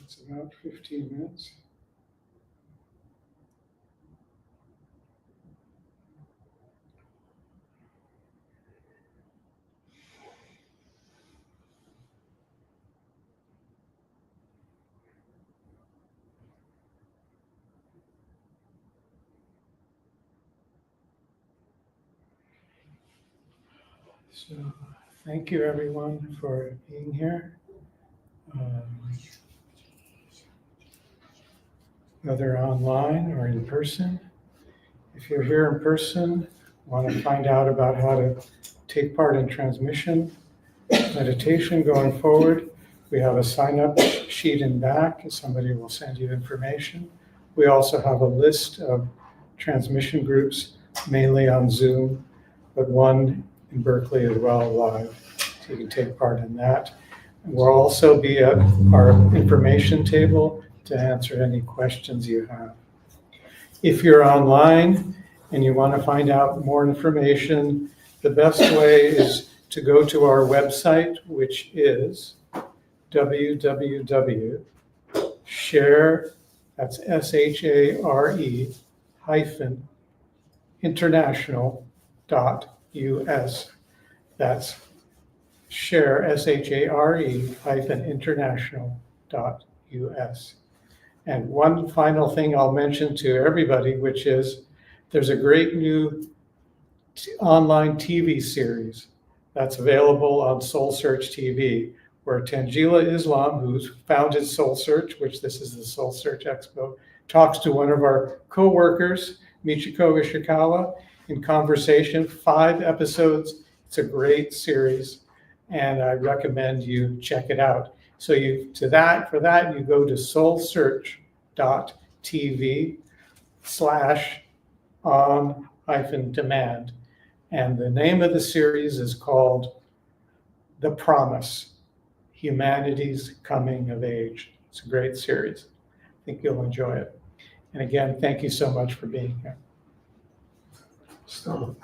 [SPEAKER 16] It's about 15 minutes. So thank you everyone for being here. Whether online or in person. If you're here in person, want to find out about how to take part in transmission meditation going forward, we have a sign-up sheet in back. Somebody will send you information. We also have a list of transmission groups, mainly on Zoom, but one in Berkeley as well live, so you can take part in that. And we'll also be at our information table to answer any questions you have. If you're online and you want to find out more information, the best way is to go to our website, which is www.share, that's S-H-A-R-E hyphen international.us. That's share, S-H-A-R-E hyphen international.us. And one final thing I'll mention to everybody, which is there's a great new online TV series that's available on SoulSearchTV, where Tangela Islam, who's founded SoulSearch, which this is the SoulSearch Expo, talks to one of our co-workers, Michiko Ishikawa, in conversation, 5 episodes. It's a great series, and I recommend you check it out. So for that, you go to soulsearch.tv/on-demand. And the name of the series is called The Promise, Humanity's Coming of Age. It's a great series. I think you'll enjoy it. And again, thank you so much for being here. Stop.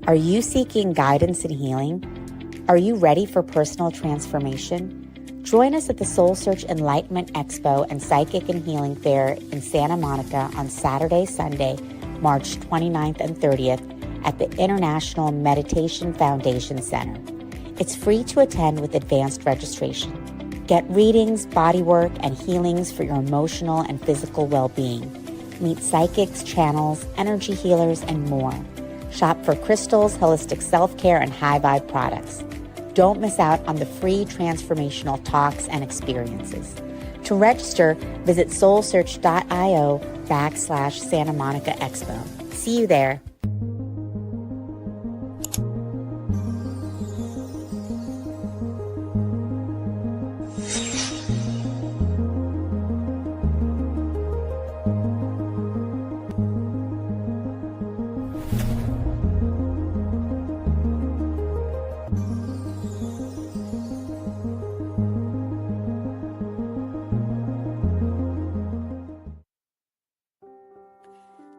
[SPEAKER 1] Are you seeking guidance and healing? Are you ready for personal transformation? Join us at the Soul Search Enlightenment Expo and Psychic and Healing Fair in Santa Monica on Saturday, Sunday, March 29th and 30th at the International Meditation Foundation Center. It's free to attend with advanced registration. Get readings, bodywork, and healings for your emotional and physical well-being. Meet psychics, channels, energy healers, and more. Shop for crystals, holistic self-care, and high-vibe products. Don't miss out on the free transformational talks and experiences. To register, visit SoulSearch.io/Santa Monica Expo. See you there.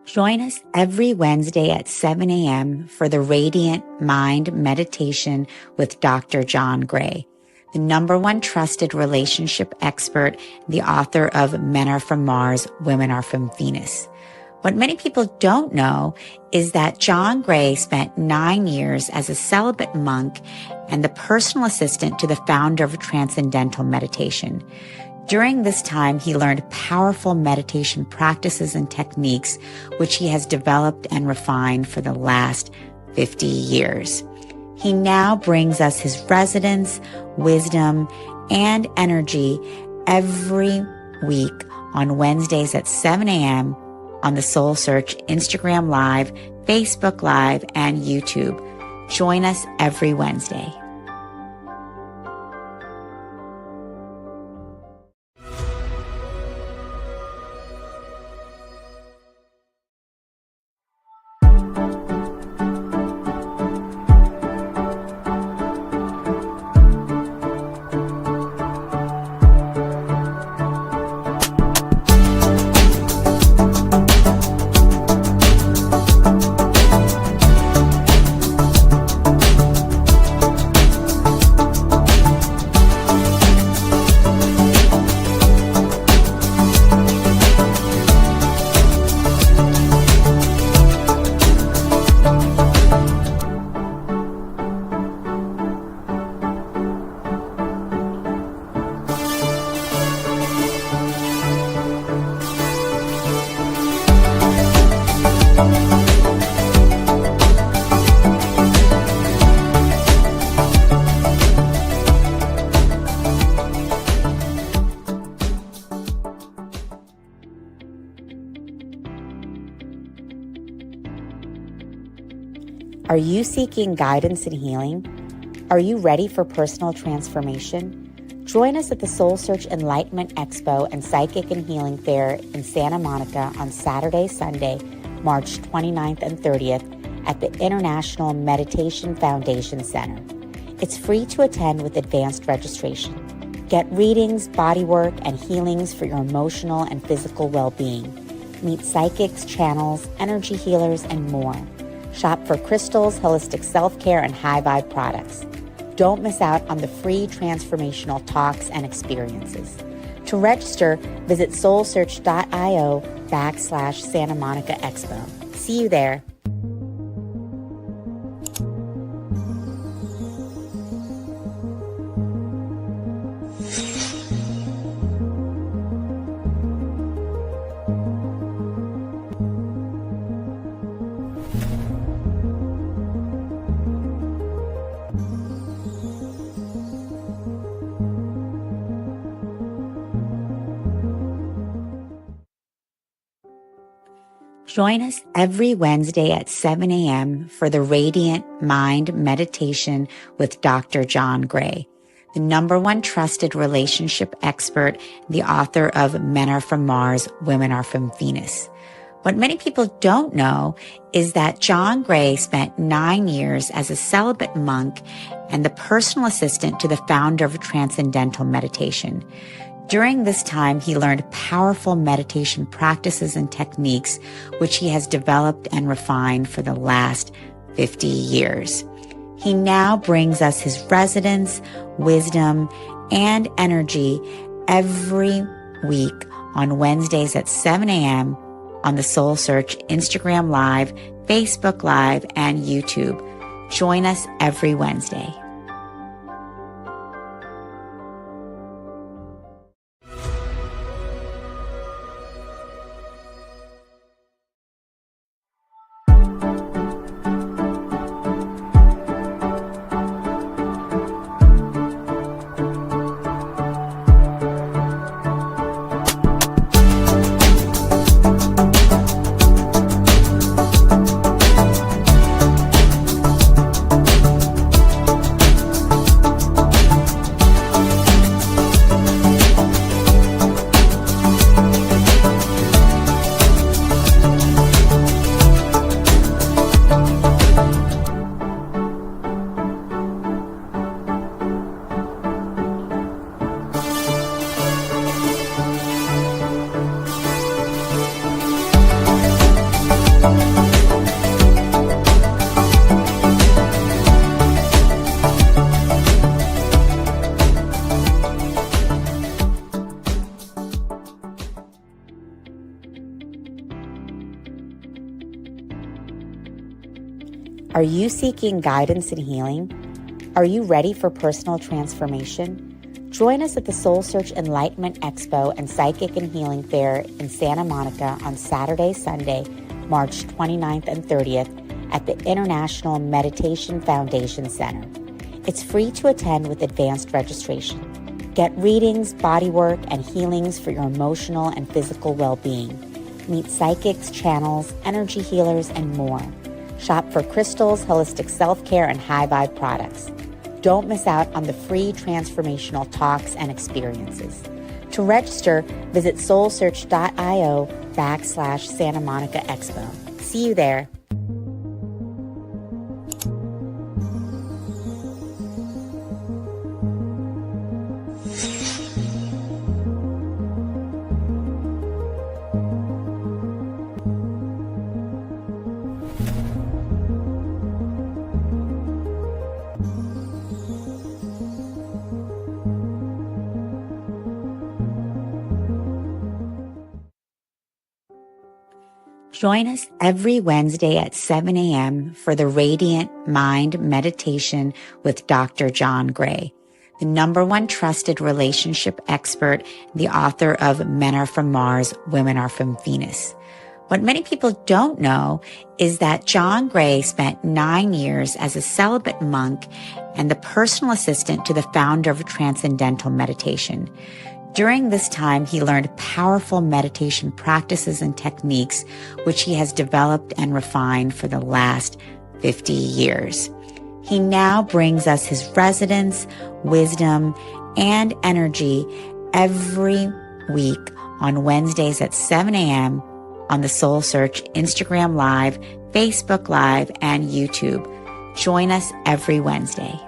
[SPEAKER 1] Join us every Wednesday at 7 a.m. for the Radiant Mind Meditation with Dr. John Gray, the #1 trusted relationship expert, the author of Men Are From Mars, Women Are From Venus. What many people don't know is that John Gray spent 9 years as a celibate monk and the personal assistant to the founder of Transcendental Meditation. During this time, he learned powerful meditation practices and techniques, which he has developed and refined for the last 50 years. He now brings us his resonance, wisdom, and energy every week on Wednesdays at 7 a.m. on the Soul Search Instagram Live, Facebook Live, and YouTube. Join us every Wednesday. Are you seeking guidance and healing? Are you ready for personal transformation? Join us at the Soul Search Enlightenment Expo and Psychic and Healing Fair in Santa Monica on Saturday, Sunday, March 29th and 30th at the International Meditation Foundation Center. It's free to attend with advanced registration. Get readings, bodywork, and healings for your emotional and physical well-being. Meet psychics, channels, energy healers, and more. Shop for crystals, holistic self-care, and high-vibe products. Don't miss out on the free transformational talks and experiences. To register, visit SoulSearch.io/Santa Monica Expo. See you there. Join us every Wednesday at 7 a.m. for the Radiant Mind Meditation with Dr. John Gray, the #1 trusted relationship expert, the author of Men Are From Mars, Women Are From Venus. What many people don't know is that John Gray spent 9 years as a celibate monk and the personal assistant to the founder of Transcendental Meditation. During this time, he learned powerful meditation practices and techniques, which he has developed and refined for the last 50 years. He now brings us his resonance, wisdom, and energy every week on Wednesdays at 7 a.m. on the Soul Search Instagram Live, Facebook Live, and YouTube. Join us every Wednesday. Are you seeking guidance and healing? Are you ready for personal transformation? Join us at the Soul Search Enlightenment Expo and Psychic and Healing Fair in Santa Monica on Saturday, Sunday, March 29th and 30th at the International Meditation Foundation Center. It's free to attend with advanced registration. Get readings, bodywork, and healings for your emotional and physical well-being. Meet psychics, channels, energy healers, and more. Shop for crystals, holistic self-care, and high vibe products. Don't miss out on the free transformational talks and experiences. To register, visit soulsearch.io/Santa Monica Expo. See you there. Join us every Wednesday at 7 a.m. for the Radiant Mind Meditation with Dr. John Gray, the #1 trusted relationship expert, the author of Men Are From Mars, Women Are From Venus. What many people don't know is that John Gray spent 9 years as a celibate monk and the personal assistant to the founder of Transcendental Meditation. During this time, he learned powerful meditation practices and techniques, which he has developed and refined for the last 50 years. He now brings us his resonance, wisdom, and energy every week on Wednesdays at 7 a.m. on the Soul Search Instagram Live, Facebook Live, and YouTube. Join us every Wednesday.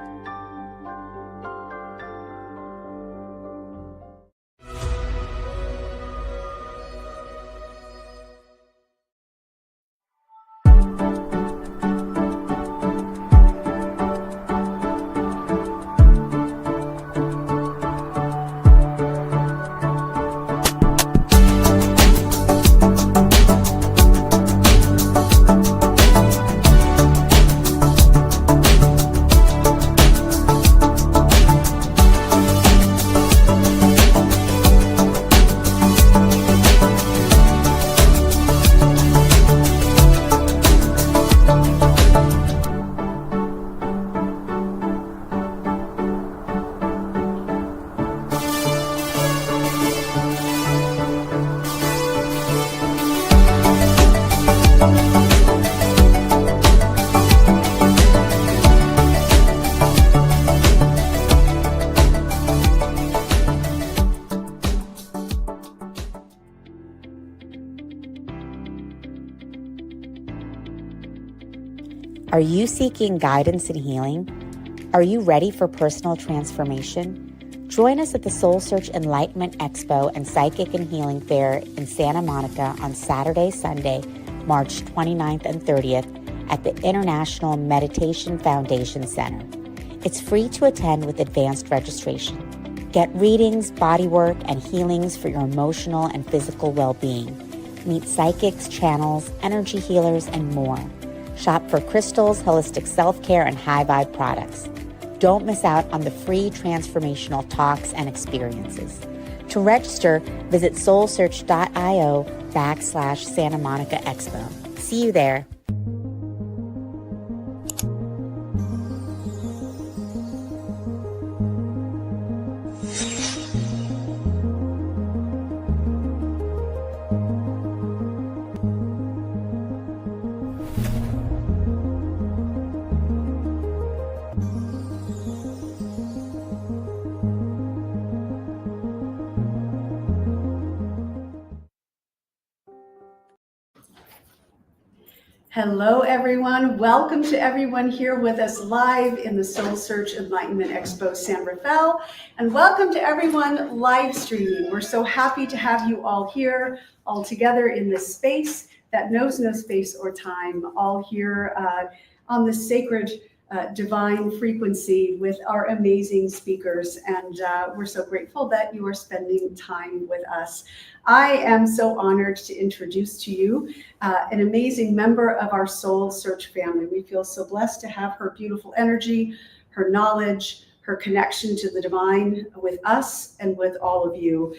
[SPEAKER 1] Are you seeking guidance and healing? Are you ready for personal transformation? Join us at the Soul Search Enlightenment Expo and Psychic and Healing Fair in Santa Monica on Saturday, Sunday, March 29th and 30th at the International Meditation Foundation Center. It's free to attend with advanced registration. Get readings, bodywork, and healings for your emotional and physical well-being. Meet psychics, channels, energy healers, and more. Shop for crystals, holistic self-care, and high-vibe products. Don't miss out on the free transformational talks and experiences. To register, visit soulsearch.io/Santa Monica Expo. See you there.
[SPEAKER 2] Hello, everyone. Welcome to everyone here with us live in the Soul Search Enlightenment Expo San Rafael. And welcome to everyone live streaming. We're so happy to have you all here, all together in this space that knows no space or time, all here on this sacred divine frequency with our amazing speakers. And we're so grateful that you are spending time with us. I am so honored to introduce to you an amazing member of our Soul Search family. We feel so blessed to have her beautiful energy, her knowledge, her connection to the divine with us and with all of you.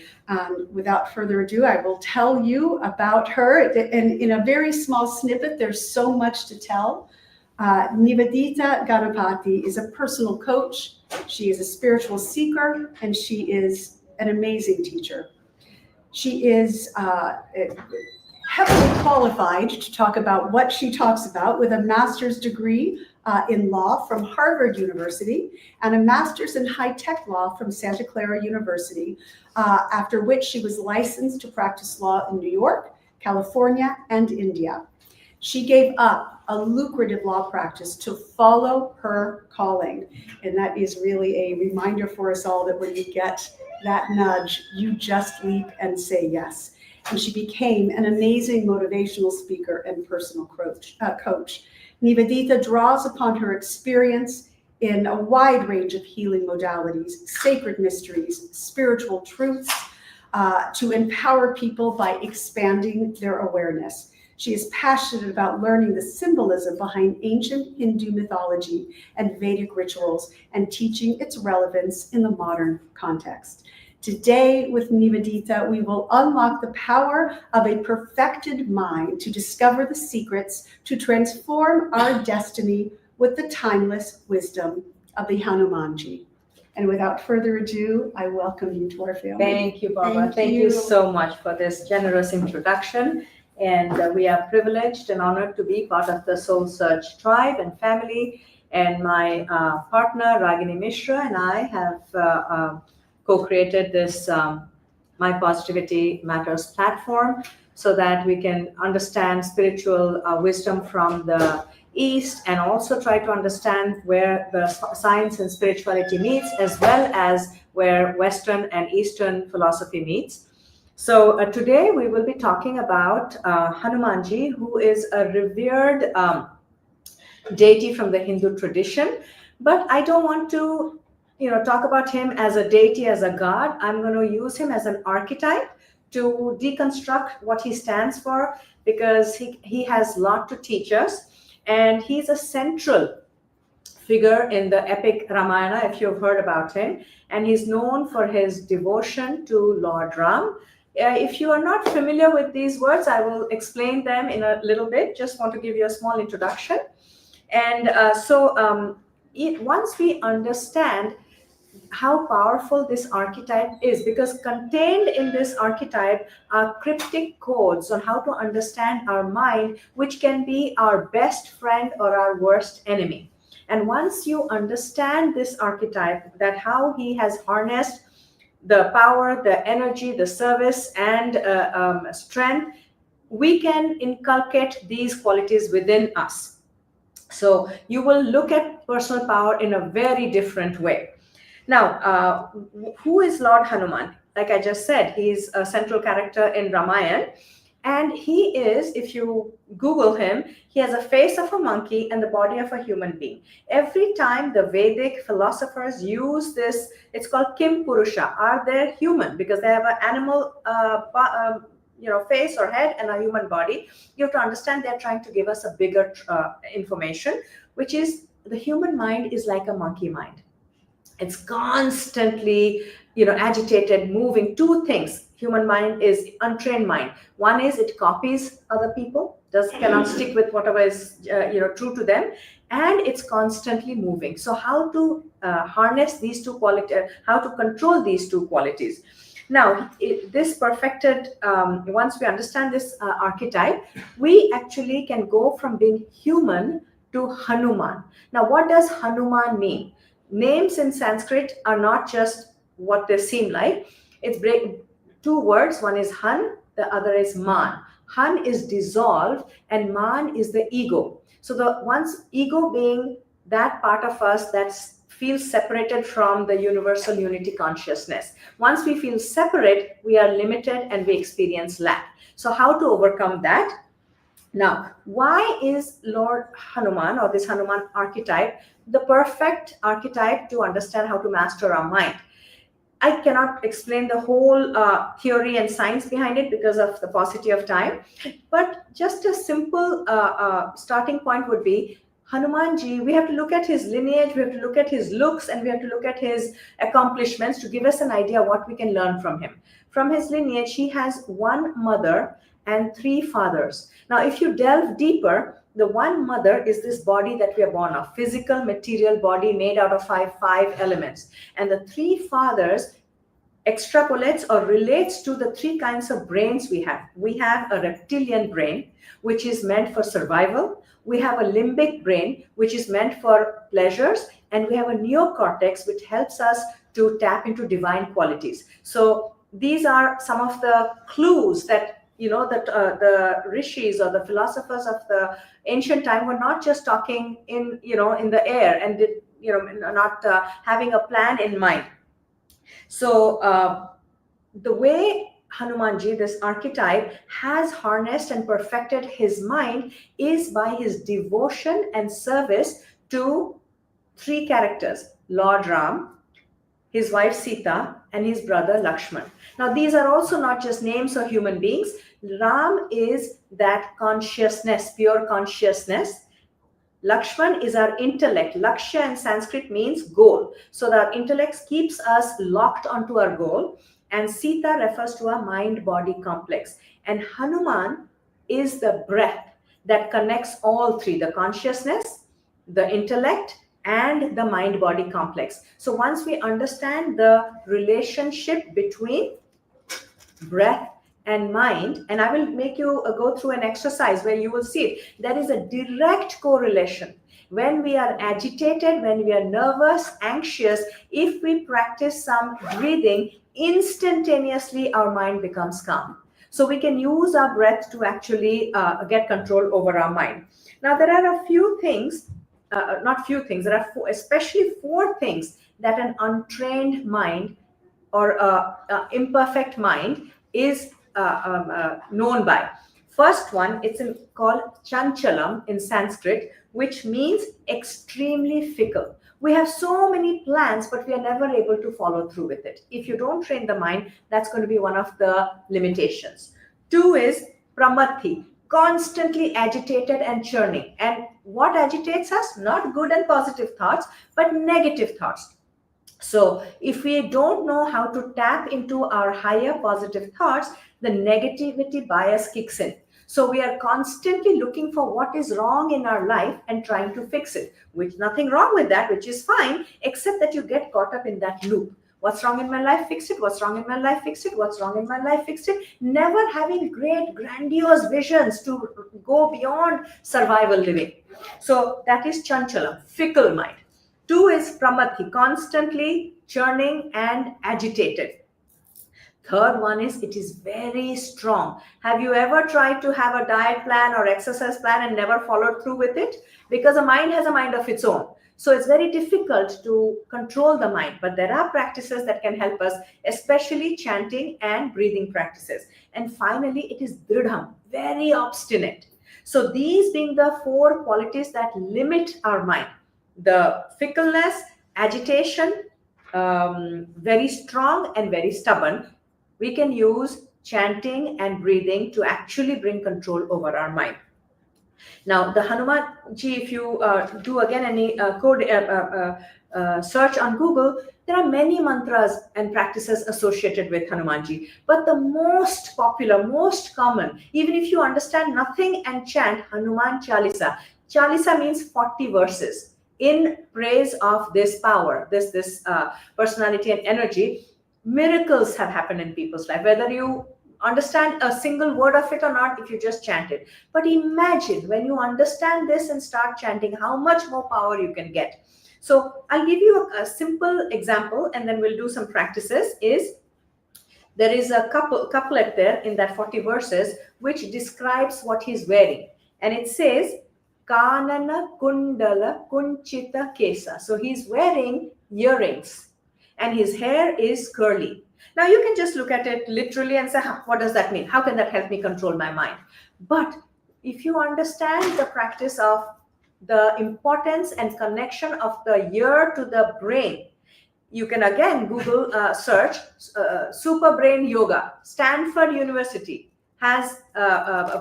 [SPEAKER 2] Without further ado, I will tell you about her. And in a very small snippet, there's so much to tell. Nivedita Ganapati is a personal coach. She is a spiritual seeker, and she is an amazing teacher. She is heavily qualified to talk about what she talks about with a master's degree in law from Harvard University and a master's in high-tech law from Santa Clara University, after which she was licensed to practice law in New York, California, and India. She gave up a lucrative law practice to follow her calling. And that is really a reminder for us all that when you get that nudge, you just leap and say yes. And she became an amazing motivational speaker and personal coach. Nivedita draws upon her experience in a wide range of healing modalities, sacred mysteries, spiritual truths, to empower people by expanding their awareness. She is passionate about learning the symbolism behind ancient Hindu mythology and Vedic rituals and teaching its relevance in the modern context. Today with Nivedita, we will unlock the power of a perfected mind to discover the secrets to transform our destiny with the timeless wisdom of the Hanumanji. And without further ado, I welcome you to our family.
[SPEAKER 17] Thank you, Barbara. Thank you so much for this generous introduction. And we are privileged and honored to be part of the Soul Search tribe and family. And my partner, Ragini Mishra, and I have co-created this My Positivity Matters platform so that we can understand spiritual wisdom from the East and also try to understand where the science and spirituality meets, as well as where Western and Eastern philosophy meets. So today we will be talking about Hanumanji, who is a revered deity from the Hindu tradition. But I don't want to, talk about him as a deity, as a god. I'm going to use him as an archetype to deconstruct what he stands for, because he has a lot to teach us. And he's a central figure in the epic Ramayana, if you've heard about him. And he's known for his devotion to Lord Ram. If you are not familiar with these words, I will explain them in a little bit. Just want to give you a small introduction. And once we understand how powerful this archetype is, because contained in this archetype are cryptic codes on how to understand our mind, which can be our best friend or our worst enemy. And once you understand this archetype, that how he has harnessed the power, the energy, the service, and strength, we can inculcate these qualities within us. So you will look at personal power in a very different way. Now, who is Lord Hanuman? Like I just said, he's a central character in Ramayana. And he is, if you Google him, he has a face of a monkey and the body of a human being. Every time the Vedic philosophers use this, it's called Kim Purusha. Are they human? Because they have an animal face or head and a human body. You have to understand they're trying to give us a bigger information, which is the human mind is like a monkey mind. It's constantly, agitated, moving. Two things. Human mind is untrained mind. One is it copies other people, cannot stick with whatever is, true to them, and it's constantly moving. So how to harness these two qualities, how to control these two qualities. Now, this perfected, once we understand this archetype, we actually can go from being human to Hanuman. Now, what does Hanuman mean? Names in Sanskrit are not just what they seem like. It's two words. One is Han, the other is Man. Han is dissolved and Man is the ego. So the one's ego being that part of us that feels separated from the universal unity consciousness. Once we feel separate, we are limited and we experience lack. So how to overcome that? Now, why is Lord Hanuman, or this Hanuman archetype, the perfect archetype to understand how to master our mind? I cannot explain the whole theory and science behind it because of the paucity of time, but just a simple starting point would be Hanumanji. We have to look at his lineage, we have to look at his looks, and we have to look at his accomplishments to give us an idea what we can learn from him. From his lineage, he has one mother and three fathers. Now, if you delve deeper, the one mother is this body that we are born of, physical, material body made out of five elements. And the three fathers extrapolates or relates to the three kinds of brains we have. We have a reptilian brain, which is meant for survival. We have a limbic brain, which is meant for pleasures. And we have a neocortex, which helps us to tap into divine qualities. So these are some of the clues that the rishis or the philosophers of the ancient time were not just talking in the air and not having a plan in mind. So the way Hanumanji, this archetype, has harnessed and perfected his mind is by his devotion and service to three characters: Lord Ram, his wife Sita, and his brother Lakshman. Now, these are also not just names or human beings. Ram is that consciousness, pure consciousness. Lakshman is our intellect. Lakshya in Sanskrit means goal. So that intellect keeps us locked onto our goal. And Sita refers to our mind-body complex. And Hanuman is the breath that connects all three: the consciousness, the intellect, and the mind-body complex. So once we understand the relationship between breath and mind, and I will make you go through an exercise where you will see it, there is a direct correlation. When we are agitated, when we are nervous, anxious, if we practice some breathing, instantaneously our mind becomes calm. So we can use our breath to actually get control over our mind. Now, there are a few things, there are especially four things that an untrained mind or imperfect mind is known by. First one, it's called chanchalam in Sanskrit, which means extremely fickle. We have so many plans, but we are never able to follow through with it. If you don't train the mind, that's going to be one of the limitations. Two is pramati, constantly agitated and churning. And what agitates us? Not good and positive thoughts, but negative thoughts. So if we don't know how to tap into our higher positive thoughts, the negativity bias kicks in. So we are constantly looking for what is wrong in our life and trying to fix it, which nothing wrong with that, which is fine, except that you get caught up in that loop. What's wrong in my life? Fix it. What's wrong in my life? Fix it. What's wrong in my life? Fix it. Never having great, grandiose visions to go beyond survival living. So that is chanchalam, fickle mind. Two is pramati, constantly churning and agitated. Third one is it is very strong. Have you ever tried to have a diet plan or exercise plan and never followed through with it? Because a mind has a mind of its own. So it's very difficult to control the mind, but there are practices that can help us, especially chanting and breathing practices. And finally, it is dridham, very obstinate. So these being the 4 qualities that limit our mind: the fickleness, agitation, very strong and very stubborn, we can use chanting and breathing to actually bring control over our mind. Now, the Hanumanji, if you do again any search on Google, there are many mantras and practices associated with Hanumanji. But the most popular, most common, even if you understand nothing and chant Hanuman Chalisa. Chalisa means 40 verses in praise of this power, this personality and energy. Miracles have happened in people's life, whether you understand a single word of it or not, if you just chant it. But imagine when you understand this and start chanting, how much more power you can get. So I'll give you a simple example and then we'll do some practices. There is a couplet there in that 40 verses which describes what he's wearing. And it says, Kanana Kundala Kunchita Kesa. So he's wearing earrings and his hair is curly. Now you can just look at it literally and say, what does that mean? How can that help me control my mind? But if you understand the practice of the importance and connection of the ear to the brain, you can again Google search Super Brain Yoga. Stanford University has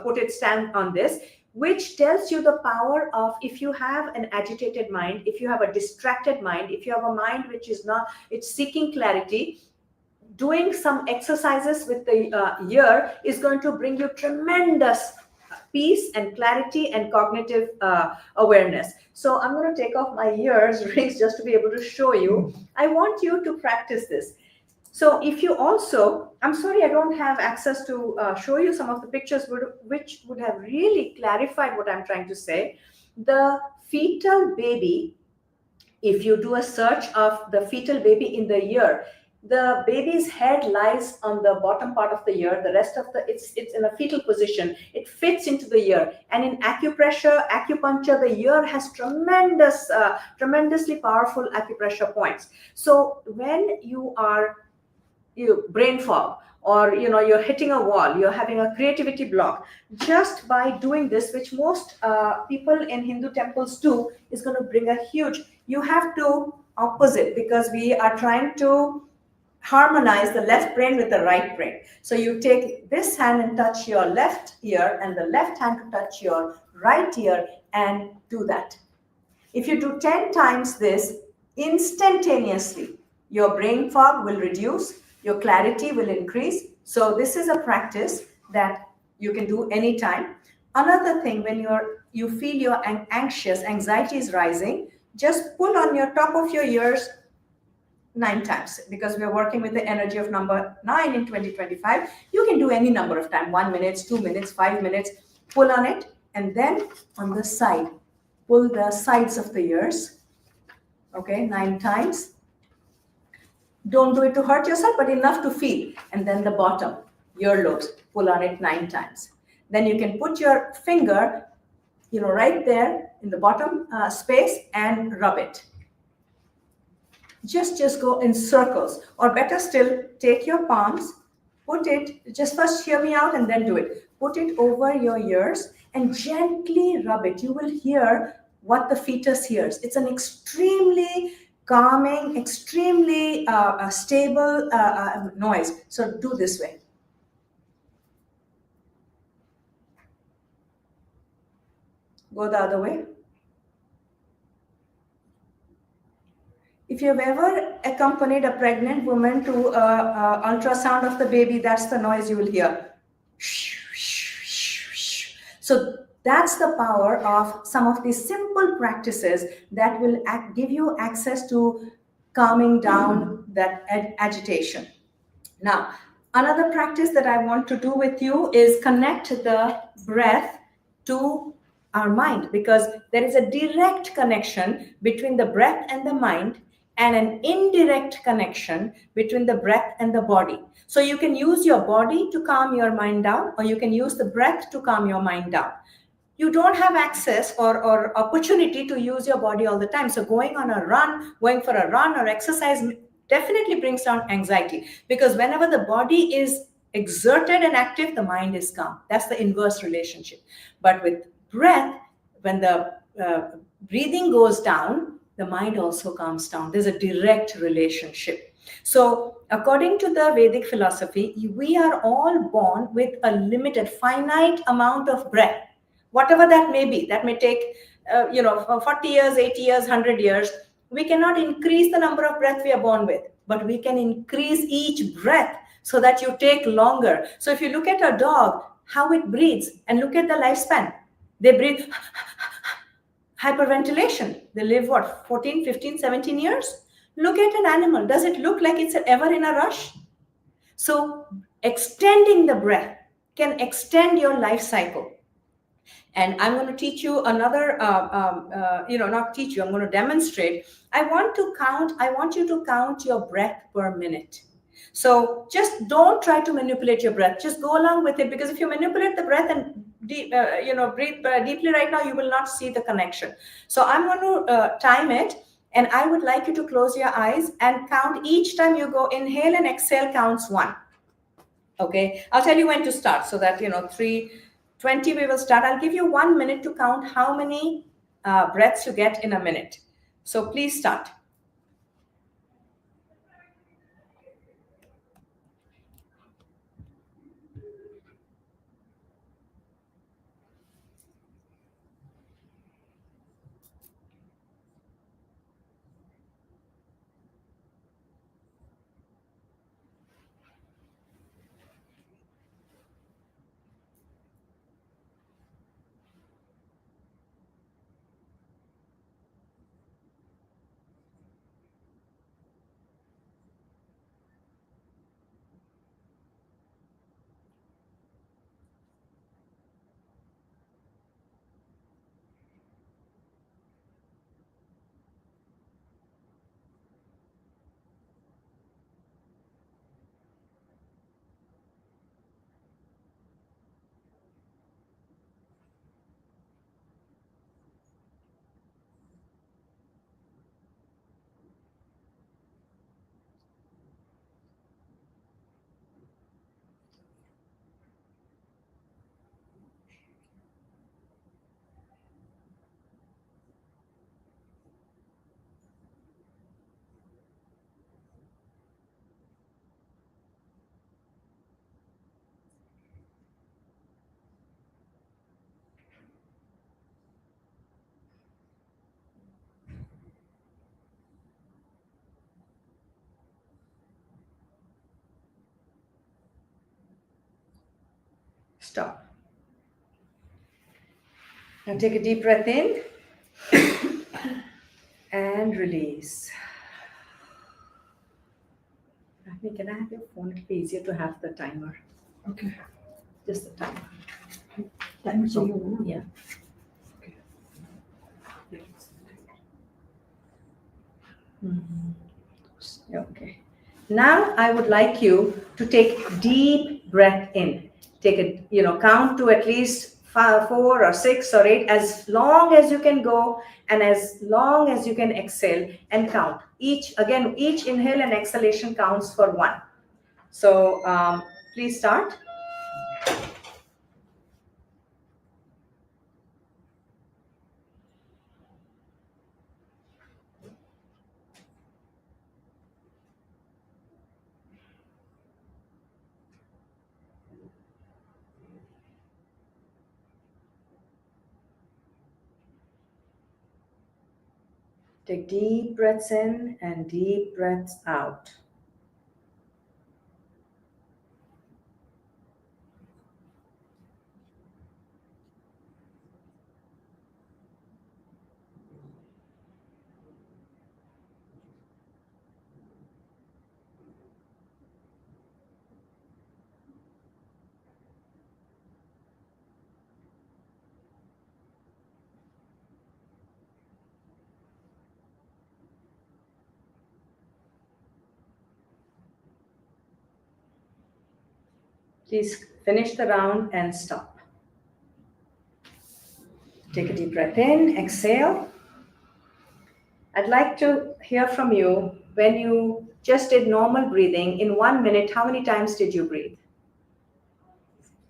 [SPEAKER 17] put its stamp on this, which tells you the power of, if you have an agitated mind, if you have a distracted mind, if you have a mind which is not, it's seeking clarity, doing some exercises with the ear is going to bring you tremendous peace and clarity and cognitive awareness. So I'm going to take off my earrings just to be able to show you. I want you to practice this. So if you also, I'm sorry I don't have access to show you some of the pictures which would have really clarified what I'm trying to say. The fetal baby, if you do a search of the fetal baby in the ear, the baby's head lies on the bottom part of the ear. The rest of it's in a fetal position. It fits into the ear. And in acupuncture, the ear has tremendously powerful acupressure points. So when you brain fog, or you're hitting a wall, you're having a creativity block, just by doing this, which most people in Hindu temples do, is going to bring a huge. You have to opposite, because we are trying to harmonize the left brain with the right brain. So you take this hand and touch your left ear, and the left hand to touch your right ear, and do that. If you do 10 times this, instantaneously, your brain fog will reduce, your clarity will increase. So this is a practice that you can do anytime. Another thing, when you feel you're anxious, anxiety is rising, just pull on your top of your ears 9 times, because we're working with the energy of number 9 in 2025. You can do any number of times, 1 minute, 2 minutes, 5 minutes, pull on it, and then on the side, pull the sides of the ears, okay, 9 times. Don't do it to hurt yourself, but enough to feel. And then the bottom, earlobes, pull on it 9 times. Then you can put your finger, right there in the bottom space and rub it. Just go in circles, or better still, take your palms, put it, just first hear me out and then do it. Put it over your ears and gently rub it. You will hear what the fetus hears. It's an extremely calming, extremely stable noise. So do this way. Go the other way. If you've ever accompanied a pregnant woman to ultrasound of the baby, that's the noise you will hear. So that's the power of some of these simple practices that will give you access to calming down that agitation. Now, another practice that I want to do with you is connect the breath to our mind, because there is a direct connection between the breath and the mind. and an indirect connection between the breath and the body. So you can use your body to calm your mind down, or you can use the breath to calm your mind down. You don't have access or opportunity to use your body all the time. So going for a run or exercise definitely brings down anxiety, because whenever the body is exerted and active, the mind is calm. That's the inverse relationship. But with breath, when the breathing goes down, the mind also calms down. There's a direct relationship. So according to the Vedic philosophy, we are all born with a limited, finite amount of breath, whatever that may be. That may take 40 years, 80 years, 100 years. We cannot increase the number of breaths we are born with, but we can increase each breath so that you take longer. So if you look at a dog, how it breathes, and look at the lifespan. They breathe hyperventilation. They live, 14, 15, 17 years? Look at an animal. Does it look like it's ever in a rush? So extending the breath can extend your life cycle. And I'm going to teach you another, not teach you, I'm going to demonstrate. I want you to count your breath per minute. So just don't try to manipulate your breath. Just go along with it, because if you manipulate the breath and breathe deeply right now, you will not see the connection. So I'm going to time it, and I would like you to close your eyes and count. Each time you go inhale and exhale counts 1. Okay, I'll tell you when to start, so that 3:20 we will start. I'll give you 1 minute to count how many breaths you get in a minute. So please start. Stop. Now take a deep breath in and release. Rahmi, can I have your phone? It'll be easier to have the timer.
[SPEAKER 2] Okay.
[SPEAKER 17] Just the timer.
[SPEAKER 2] Timer, so you
[SPEAKER 17] Yeah. Okay. Now I would like you to take deep breath in. Take a, count to at least 5, 4 or 6 or 8, as long as you can go, and as long as you can exhale, and count. Each inhale and exhalation counts for 1. So please start. Take deep breaths in and deep breaths out. Please finish the round and stop. Take a deep breath in, exhale. I'd like to hear from you when you just did normal breathing. In 1 minute, how many times did you breathe?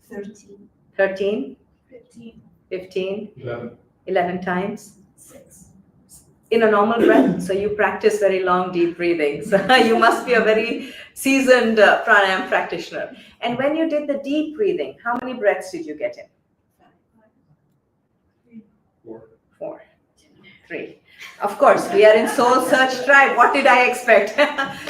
[SPEAKER 11] 13,
[SPEAKER 17] 13,
[SPEAKER 11] 15,
[SPEAKER 17] 15,
[SPEAKER 10] 11.
[SPEAKER 17] 11 times?
[SPEAKER 11] 6.
[SPEAKER 17] In a normal breath. So you practice very long, deep breathing. So you must be a very seasoned pranayama practitioner. And when you did the deep breathing, how many breaths did you get in? 4, 3. Of course, we are in Soul Search Tribe. What did I expect?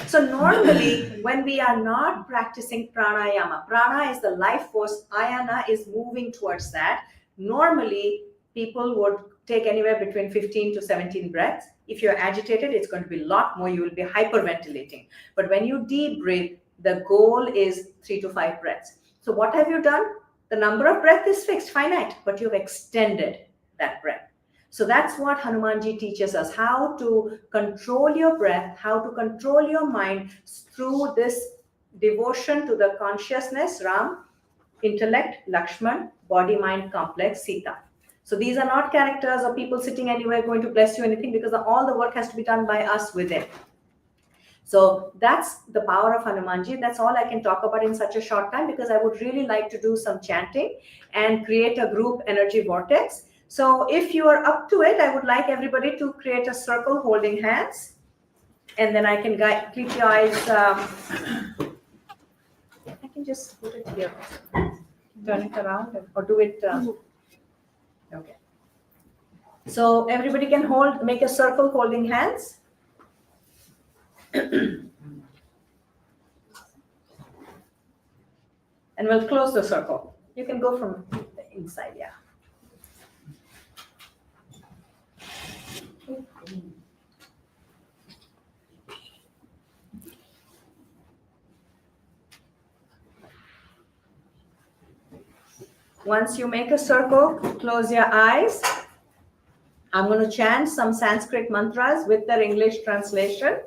[SPEAKER 17] So normally, when we are not practicing pranayama, prana is the life force, ayana is moving towards that. Normally, people would take anywhere between 15 to 17 breaths. If you're agitated, it's going to be a lot more. You will be hyperventilating. But when you deep breathe, the goal is 3 to 5 breaths. So what have you done? The number of breaths is fixed, finite, but you've extended that breath. So that's what Hanumanji teaches us, how to control your breath, how to control your mind through this devotion to the consciousness, Ram, intellect, Lakshman, body-mind complex, Sita. So these are not characters or people sitting anywhere going to bless you anything, because all the work has to be done by us within. So that's the power of Hanumanji. That's all I can talk about in such a short time, because I would really like to do some chanting and create a group energy vortex. So if you are up to it, I would like everybody to create a circle holding hands. And then I can keep your eyes, I can just put it here. Turn it around or do it. Okay. So everybody can make a circle holding hands. And we'll close the circle. You can go from the inside, yeah. Once you make a circle, close your eyes. I'm going to chant some Sanskrit mantras with their English translation.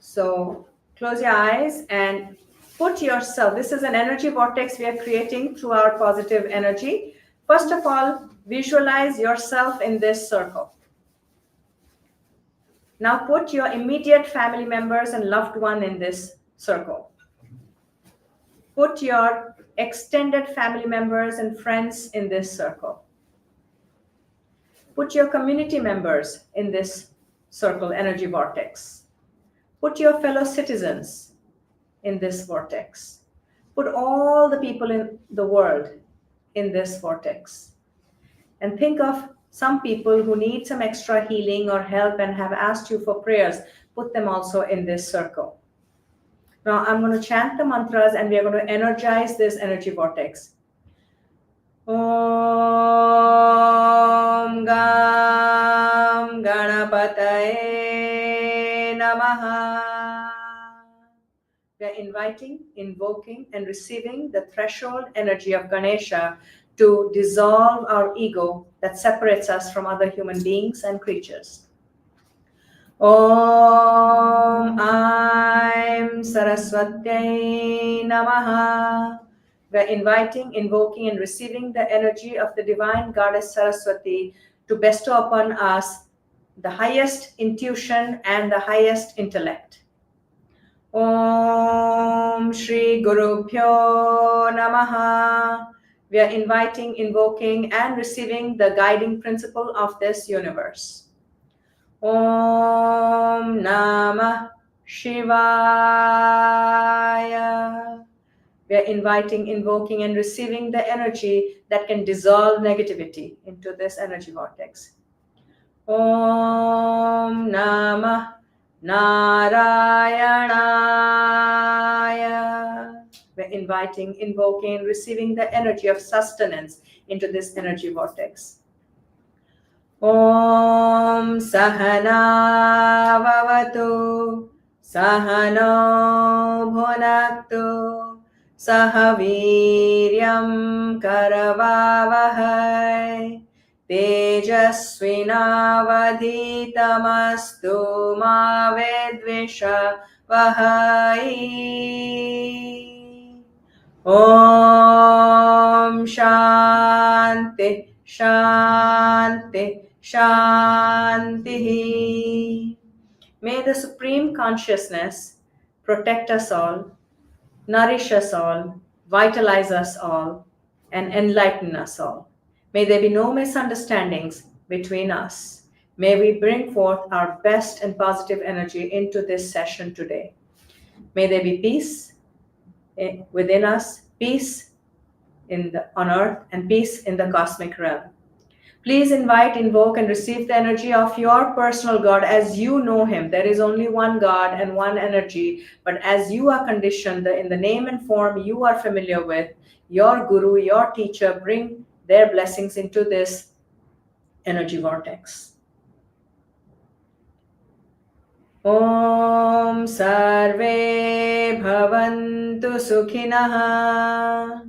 [SPEAKER 17] So close your eyes and put yourself, this is an energy vortex we are creating through our positive energy. First of all, visualize yourself in this circle. Now put your immediate family members and loved one in this circle. Put your extended family members and friends in this circle. Put your community members in this circle, energy vortex. Put your fellow citizens in this vortex. Put all the people in the world in this vortex. And think of some people who need some extra healing or help and have asked you for prayers. Put them also in this circle. Now I'm going to chant the mantras and we are going to energize this energy vortex. Om Gam Ganapataye Namaha. We are inviting, invoking, and receiving the threshold energy of Ganesha to dissolve our ego that separates us from other human beings and creatures. Om Aim Saraswatye Namaha. We are inviting, invoking, and receiving the energy of the divine goddess Saraswati to bestow upon us the highest intuition and the highest intellect. Om Shri Guru Pyo Namaha. We are inviting, invoking, and receiving the guiding principle of this universe. Om Namah Shivaya. We are inviting, invoking, and receiving the energy that can dissolve negativity into this energy vortex. Om Namah Narayanaya. We're inviting, invoking, and receiving the energy of sustenance into this energy vortex. Om Sahana Vavatu Sahano Bhunaktu Sahaviryam Karavavahai Tejasvinavadhitamastu ma vedvisha Vahai. Om Shanti Shanti Shanti. May the Supreme Consciousness protect us all, nourish us all, vitalize us all, and enlighten us all. May there be no misunderstandings between us. May we bring forth our best and positive energy into this session today. May there be peace within us, peace on earth, and peace in the cosmic realm. Please invite, invoke, and receive the energy of your personal God as you know him. There is only one God and one energy, but as you are conditioned in the name and form you are familiar with, your guru, your teacher, bring their blessings into this energy vortex. Om Sarve Bhavantu Sukhinah.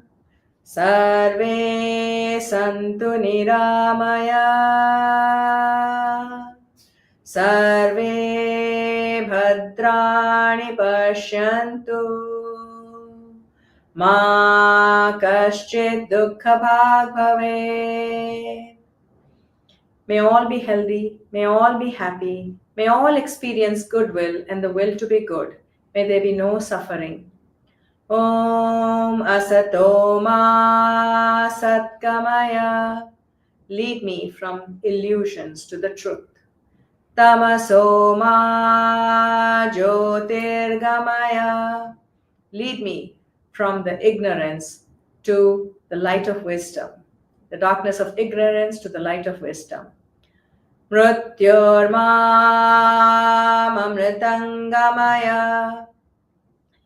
[SPEAKER 17] Sarve Santu Niramaya. Sarve Bhadrani Pashyantu. Ma Kaschid Dukkha Bhag Bhave. May all be healthy, may all be happy, may all experience goodwill and the will to be good. May there be no suffering. Om Asato Ma Satgamaya. Lead me from illusions to the truth. Tamaso Ma Jyotirgamaya. Lead me from the ignorance to the light of wisdom. The darkness of ignorance to the light of wisdom. Mrityormam amritangamaya.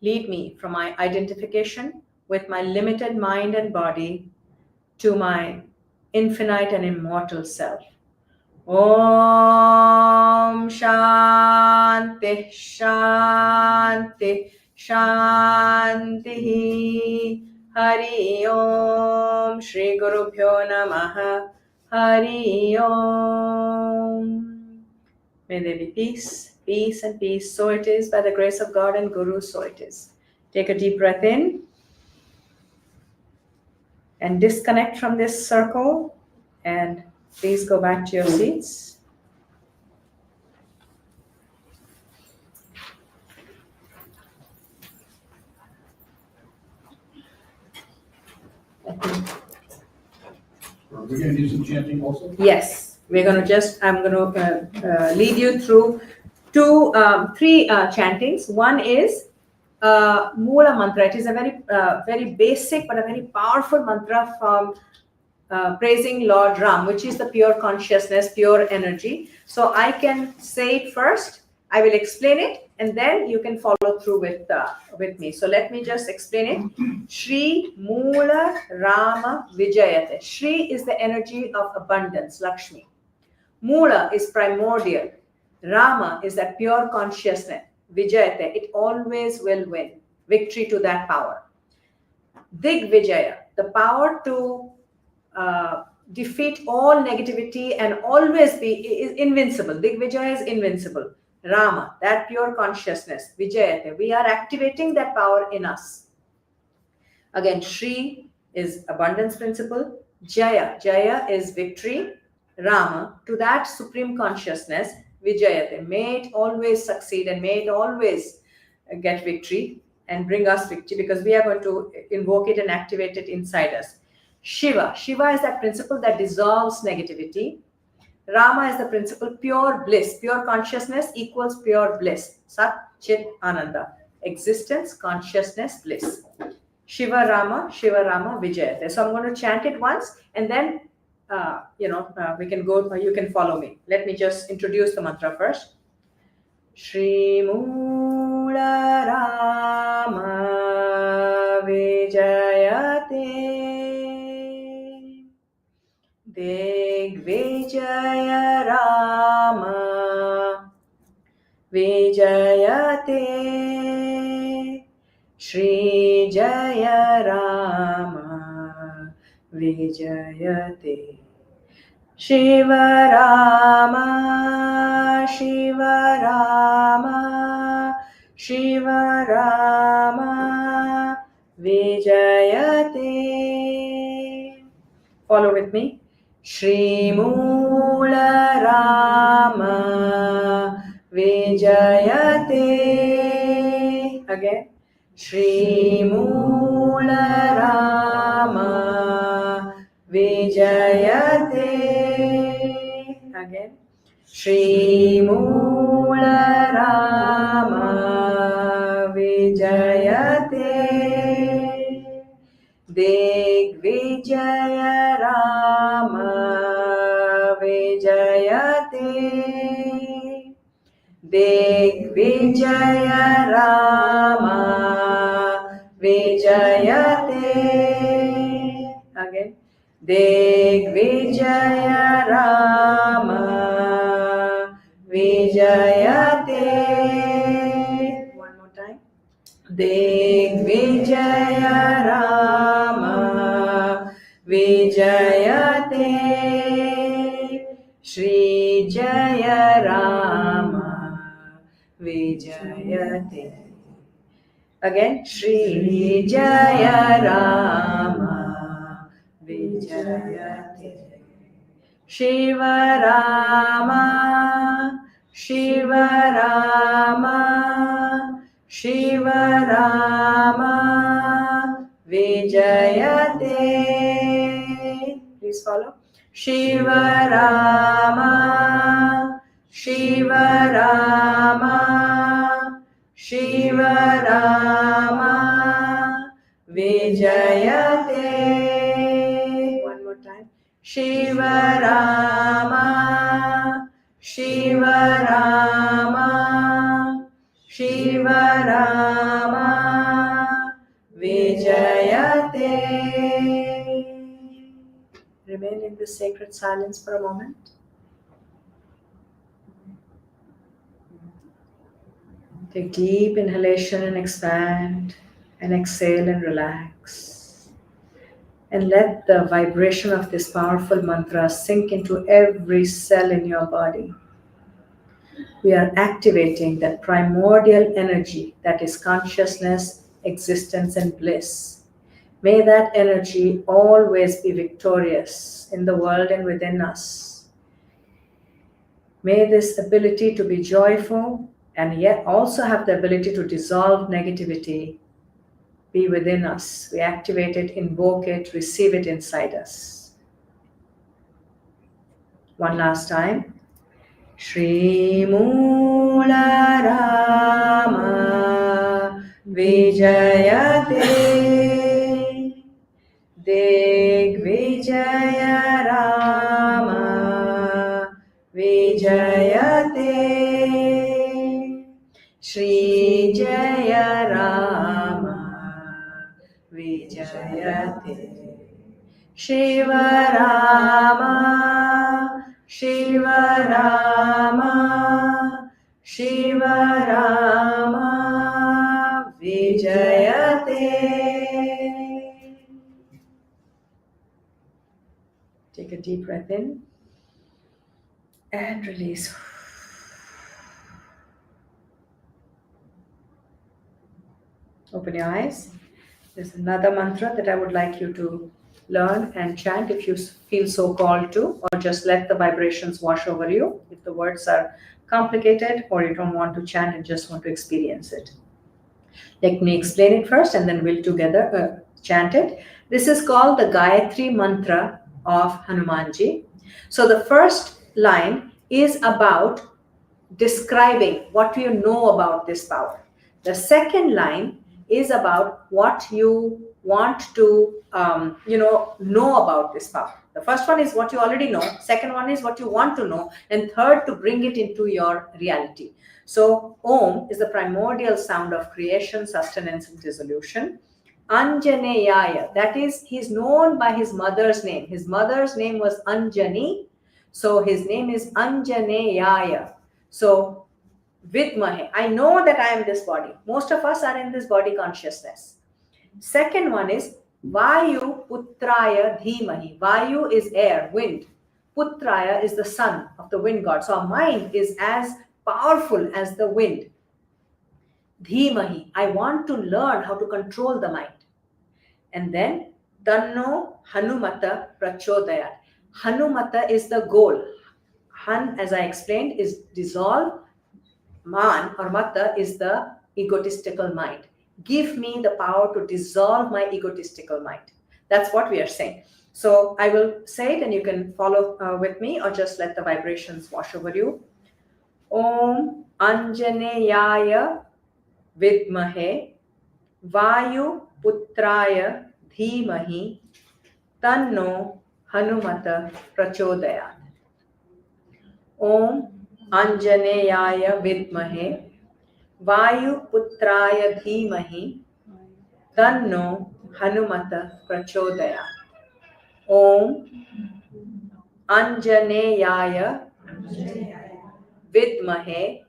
[SPEAKER 17] Lead me from my identification with my limited mind and body to my infinite and immortal self. Om Shanti Shanti Shanti. Hari Om Shri Gurubhyo Namaha. Hari Om. May there be peace, peace and peace. So it is by the grace of God and Guru, so it is. Take a deep breath in and disconnect from this circle, and please go back to your seats.
[SPEAKER 10] Are we going to do some chanting also?
[SPEAKER 17] Yes, I'm going to lead you through three chantings. One is Mula mantra. It is a very basic but a very powerful mantra from praising Lord Ram, which is the pure consciousness, pure energy. So I can say it first. I will explain it, and then you can follow through with me. So let me just explain it. Shri Mula Rama Vijayate. Shri is the energy of abundance, Lakshmi. Mula is primordial. Rama is that pure consciousness. Vijayate, it always will win. Victory to that power. Dig Vijaya, the power to defeat all negativity and always is invincible. Dig Vijaya is invincible. Rama, that pure consciousness. Vijayate, we are activating that power in us. Again, Shri is abundance principle. Jaya, Jaya is victory. Rama, to that supreme consciousness. Vijayate, may it always succeed and may it always get victory and bring us victory, because we are going to invoke it and activate it inside us. Shiva, Shiva is that principle that dissolves negativity. Rama is the principle pure bliss. Pure consciousness equals pure bliss. Sat Chit Ananda. Existence, consciousness, bliss. Shiva Rama, Vijayate. So I'm going to chant it once, and then we can go. You can follow me. Let me just introduce the mantra first. Shri Mula Rama Vijayate. Digvijaya Rama Vijayate. Shri Jaya Rama Vijayate. Shiva Rama Shiva Rama Vijayate. Follow with me. Shri Mula Rama Vijayate. Again. Shri Mula Rama Vijayate. Again. Shri Mula Rama Vijayate. Digvijaya Rama Vijayate. Digvijaya Rama Vijayate. Again. Digvijaya Rama Vijayate. One more time. Digvijaya Rama Vijayate. Shri Jaya Rama Vijayate. Again, Shri Jaya Rama Vijayate. Shiva Rama, Shiva Rama, Shiva Rama Vijayate. Please follow. Shiva Rama, Shiva Rama, Shiva Rama Vijayate. One more time. Shiva Rama, Shiva Rama, Shiva Rama Vijayate. Remain in this sacred silence for a moment. Take deep inhalation and expand, and exhale and relax. And let the vibration of this powerful mantra sink into every cell in your body. We are activating that primordial energy that is consciousness, existence, and bliss. May that energy always be victorious in the world and within us. May this ability to be joyful and yet also have the ability to dissolve negativity be within us. We activate it, invoke it, receive it inside us. One last time. Shri Mula Rama Vijayate. Digvijaya Rama Vijayate. Shri Jaya Rama Vijayate. Shiva Rama, Shiva Rama, Shiva Rama Vijayate. Take a deep breath in and release. Open your eyes. There's another mantra that I would like you to learn and chant if you feel so called to, or just let the vibrations wash over you if the words are complicated or you don't want to chant and just want to experience it. Let me explain it first and then we'll together chant it. This is called the Gayatri mantra of Hanumanji. So the first line is about describing what you know about this power. The second line is about what you want to know about this power. The first one is what you already know, second one is what you want to know, and third to bring it into your reality. So Om is the primordial sound of creation, sustenance, and dissolution. Anjaneyaya, that is, he's known by his mother's name. His mother's name was Anjani, so his name is Anjaneyaya. So Vidmahe, I know that I am this body. Most of us are in this body consciousness. Second one is Vayu Putraya Dhimahi. Vayu is air, wind. Putraya is the son of the wind god. So our mind is as powerful as the wind. Dhimahi, I want to learn how to control the mind. And then Tanno Hanumata Prachodayat. Hanumata is the goal. Han, as I explained, is dissolve. Man or Mata is the egotistical mind. Give me the power to dissolve my egotistical mind. That's what we are saying. So I will say it and you can follow with me or just let the vibrations wash over you. Om Anjaneyaya Vidmahe Vayu Putraya Dhimahi Tanno Hanumata Prachodayat. Om Anjaneyaya Vidmahe Vayu Putraya Dhimahi Tanno Hanumata Prachodayat. Om Anjaneyaya Vidmahe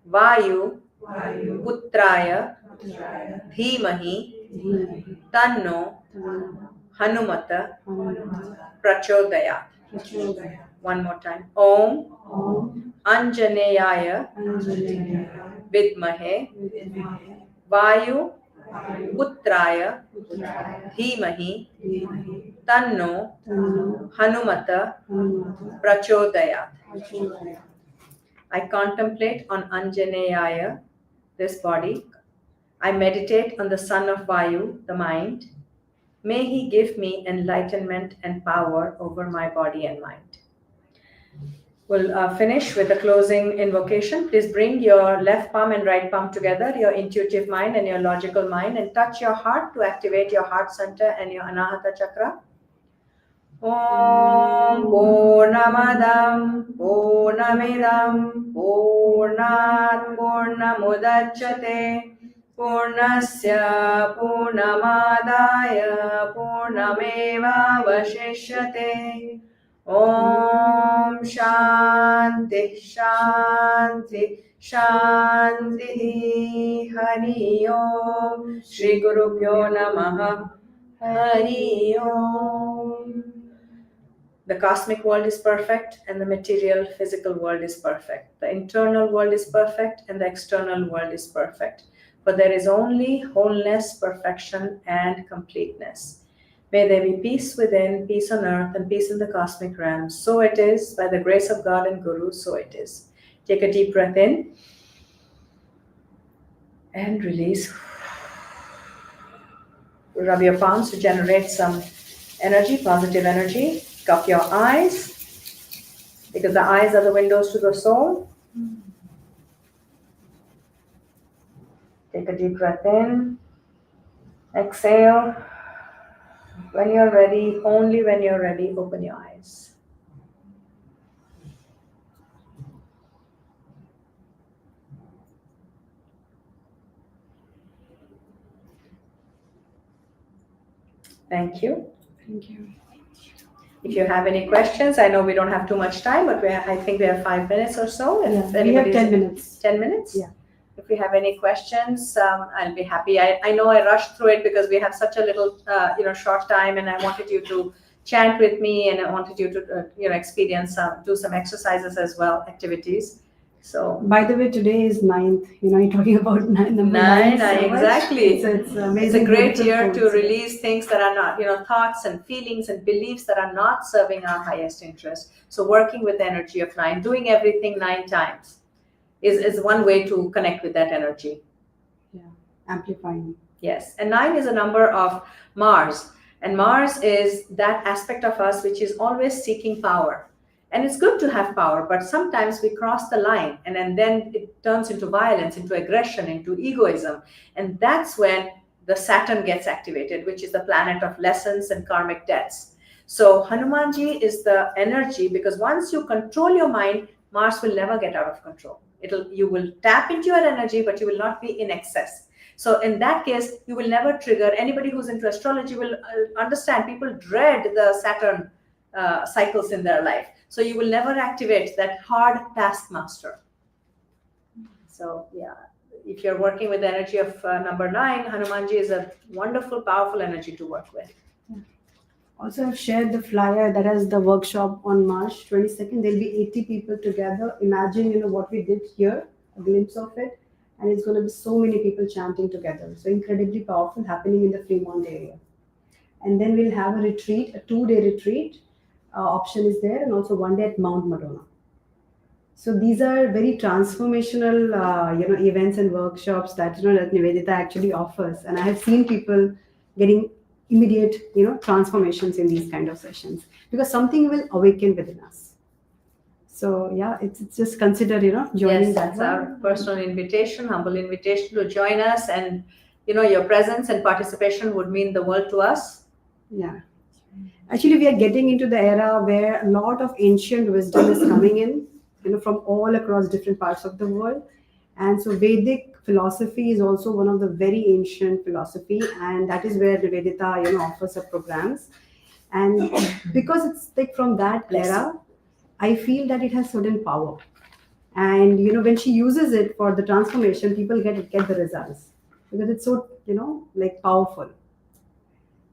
[SPEAKER 17] Vayu Putraya Dhimahi Tanno Hanumata Prachodayat. One more time. Om Anjaneyaya Vidmahe Vayu Putraya Dhimahi Tanno Hanumata Prachodayat. I contemplate on Anjaneyaya, this body. I meditate on the son of Vayu, the mind. May he give me enlightenment and power over my body and mind. We'll finish with the closing invocation. Please bring your left palm and right palm together, your intuitive mind and your logical mind, and touch your heart to activate your heart center and your Anahata chakra. Om Purnamadam Purnamidam Purnat Purnamudachyate Purnasya Purnamadaya Purnameva Vashishyate. Om Shanti Shanti Shanti Hari Om Shri Guru Pyo Namaha Hari Om. The cosmic world is perfect and the material physical world is perfect. The internal world is perfect and the external world is perfect. For there is only wholeness, perfection, and completeness. May there be peace within, peace on earth, and peace in the cosmic realm. So it is, by the grace of God and Guru, so it is. Take a deep breath in and release. Rub your palms to generate some energy, positive energy. Cup your eyes, because the eyes are the windows to the soul. Take a deep breath in. Exhale. When you're ready, only when you're ready, open your eyes. Thank you.
[SPEAKER 2] Thank you.
[SPEAKER 17] If you have any questions, I know we don't have too much time, but I think we have 5 minutes or so.
[SPEAKER 2] Yeah, we have 10 minutes.
[SPEAKER 17] 10 minutes?
[SPEAKER 2] Yeah.
[SPEAKER 17] If we have any questions, I'll be happy. I know I rushed through it because we have such a little, short time, and I wanted you to chant with me, and I wanted you to, experience do some exercises as well, activities. So.
[SPEAKER 2] By the way, today is 9th. You're talking about number 9.
[SPEAKER 17] Exactly.
[SPEAKER 2] It's amazing.
[SPEAKER 17] It's a great year to release things that are not, thoughts and feelings and beliefs that are not serving our highest interest. So working with the energy of 9, doing everything 9 times is one way to connect with that energy.
[SPEAKER 2] Yeah, amplifying.
[SPEAKER 17] Yes, and 9 is a number of Mars. And Mars is that aspect of us which is always seeking power. And it's good to have power, but sometimes we cross the line and then it turns into violence, into aggression, into egoism. And that's when the Saturn gets activated, which is the planet of lessons and karmic debts. So Hanumanji is the energy, because once you control your mind, Mars will never get out of control. You will tap into your energy, but you will not be in excess. So in that case, you will never trigger. Anybody who's into astrology will understand people dread the Saturn cycles in their life. So you will never activate that hard taskmaster. So yeah, if you're working with the energy of number 9, Hanumanji is a wonderful, powerful energy to work with.
[SPEAKER 2] Yeah. Also, I've shared the flyer that has the workshop on March 22nd. There'll be 80 people together. Imagine, what we did here, a glimpse of it.
[SPEAKER 18] And it's going to be so many people chanting together. So incredibly powerful, happening in the Fremont area. And then we'll have a retreat, a 2-day retreat. Option is there, and also 1 day at Mount Madonna. So these are very transformational, events and workshops that that Nivedita actually offers. And I have seen people getting immediate, transformations in these kind of sessions because something will awaken within us. So yeah, it's just consider, joining
[SPEAKER 17] Yes, that's our personal invitation, humble invitation to join us, and your presence and participation would mean the world to us.
[SPEAKER 18] Yeah. Actually, we are getting into the era where a lot of ancient wisdom is coming in, from all across different parts of the world. And so Vedic philosophy is also one of the very ancient philosophy, and that is where the Vedita, offers up programs. And because it's like from that era, I feel that it has certain power. And when she uses it for the transformation, people get the results because it's so powerful.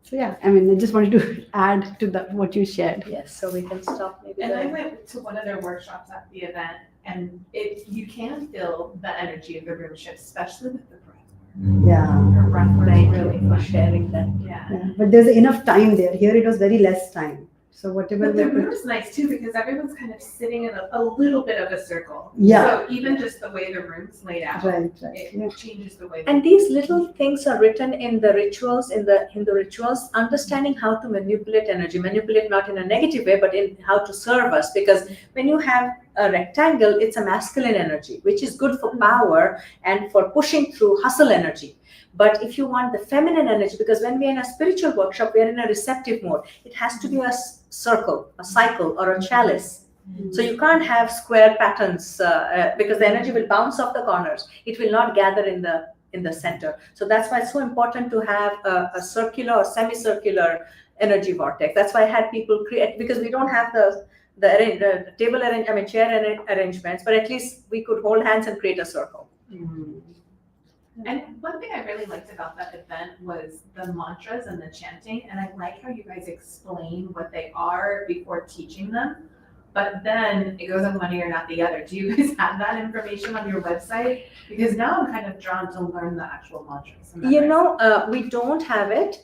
[SPEAKER 18] So yeah, I mean, I just wanted to add to that what you shared.
[SPEAKER 17] Yes, so we can stop maybe.
[SPEAKER 19] And I went to one of their workshops at the event, and you can feel the energy of the room shift, especially with the breath.
[SPEAKER 18] Yeah.
[SPEAKER 19] Her breath was
[SPEAKER 17] Thank
[SPEAKER 19] really
[SPEAKER 17] you for sharing that.
[SPEAKER 19] Yeah.
[SPEAKER 18] But there's enough time there. Here it was very less time. So whatever.
[SPEAKER 19] But the room is nice too because everyone's kind of sitting in a little bit of a circle.
[SPEAKER 18] Yeah.
[SPEAKER 19] So even just the way the room's laid out, it changes the way.
[SPEAKER 17] And these little things are written in the rituals, in the rituals, understanding how to manipulate energy, manipulate not in a negative way, but in how to serve us. Because when you have a rectangle, it's a masculine energy, which is good for power and for pushing through hustle energy. But if you want the feminine energy, because when we're in a spiritual workshop, we're in a receptive mode. It has to be a circle, a cycle, or a chalice. So you can't have square patterns because the energy will bounce off the corners. It will not gather in the center. So that's why it's so important to have a circular or semicircular energy vortex. That's why I had people create, because we don't have the table chair arrangements, but at least we could hold hands and create a circle.
[SPEAKER 19] And one thing I really liked about that event was the mantras and the chanting. And I like how you guys explain what they are before teaching them. But then it goes on one ear, not the other. Do you guys have that information on your website? Because now I'm kind of drawn to learn the actual mantras.
[SPEAKER 17] We don't have it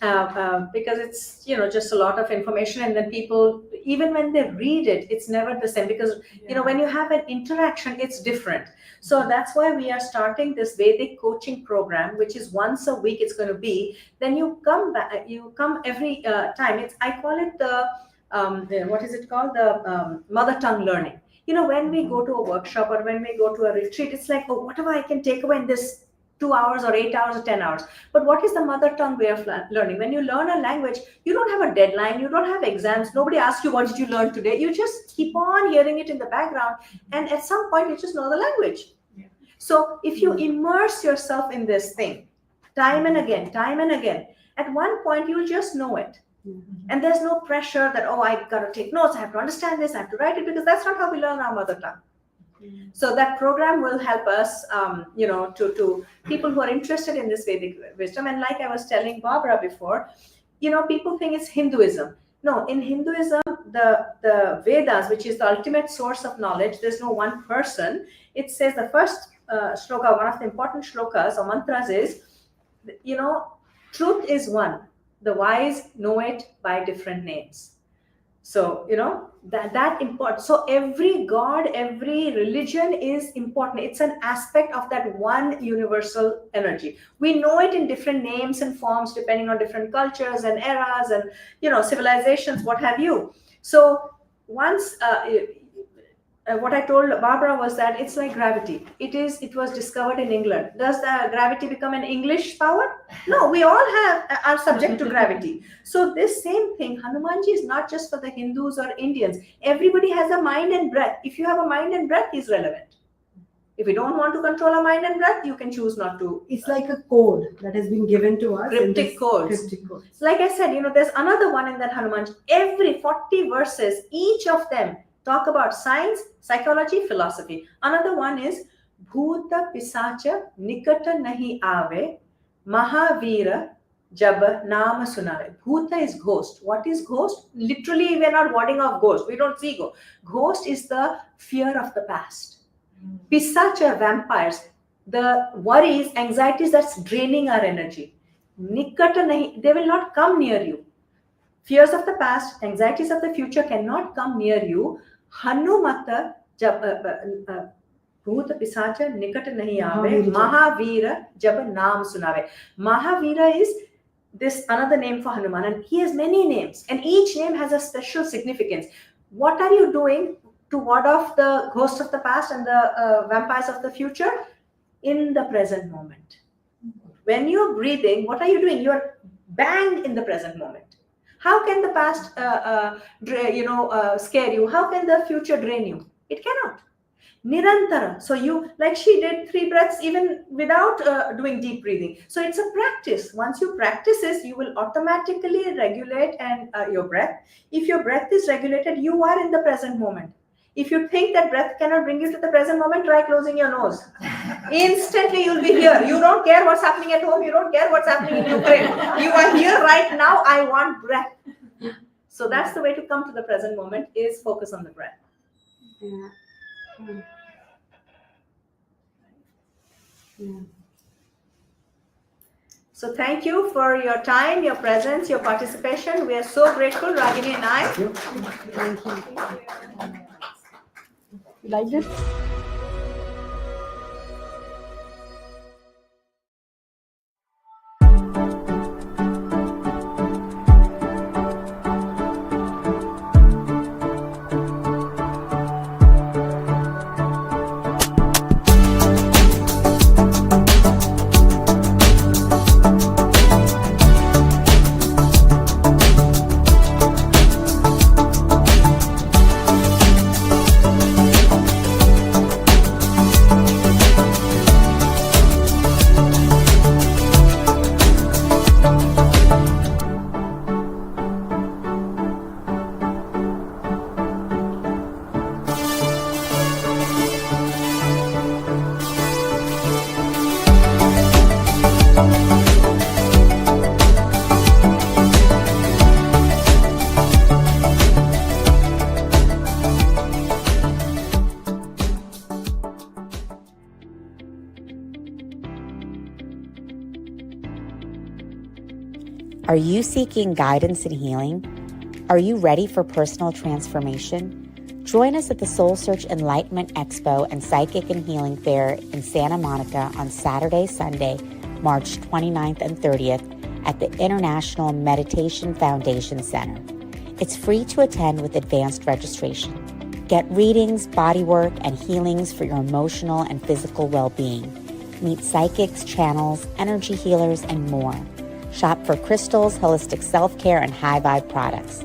[SPEAKER 17] because it's, just a lot of information. And then people, even when they read it, it's never the same because, when you have an interaction, it's different. So that's why we are starting this Vedic coaching program, which is once a week it's going to be. Then you come back, you come every time. I call it what is it called? The mother tongue learning. When we go to a workshop or when we go to a retreat, it's like, oh, whatever I can take away in this 2 hours or 8 hours or 10 hours. But what is the mother tongue way of learning? When you learn a language, you don't have a deadline, you don't have exams, nobody asks you, what did you learn today? You just keep on hearing it in the background. And at some point, you just know the language. Yeah. So if you immerse yourself in this thing, time and again, at one point, you'll just know it. And there's no pressure that, oh, I got to take notes, I have to understand this, I have to write it, because that's not how we learn our mother tongue. So that program will help us, to people who are interested in this Vedic wisdom. And like I was telling Barbara before, people think it's Hinduism. No, in Hinduism, the Vedas, which is the ultimate source of knowledge, there's no one person. It says the first shloka, one of the important shlokas or mantras is, truth is one. The wise know it by different names. So, that important. So every God, every religion is important. It's an aspect of that one universal energy. We know it in different names and forms, depending on different cultures and eras and, civilizations, what have you. So once, what I told Barbara was that it's like gravity. It was discovered in England. Does the gravity become an English power? No, we all are subject to gravity. So this same thing, Hanumanji is not just for the Hindus or Indians. Everybody has a mind and breath. If you have a mind and breath, is relevant. If you don't want to control a mind and breath, you can choose not to.
[SPEAKER 18] It's like a code that has been given to us.
[SPEAKER 17] Cryptic codes. Like I said, there's another one in that Hanumanji. Every 40 verses, each of them talk about science, psychology, philosophy. Another one is Bhuta Pisacha Nikata Nahi Ave Mahavira Jab Nama Sunare. Bhuta is ghost. What is ghost? Literally, we're not warding off ghost. We don't see ghost. Ghost is the fear of the past. Pisacha, vampires. the worries, anxieties that's draining our energy. Nikata nahi, they will not come near you. Fears of the past, anxieties of the future cannot come near you. Hanumata jab भूत पिशाच निकट नहीं आवे महावीर जब नाम सुनावे. Mahavira is this another name for Hanuman, and he has many names, and each name has a special significance. What are you doing to ward off the ghosts of the past and the vampires of the future? In the present moment. When you're breathing, what are you doing? You're bang in the present moment. How can the past scare you? How can the future drain you? It cannot. Nirantara. So you, like she did 3 breaths even without doing deep breathing. So it's a practice. Once you practice this, you will automatically regulate and your breath. If your breath is regulated, you are in the present moment. If you think that breath cannot bring you to the present moment, try closing your nose. Instantly you'll be here. You don't care what's happening at home. You don't care what's happening in Ukraine. You are here right now. I want breath. So that's the way to come to the present moment, is focus on the breath.
[SPEAKER 18] Yeah. Yeah.
[SPEAKER 17] So thank you for your time, your presence, your participation. We are so grateful, Ragini and I.
[SPEAKER 18] Thank you. You like this?
[SPEAKER 1] Are you seeking guidance and healing? Are you ready for personal transformation? Join us at the Soul Search Enlightenment Expo and Psychic and Healing Fair in Santa Monica on Saturday, Sunday, March 29th and 30th at the International Meditation Foundation Center. It's free to attend with advanced registration. Get readings, bodywork, and healings for your emotional and physical well-being. Meet psychics, channels, energy healers, and more. Shop for crystals, holistic self-care, and high-vibe products.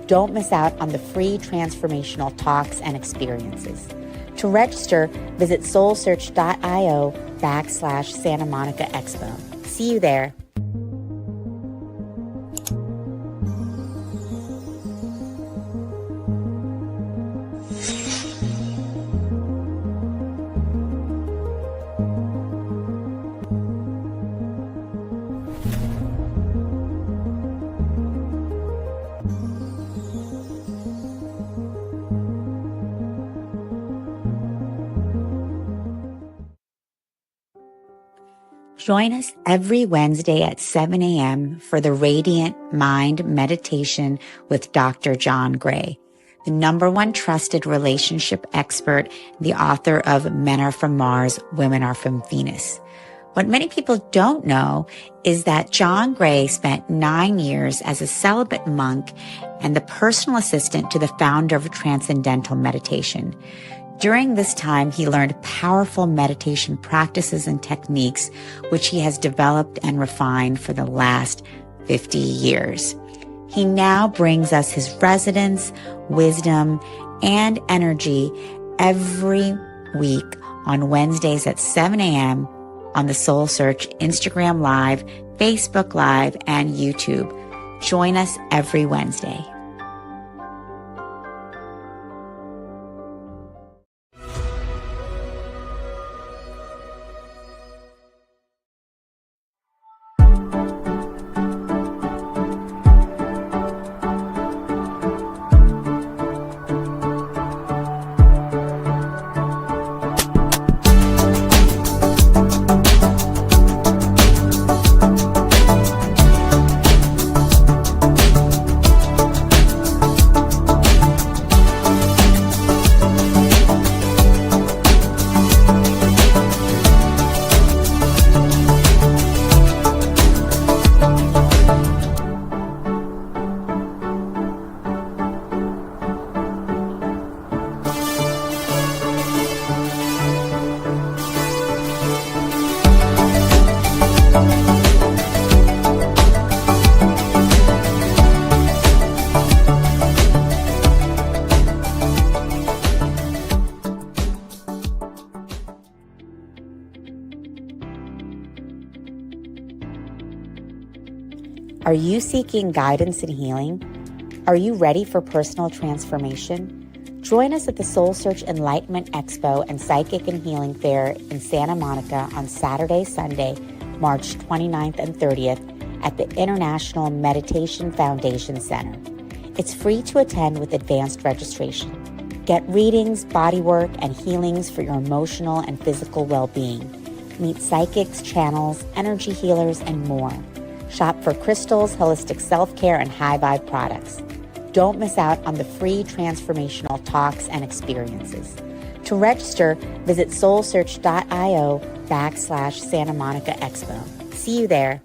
[SPEAKER 1] Don't miss out on the free transformational talks and experiences. To register, visit soulsearch.io/Santa Monica Expo. See you there. Join us every Wednesday at 7 a.m. for the Radiant Mind Meditation with Dr. John Gray, the #1 trusted relationship expert, the author of Men Are From Mars, Women Are From Venus. What many people don't know is that John Gray spent 9 years as a celibate monk and the personal assistant to the founder of Transcendental Meditation. During this time, he learned powerful meditation practices and techniques, which he has developed and refined for the last 50 years. He now brings us his resonance, wisdom, and energy every week on Wednesdays at 7 a.m. on the Soul Search Instagram Live, Facebook Live, and YouTube. Join us every Wednesday. Are you seeking guidance and healing? Are you ready for personal transformation? Join us at the Soul Search Enlightenment Expo and Psychic and Healing Fair in Santa Monica on Saturday, Sunday, March 29th and 30th at the International Meditation Foundation Center. It's free to attend with advanced registration. Get readings, bodywork, and healings for your emotional and physical well-being. Meet psychics, channels, energy healers, and more. Shop for crystals, holistic self-care, and high vibe products. Don't miss out on the free transformational talks and experiences. To register, visit soulsearch.io/Santa Monica Expo. See you there.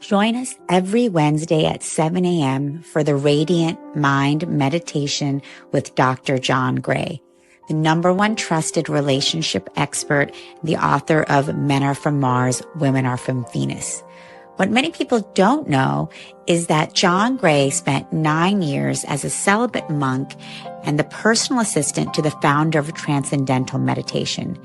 [SPEAKER 1] Join us every Wednesday at 7 a.m. for the Radiant Mind Meditation with Dr. John Gray, the #1 trusted relationship expert, the author of Men Are From Mars, Women Are From Venus. What many people don't know is that John Gray spent 9 years as a celibate monk and the personal assistant to the founder of Transcendental Meditation.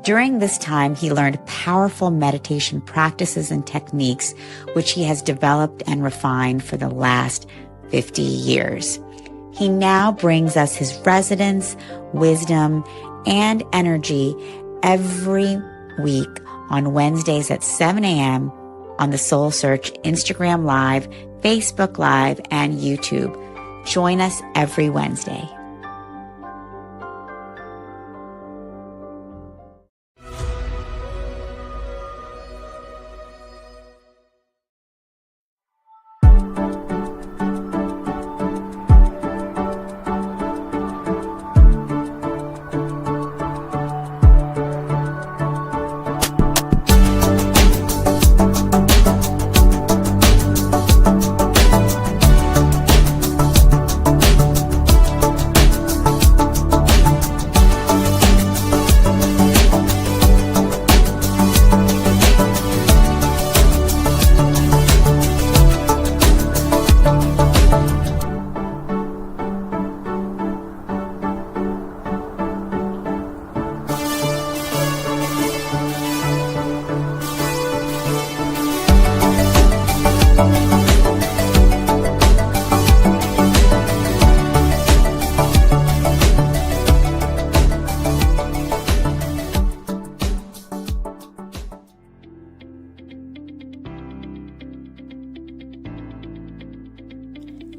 [SPEAKER 1] During this time, he learned powerful meditation practices and techniques, which he has developed and refined for the last 50 years. He now brings us his resonance, wisdom, and energy every week on Wednesdays at 7 a.m. on the Soul Search Instagram Live, Facebook Live, and YouTube. Join us every Wednesday.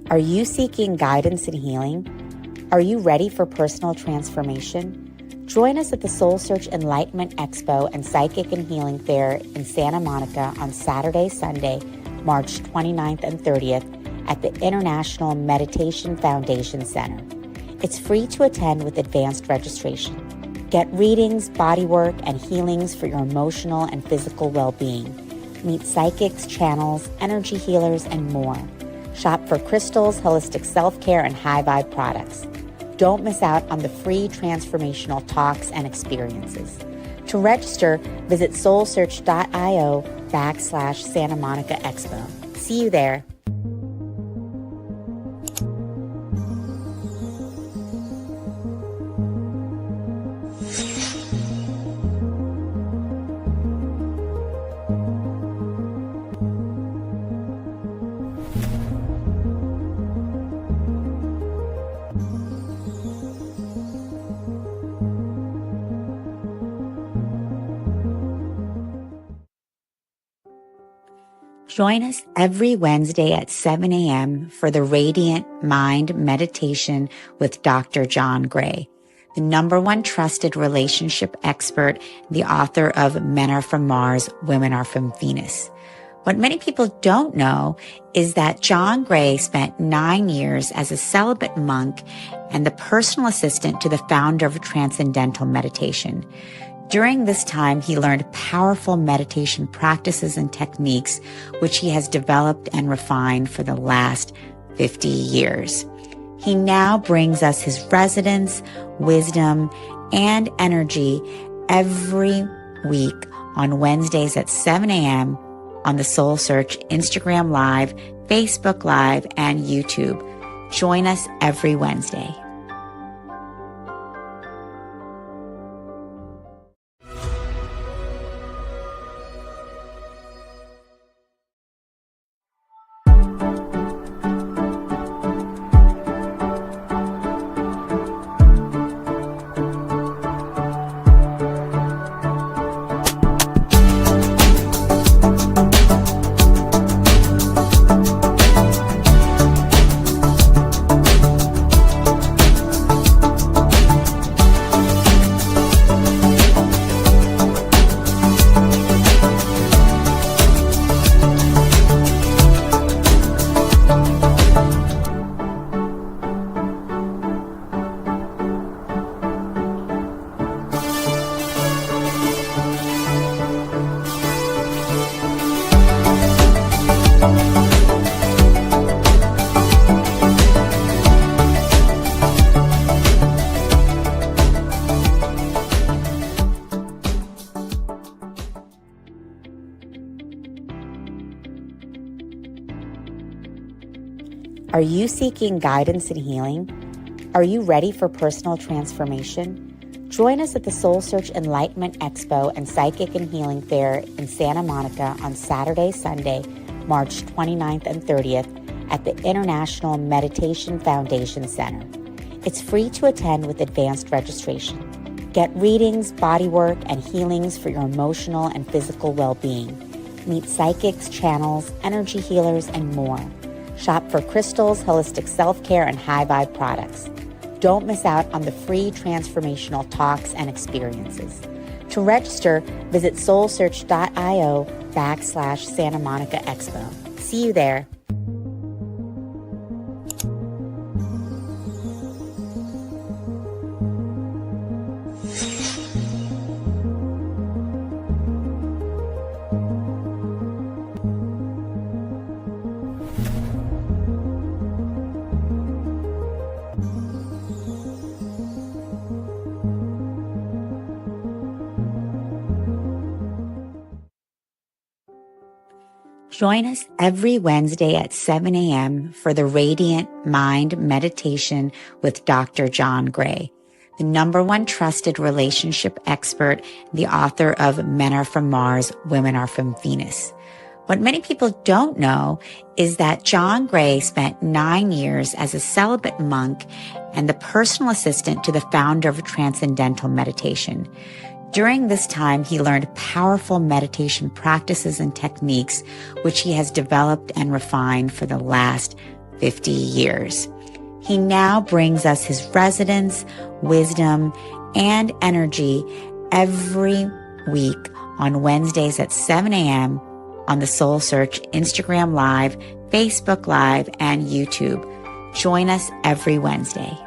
[SPEAKER 1] Are you seeking guidance and healing? Are you ready for personal transformation? Join us at the Soul Search Enlightenment Expo and Psychic and Healing Fair in Santa Monica on Saturday, Sunday, March 29th and 30th at the International Meditation Foundation Center. It's free to attend with advanced registration. Get readings, bodywork, and healings for your emotional and physical well-being. Meet psychics, channels, energy healers, and more. Shop for crystals, holistic self-care, and high vibe products. Don't miss out on the free transformational talks and experiences. To register, visit soulsearch.io/Santa Monica Expo. See you there. Join us every Wednesday at 7 a.m. for the Radiant Mind Meditation with Dr. John Gray, the #1 trusted relationship expert, the author of Men Are From Mars, Women Are From Venus. What many people don't know is that John Gray spent 9 years as a celibate monk and the personal assistant to the founder of Transcendental Meditation. During this time, he learned powerful meditation practices and techniques, which he has developed and refined for the last 50 years. He now brings us his resonance, wisdom, and energy every week on Wednesdays at 7 a.m. on the Soul Search Instagram Live, Facebook Live, and YouTube. Join us every Wednesday. Are you seeking guidance and healing? Are you ready for personal transformation? Join us at the Soul Search Enlightenment Expo and Psychic and Healing Fair in Santa Monica on Saturday, Sunday, March 29th and 30th at the International Meditation Foundation Center. It's free to attend with advanced registration. Get readings, bodywork, and healings for your emotional and physical well-being. Meet psychics, channels, energy healers, and more. Shop for crystals, holistic self-care, and high-vibe products. Don't miss out on the free transformational talks and experiences. To register, visit soulsearch.io/Santa Monica Expo. See you there. Join us every Wednesday at 7 a.m. for the Radiant Mind Meditation with Dr. John Gray, the #1 trusted relationship expert, the author of Men Are From Mars, Women Are From Venus. What many people don't know is that John Gray spent 9 years as a celibate monk and the personal assistant to the founder of Transcendental Meditation. During this time, he learned powerful meditation practices and techniques, which he has developed and refined for the last 50 years. He now brings us his resonance, wisdom, and energy every week on Wednesdays at 7 a.m. on the Soul Search Instagram Live, Facebook Live, and YouTube. Join us every Wednesday.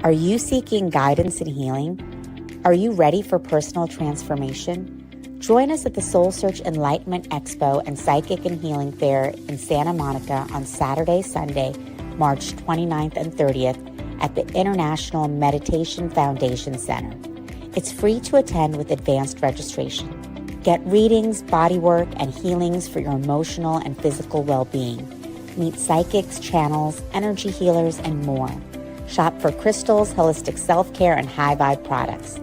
[SPEAKER 1] Are you seeking guidance and healing? Are you ready for personal transformation? Join us at the Soul Search Enlightenment Expo and Psychic and Healing Fair in Santa Monica on Saturday, Sunday, March 29th and 30th at the International Meditation Foundation Center. It's free to attend with advanced registration. Get readings, bodywork, and healings for your emotional and physical well-being. Meet psychics, channels, energy healers, and more. Shop for crystals, holistic self-care, and high-vibe products.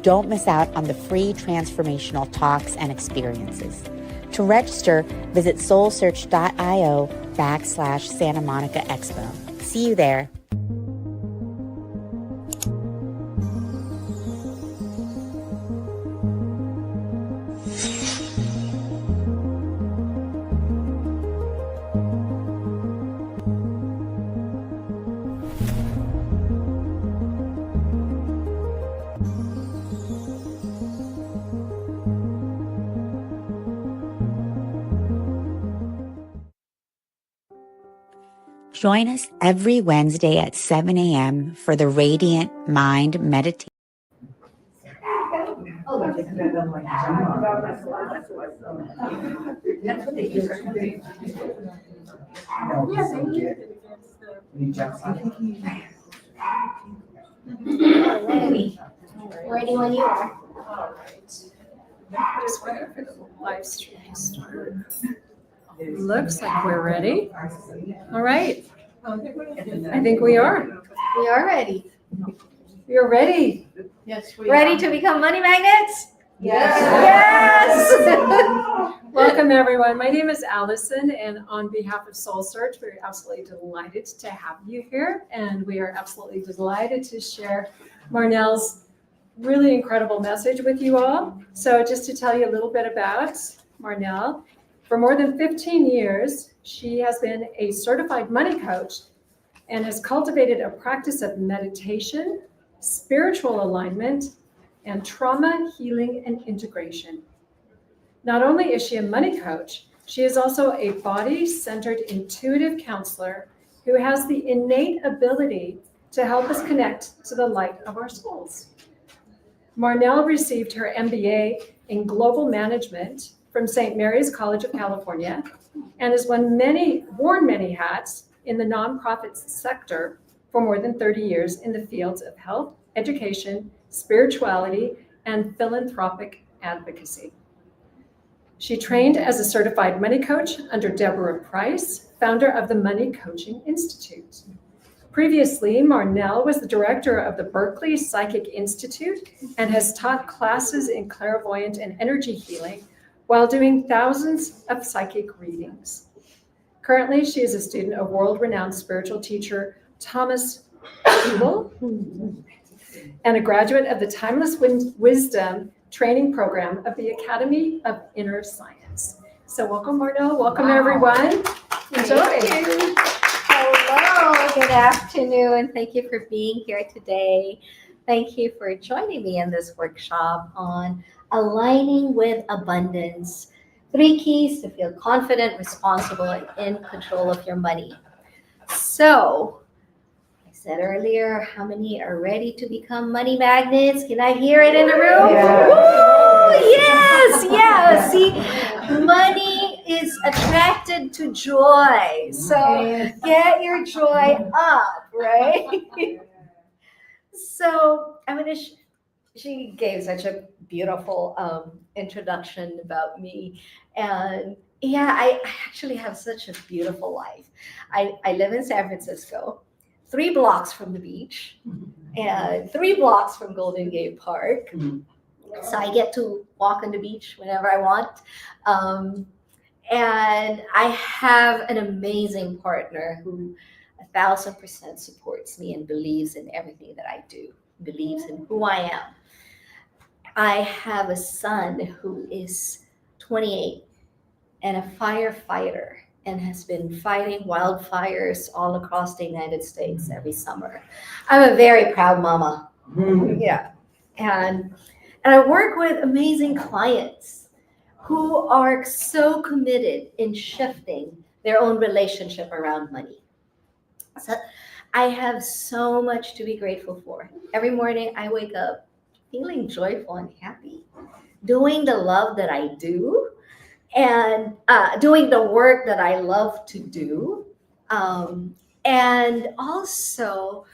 [SPEAKER 1] Don't miss out on the free transformational talks and experiences. To register, visit soulsearch.io/Santa Monica Expo. See you there. Join us every Wednesday at 7 a.m. for the Radiant Mind Meditation.
[SPEAKER 11] Ready when you are.
[SPEAKER 13] All right. Just waiting for the live stream to start. Looks like we're ready. All right. I think we are.
[SPEAKER 11] We are ready.
[SPEAKER 13] You're ready.
[SPEAKER 9] Yes, we
[SPEAKER 11] Ready
[SPEAKER 9] are.
[SPEAKER 11] to become money magnets?
[SPEAKER 13] Yes.
[SPEAKER 11] Yes.
[SPEAKER 13] Welcome, everyone. My name is Allison, and on behalf of Soul Search, we're absolutely delighted to have you here, and we are absolutely delighted to share Marnell's really incredible message with you all. So just to tell you a little bit about Marnell, for more than 15 years, she has been a certified money coach and has cultivated a practice of meditation, spiritual alignment, and trauma healing and integration. Not only is she a money coach, she is also a body-centered intuitive counselor who has the innate ability to help us connect to the light of our souls. Marnell received her MBA in global management from St. Mary's College of California and has worn many hats in the nonprofit sector for more than 30 years in the fields of health, education, spirituality, and philanthropic advocacy. She trained as a certified money coach under Deborah Price, founder of the Money Coaching Institute. Previously, Marnell was the director of the Berkeley Psychic Institute and has taught classes in clairvoyant and energy healing while doing thousands of psychic readings. Currently, she is a student of world-renowned spiritual teacher Thomas Ebel and a graduate of the Timeless Wisdom training program of the Academy of Inner Science. So welcome, Marnell. Welcome, everyone. Enjoy.
[SPEAKER 11] Thank you. Hello, good afternoon. Thank you for being here today. Thank you for joining me in this workshop on aligning with abundance. 3 keys to feel confident, responsible, and in control of your money. So, I said earlier, how many are ready to become money magnets? Can I hear it in the room?
[SPEAKER 12] Yeah.
[SPEAKER 11] Woo! Yes, yes. See, money is attracted to joy. So get your joy up, right? So I'm going to, she gave such a beautiful introduction about me. And yeah, I actually have such a beautiful life. I live in San Francisco, 3 blocks from the beach and 3 blocks from Golden Gate Park. So I get to walk on the beach whenever I want. And I have an amazing partner who 1,000% supports me and believes in everything that I do, believes in who I am. I have a son who is 28 and a firefighter and has been fighting wildfires all across the United States every summer. I'm a very proud mama. Yeah. And I work with amazing clients who are so committed in shifting their own relationship around money. So I have so much to be grateful for. Every morning I wake up feeling joyful and happy, doing the love that I do, and doing the work that I love to do, and also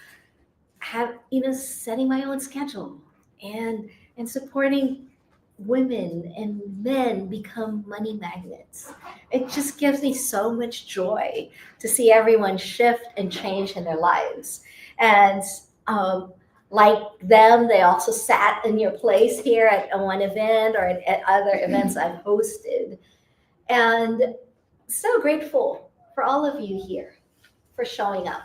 [SPEAKER 11] setting my own schedule and supporting women and men become money magnets. It just gives me so much joy to see everyone shift and change in their lives. And like them, they also sat in your place here at one event or at other events I've hosted. And so grateful for all of you here for showing up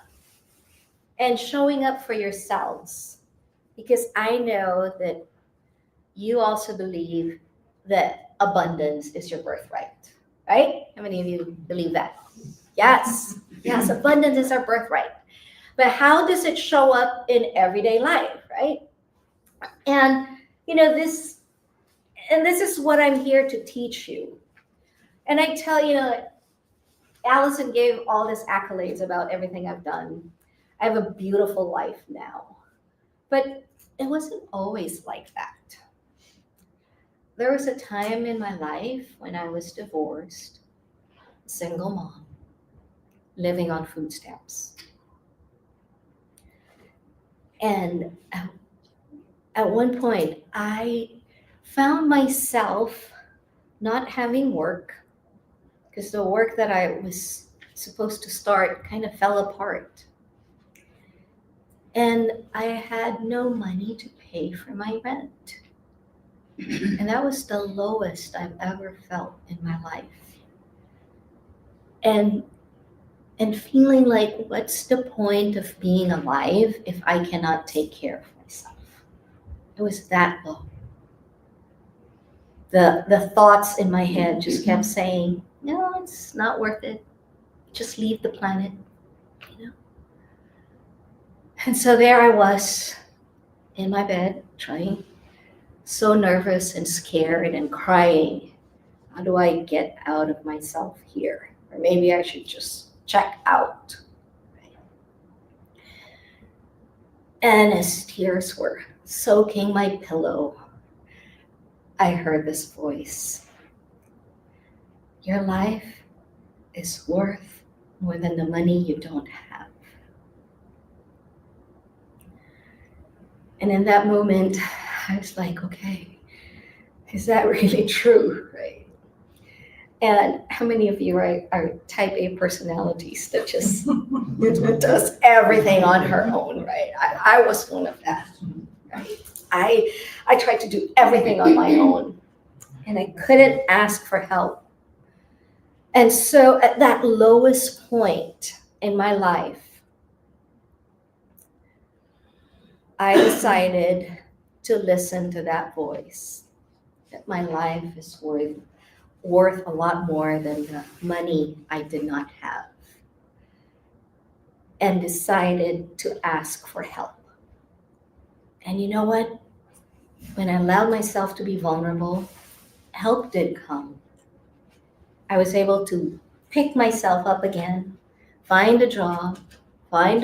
[SPEAKER 11] and showing up for yourselves, because I know that you also believe that abundance is your birthright, right? How many of you believe that? Yes, yes, abundance is our birthright. But how does it show up in everyday life, right? And this is what I'm here to teach you. And I tell Allison gave all this accolades about everything I've done. I have a beautiful life now, but it wasn't always like that. There was a time in my life when I was divorced, single mom, living on food stamps. And at one point, I found myself not having work because the work that I was supposed to start kind of fell apart. And I had no money to pay for my rent. And that was the lowest I've ever felt in my life. And feeling like, what's the point of being alive if I cannot take care of myself? It was that low. The thoughts in my head just kept saying, no, it's not worth it. Just leave the planet, And so there I was in my bed, trying, so nervous and scared and crying. How do I get out of myself here? Or maybe I should just check out. And as tears were soaking my pillow, I heard this voice. Your life is worth more than the money you don't have. And in that moment, I was like, okay, is that really true, right? And how many of you are type A personalities that just does everything on her own, right? I was one of that, right? I tried to do everything on my own, and I couldn't ask for help. And so at that lowest point in my life, I decided to listen to that voice, that my life is worth a lot more than the money I did not have, and decided to ask for help. And you know what? When I allowed myself to be vulnerable, help did come. I was able to pick myself up again, find a job, and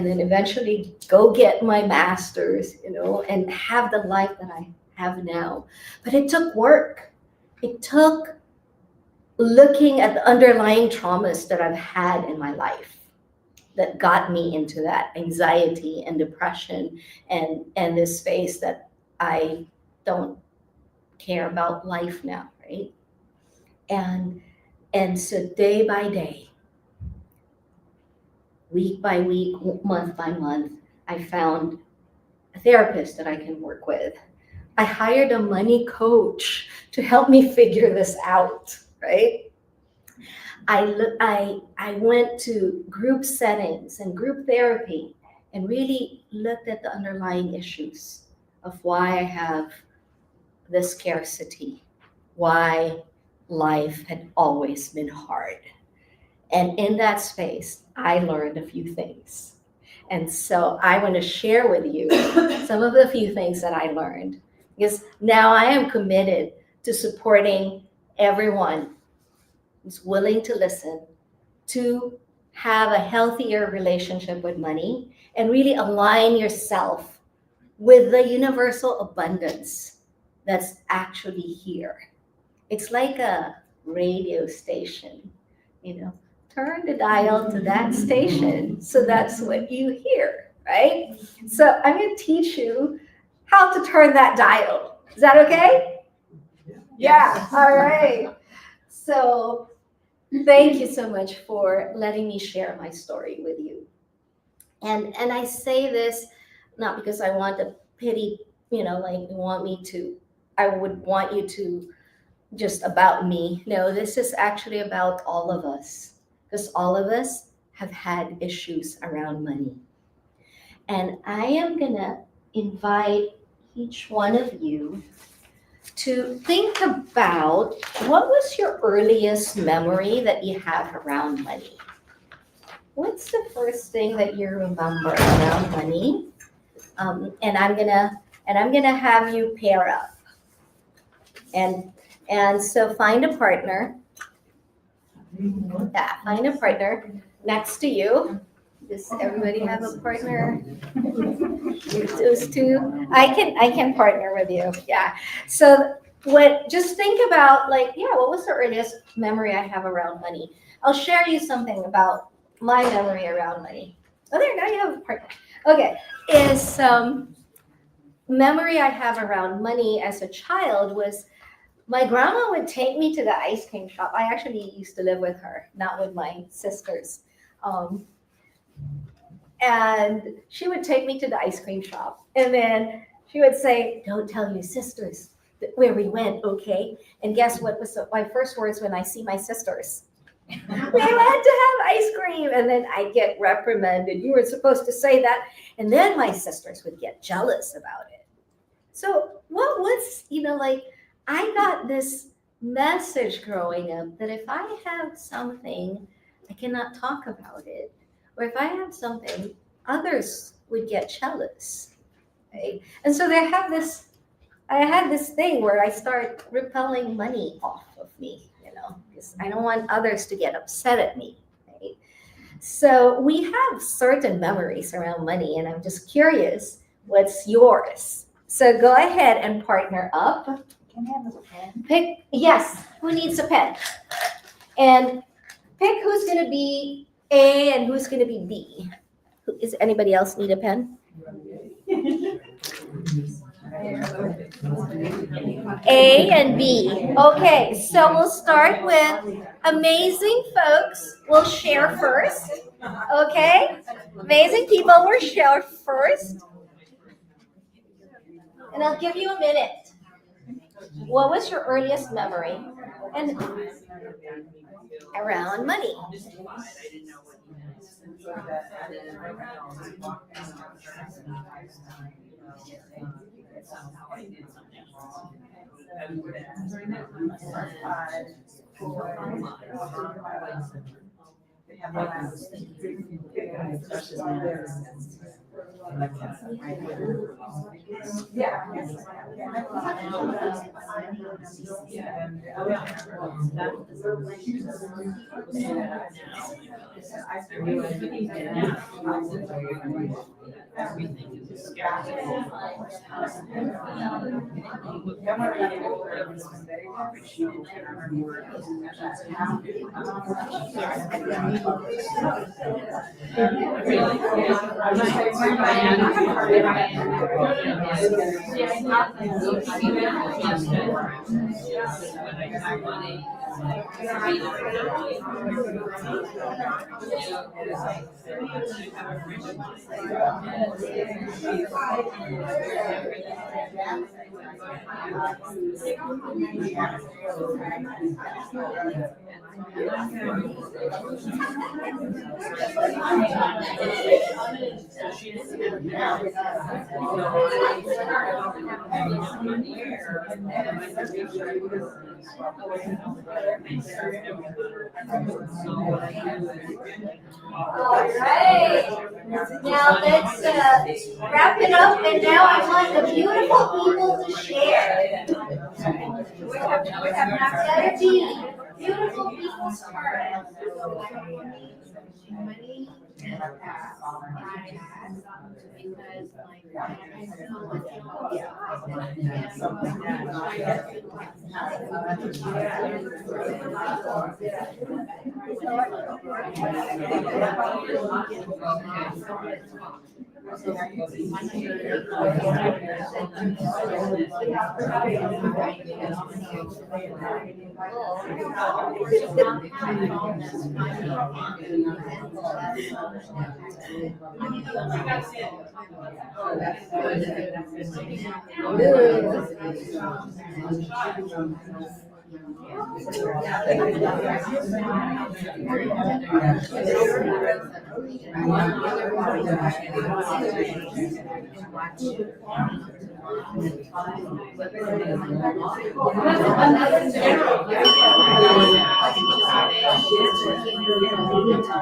[SPEAKER 11] then eventually go get my master's, and have the life that I have now. But it took work. It took looking at the underlying traumas that I've had in my life that got me into that anxiety and depression and this space that I don't care about life now, right? And so day by day, week by week, month by month, I found a therapist that I can work with. I hired a money coach to help me figure this out, right? I went to group settings and group therapy and really looked at the underlying issues of why I have this scarcity, why life had always been hard. And in that space, I learned a few things. And so I want to share with you some of the few things that I learned, because now I am committed to supporting everyone who's willing to listen, to have a healthier relationship with money and really align yourself with the universal abundance that's actually here. It's like a radio station, turn the dial to that station, so that's what you hear, right? So I'm going to teach you how to turn that dial. Is that okay? Yeah, all right. So thank you so much for letting me share my story with you. And I say this not because I want to pity, I would want you to just about me. No, this is actually about all of us, because all of us have had issues around money. And I am gonna invite each one of you to think about what was your earliest memory that you have around money? What's the first thing that you remember around money? And I'm gonna have you pair up. And so find a partner. Yeah, find a partner next to you. Does everybody have a partner? Those two. I can partner with you. Yeah. So just think about what was the earliest memory I have around money? I'll share you something about my memory around money. Oh, there, now you have a partner. Okay. Is memory I have around money as a child was my grandma would take me to the ice cream shop. I actually used to live with her, not with my sisters. And she would take me to the ice cream shop. And then she would say, don't tell your sisters where we went, okay? And guess what was my first words when I see my sisters? We had to have ice cream. And then I'd get reprimanded. You were supposed to say that. And then my sisters would get jealous about it. So what was, I got this message growing up that if I have something, I cannot talk about it. Or if I have something, others would get jealous. Right? And so I had this thing where I start repelling money off of me, because I don't want others to get upset at me. Right? So we have certain memories around money, and I'm just curious, what's yours? So go ahead and partner up. Can I have a pen? Yes, who needs a pen? And pick who's going to be A and who's going to be B. Does anybody else need a pen? A and B. Okay, so we'll start with amazing folks. We'll share first. Okay? Amazing people will share first. And I'll give you a minute. What was your earliest memory and around money? All right. Now let's wrap it up, and now I want the beautiful people to share. Let it be beautiful people's turn.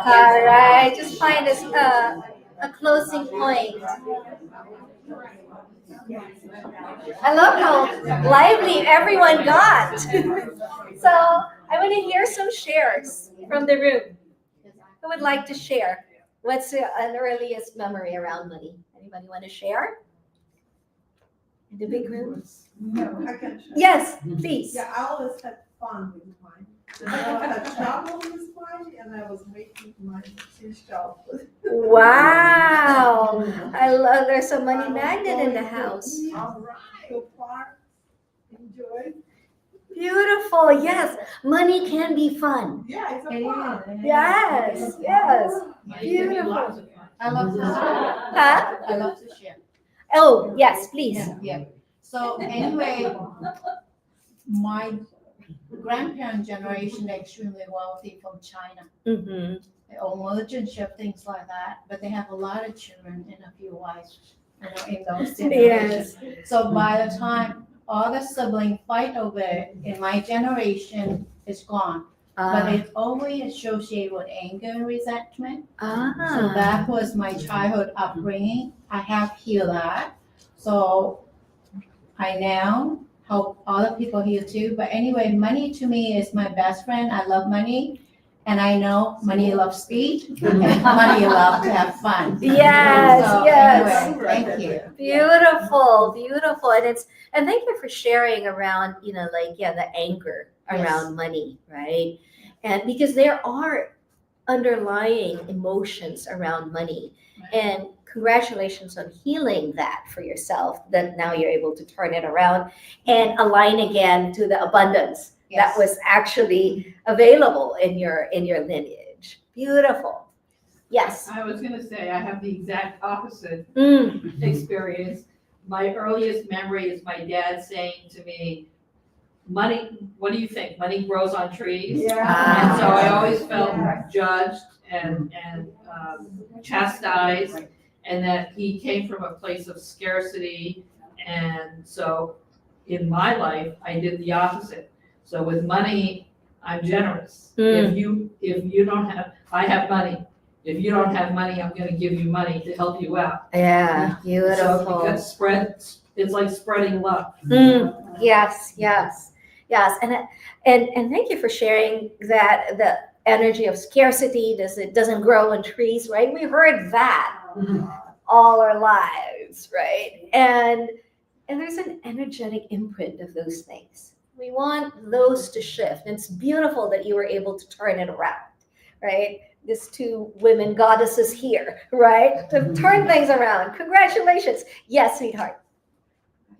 [SPEAKER 11] All right, just find us a closing point. I love how lively everyone got. So I want to hear some shares from the room. Who would like to share? What's an earliest memory around money? Anybody want to share? In the big room? Yes, please.
[SPEAKER 20] Yeah, I always had fun with mine. I had trouble with mine, and I was making money to shop.
[SPEAKER 11] Wow. I love, there's a money magnet in the house.
[SPEAKER 20] So far, enjoy.
[SPEAKER 11] Beautiful. Yes. Money can be fun.
[SPEAKER 20] Yeah, it's a fun.
[SPEAKER 11] Yes. Yes. Beautiful.
[SPEAKER 21] I love to share.
[SPEAKER 11] Huh?
[SPEAKER 21] I love to share.
[SPEAKER 11] Oh, yes, please.
[SPEAKER 21] Yeah. So anyway, my grandparent generation extremely wealthy from China.
[SPEAKER 11] Mm-hmm.
[SPEAKER 21] They own merchant ship, things like that, but they have a lot of children and a few wives, in those generations.
[SPEAKER 11] Yes.
[SPEAKER 21] So by the time all the sibling fight over it, in my generation, it's gone. But it's always associated with anger and resentment. So that was my childhood upbringing. I have healed that. So I now help other people heal too. But anyway, money to me is my best friend. I love money. And I know money loves speed. And money loves to have fun.
[SPEAKER 11] Yes,
[SPEAKER 21] So
[SPEAKER 11] yes.
[SPEAKER 21] Anyway, thank you.
[SPEAKER 11] Beautiful, beautiful. And thank you for sharing around, the anger around money, right? And because there are underlying emotions around money. And congratulations on healing that for yourself, that now you're able to turn it around and align again to the abundance that was actually available in your lineage. Beautiful. Yes.
[SPEAKER 22] I was gonna say, I have the exact opposite experience. My earliest memory is my dad saying to me, money, what do you think? Money grows on trees?
[SPEAKER 20] Yeah.
[SPEAKER 22] And so I always felt judged and chastised, and that he came from a place of scarcity. And so in my life, I did the opposite. So with money, I'm generous. If you don't have, I have money. If you don't have money, I'm gonna give you money to help you out.
[SPEAKER 11] Yeah, beautiful.
[SPEAKER 22] So because it's like spreading love.
[SPEAKER 11] Yes, yes, yes. And thank you for sharing that the energy of scarcity doesn't grow in trees, right? We heard that all our lives, right? And there's an energetic imprint of those things. We want those to shift. And it's beautiful that you were able to turn it around, right? These two women goddesses here, right? To turn things around. Congratulations. Yes, sweetheart.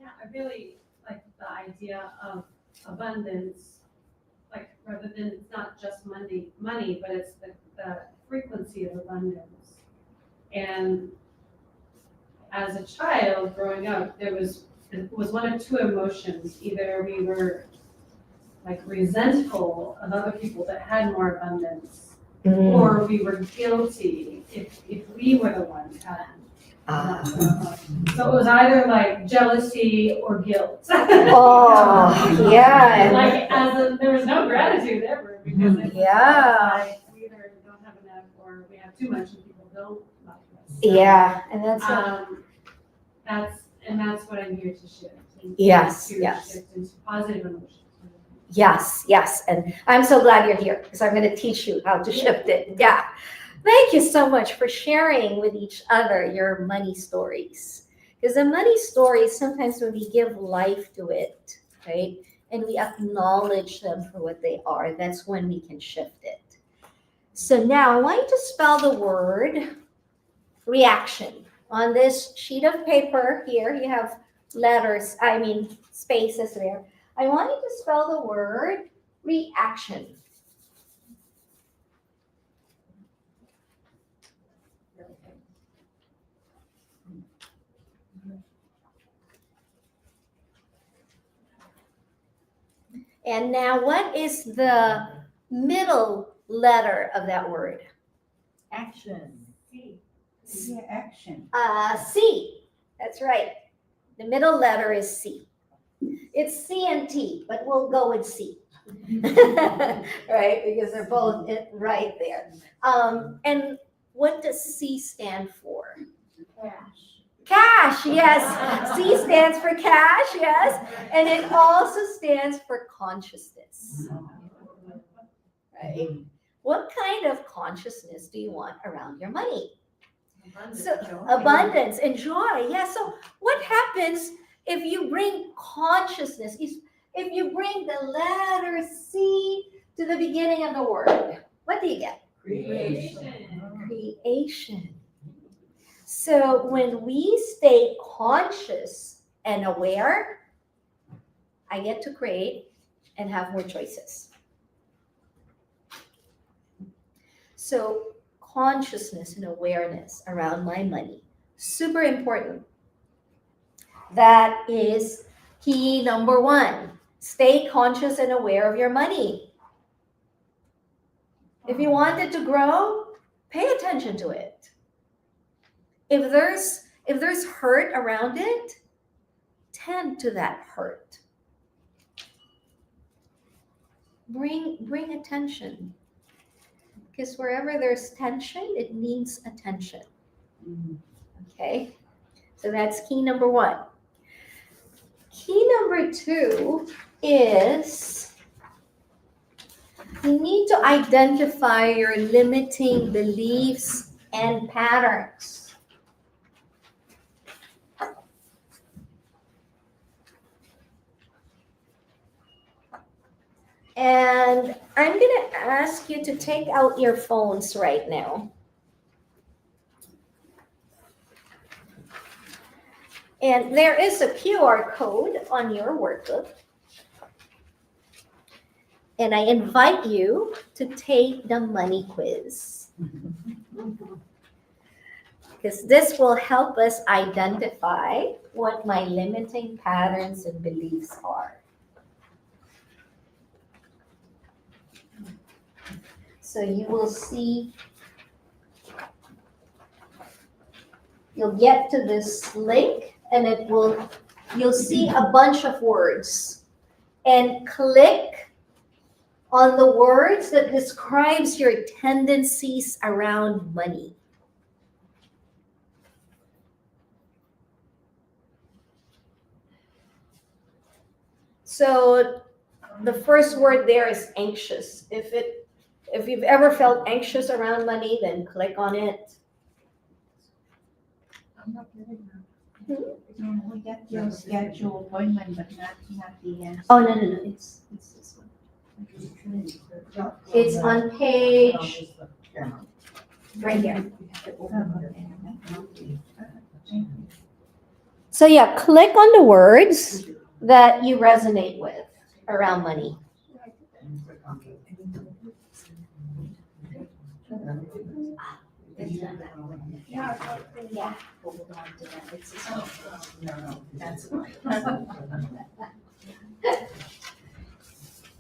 [SPEAKER 23] Yeah, I really like the idea of abundance, like rather than it's not just money, but it's the frequency of abundance. And as a child growing up, it was one of two emotions. Either we were like resentful of other people that had more abundance, or we were guilty if we were the ones having. So it was either like jealousy or guilt.
[SPEAKER 11] Oh, yeah.
[SPEAKER 23] And there was no gratitude ever, because it's like we either don't have enough or we have too much and people don't like us.
[SPEAKER 11] Yeah, and
[SPEAKER 23] that's what I'm here to shift.
[SPEAKER 11] Yes,
[SPEAKER 23] to
[SPEAKER 11] yes.
[SPEAKER 23] shift into positive emotions.
[SPEAKER 11] Yes, yes. And I'm so glad you're here because I'm going to teach you how to shift it. Yeah. Thank you so much for sharing with each other your money stories. Because the money stories, sometimes when we give life to it, right, and we acknowledge them for what they are, that's when we can shift it. So now I want you to spell the word reaction. On this sheet of paper here, you have letters, I mean spaces there. I want you to spell the word reaction. And now what is the middle letter of that word?
[SPEAKER 21] Action. C. Yeah, action.
[SPEAKER 11] C. That's right. The middle letter is C. It's C and T, but we'll go with C. Right? Because they're both right there. And what does C stand for?
[SPEAKER 21] Cash.
[SPEAKER 11] Cash, yes. C stands for cash, yes. And it also stands for consciousness. Right? What kind of consciousness do you want around your money? Abundance and joy. Yeah. So what happens if you bring consciousness? If you bring the letter C to the beginning of the word, what do you get?
[SPEAKER 21] Creation.
[SPEAKER 11] Creation. So when we stay conscious and aware, I get to create and have more choices. So consciousness and awareness around my money, super important. That is key number 1. Stay conscious and aware of your money. If you want it to grow, pay attention to it. If there's hurt around it, tend to that hurt. Bring attention. Because wherever there's tension, it needs attention. Okay? So that's key number 1. Key number 2 is you need to identify your limiting beliefs and patterns. And I'm going to ask you to take out your phones right now. And there is a QR code on your workbook. And I invite you to take the money quiz. Because this will help us identify what my limiting patterns and beliefs are. So you will see, you'll get to this link and you'll see a bunch of words, and click on the words that describes your tendencies around money. So the first word there is anxious. If you've ever felt anxious around money, then click on it.
[SPEAKER 21] I'm not getting that. No, we get your schedule appointment, but not the.
[SPEAKER 11] Oh, no. It's this one. It's on page right here. So yeah, click on the words that you resonate with around money. Yeah. Hold on to that. It's no, that's fine.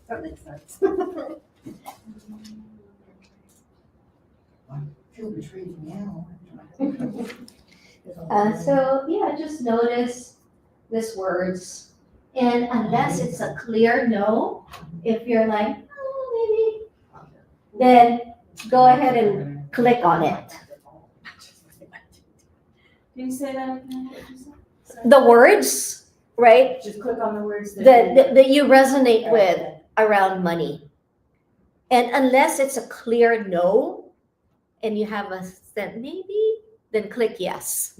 [SPEAKER 11] That makes sense. So yeah, just notice these words, and unless it's a clear no, if you're like, oh, maybe, then go ahead and click on it.
[SPEAKER 15] Can you say that again?
[SPEAKER 11] The words, right?
[SPEAKER 15] Just click on the words
[SPEAKER 11] that you resonate with around money. And unless it's a clear no, and you have a sense maybe, then click yes.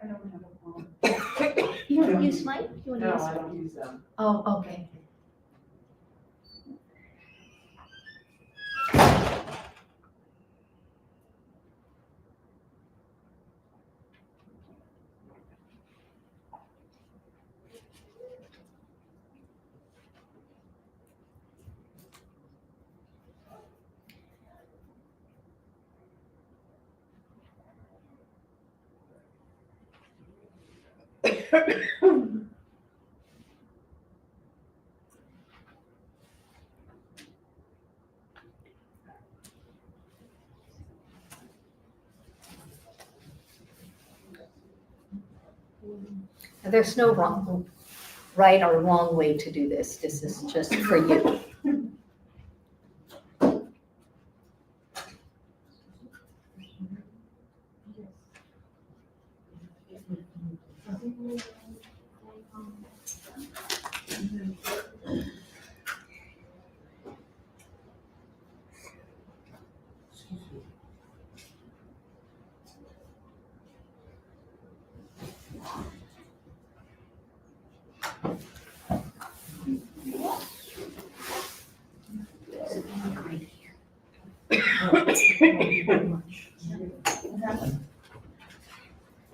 [SPEAKER 15] I don't have a phone.
[SPEAKER 11] You want to use mine? You want to use
[SPEAKER 5] I don't use them.
[SPEAKER 11] Oh, okay. There's no right or wrong way to do this. This is just for you.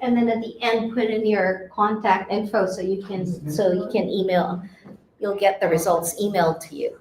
[SPEAKER 11] And then at the end, put in your contact info so you can email. You'll get the results emailed to you.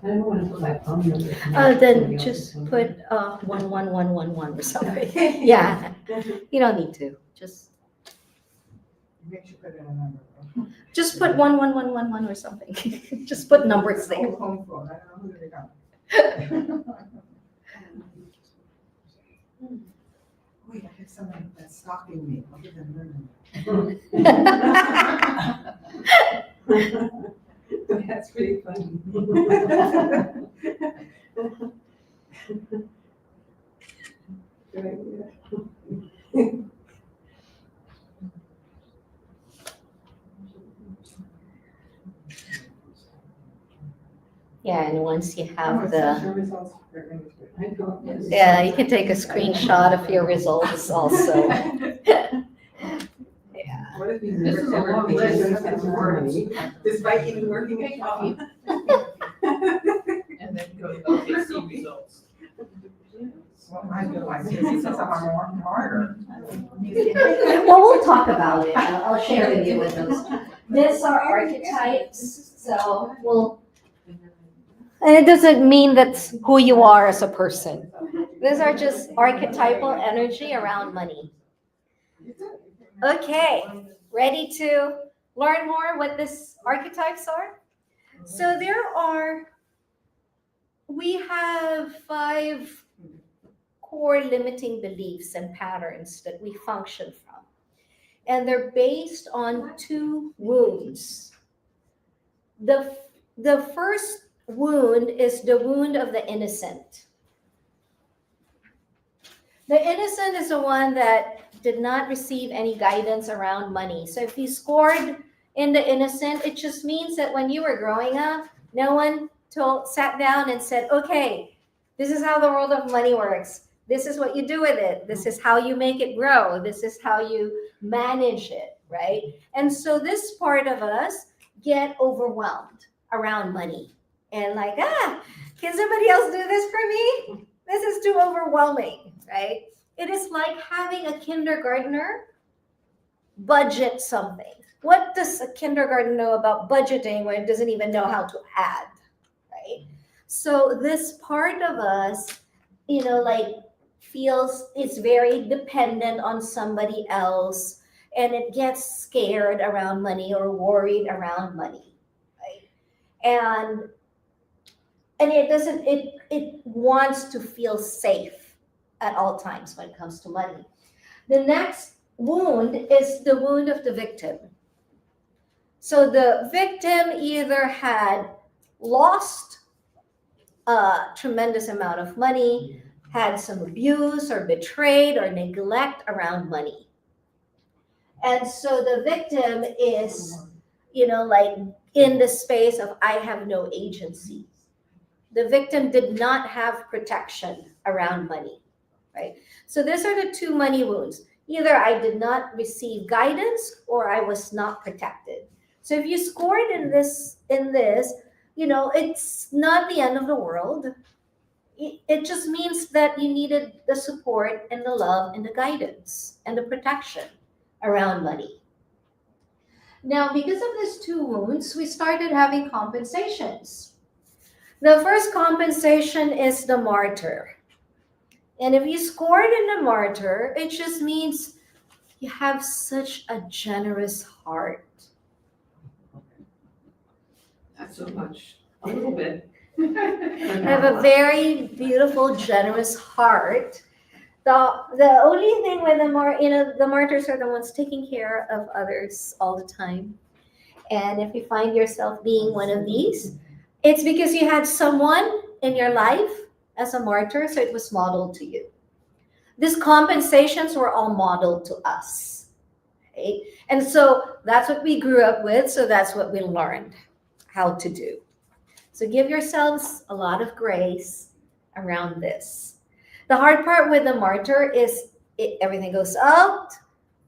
[SPEAKER 5] I don't want to put my phone number.
[SPEAKER 11] Then just put 11111 or something. Yeah, you don't need to. Just just put 11111 or something. Just put numbers there.
[SPEAKER 5] Wait, I have somebody that's stalking me. I'll give them their number. That's pretty funny.
[SPEAKER 11] Yeah, and once you have yeah, you can take a screenshot of your results also.
[SPEAKER 5] What if we never ever despite even working at job?
[SPEAKER 22] And then go to OKC results.
[SPEAKER 5] Well, I feel like since I'm working harder.
[SPEAKER 11] Well, we'll talk about it. I'll share with you with those. These are archetypes, so and it doesn't mean that's who you are as a person. These are just archetypal energy around money. Okay, ready to learn more what these archetypes are? So we have 5 core limiting beliefs and patterns that we function from. And they're based on 2 wounds. The first wound is the wound of the innocent. The innocent is the one that did not receive any guidance around money. So if you scored in the innocent, it just means that when you were growing up, no one sat down and said, okay, this is how the world of money works. This is what you do with it. This is how you make it grow. This is how you manage it, right? And so this part of us get overwhelmed around money. And like, can somebody else do this for me? This is too overwhelming, right? It is like having a kindergartner budget something. What does a kindergarten know about budgeting when it doesn't even know how to add, right? So this part of us, feels it's very dependent on somebody else, and it gets scared around money or worried around money, right? And it wants to feel safe at all times when it comes to money. The next wound is the wound of the victim. So the victim either had lost a tremendous amount of money, had some abuse or betrayed or neglect around money. And so the victim is, like in the space of, I have no agency. The victim did not have protection around money, right? So these are the two money wounds. Either I did not receive guidance or I was not protected. So if you scored in this, it's not the end of the world. It just means that you needed the support and the love and the guidance and the protection around money. Now, because of these two wounds, we started having compensations. The first compensation is the martyr. And if you scored in the martyr, it just means you have such a generous heart.
[SPEAKER 22] Not so much, a little bit.
[SPEAKER 11] I have a very beautiful, generous heart. The only thing with the martyrs are the ones taking care of others all the time. And if you find yourself being one of these, it's because you had someone in your life as a martyr, so it was modeled to you. These compensations were all modeled to us. Right? And so that's what we grew up with, so that's what we learned how to do. So give yourselves a lot of grace around this. The hard part with the martyr is everything goes out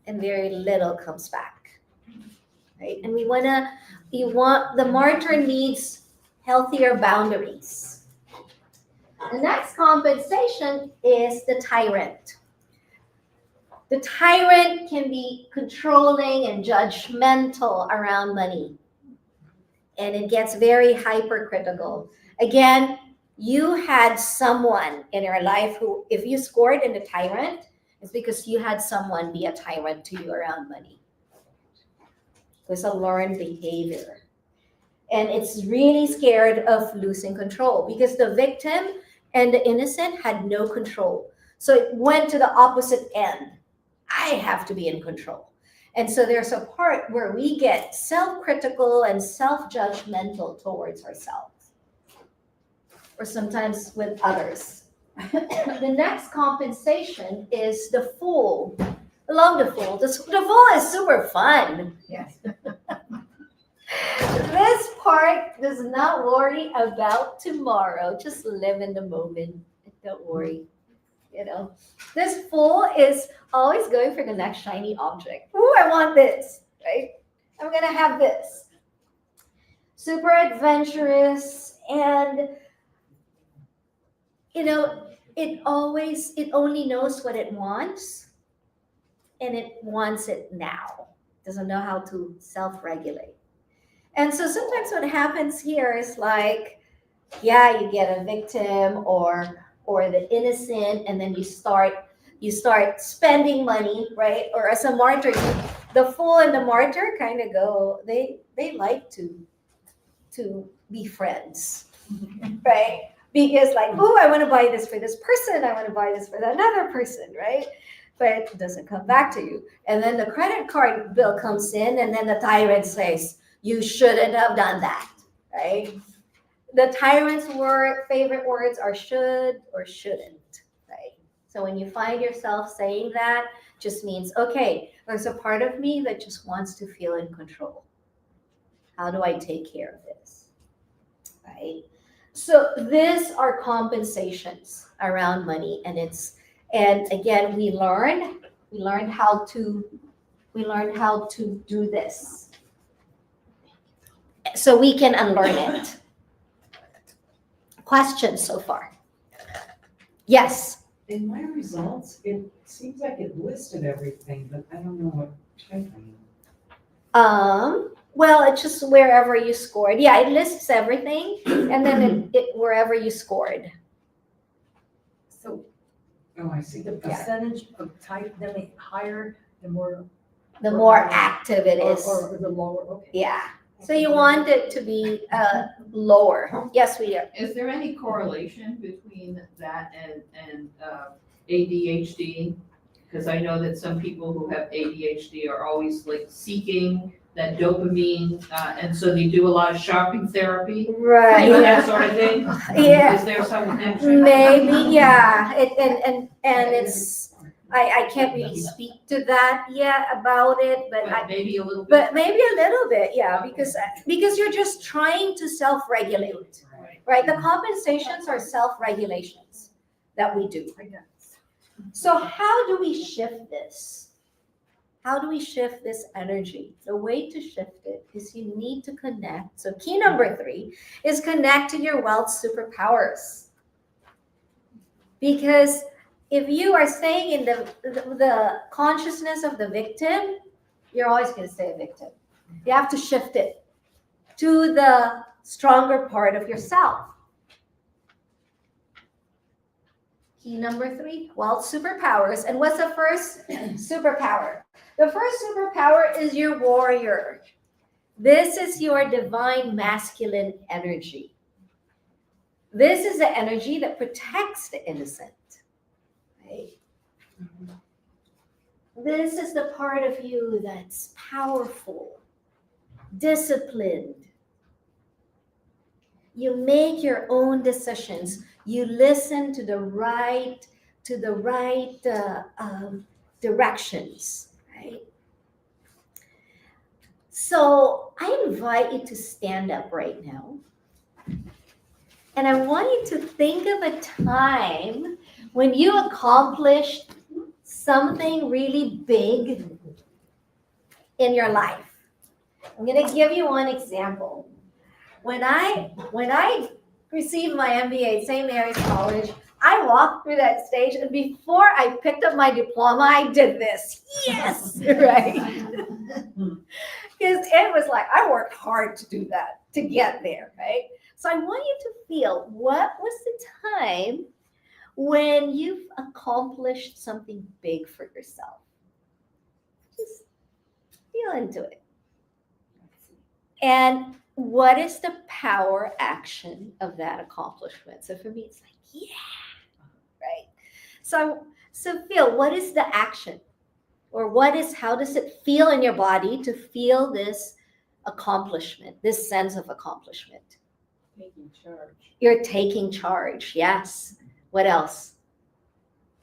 [SPEAKER 11] and very little comes back. Right? And the martyr needs healthier boundaries. The next compensation is the tyrant. The tyrant can be controlling and judgmental around money. And it gets very hypercritical. Again, you had someone in your life who, if you scored in the tyrant, it's because you had someone be a tyrant to you around money. It was a learned behavior. And it's really scared of losing control because the victim and the innocent had no control. So it went to the opposite end. I have to be in control. And so there's a part where we get self-critical and self-judgmental towards ourselves, or sometimes with others. The next compensation is the fool. I love the fool. The fool is super fun.
[SPEAKER 12] Yes.
[SPEAKER 11] This part does not worry about tomorrow. Just live in the moment. Don't worry. This fool is always going for the next shiny object. Ooh, I want this, right? I'm gonna have this. Super adventurous, and it only knows what it wants, and it wants it now. Doesn't know how to self-regulate. And so sometimes what happens here is like, you get a victim or the innocent, and then you start spending money, right? Or as a martyr, the fool and the martyr kind of go, they like to be friends, right? Because like, I want to buy this for this person, I want to buy this for another person, right? But it doesn't come back to you. And then the credit card bill comes in, and then the tyrant says, you shouldn't have done that, right? The tyrant's favorite words are should or shouldn't, right? So when you find yourself saying that, just means, okay, there's a part of me that just wants to feel in control. How do I take care of this, right? So these are compensations around money, and again, we learned how to do this, so we can unlearn it. Questions so far? Yes.
[SPEAKER 4] In my results, it seems like it listed everything, but I don't know what type I am.
[SPEAKER 11] Well, it's just wherever you scored. Yeah, it lists everything, and then it wherever you scored.
[SPEAKER 4] So, I see the percentage of type, the higher, the more
[SPEAKER 11] active it is.
[SPEAKER 4] Or the lower, okay.
[SPEAKER 11] Yeah. So you want it to be lower. Yes, we do.
[SPEAKER 22] Is there any correlation between that and ADHD? Because I know that some people who have ADHD are always like seeking that dopamine, and so they do a lot of shopping therapy.
[SPEAKER 11] Right.
[SPEAKER 22] You know, that sort of thing.
[SPEAKER 11] Yeah.
[SPEAKER 22] Is there some connection?
[SPEAKER 11] Maybe, yeah. And it's, I can't really speak to that yet about it, but
[SPEAKER 22] Maybe a little bit.
[SPEAKER 11] But maybe a little bit, yeah, because you're just trying to self-regulate, right? The compensations are self-regulations that we do. So how do we shift this? How do we shift this energy? The way to shift it is you need to connect. So key number 3 is connect to your wealth superpowers. Because if you are staying in the consciousness of the victim, you're always going to stay a victim. You have to shift it to the stronger part of yourself. Key number 3, wealth superpowers. And what's the first superpower? The first superpower is your warrior. This is your divine masculine energy. This is the energy that protects the innocent. Right? This is the part of you that's powerful, disciplined. You make your own decisions. You listen to the right directions, right? So I invite you to stand up right now. And I want you to think of a time when you accomplished something really big in your life. I'm going to give you one example. When I received my MBA at St. Mary's College, I walked through that stage, and before I picked up my diploma, I did this. Yes, right? Because it was like, I worked hard to do that, to get there, right? So I want you to feel, what was the time when you've accomplished something big for yourself? Just feel into it. And what is the power action of that accomplishment? So for me, it's like, yeah, right? So feel, what is the action? Or how does it feel in your body to feel this accomplishment, this sense of accomplishment?
[SPEAKER 21] Taking charge.
[SPEAKER 11] You're taking charge, yes. What else?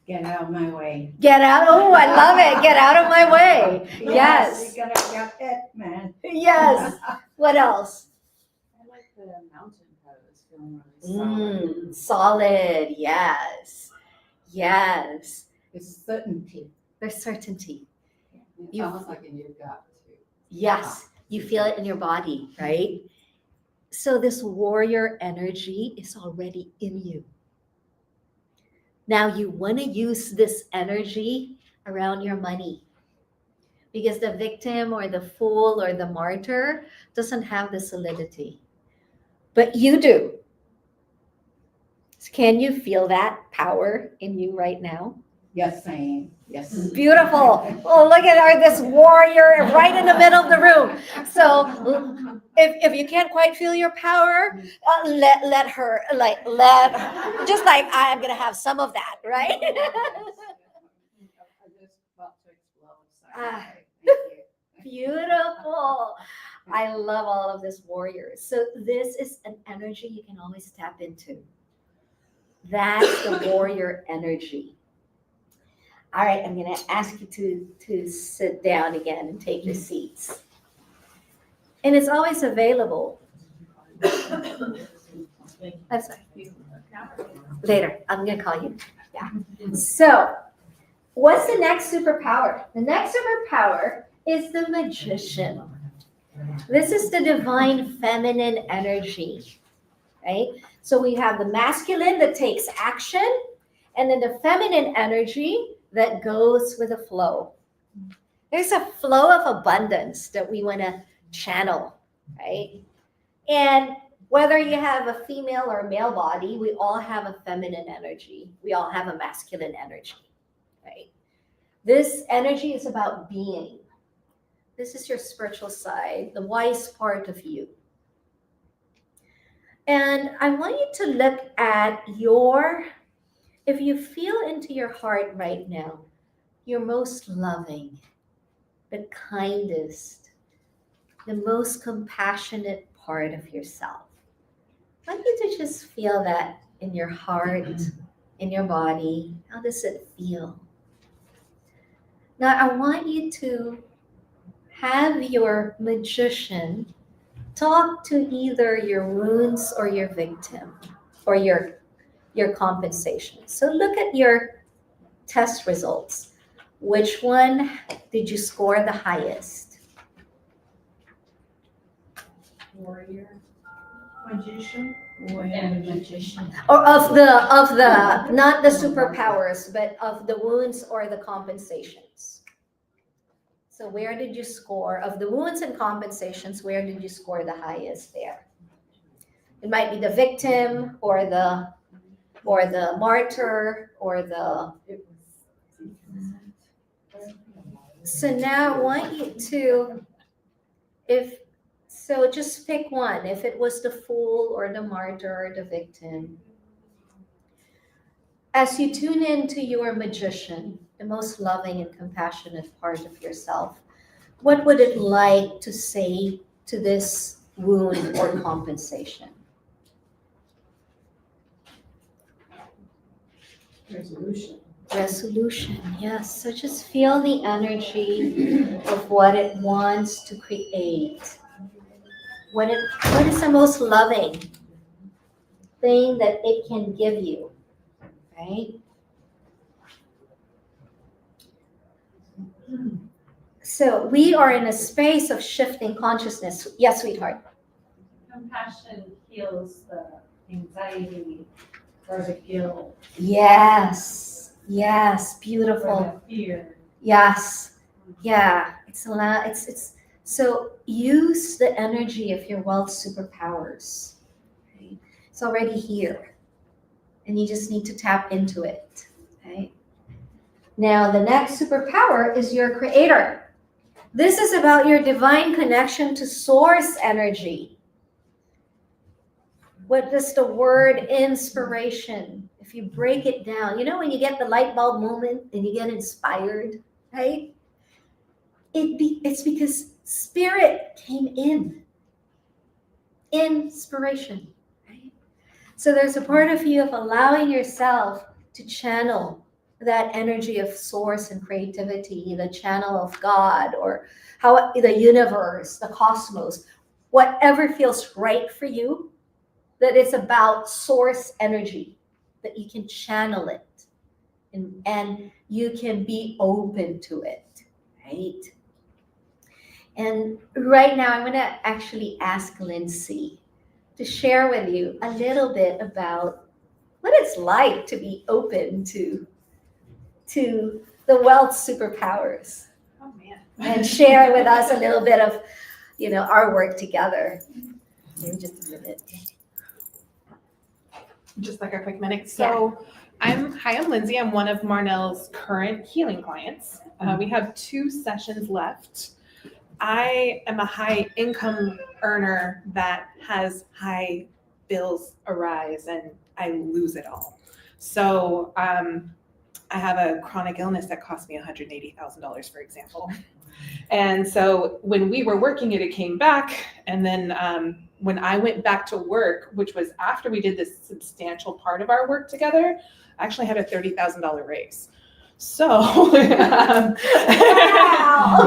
[SPEAKER 21] Get out of my way.
[SPEAKER 11] Get out, oh, I love it. Get out of my way. Yes.
[SPEAKER 21] You gotta get it, man.
[SPEAKER 11] Yes. What else?
[SPEAKER 22] I like the mountain pose, feeling really solid.
[SPEAKER 11] Solid, yes. Yes.
[SPEAKER 21] It's certainty.
[SPEAKER 11] There's certainty.
[SPEAKER 22] It's almost like you've got to.
[SPEAKER 11] Yes, you feel it in your body, right? So this warrior energy is already in you. Now you want to use this energy around your money, because the victim or the fool or the martyr doesn't have the solidity, but you do. Can you feel that power in you right now?
[SPEAKER 21] Yes, I am. Yes.
[SPEAKER 11] Beautiful. Oh, look at this warrior right in the middle of the room. So if you can't quite feel your power, let her, just like I'm going to have some of that, right? Beautiful. I love all of this warriors. So this is an energy you can always tap into. That's the warrior energy. All right, I'm going to ask you to sit down again and take your seats. And it's always available. I'm sorry. Later, I'm going to call you. Yeah. So, what's the next superpower? The next superpower is the magician. This is the divine feminine energy, right? So we have the masculine that takes action, and then the feminine energy that goes with the flow. There's a flow of abundance that we want to channel, right? And whether you have a female or a male body, we all have a feminine energy. We all have a masculine energy, right? This energy is about being. This is your spiritual side, the wise part of you. And I want you to look at if you feel into your heart right now, your most loving, the kindest, the most compassionate part of yourself. I want you to just feel that in your heart, in your body. How does it feel? Now, I want you to have your magician talk to either your wounds or your victim or your compensation. So look at your test results. Which one did you score the highest?
[SPEAKER 22] Warrior, magician,
[SPEAKER 21] And magician.
[SPEAKER 11] Or of the not the superpowers, but of the wounds or the compensations. So where did you score of the wounds and compensations? Where did you score the highest there? It might be the victim or the martyr or the. So now I want you to, just pick one. If it was the fool or the martyr or the victim. As you tune into your magician, the most loving and compassionate part of yourself, what would it like to say to this wound or compensation? Resolution, yes. So just feel the energy of what it wants to create. What is the most loving thing that it can give you, right? So we are in a space of shifting consciousness. Yes, sweetheart.
[SPEAKER 19] Compassion heals the anxiety or the guilt.
[SPEAKER 11] Yes,
[SPEAKER 19] Or
[SPEAKER 11] beautiful.
[SPEAKER 19] the fear.
[SPEAKER 11] Yes, yeah. It's so use the energy of your wealth superpowers. Right? It's already here, and you just need to tap into it. Right? Now, the next superpower is your creator. This is about your divine connection to source energy. What is the word inspiration? If you break it down, when you get the light bulb moment and you get inspired, right? It's because spirit came in. Inspiration, right? So there's a part of you of allowing yourself to channel that energy of source and creativity, the channel of God or the universe, the cosmos, whatever feels right for you, that it's about source energy, that you can channel it and you can be open to it, right? And right now I'm going to actually ask Lindsay to share with you a little bit about what it's like to be open to the wealth superpowers.
[SPEAKER 19] Oh man.
[SPEAKER 11] And share with us a little bit of, our work together. In just a minute.
[SPEAKER 19] Just like a quick minute. So I'm Lindsay. I'm one of Marnell's current healing clients. We have 2 sessions left. I am a high income earner that has high bills arise and I lose it all. So I have a chronic illness that cost me $180,000, for example. And so when we were working it came back. And then when I went back to work, which was after we did this substantial part of our work together, I actually had a $30,000 raise. So,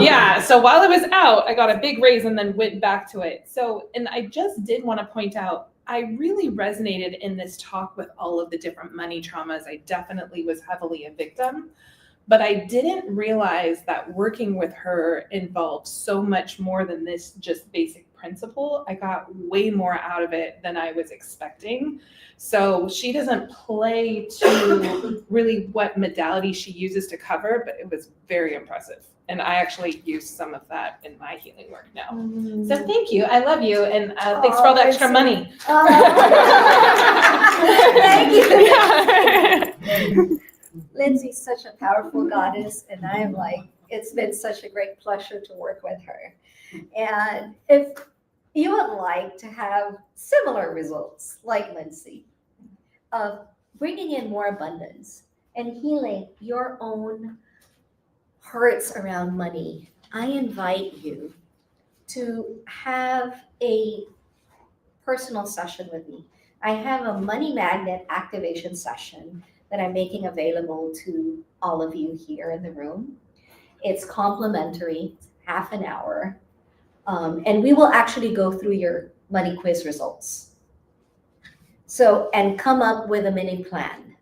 [SPEAKER 19] yeah, so while I was out, I got a big raise and then went back to it. So, and I just did want to point out, I really resonated in this talk with all of the different money traumas. I definitely was heavily a victim, but I didn't realize that working with her involved so much more than this just basic principle. I got way more out of it than I was expecting. So she doesn't play to really what modality she uses to cover, but it was very impressive. And I actually use some of that in my healing work now. So thank you. I love you. And thanks for all the extra money.
[SPEAKER 11] Thank you. Lindsay's such a powerful goddess. And I'm like, it's been such a great pleasure to work with her. And if you would like to have similar results like Lindsay, of bringing in more abundance and healing your own parts around money, I invite you to have a personal session with me. I have a money magnet activation session that I'm making available to all of you here in the room. It's complimentary, half an hour, and we will actually go through your money quiz results. So, and come up with a mini plan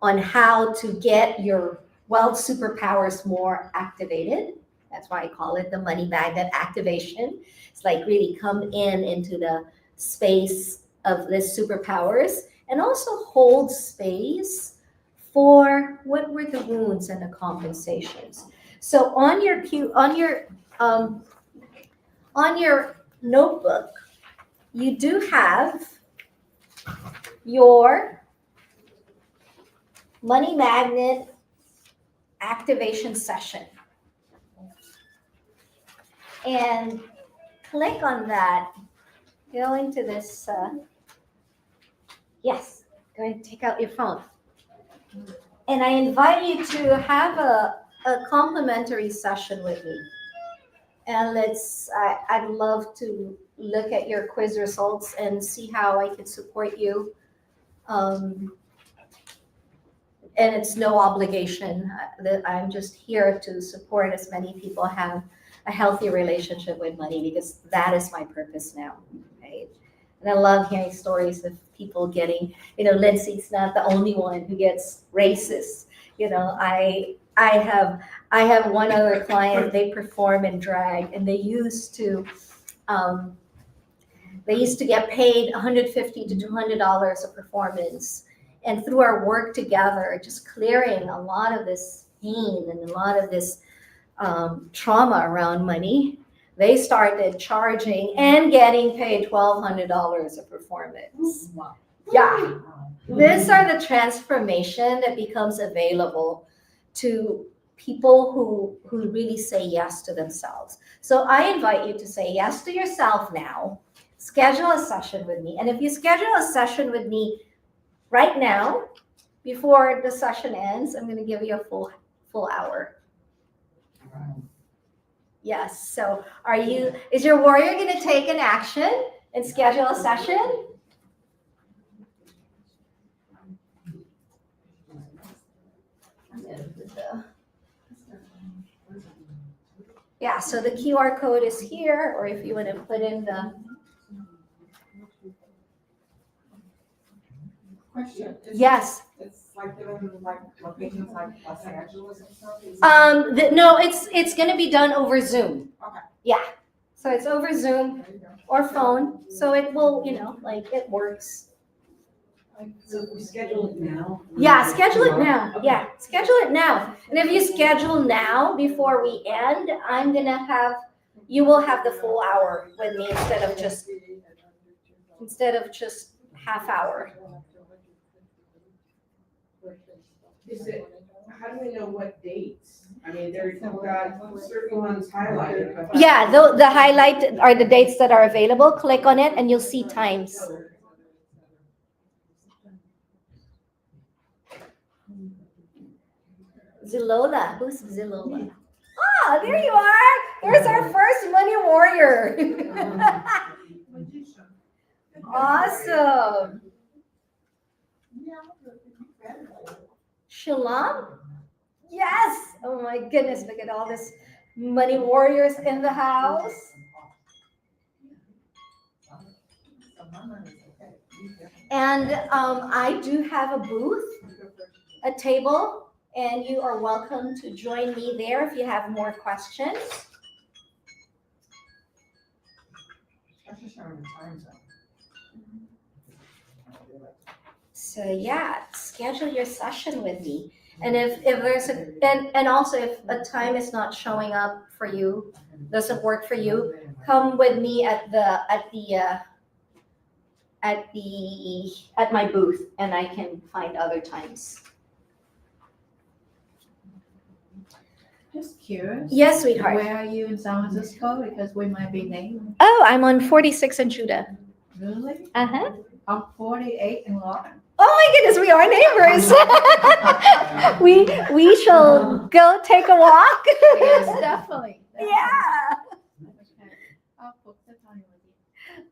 [SPEAKER 11] on how to get your wealth superpowers more activated. That's why I call it the money magnet activation. It's like really come into the space of this superpowers and also hold space for what were the wounds and the compensations. So on your notebook, you do have your money magnet activation session. And click on that, go into this, yes, go ahead and take out your phone. And I invite you to have a complimentary session with me. And I'd love to look at your quiz results and see how I can support you. And it's no obligation. That I'm just here to support as many people have a healthy relationship with money, because that is my purpose now, right? And I love hearing stories of people getting, Lindsay's not the only one who gets raises. I have one other client, they perform in drag, and they used to get paid $150 to $200 a performance. And through our work together, just clearing a lot of this pain and a lot of this trauma around money, they started charging and getting paid $1,200 a performance.
[SPEAKER 4] Wow.
[SPEAKER 11] Yeah. These are the transformation that becomes available to people who really say yes to themselves. So I invite you to say yes to yourself now. Schedule a session with me. And if you schedule a session with me right now, before the session ends, I'm going to give you a full hour. Yes. So is your warrior going to take an action and schedule a session? Yeah, so the QR code is here, or if you want to put in the...
[SPEAKER 3] Question.
[SPEAKER 11] Yes.
[SPEAKER 3] It's like doing like locations like Los Angeles and stuff?
[SPEAKER 11] No, it's going to be done over Zoom.
[SPEAKER 3] Okay.
[SPEAKER 11] Yeah. So it's over Zoom or phone. So it will, it works.
[SPEAKER 5] So we schedule it now?
[SPEAKER 11] Yeah, schedule it now. Yeah, schedule it now. And if you schedule now before we end, you will have the full hour with me instead of just half hour.
[SPEAKER 3] How do we know what dates? I mean, you've got certain ones highlighted. But
[SPEAKER 11] Yeah, the highlight are the dates that are available. Click on it and you'll see times. Zilola. Who's Zilola? Ah, there you are. There's our first money warrior. Awesome. Shalom? Yes. Oh my goodness, look at all this money warriors in the house. And I do have a booth, a table, and you are welcome to join me there if you have more questions. So yeah, schedule your session with me. And if there's and also if a time is not showing up for you, doesn't work for you, come with me at my booth, and I can find other times.
[SPEAKER 21] Just curious.
[SPEAKER 11] Yes, sweetheart.
[SPEAKER 21] Where are you in San Francisco? Because we might be named.
[SPEAKER 11] Oh, I'm on 46 in Judah.
[SPEAKER 21] Really?
[SPEAKER 11] Uh-huh.
[SPEAKER 21] I'm 48 in Lawrence.
[SPEAKER 11] Oh my goodness, we are neighbors. we shall go take a walk.
[SPEAKER 21] Yes, definitely.
[SPEAKER 11] Yeah.
[SPEAKER 21] I'll book the time with you.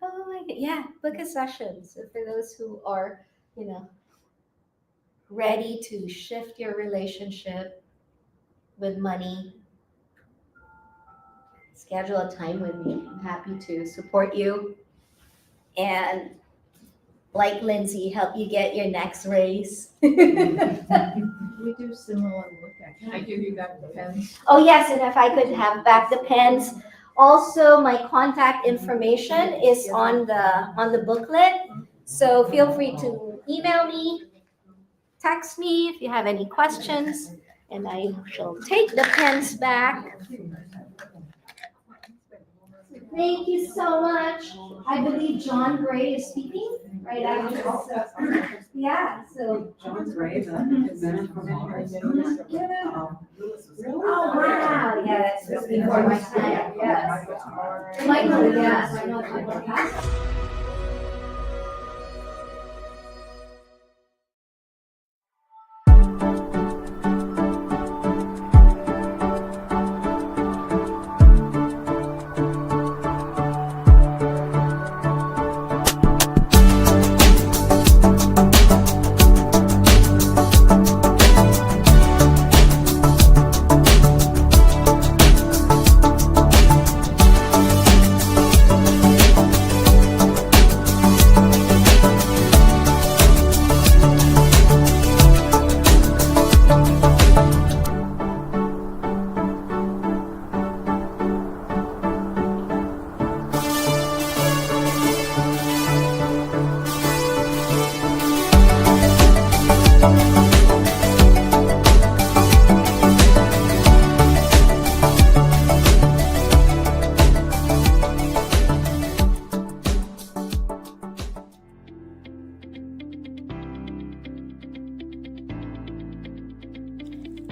[SPEAKER 11] Oh my god. Yeah, book a session. So for those who are, ready to shift your relationship with money, schedule a time with me. I'm happy to support you. And like Lindsay, help you get your next raise.
[SPEAKER 21] We do similar work. Can I give you back the pens?
[SPEAKER 11] Oh yes, and if I could have back the pens. Also, my contact information is on the booklet. So feel free to email me, text me if you have any questions, and I shall take the pens back. Thank you so much. I believe John Gray is speaking right after this. Yeah, so.
[SPEAKER 5] John Gray, the inventor from Mars.
[SPEAKER 11] Oh, wow. Yeah, that's before my time. Yes. Michael, yes. I know Michael.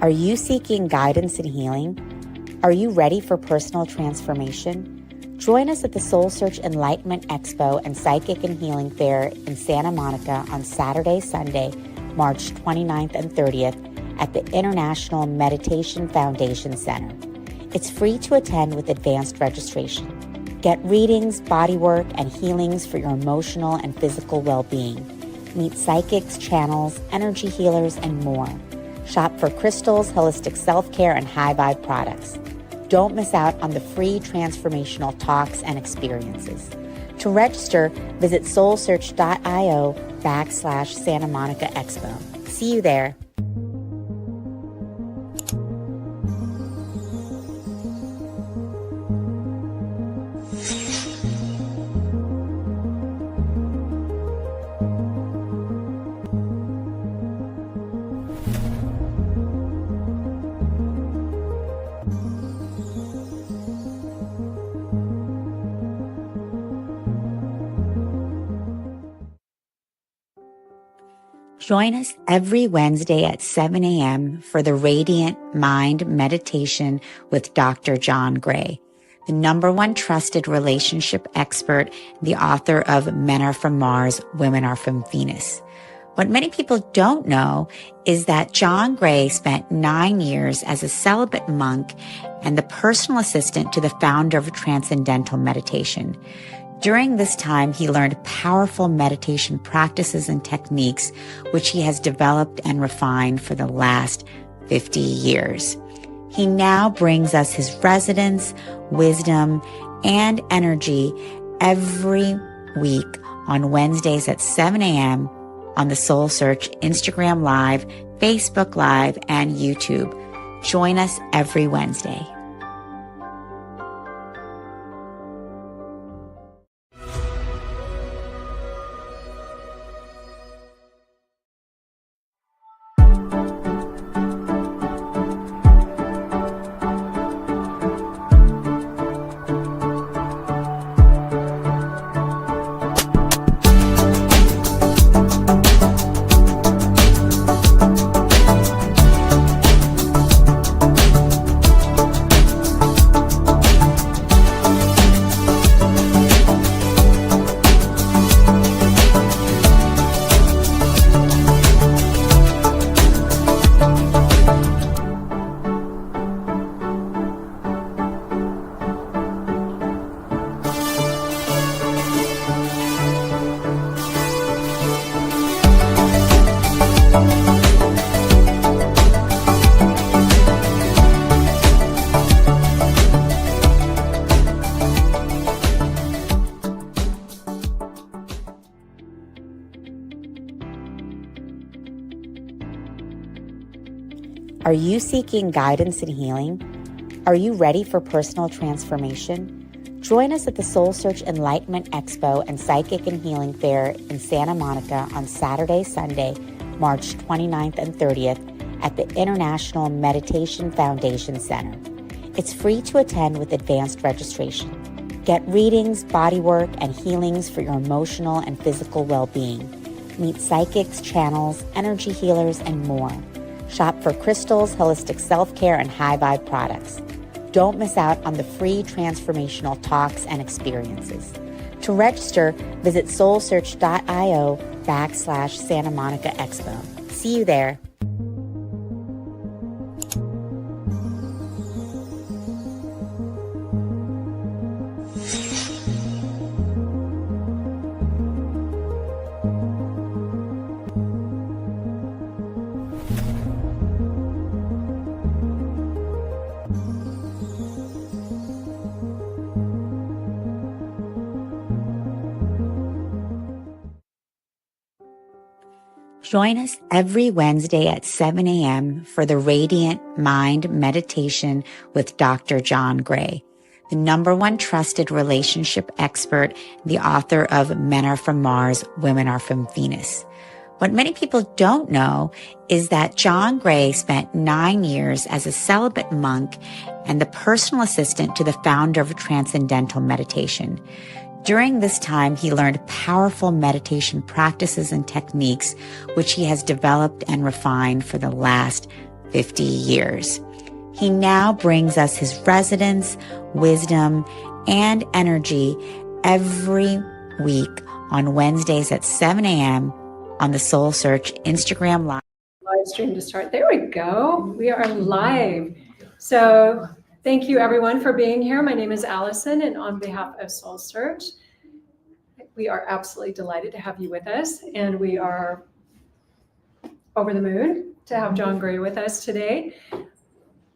[SPEAKER 1] Are you seeking guidance and healing? Are you ready for personal transformation? Join us at the Soul Search Enlightenment Expo and Psychic and Healing Fair in Santa Monica on Saturday, Sunday, March 29th and 30th at the International Meditation Foundation Center. It's free to attend with advanced registration. Get readings, bodywork, and healings for your emotional and physical well-being. Meet psychics, channels, energy healers, and more. Shop for crystals, holistic self-care, and high-vibe products. Don't miss out on the free transformational talks and experiences. To register, visit soulsearch.io/Santa Monica Expo. See you there. Join us every Wednesday at 7 a.m. for the Radiant Mind Meditation with Dr. John Gray, the #1 trusted relationship expert, the author of Men Are From Mars, Women Are From Venus. What many people don't know is that John Gray spent 9 years as a celibate monk and the personal assistant to the founder of Transcendental Meditation. During this time, he learned powerful meditation practices and techniques, which he has developed and refined for the last 50 years. He now brings us his resonance, wisdom, and energy every week on Wednesdays at 7 a.m. on the Soul Search Instagram Live, Facebook Live, and YouTube. Join us every Wednesday. Are you seeking guidance and healing? Are you ready for personal transformation? Join us at the Soul Search Enlightenment Expo and Psychic and Healing Fair in Santa Monica on Saturday, Sunday, March 29th and 30th at the International Meditation Foundation Center. It's free to attend with advanced registration. Get readings, bodywork, and healings for your emotional and physical well-being. Meet psychics, channels, energy healers, and more. Shop for crystals, holistic self-care, and high-vibe products. Don't miss out on the free transformational talks and experiences. To register, visit soulsearch.io/Santa Monica Expo. See you there. Join us every Wednesday at 7 a.m. for the Radiant Mind Meditation with Dr. John Gray, the #1 trusted relationship expert, the author of Men Are From Mars, Women Are From Venus. What many people don't know is that John Gray spent 9 years as a celibate monk and the personal assistant to the founder of Transcendental Meditation. During this time, he learned powerful meditation practices and techniques, which he has developed and refined for the last 50 years. He now brings us his resonance, wisdom, and energy every week on Wednesdays at 7 a.m. on the Soul Search Instagram Live.
[SPEAKER 6] Live stream to start. There we go. We are live. So thank you everyone for being here. My name is Allison, and on behalf of Soul Search, we are absolutely delighted to have you with us, and we are over the moon to have John Gray with us today.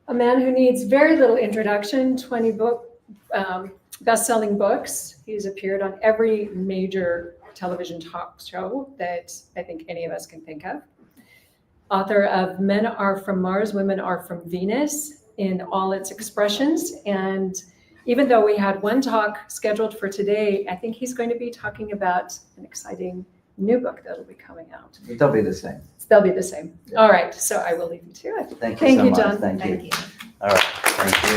[SPEAKER 6] A man who needs very little introduction, 20 best-selling books. He's appeared on every major television talk show that I think any of us can think of. Author of Men Are From Mars, Women Are From Venus in all its expressions. And even though we had one talk scheduled for today, I think he's going to be talking about an exciting new book that'll be coming out.
[SPEAKER 7] They'll be the same.
[SPEAKER 6] They'll be the same. All right, so I will leave you to it.
[SPEAKER 7] Thank you so much.
[SPEAKER 6] John.
[SPEAKER 7] Thank you.
[SPEAKER 6] Thank you.
[SPEAKER 7] All right, thank you.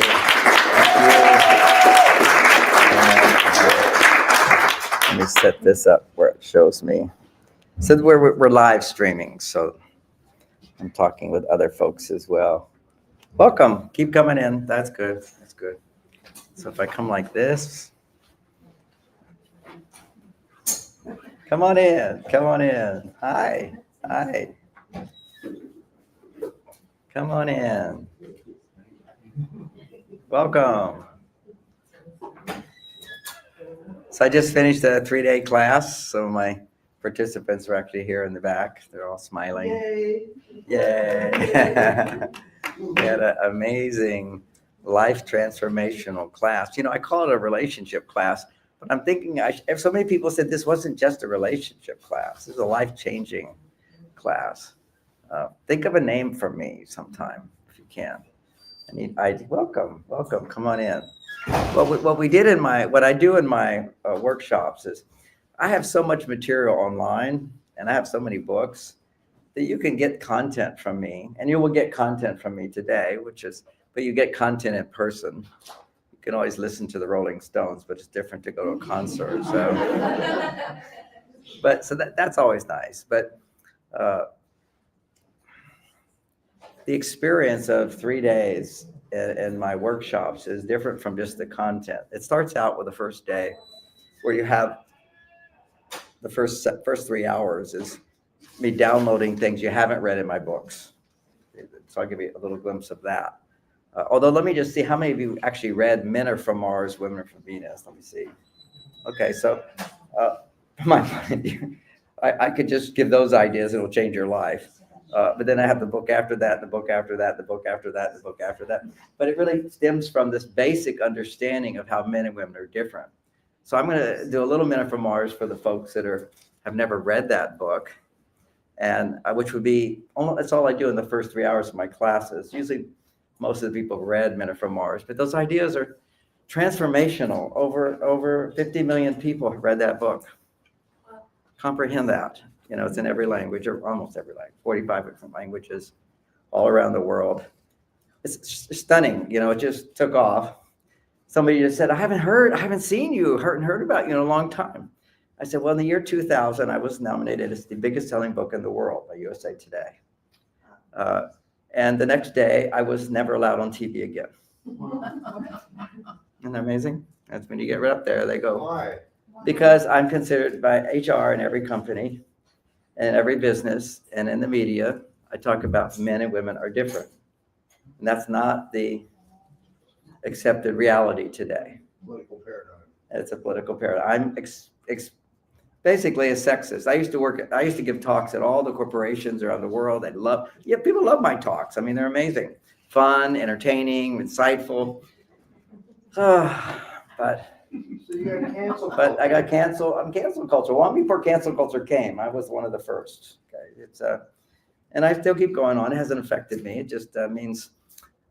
[SPEAKER 7] Let me set this up where it shows me. So we're live streaming, so I'm talking with other folks as well. Welcome, keep coming in. That's good, that's good. So if I come like this, come on in, come on in. Hi, hi. Come on in. Welcome. So I just finished a 3-day class. Some of my participants are actually here in the back. They're all smiling.
[SPEAKER 5] Yay.
[SPEAKER 7] Yay. We had an amazing life transformational class. You know, I call it a relationship class, but I'm thinking, so many people said this wasn't just a relationship class. This is a life-changing class. Think of a name for me sometime, if you can. Welcome, welcome, come on in. What I do in my workshops is I have so much material online and I have so many books that you can get content from me, and you will get content from me today, but you get content in person. You can always listen to the Rolling Stones, but it's different to go to a concert. So, that's always nice. But the experience of 3 days in my workshops is different from just the content. It starts out with the first day where you have the first 3 hours is me downloading things you haven't read in my books. So I'll give you a little glimpse of that. Although let me just see how many of you actually read Men Are From Mars, Women Are From Venus. Let me see. Okay, so from my point of view, I could just give those ideas, it'll change your life. But then I have the book after that, the book after that, the book after that, the book after that. But it really stems from this basic understanding of how men and women are different. So I'm going to do a little Men Are From Mars for the folks that have never read that book. and which would be, that's all I do in the first 3 hours of my classes. Usually most of the people have read Men Are From Mars, but those ideas are transformational. Over 50 million people have read that book. Comprehend that. You know, it's in every language, or almost every language, 45 different languages all around the world. It's stunning. You know, it just took off. Somebody just said, I haven't seen you, heard about you in a long time. I said, well, in the year 2000, I was nominated as the biggest selling book in the world by USA Today. And the next day, I was never allowed on TV again. Isn't that amazing? That's when you get right up there, they go. Why? Because I'm considered by HR in every company and every business and in the media, I talk about men and women are different. And that's not the accepted reality today.
[SPEAKER 8] Political paradigm.
[SPEAKER 7] It's a political paradigm. I'm basically a sexist. I used to give talks at all the corporations around the world. People love my talks. I mean, they're amazing. Fun, entertaining, insightful. But
[SPEAKER 8] So you got canceled.
[SPEAKER 7] But I got canceled. I'm cancel culture. Long before cancel culture came, I was one of the first. Okay, and I still keep going on. It hasn't affected me. It just means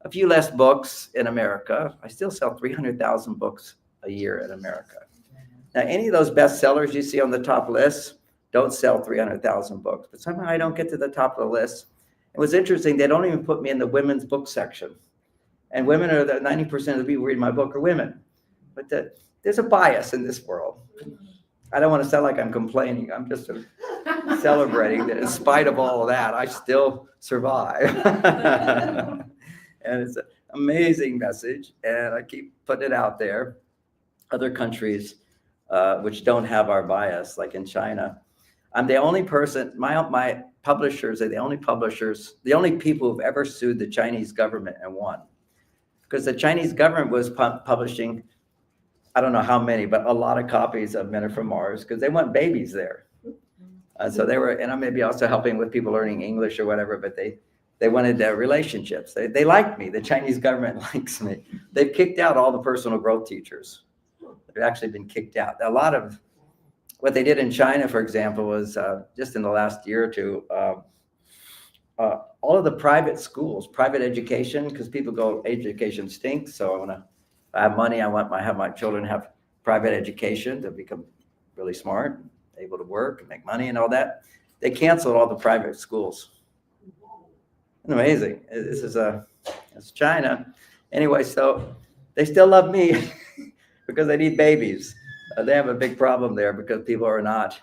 [SPEAKER 7] a few less books in America. I still sell 300,000 books a year in America. Now, any of those bestsellers you see on the top list don't sell 300,000 books, but somehow I don't get to the top of the list. It was interesting. They don't even put me in the women's book section. And women are 90% of the people reading my book are women. But there's a bias in this world. I don't want to sound like I'm complaining. I'm just celebrating that in spite of all of that, I still survive. And it's an amazing message. And I keep putting it out there. Other countries which don't have our bias, like in China. I'm the only person, my publishers are the only people who've ever sued the Chinese government and won. Because the Chinese government was publishing, I don't know how many, but a lot of copies of Men Are From Mars because they want babies there. So they were, and I may be also helping with people learning English or whatever, but they wanted relationships. They liked me. The Chinese government likes me. They've kicked out all the personal growth teachers. They've actually been kicked out. A lot of what they did in China, for example, was just in the last year or two, all of the private schools, private education, because people go, education stinks. So if I have money, have my children have private education to become really smart, able to work and make money and all that. They canceled all the private schools. Amazing. It's China. Anyway, so they still love me because they need babies. They have a big problem there because people are not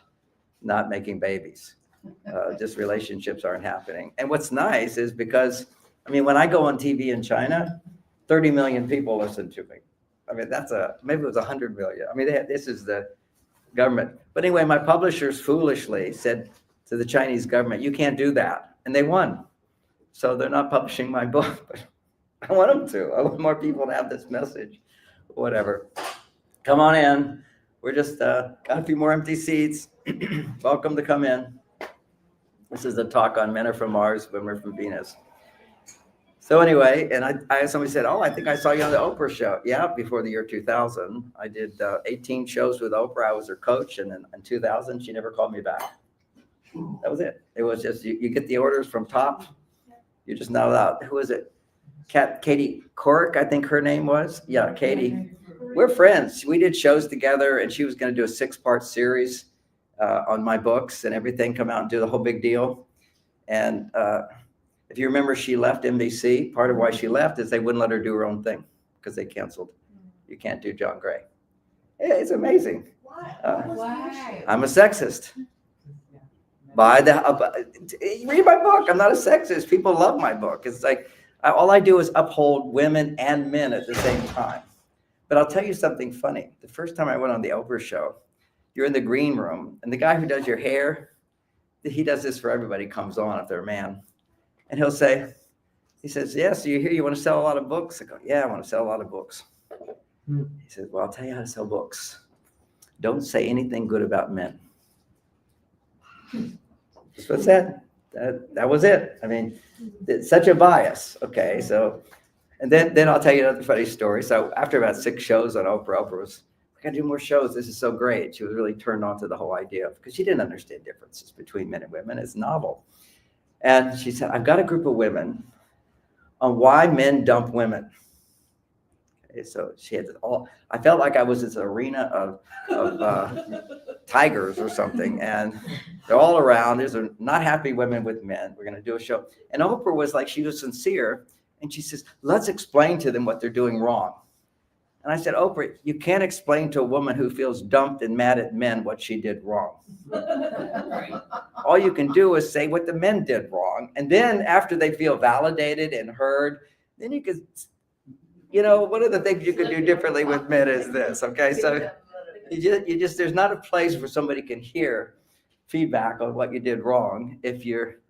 [SPEAKER 7] making babies. Just relationships aren't happening. And what's nice is because, I mean, when I go on TV in China, 30 million people listen to me. I mean, maybe it was 100 million. I mean, this is the government. But anyway, my publishers foolishly said to the Chinese government, you can't do that. And they won. So they're not publishing my book, but I want them to. I want more people to have this message. Whatever. Come on in. We're just got a few more empty seats. Welcome to come in. This is a talk on Men Are From Mars, Women Are From Venus. So anyway, and somebody said, oh, I think I saw you on the Oprah show. Yeah, before the year 2000. I did 18 shows with Oprah. I was her coach. And then in 2000, she never called me back. That was it. It was just, you get the orders from top. You're just not allowed. Who is it? Katie Couric, I think her name was. Yeah, Katie. We're friends. We did shows together, and she was going to do a 6-part series on my books and everything, come out and do the whole big deal. And if you remember, she left NBC. Part of why she left is they wouldn't let her do her own thing because they canceled. You can't do John Gray. It's amazing. Why? I'm a sexist. Read my book. I'm not a sexist. People love my book. It's like all I do is uphold women and men at the same time. But I'll tell you something funny. The first time I went on the Oprah show, you're in the green room, and the guy who does your hair, he does this for everybody, comes on if they're a man. And he says, yes, you hear you want to sell a lot of books? I go, yeah, I want to sell a lot of books. He says, well, I'll tell you how to sell books. Don't say anything good about men. That's what it said. That was it. I mean, it's such a bias. Okay, so, and then I'll tell you another funny story. So after about 6 shows on Oprah was I got to do more shows. This is so great. She was really turned on to the whole idea because she didn't understand differences between men and women. It's novel. And she said, I've got a group of women on why men dump women. Okay, so she had I felt like I was in this arena of tigers or something. And they're all around. There's not happy women with men. We're going to do a show. And Oprah was like, she was sincere. And she says, let's explain to them what they're doing wrong. And I said, Oprah, you can't explain to a woman who feels dumped and mad at men what she did wrong. All you can do is say what the men did wrong. And then after they feel validated and heard, then you could, one of the things you could do differently with men is this. Okay. So you just there's not a place where somebody can hear feedback on what you did wrong if you're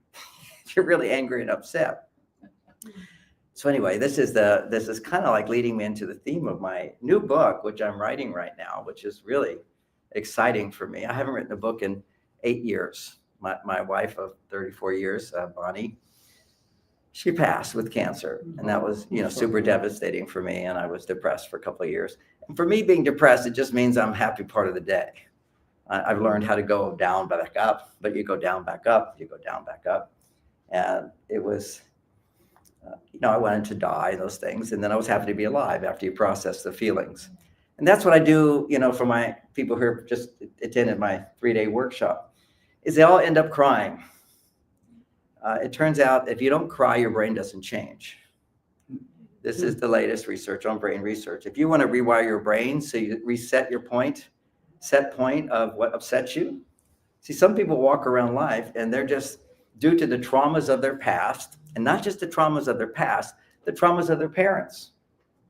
[SPEAKER 7] really angry and upset. So anyway, this is kind of like leading me into the theme of my new book, which I'm writing right now, which is really exciting for me. I haven't written a book in 8 years. My wife of 34 years, Bonnie, she passed with cancer, and that was super devastating for me. And I was depressed for a couple of years. And for me, being depressed, it just means I'm happy part of the day. I've learned how to go down, back up, but you go down, back up, you go down, back up, and it was. I wanted to die, those things. And then I was happy to be alive after you process the feelings. And that's what I do, for my people who just attended my 3-day workshop, is they all end up crying. It turns out if you don't cry, your brain doesn't change. This is the latest research on brain research. If you want to rewire your brain so you reset your set point of what upsets you. See, some people walk around life and they're just due to the traumas of their past, and not just the traumas of their past, the traumas of their parents.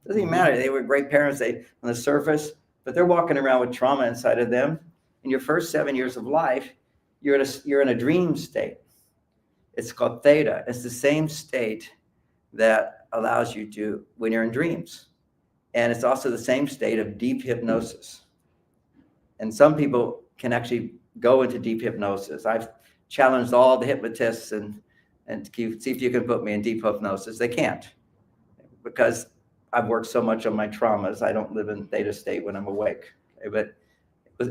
[SPEAKER 7] Doesn't even matter. They were great parents on the surface, but they're walking around with trauma inside of them. In your first 7 years of life, you're in a dream state. It's called theta. It's the same state that allows you to, when you're in dreams. And it's also the same state of deep hypnosis. And some people can actually go into deep hypnosis. I've challenged all the hypnotists and see if you can put me in deep hypnosis. They can't, because I've worked so much on my traumas. I don't live in theta state when I'm awake. Okay? But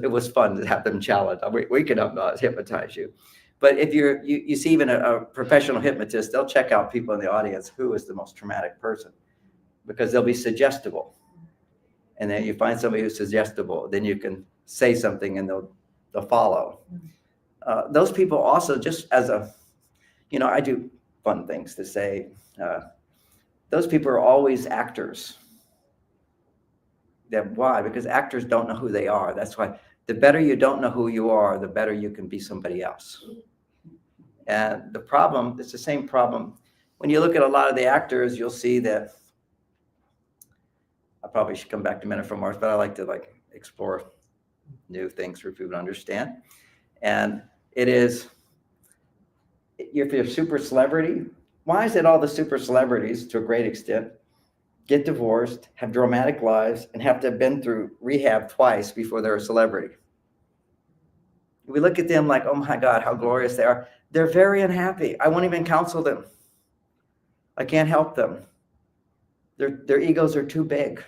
[SPEAKER 7] it was fun to have them challenge. We can hypnotize you. But if you see even a professional hypnotist, they'll check out people in the audience who is the most traumatic person, because they'll be suggestible. And then you find somebody who's suggestible, then you can say something and they'll follow. Those people also, just as I do fun things to say, those people are always actors. Why? Because actors don't know who they are. That's why the better you don't know who you are, the better you can be somebody else. And the problem, it's the same problem. When you look at a lot of the actors, you'll see that, I probably should come back to Men Are From Mars, but I like to explore new things for people to understand. And it is, if you're a super celebrity, why is it all the super celebrities, to a great extent, get divorced, have dramatic lives, and have to have been through rehab twice before they're a celebrity? We look at them like, oh my God, how glorious they are. They're very unhappy. I won't even counsel them. I can't help them. Their egos are too big.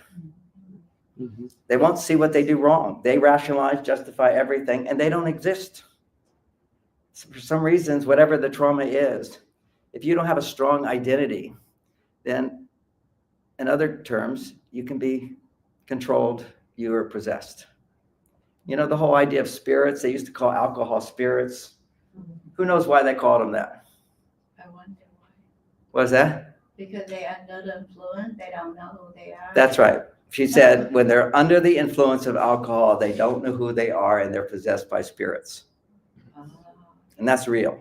[SPEAKER 7] Mm-hmm. They won't see what they do wrong. They rationalize, justify everything, and they don't exist. So for some reasons, whatever the trauma is, if you don't have a strong identity, then in other terms, you can be controlled, you are possessed. The whole idea of spirits, they used to call alcohol spirits. Who knows why they called them that?
[SPEAKER 21] I wonder why.
[SPEAKER 7] What is that?
[SPEAKER 21] Because they're under the influence, they don't know who they are.
[SPEAKER 7] That's right. She said when they're under the influence of alcohol, they don't know who they are and they're possessed by spirits. And that's real.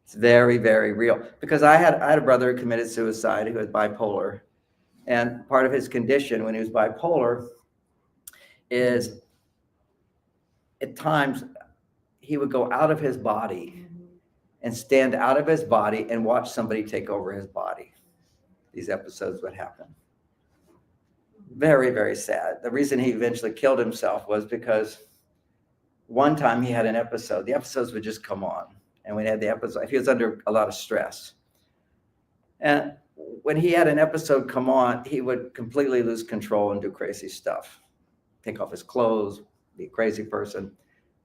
[SPEAKER 7] It's very, very real. Because I had a brother who committed suicide who was bipolar. And part of his condition when he was bipolar is at times he would go out of his body and stand out of his body and watch somebody take over his body. These episodes would happen. Very, very sad. The reason he eventually killed himself was because one time he had an episode. The episodes would just come on. And when he had the episode, he was under a lot of stress. And when he had an episode come on, he would completely lose control and do crazy stuff. take off his clothes, be a crazy person.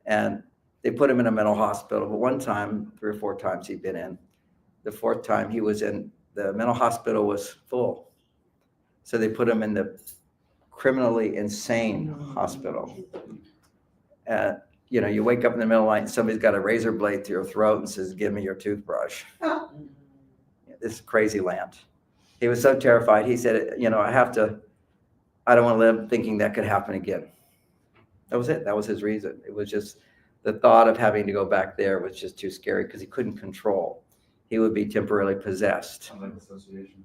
[SPEAKER 7] And they put him in a mental hospital. But one time, 3 or 4 times he'd been in. The 4th time he was in, the mental hospital was full. So they put him in the criminally insane hospital. You know, you wake up in the middle of the night and somebody's got a razor blade to your throat and says, give me your toothbrush. This is crazy land. He was so terrified. He said, you know, I don't want to live thinking that could happen again. That was it. That was his reason. It was just the thought of having to go back there was just too scary because he couldn't control. He would be temporarily possessed.
[SPEAKER 8] Sounds like dissociation.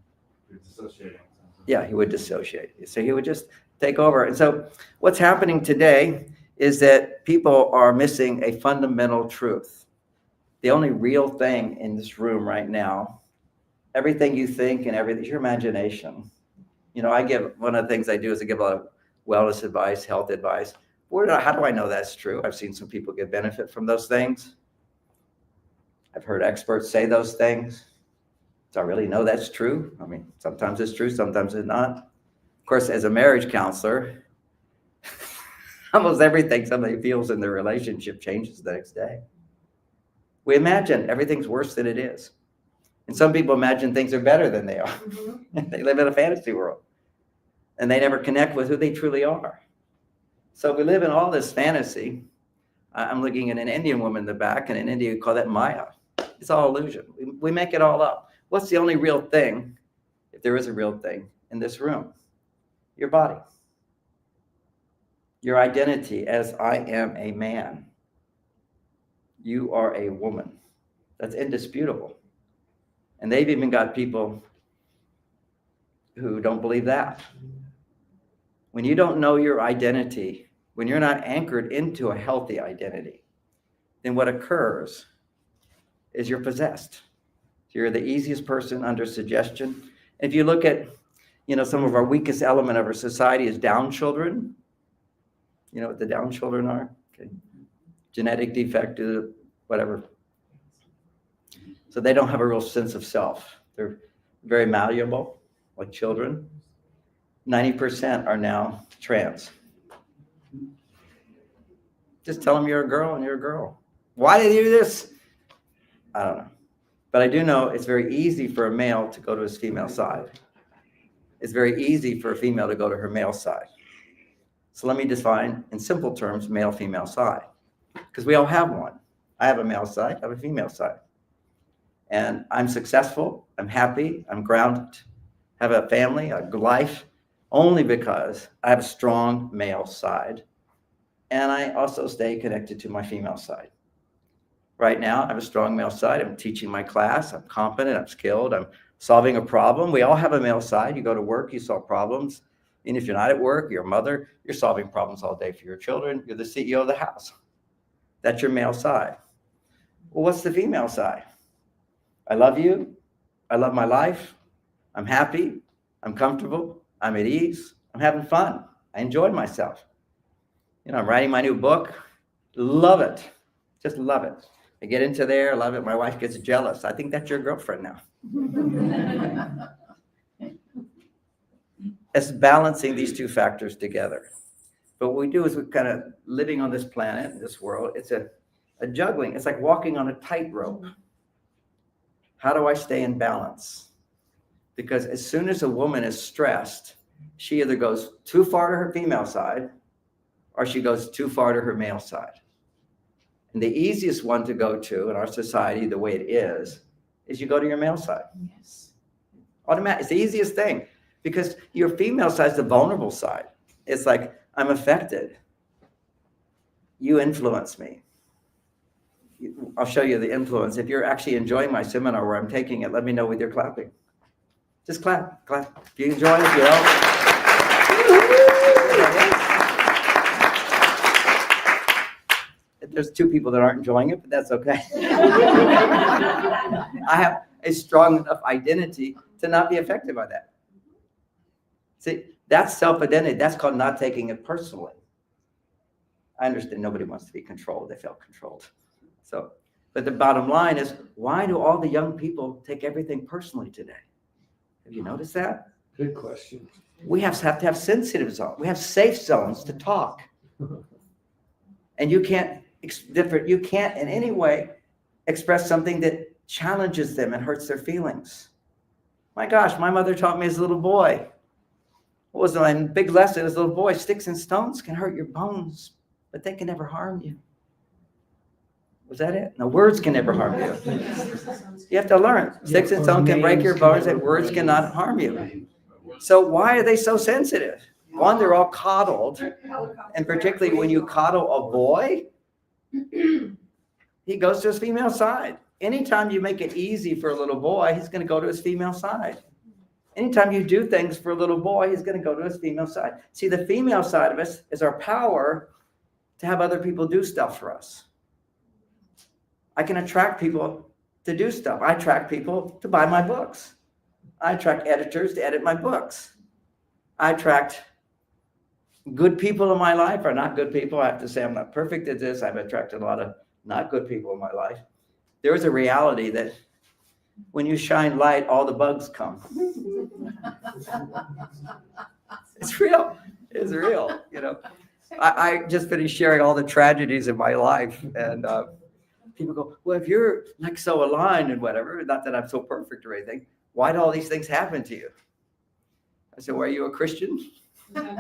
[SPEAKER 8] You're dissociating.
[SPEAKER 7] Yeah, he would dissociate. So he would just take over. And so what's happening today is that people are missing a fundamental truth. The only real thing in this room right now, everything you think and everything, your imagination. You know, one of the things I do is I give a lot of wellness advice, health advice. How do I know that's true? I've seen some people get benefit from those things. I've heard experts say those things. Do I really know that's true? I mean, sometimes it's true, sometimes it's not. Of course, as a marriage counselor, almost everything somebody feels in their relationship changes the next day. We imagine everything's worse than it is. And some people imagine things are better than they are. Mm-hmm. They live in a fantasy world. And they never connect with who they truly are. So we live in all this fantasy. I'm looking at an Indian woman in the back, and in India, we call that Maya. It's all illusion. We make it all up. What's the only real thing, if there is a real thing, in this room? Your body. Your identity as I am a man. You are a woman. That's indisputable. And they've even got people who don't believe that. When you don't know your identity, when you're not anchored into a healthy identity, then what occurs is you're possessed. You're the easiest person under suggestion. If you look at, you know, some of our weakest element of our society is Down children. You know what the Down children are? Okay. Genetic defect, whatever. So they don't have a real sense of self. They're very malleable, like children. 90% are now trans. Just tell them you're a girl and you're a girl. Why did you do this? I don't know. But I do know it's very easy for a male to go to his female side. It's very easy for a female to go to her male side. So let me define in simple terms, male, female side. Because we all have one. I have a male side, I have a female side. And I'm successful, I'm happy, I'm grounded, have a family, a life, only because I have a strong male side. And I also stay connected to my female side. Right now, I have a strong male side. I'm teaching my class. I'm competent. I'm skilled. I'm solving a problem. We all have a male side. You go to work, you solve problems. And if you're not at work, you're a mother, you're solving problems all day for your children. You're the CEO of the house. That's your male side. Well, what's the female side? I love you. I love my life. I'm happy. I'm comfortable. I'm at ease. I'm having fun. I enjoy myself. You know, I'm writing my new book. Love it. Just love it. I get into there, love it. My wife gets jealous. I think that's your girlfriend now. It's balancing these two factors together. But what we do is we're kind of living on this planet, this world. It's a juggling. It's like walking on a tightrope. How do I stay in balance? Because as soon as a woman is stressed, she either goes too far to her female side or she goes too far to her male side. And the easiest one to go to in our society, the way it is you go to your male side. Yes. Automatic. It's the easiest thing because your female side is the vulnerable side. It's like, I'm affected. You influence me. I'll show you the influence. If you're actually enjoying my seminar where I'm taking it, let me know with your clapping. Just clap, clap. If you enjoy it, you know. There's 2 people that aren't enjoying it, but that's okay. I have a strong enough identity to not be affected by that. See, that's self-identity. That's called not taking it personally. I understand nobody wants to be controlled. They feel controlled. So, but the bottom line is, why do all the young people take everything personally today? Have you noticed that?
[SPEAKER 10] Good question.
[SPEAKER 7] We have to have sensitive zones. We have safe zones to talk. And you can't in any way express something that challenges them and hurts their feelings. My gosh, my mother taught me as a little boy. What was my big lesson as a little boy? Sticks and stones can hurt your bones, but they can never harm you. Was that it? No, words can never harm you. You have to learn. Sticks and stones can break your bones, and words cannot harm you. So why are they so sensitive? One, they're all coddled. And particularly when you coddle a boy, he goes to his female side. Anytime you make it easy for a little boy, he's going to go to his female side. Anytime you do things for a little boy, he's going to go to his female side. See, the female side of us is our power to have other people do stuff for us. I can attract people to do stuff. I attract people to buy my books. I attract editors to edit my books. I attract good people in my life or not good people. I have to say I'm not perfect at this. I've attracted a lot of not good people in my life. There is a reality that when you shine light, all the bugs come. It's real. It's real. You know, I just finished sharing all the tragedies in my life, and people go, well, if you're like so aligned and whatever, not that I'm so perfect or anything, why do all these things happen to you? I said, well, are you a Christian? And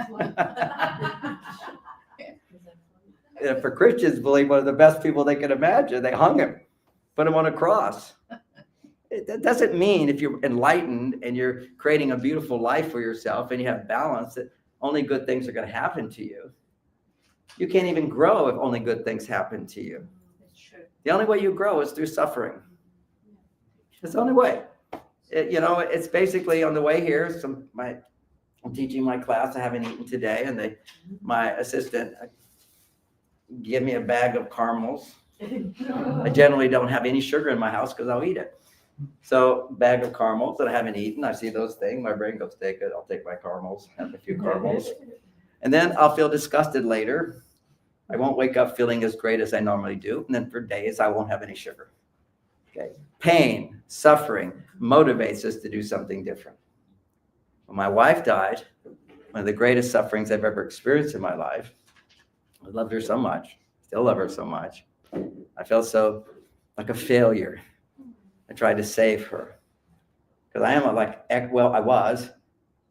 [SPEAKER 7] for Christians, believe one of the best people they can imagine, they hung him, put him on a cross. That doesn't mean if you're enlightened and you're creating a beautiful life for yourself and you have balance that only good things are going to happen to you. You can't even grow if only good things happen to you. The only way you grow is through suffering. It's the only way. It's basically on the way here. I'm teaching my class. I haven't eaten today, and my assistant gave me a bag of caramels. I generally don't have any sugar in my house because I'll eat it. So bag of caramels that I haven't eaten. I see those things. My brain goes, take it. I'll take my caramels, have a few caramels. And then I'll feel disgusted later. I won't wake up feeling as great as I normally do. And then for days, I won't have any sugar. Okay. Pain, suffering motivates us to do something different. When my wife died, one of the greatest sufferings I've ever experienced in my life, I loved her so much, still love her so much. I felt so like a failure. I tried to save her because I was.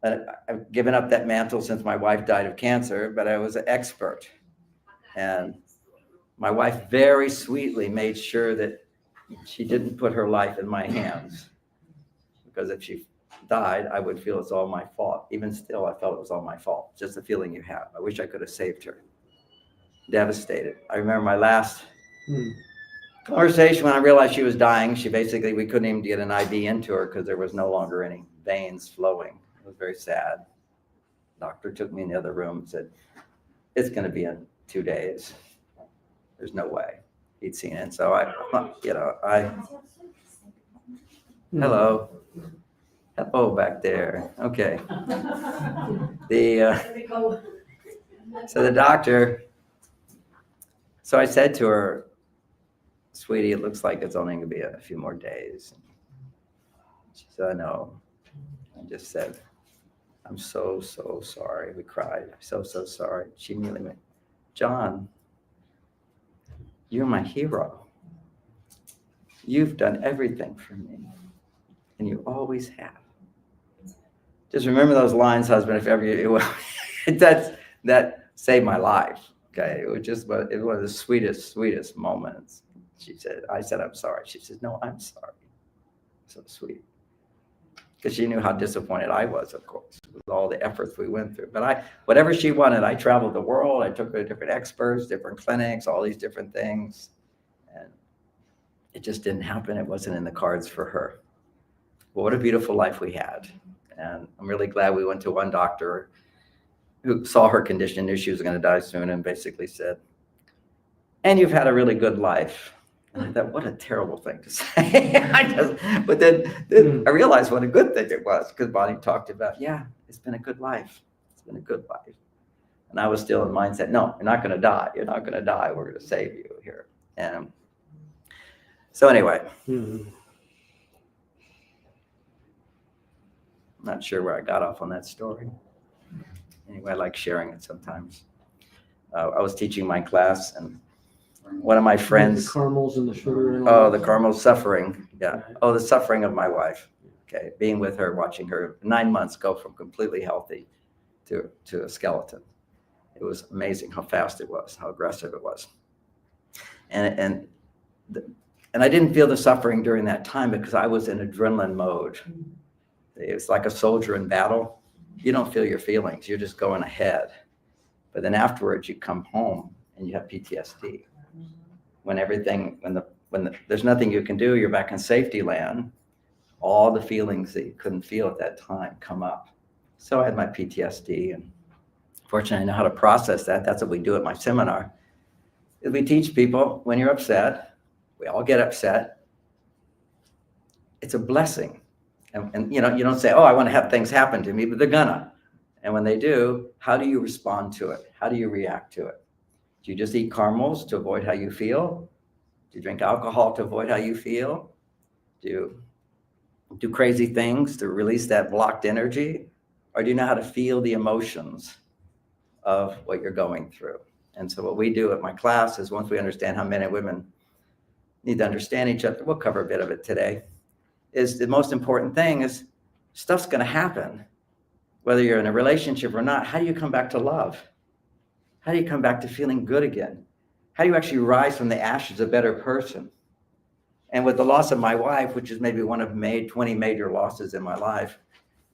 [SPEAKER 7] I've given up that mantle since my wife died of cancer, but I was an expert. And my wife very sweetly made sure that she didn't put her life in my hands, because if she died, I would feel it's all my fault. Even still, I felt it was all my fault. Just the feeling you have. I wish I could have saved her. Devastated. I remember my last conversation when I realized she was dying. We couldn't even get an IV into her because there was no longer any veins flowing. It was very sad. Doctor took me in the other room and said, it's going to be in 2 days. There's no way. He'd seen it. So hello back there. Okay. So the doctor, so I said to her, sweetie, it looks like it's only going to be a few more days. She said, I know. I just said, I'm so sorry. We cried. I'm so sorry. She immediately went, John, you're my hero. You've done everything for me, and you always have. Just remember those lines, husband, if ever you will. That saved my life. Okay, it was one of the sweetest moments. I said, I'm sorry. She says, no, I'm sorry. So sweet. Because she knew how disappointed I was, of course, with all the efforts we went through. But whatever she wanted, I traveled the world. I took her to different experts, different clinics, all these different things. And it just didn't happen. It wasn't in the cards for her. But what a beautiful life we had. And I'm really glad we went to one doctor who saw her condition, knew she was going to die soon, and basically said, and you've had a really good life. And I thought, what a terrible thing to say. But then I realized what a good thing it was, because Bonnie talked about, yeah, it's been a good life. It's been a good life. And I was still in mindset, no, you're not going to die. You're not going to die. We're going to save you here. And so anyway. I'm not sure where I got off on that story. Anyway, I like sharing it sometimes. I was teaching my class, and one of my friends.
[SPEAKER 10] The caramels and the sugar and all
[SPEAKER 7] Oh, the caramel suffering. Yeah. Oh, the suffering of my wife. Okay. Being with her, watching her 9 months go from completely healthy to a skeleton. It was amazing how fast it was, how aggressive it was. And I didn't feel the suffering during that time because I was in adrenaline mode. It's like a soldier in battle. You don't feel your feelings. You're just going ahead. But then afterwards, you come home and you have PTSD. When there's nothing you can do, you're back in safety land. All the feelings that you couldn't feel at that time come up. So I had my PTSD, and fortunately, I know how to process that. That's what we do at my seminar. We teach people when you're upset, we all get upset. It's a blessing. And you don't say, oh, I want to have things happen to me, but they're gonna. And when they do, how do you respond to it? How do you react to it? Do you just eat caramels to avoid how you feel? Do you drink alcohol to avoid how you feel? Do you do crazy things to release that blocked energy? Or do you know how to feel the emotions of what you're going through? And so what we do at my class is, once we understand how men and women need to understand each other, we'll cover a bit of it today, is the most important thing is stuff's going to happen. Whether you're in a relationship or not, how do you come back to love? How do you come back to feeling good again? How do you actually rise from the ashes a better person? And with the loss of my wife, which is maybe one of 20 major losses in my life,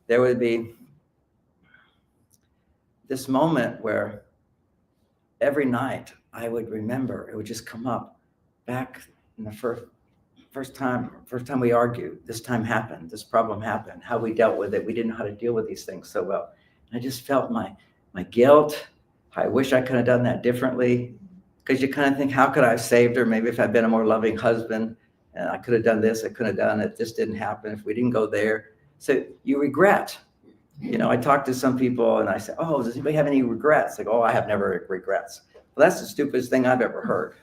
[SPEAKER 7] there would be this moment where every night I would remember, it would just come up back in the first time we argued, this time happened, this problem happened, how we dealt with it. We didn't know how to deal with these things so well. And I just felt my guilt. I wish I could have done that differently. Because you kind of think, how could I have saved her? Maybe if I'd been a more loving husband, and I could have done this, I could have done it. This didn't happen if we didn't go there. So you regret. I talk to some people and I say, oh, does anybody have any regrets? Like, oh, I have never regrets. Well, that's the stupidest thing I've ever heard.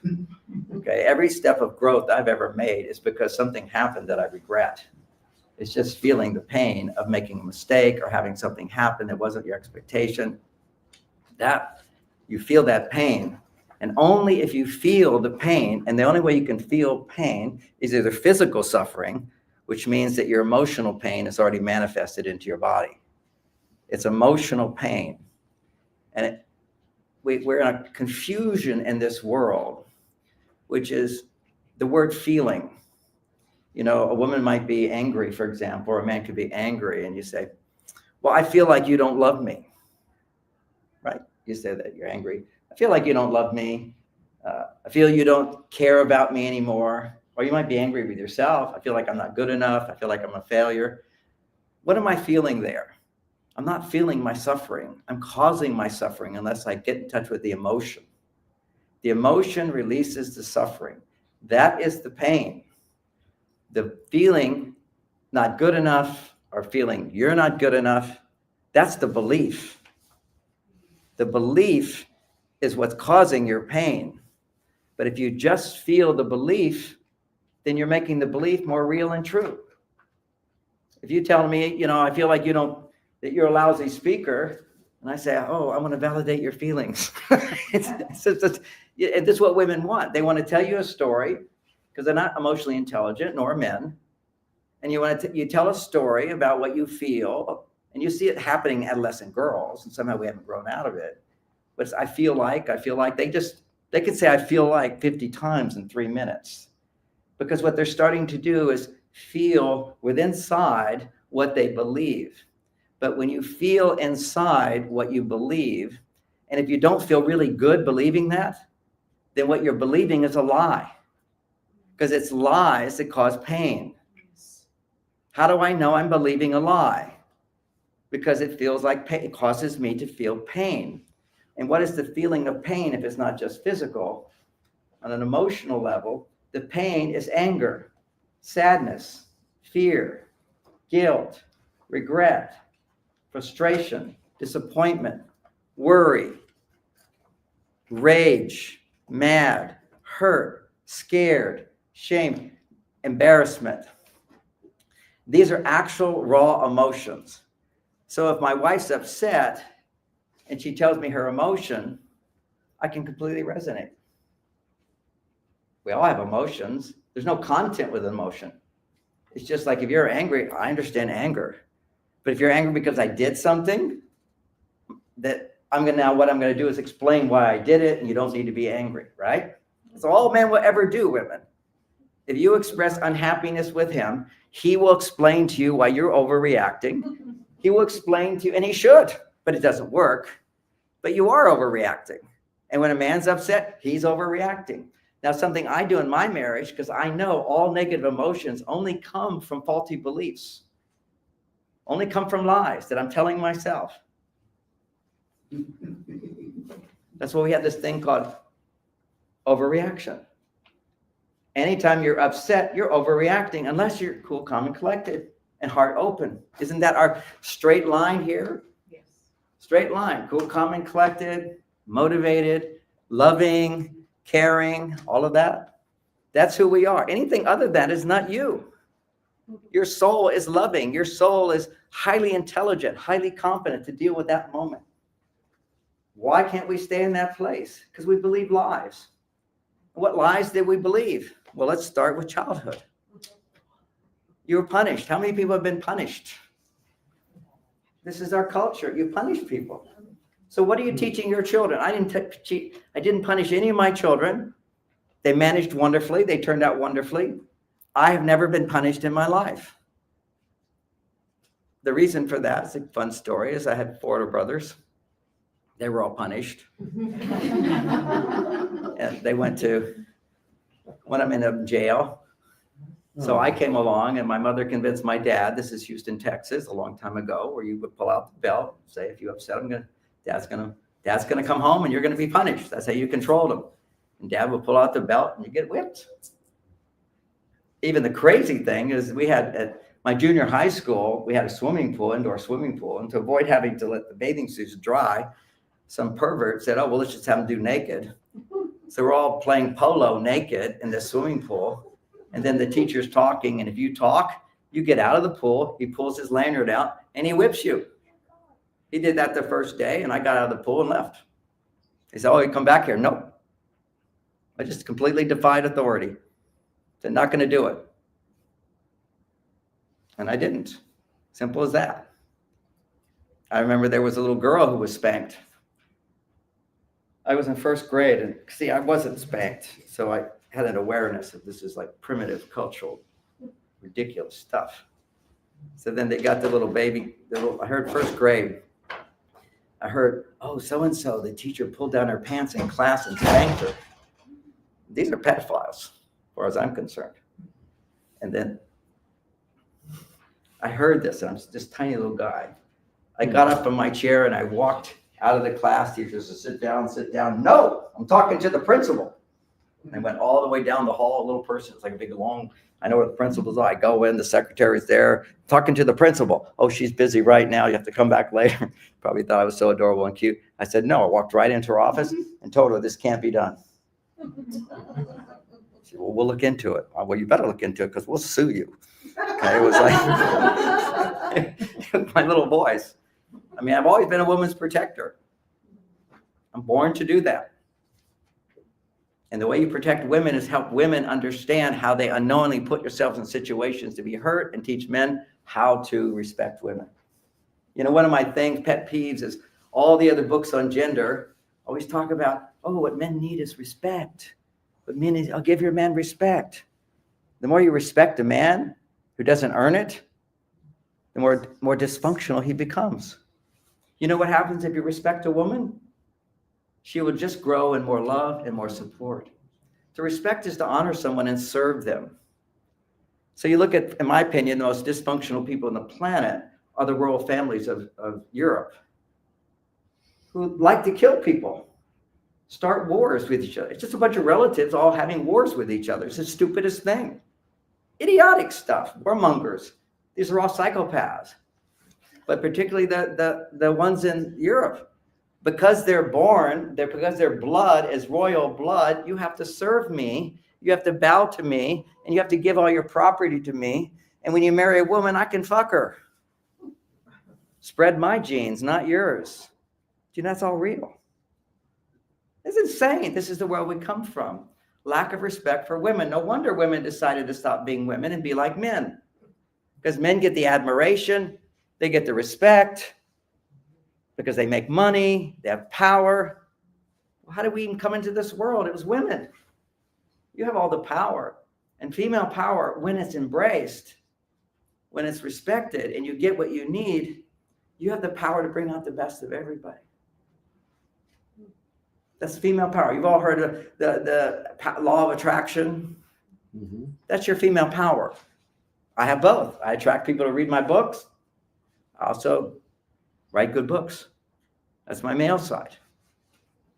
[SPEAKER 7] Okay. Every step of growth I've ever made is because something happened that I regret. It's just feeling the pain of making a mistake or having something happen that wasn't your expectation. That you feel that pain. And only if you feel the pain, and the only way you can feel pain is either physical suffering, which means that your emotional pain is already manifested into your body. It's emotional pain. And we're in a confusion in this world, which is the word feeling. A woman might be angry, for example, or a man could be angry, and you say, well, I feel like you don't love me. Right? You say that you're angry. I feel like you don't love me. I feel you don't care about me anymore. Or you might be angry with yourself. I feel like I'm not good enough. I feel like I'm a failure. What am I feeling there? I'm not feeling my suffering. I'm causing my suffering unless I get in touch with the emotion. The emotion releases the suffering. That is the pain. The feeling not good enough or feeling you're not good enough, that's the belief. The belief is what's causing your pain. But if you just feel the belief, then you're making the belief more real and true. If you tell me, I feel like that you're a lousy speaker, and I say, oh, I want to validate your feelings. This is what women want. They want to tell you a story because they're not emotionally intelligent, nor men. And you tell a story about what you feel, and you see it happening in adolescent girls, and somehow we haven't grown out of it. But I feel like, they could say I feel like 50 times in 3 minutes. Because what they're starting to do is feel within inside what they believe. But when you feel inside what you believe, and if you don't feel really good believing that, then what you're believing is a lie. Because it's lies that cause pain. How do I know I'm believing a lie? Because it feels like pain. It causes me to feel pain. And what is the feeling of pain if it's not just physical? On an emotional level, the pain is anger, sadness, fear, guilt, regret, frustration, disappointment, worry, rage, mad, hurt, scared, shame, embarrassment. These are actual raw emotions. So if my wife's upset and she tells me her emotion, I can completely resonate. We all have emotions. There's no content with emotion. It's just like if you're angry, I understand anger. But if you're angry because I did something, that what I'm gonna do is explain why I did it, and you don't need to be angry, right? That's all men will ever do, women. If you express unhappiness with him, he will explain to you why you're overreacting. He will explain to you, and he should, but it doesn't work. But you are overreacting. And when a man's upset, he's overreacting. Now, something I do in my marriage, because I know all negative emotions only come from faulty beliefs, only come from lies that I'm telling myself. That's why we have this thing called overreaction. Anytime you're upset, you're overreacting unless you're cool, calm, and collected and heart open. Isn't that our straight line here? Yes. Straight line, cool, calm, and collected, motivated, loving, caring, all of that. That's who we are. Anything other than that is not you. Your soul is loving. Your soul is highly intelligent, highly competent to deal with that moment. Why can't we stay in that place? Because we believe lies. What lies did we believe? Well, let's start with childhood. You were punished. How many people have been punished? This is our culture. You punish people. So what are you teaching your children? I didn't punish any of my children. They managed wonderfully. They turned out wonderfully. I have never been punished in my life. The reason for that is a fun story is I had 4 older brothers. They were all punished. And they went to, one of them ended up in jail. So I came along and my mother convinced my dad, this is Houston, Texas, a long time ago, where you would pull out the belt, say, if you upset him, Dad's gonna come home and you're gonna be punished. That's how you controlled him. And Dad would pull out the belt and you get whipped. Even the crazy thing is we had at my junior high school, we had a swimming pool, indoor swimming pool. And to avoid having to let the bathing suits dry, some pervert said, oh, well, let's just have them do naked. So we're all playing polo naked in the swimming pool. And then the teacher's talking. And if you talk, you get out of the pool. He pulls his lanyard out and he whips you. He did that the first day. And I got out of the pool and left. He said, oh, you come back here. Nope. I just completely defied authority. They're not going to do it. And I didn't. Simple as that. I remember there was a little girl who was spanked. I was in first grade, and see, I wasn't spanked. So I had an awareness that this is like primitive, cultural, ridiculous stuff. So then they got the little baby, I heard first grade. I heard, oh, so-and-so, the teacher pulled down her pants in class and spanked her. These are pedophiles, as far as I'm concerned. And then I heard this, and I'm this tiny little guy. I got up from my chair and I walked out of the class. Teachers said, sit down, sit down. No, I'm talking to the principal. I went all the way down the hall, a little person. It's like a big long, I know where the principal's are. I go in, the secretary's there, talking to the principal. Oh, she's busy right now. You have to come back later. Probably thought I was so adorable and cute. I said, no, I walked right into her office and told her this can't be done. She said, well, we'll look into it. Well, you better look into it because we'll sue you. Okay, it was like my little voice. I mean, I've always been a woman's protector. I'm born to do that. And the way you protect women is help women understand how they unknowingly put yourselves in situations to be hurt and teach men how to respect women. You know, one of my pet peeves is all the other books on gender always talk about, oh, what men need is respect. But men need, I'll give your man respect. The more you respect a man who doesn't earn it, the more dysfunctional he becomes. You know what happens if you respect a woman? She will just grow in more love and more support. To respect is to honor someone and serve them. So you look at, in my opinion, the most dysfunctional people on the planet are the royal families of Europe, who like to kill people, start wars with each other. It's just a bunch of relatives all having wars with each other. It's the stupidest thing. Idiotic stuff, warmongers. These are all psychopaths. But particularly the ones in Europe, because they're born, because their blood is royal blood, you have to serve me, you have to bow to me, and you have to give all your property to me. And when you marry a woman, I can fuck her. Spread my genes, not yours. Do you know that's all real? It's insane. This is the world we come from. Lack of respect for women. No wonder women decided to stop being women and be like men. Because men get the admiration, they get the respect, because they make money, they have power. Well, how did we even come into this world? It was women. You have all the power. And female power, when it's embraced, when it's respected, and you get what you need, you have the power to bring out the best of everybody. That's female power. You've all heard of the law of attraction. Mm-hmm. That's your female power. I have both. I attract people to read my books. I also write good books. That's my male side.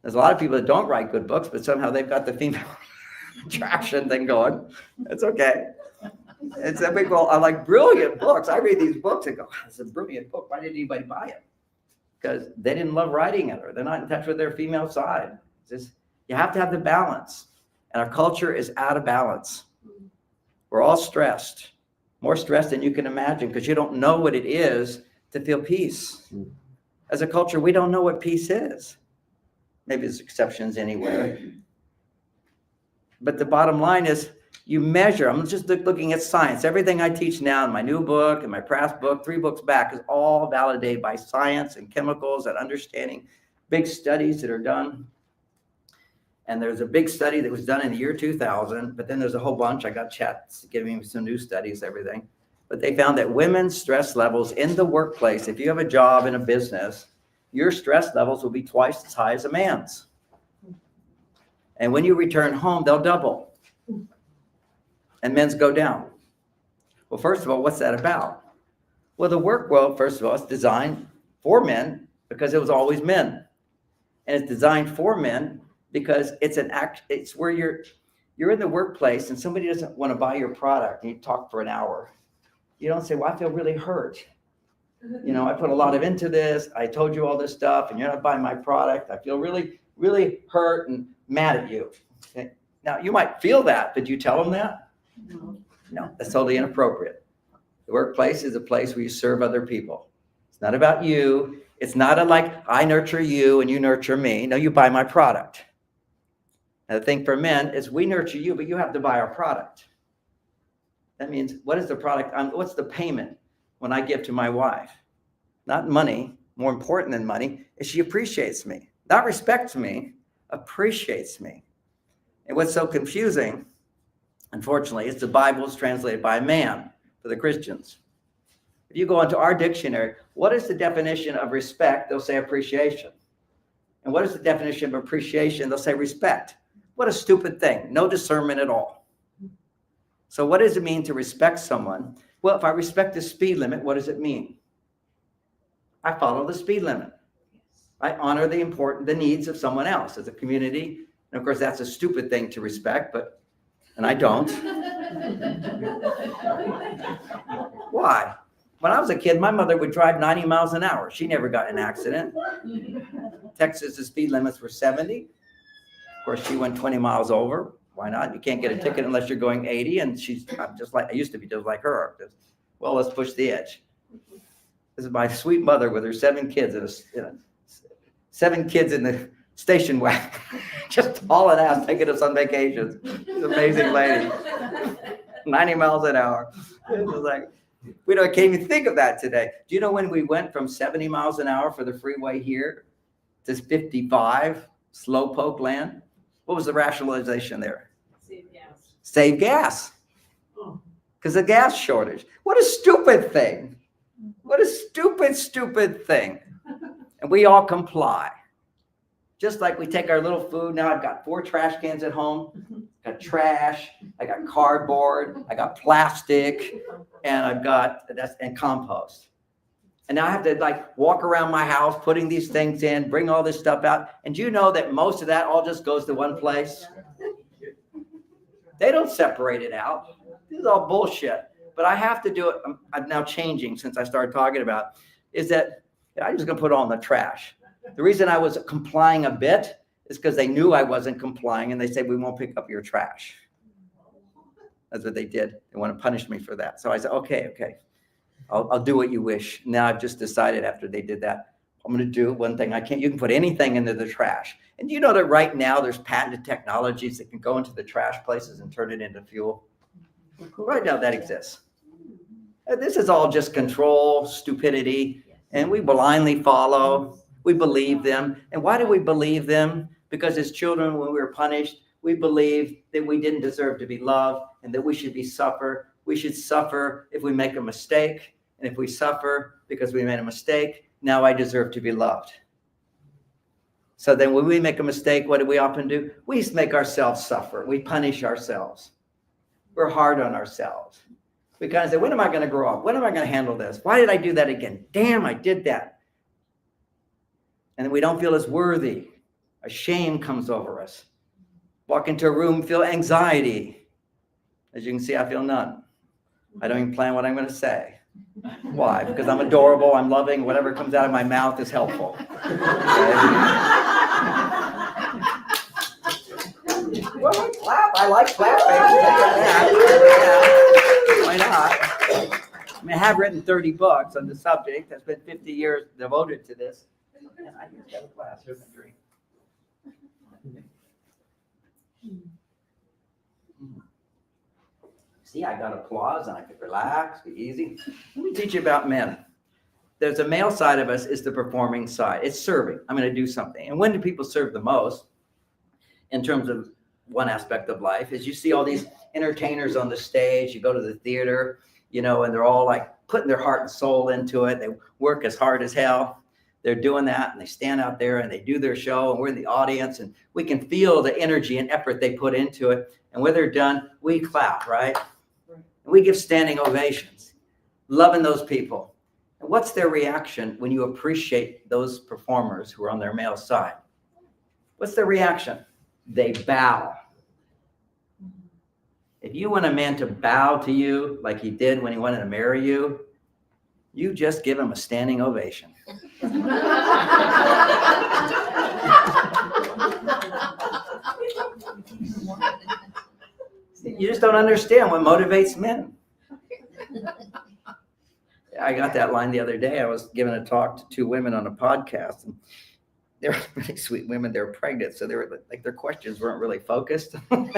[SPEAKER 7] There's a lot of people that don't write good books, but somehow they've got the female attraction thing going. It's okay. It's a big goal. I like brilliant books. I read these books and go, it's a brilliant book. Why didn't anybody buy it? Because they didn't love writing it, or they're not in touch with their female side. It's just, you have to have the balance. And our culture is out of balance. We're all stressed, more stressed than you can imagine, because you don't know what it is to feel peace. As a culture, we don't know what peace is. Maybe there's exceptions anywhere. But the bottom line is, you measure. I'm just looking at science. Everything I teach now in my new book and my past book, 3 books back, is all validated by science and chemicals and understanding, big studies that are done. And there's a big study that was done in the year 2000, but then there's a whole bunch. I got chats giving me some new studies, everything. But they found that women's stress levels in the workplace, if you have a job in a business, your stress levels will be twice as high as a man's. And when you return home, they'll double. And men's go down. Well, first of all, what's that about? Well, the work world, first of all, it's designed for men because it was always men. And it's designed for men because it's an act, it's where you're in the workplace and somebody doesn't want to buy your product and you talk for an hour. You don't say, well, I feel really hurt. You know, I put a lot of into this. I told you all this stuff and you're not buying my product. I feel really, really hurt and mad at you. Okay? Now, you might feel that. Did you tell them that? No, that's totally inappropriate. The workplace is a place where you serve other people. It's not about you. It's not like I nurture you and you nurture me. No, you buy my product. And the thing for men is we nurture you, but you have to buy our product. That means what is the product? What's the payment when I give to my wife? Not money. More important than money is she appreciates me. Not respects me, appreciates me. And what's so confusing, unfortunately, is the Bible is translated by man for the Christians. If you go into our dictionary, what is the definition of respect? They'll say appreciation. And what is the definition of appreciation? They'll say respect. What a stupid thing. No discernment at all. So what does it mean to respect someone? Well, if I respect the speed limit, what does it mean? I follow the speed limit. I honor the needs of someone else as a community. And of course, that's a stupid thing to respect, and I don't. Why? When I was a kid, my mother would drive 90 miles an hour. She never got in an accident. Texas, the speed limits were 70. Of course, she went 20 miles over. Why not? You can't get a ticket unless you're going 80. And I'm just like, I used to be just like her. Well, let's push the edge. This is my sweet mother with her 7 kids in 7 kids in the station wagon, just hauling ass, taking us on vacations. She's an amazing lady. 90 miles an hour. It was like, I can't even think of that today. Do you know when we went from 70 miles an hour for the freeway here to 55, slowpoke land? What was the rationalization there?
[SPEAKER 22] Save gas.
[SPEAKER 7] Save gas. Because of gas shortage. What a stupid thing. What a stupid thing. And we all comply. Just like we take our little food. Now I've got 4 trash cans at home. I got trash. I got cardboard. I got plastic. And I've got and compost. And now I have to walk around my house, putting these things in, bring all this stuff out. And do you know that most of that all just goes to one place? They don't separate it out. This is all bullshit. But I have to do it. I'm now changing since I started talking about is that I'm just going to put it all in the trash. The reason I was complying a bit is because they knew I wasn't complying and they said, we won't pick up your trash. That's what they did. They want to punish me for that. So I said, okay. I'll do what you wish. Now I've just decided after they did that, I'm going to do one thing I can't. You can put anything into the trash. And you know that right now there's patented technologies that can go into the trash places and turn it into fuel? Right now that exists. This is all just control, stupidity, and we blindly follow. We believe them. And why do we believe them? Because as children, when we were punished, we believed that we didn't deserve to be loved and that we should suffer. We should suffer if we make a mistake. And if we suffer because we made a mistake, now I deserve to be loved. So then when we make a mistake, what do we often do? We make ourselves suffer. We punish ourselves. We're hard on ourselves. We kind of say, when am I going to grow up? When am I going to handle this? Why did I do that again? Damn, I did that. And then we don't feel as worthy. A shame comes over us. Walk into a room, feel anxiety. As you can see, I feel none. I don't even plan what I'm going to say. Why? Because I'm adorable, I'm loving, whatever comes out of my mouth is helpful. Well, clap. I like clapping. Yeah. Why not? I mean, I have written 30 books on the subject. That's been 50 years devoted to this. And I just got a glass. Here's a drink. See, I got applause and I could relax, be easy. Let me teach you about men. There's a male side of us is the performing side. It's serving. I'm going to do something. And when do people serve the most? In terms of one aspect of life is you see all these entertainers on the stage. You go to the theater, you know, and they're all like putting their heart and soul into it. They work as hard as hell. They're doing that and they stand out there and they do their show and we're in the audience and we can feel the energy and effort they put into it. And when they're done, we clap, right? And we give standing ovations, loving those people. And what's their reaction when you appreciate those performers who are on their male side? What's their reaction? They bow. If you want a man to bow to you like he did when he wanted to marry you, you just give him a standing ovation. You just don't understand what motivates men. I got that line the other day. I was giving a talk to two women on a podcast, and they were really sweet women. They were pregnant, so they were like their questions weren't really focused. But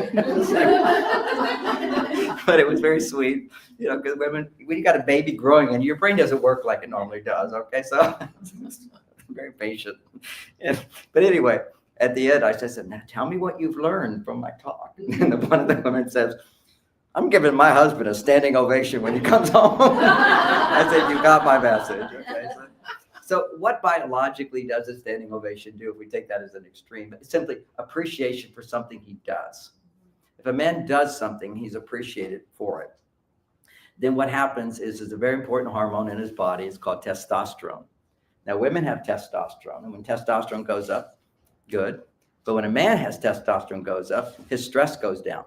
[SPEAKER 7] it was very sweet, you know, because women, when you got a baby growing and your brain doesn't work like it normally does. Okay, so I'm very patient. But anyway, at the end, I said, "Now tell me what you've learned from my talk." And one of the women says, "I'm giving my husband a standing ovation when he comes home." I said, "You got my message." Okay, so what biologically does a standing ovation do if we take that as an extreme? It's simply appreciation for something he does. If a man does something, he's appreciated for it. Then what happens is there's a very important hormone in his body. It's called testosterone. Now, women have testosterone, and when testosterone goes up, good. But when a man has testosterone goes up, his stress goes down.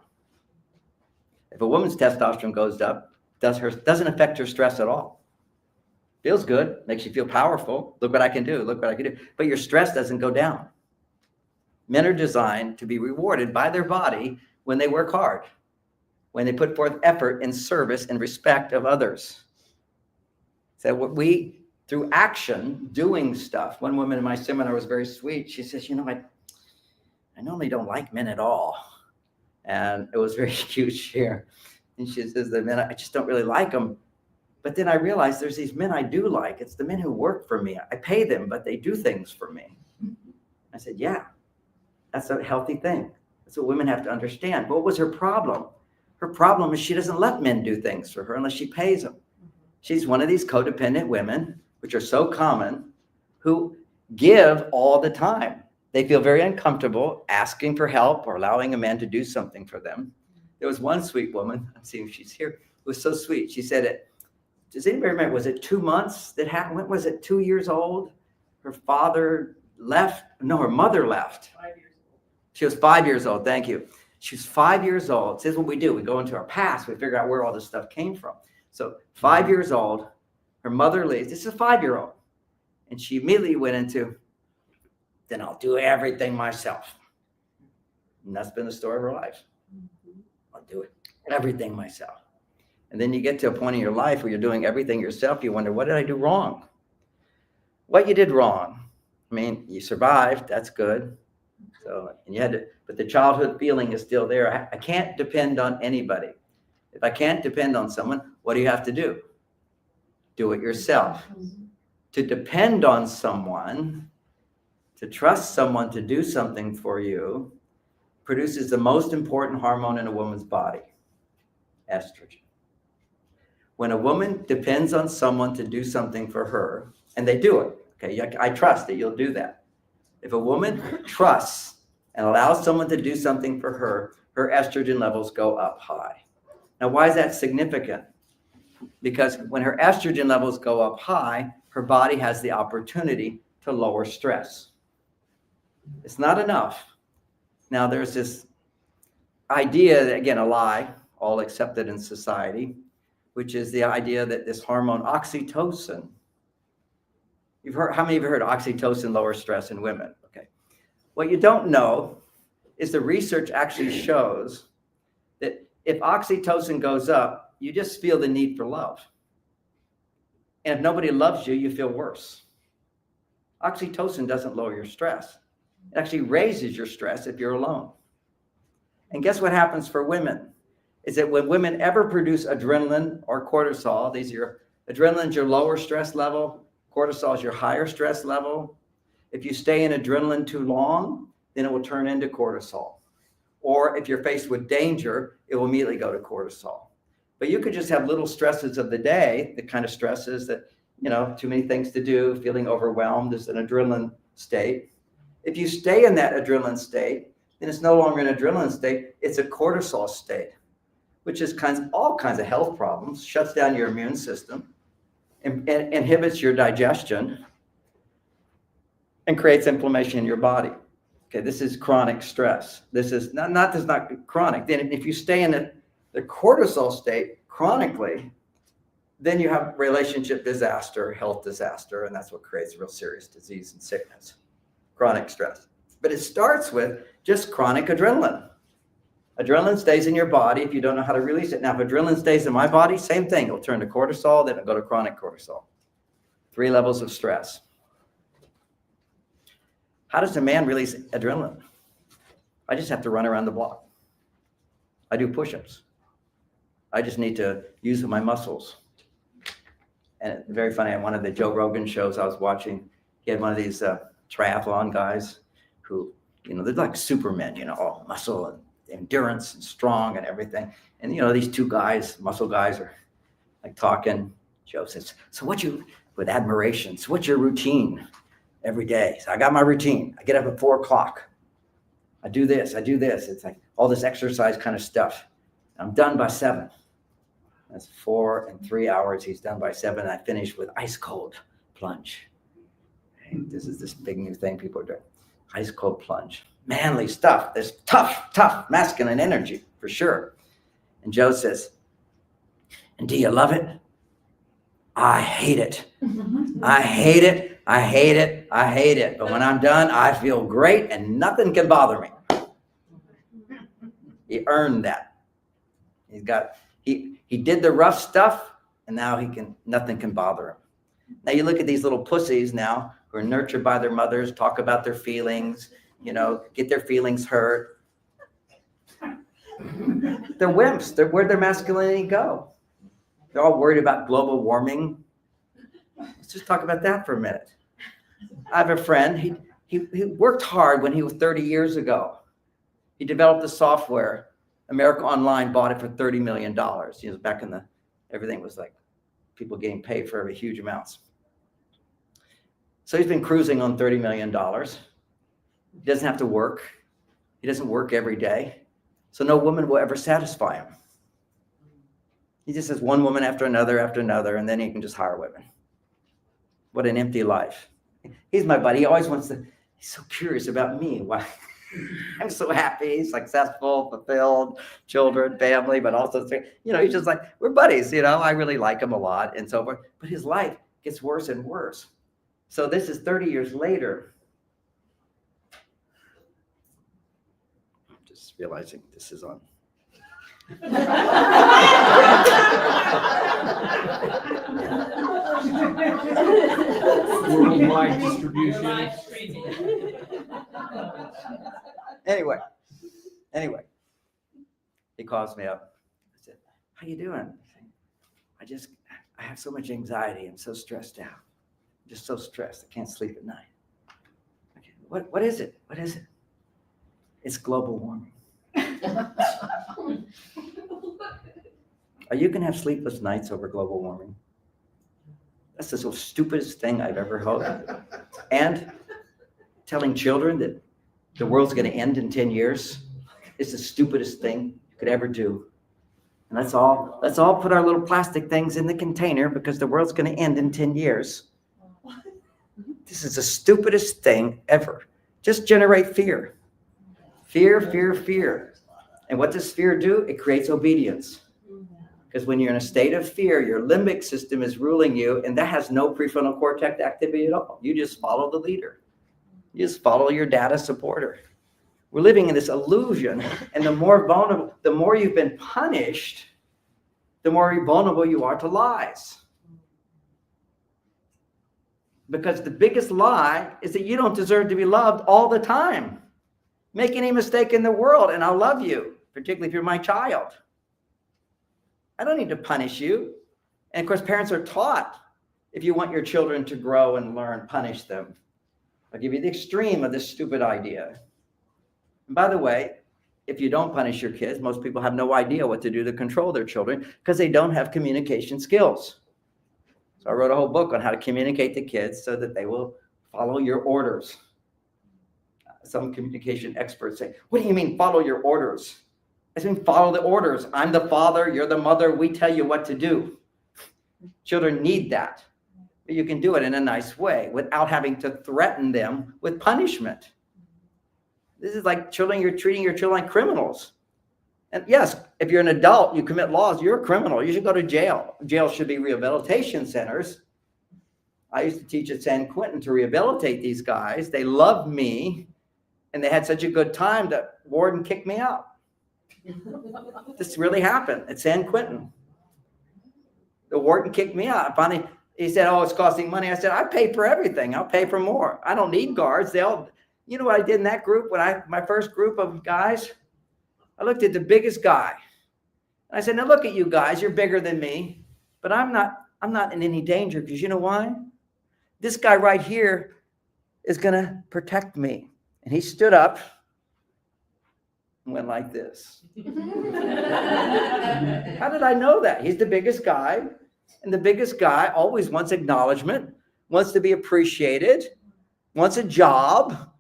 [SPEAKER 7] If a woman's testosterone goes up, doesn't affect her stress at all. Feels good, makes you feel powerful. Look what I can do, look what I can do. But your stress doesn't go down. Men are designed to be rewarded by their body when they work hard, when they put forth effort in service and respect of others. So what we, through action, doing stuff. One woman in my seminar was very sweet. She says, "You know, I normally don't like men at all." And it was very cute here. And she says, "The men, I just don't really like them. But then I realized there's these men I do like. It's the men who work for me. I pay them, but they do things for me." I said, "Yeah, that's a healthy thing. That's what women have to understand." What was her problem? Her problem is she doesn't let men do things for her unless she pays them. She's one of these codependent women, which are so common, who give all the time. They feel very uncomfortable asking for help or allowing a man to do something for them. There was one sweet woman, I'm seeing if she's here, it was so sweet. She said, does anybody remember, was it 2 months that happened? When was it, 2 years old? Her father left, no, her mother left.
[SPEAKER 22] 5 years old.
[SPEAKER 7] She was 5 years old, thank you. She was 5 years old. This is what we do. We go into our past, we figure out where all this stuff came from. So 5 years old, her mother leaves. This is a 5-year-old. And she immediately went into, then I'll do everything myself. And that's been the story of her life. I'll do it, everything myself. And then you get to a point in your life where you're doing everything yourself. You wonder, what did I do wrong? What you did wrong? I mean, you survived. That's good. So, and you had to, but the childhood feeling is still there. I can't depend on anybody. If I can't depend on someone, what do you have to do? Do it yourself. To depend on someone, to trust someone to do something for you, produces the most important hormone in a woman's body, estrogen. When a woman depends on someone to do something for her, and they do it, okay, I trust that you'll do that. If a woman trusts and allows someone to do something for her, her estrogen levels go up high. Now, why is that significant? Because when her estrogen levels go up high, her body has the opportunity to lower stress. It's not enough. Now, there's this idea, that, again, a lie, all accepted in society, which is the idea that this hormone oxytocin, you've heard, how many of you heard oxytocin lowers stress in women? Okay. What you don't know is the research actually shows that if oxytocin goes up, you just feel the need for love. And if nobody loves you, you feel worse. Oxytocin doesn't lower your stress. It actually raises your stress if you're alone. And guess what happens for women? Is that when women ever produce adrenaline or cortisol, adrenaline's your lower stress level, cortisol is your higher stress level. If you stay in adrenaline too long, then it will turn into cortisol. Or if you're faced with danger, it will immediately go to cortisol. But you could just have little stresses of the day, the kind of stresses that, too many things to do, feeling overwhelmed is an adrenaline state. If you stay in that adrenaline state, then it's no longer an adrenaline state, it's a cortisol state, which is all kinds of health problems, shuts down your immune system, and inhibits your digestion, and creates inflammation in your body. Okay, this is chronic stress. This is not chronic. Then if you stay in the cortisol state chronically, then you have relationship disaster, health disaster, and that's what creates real serious disease and sickness, chronic stress. But it starts with just chronic adrenaline. Adrenaline stays in your body if you don't know how to release it. Now, if adrenaline stays in my body, same thing. It'll turn to cortisol, then it'll go to chronic cortisol. 3 levels of stress. How does a man release adrenaline? I just have to run around the block. I do push-ups. I just need to use my muscles. And it's very funny, on one of the Joe Rogan shows I was watching, he had one of these triathlon guys who, they're like supermen, all muscle and endurance and strong and everything. And, these 2 guys, muscle guys, are like talking. Joe says, with admiration, so what's your routine every day? So I got my routine. I get up at 4:00. I do this. It's like all this exercise kind of stuff. I'm done by 7. That's 4 and 3 hours. He's done by 7. I finish with ice cold plunge. And this is this big new thing people are doing. Ice cold plunge. Manly stuff. There's tough, masculine energy for sure. And Joe says, and do you love it? I hate it. I hate it. I hate it. I hate it. But when I'm done, I feel great and nothing can bother me. He earned that. He did the rough stuff, and now nothing can bother him. Now you look at these little pussies now who are nurtured by their mothers, talk about their feelings, get their feelings hurt. They're wimps. Where'd their masculinity go? They're all worried about global warming. Let's just talk about that for a minute. I have a friend. He worked hard when he was 30 years ago. He developed the software. America Online bought it for $30 million. Back in everything was like people getting paid for every huge amounts. So he's been cruising on $30 million. He doesn't have to work. He doesn't work every day. So no woman will ever satisfy him. He just has one woman after another, and then he can just hire women. What an empty life. He's my buddy. He always he's so curious about me. Why? I'm so happy, successful, fulfilled, children, family, but also, he's just like, we're buddies, I really like him a lot and so forth. But his life gets worse and worse. So this is 30 years later. I'm just realizing this is on.
[SPEAKER 10] Worldwide distribution.
[SPEAKER 7] Anyway, he calls me up. I said, how you doing? I have so much anxiety. I'm so stressed out. I'm just so stressed. I can't sleep at night. Okay, what is it? What is it? It's global warming. Are you going to have sleepless nights over global warming? That's the most stupidest thing I've ever heard. And telling children that the world's going to end in 10 years is the stupidest thing you could ever do. And let's all put our little plastic things in the container because the world's going to end in 10 years. This is the stupidest thing ever. Just generate fear. Fear, fear, fear. And what does fear do? It creates obedience. Because when you're in a state of fear, your limbic system is ruling you, and that has no prefrontal cortex activity at all. You just follow the leader. You just follow your data supporter. We're living in this illusion, and the more vulnerable, the more you've been punished, the more vulnerable you are to lies. Because the biggest lie is that you don't deserve to be loved all the time. Make any mistake in the world, and I'll love you, particularly if you're my child. I don't need to punish you. And of course, parents are taught, if you want your children to grow and learn, punish them. I'll give you the extreme of this stupid idea. And by the way, if you don't punish your kids, most people have no idea what to do to control their children because they don't have communication skills. So I wrote a whole book on how to communicate to kids so that they will follow your orders. Some communication experts say, what do you mean follow your orders? I mean, follow the orders. I'm the father, you're the mother, we tell you what to do. Children need that. But you can do it in a nice way without having to threaten them with punishment. This is like you're treating your children like criminals. And yes, if you're an adult, you commit laws, you're a criminal. You should go to jail. Jail should be rehabilitation centers. I used to teach at San Quentin to rehabilitate these guys. They loved me, and they had such a good time that warden kicked me out. This really happened at San Quentin. The warden kicked me out. Finally, he said, oh, it's costing money. I said, I pay for everything. I'll pay for more. I don't need guards. You know what I did in that group my first group of guys? I looked at the biggest guy. And I said, now look at you guys. You're bigger than me, but I'm not in any danger because you know why? This guy right here is going to protect me. And he stood up and went like this. How did I know that? He's the biggest guy, and the biggest guy always wants acknowledgement, wants to be appreciated, wants a job,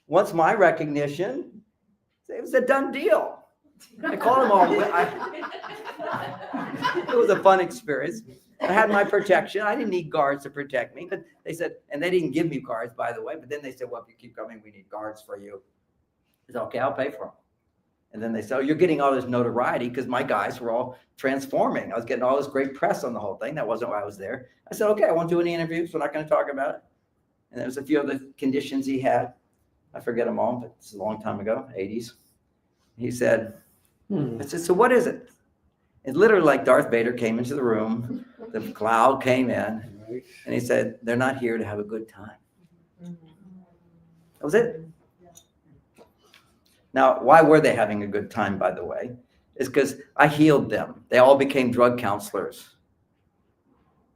[SPEAKER 7] wants my recognition. It was a done deal. I called him all. It was a fun experience. I had my protection. I didn't need guards to protect me, but they said, and they didn't give me guards, by the way, but then they said, well, if you keep coming, we need guards for you. I said, okay, I'll pay for them. And then they said, oh, you're getting all this notoriety because my guys were all transforming. I was getting all this great press on the whole thing. That wasn't why I was there. I said, okay, I won't do any interviews. We're not going to talk about it. And there was a few other conditions he had. I forget them all, but it's a long time ago, 80s. He said, I said, so what is it? It's literally like Darth Vader came into the room. The cloud came in. And he said, they're not here to have a good time. That was it. Now, why were they having a good time, by the way? Is because I healed them. They all became drug counselors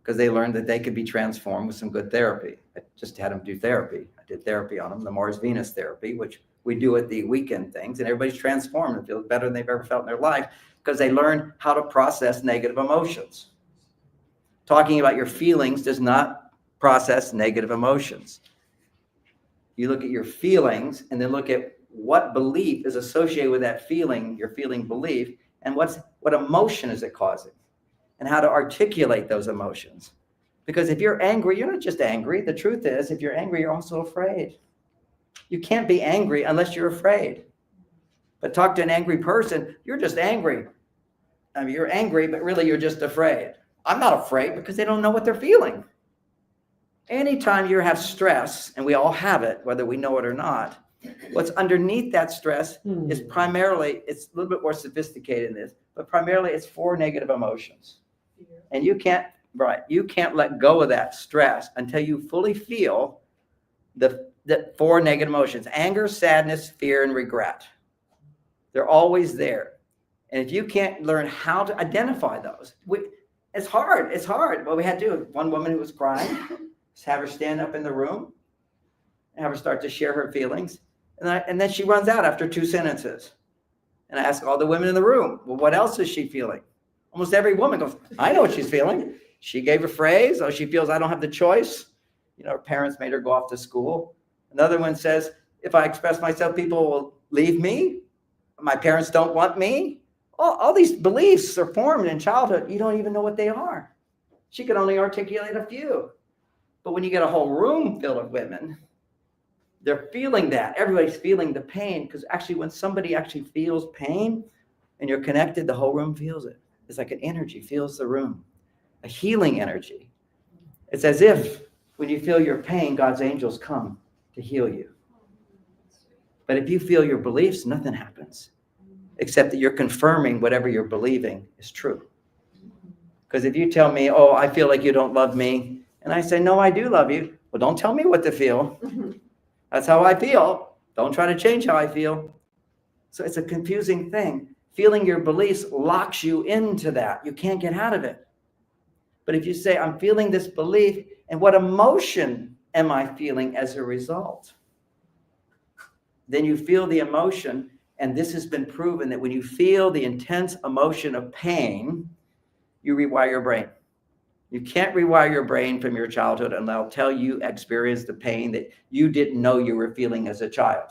[SPEAKER 7] because they learned that they could be transformed with some good therapy. I just had them do therapy. I did therapy on them, the Mars Venus therapy, which we do at the weekend things, and everybody's transformed and feels better than they've ever felt in their life because they learn how to process negative emotions. Talking about your feelings does not process negative emotions. You look at your feelings and then look at what belief is associated with that feeling, your feeling belief, and what emotion is it causing, and how to articulate those emotions. Because if you're angry, you're not just angry. The truth is, if you're angry, you're also afraid. You can't be angry unless you're afraid. But talk to an angry person, you're just angry. I mean, you're angry, but really you're just afraid. I'm not afraid because they don't know what they're feeling. Anytime you have stress, and we all have it, whether we know it or not, what's underneath that stress is primarily, it's a little bit more sophisticated than this, but primarily it's 4 negative emotions. And you can't let go of that stress until you fully feel the 4 negative emotions: anger, sadness, fear, and regret. They're always there. And if you can't learn how to identify those, it's hard. It's hard. What we had to do, one woman who was crying, just have her stand up in the room and have her start to share her feelings. And then she runs out after 2 sentences. And I ask all the women in the room, well, what else is she feeling? Almost every woman goes, I know what she's feeling. She gave a phrase. Oh, she feels I don't have the choice. Her parents made her go off to school. Another one says, if I express myself, people will leave me. My parents don't want me. All these beliefs are formed in childhood. You don't even know what they are. She could only articulate a few. But when you get a whole room filled of women, they're feeling that. Everybody's feeling the pain, because actually when somebody actually feels pain and you're connected, the whole room feels it. It's like an energy fills the room, a healing energy. It's as if when you feel your pain, God's angels come to heal you. But if you feel your beliefs, nothing happens, except that you're confirming whatever you're believing is true. Because if you tell me, oh, I feel like you don't love me, and I say, no, I do love you. Well, don't tell me what to feel. That's how I feel. Don't try to change how I feel. So it's a confusing thing. Feeling your beliefs locks you into that. You can't get out of it. But if you say, I'm feeling this belief, and what emotion am I feeling as a result? Then you feel the emotion, and this has been proven that when you feel the intense emotion of pain, you rewire your brain. You can't rewire your brain from your childhood until you experience the pain that you didn't know you were feeling as a child.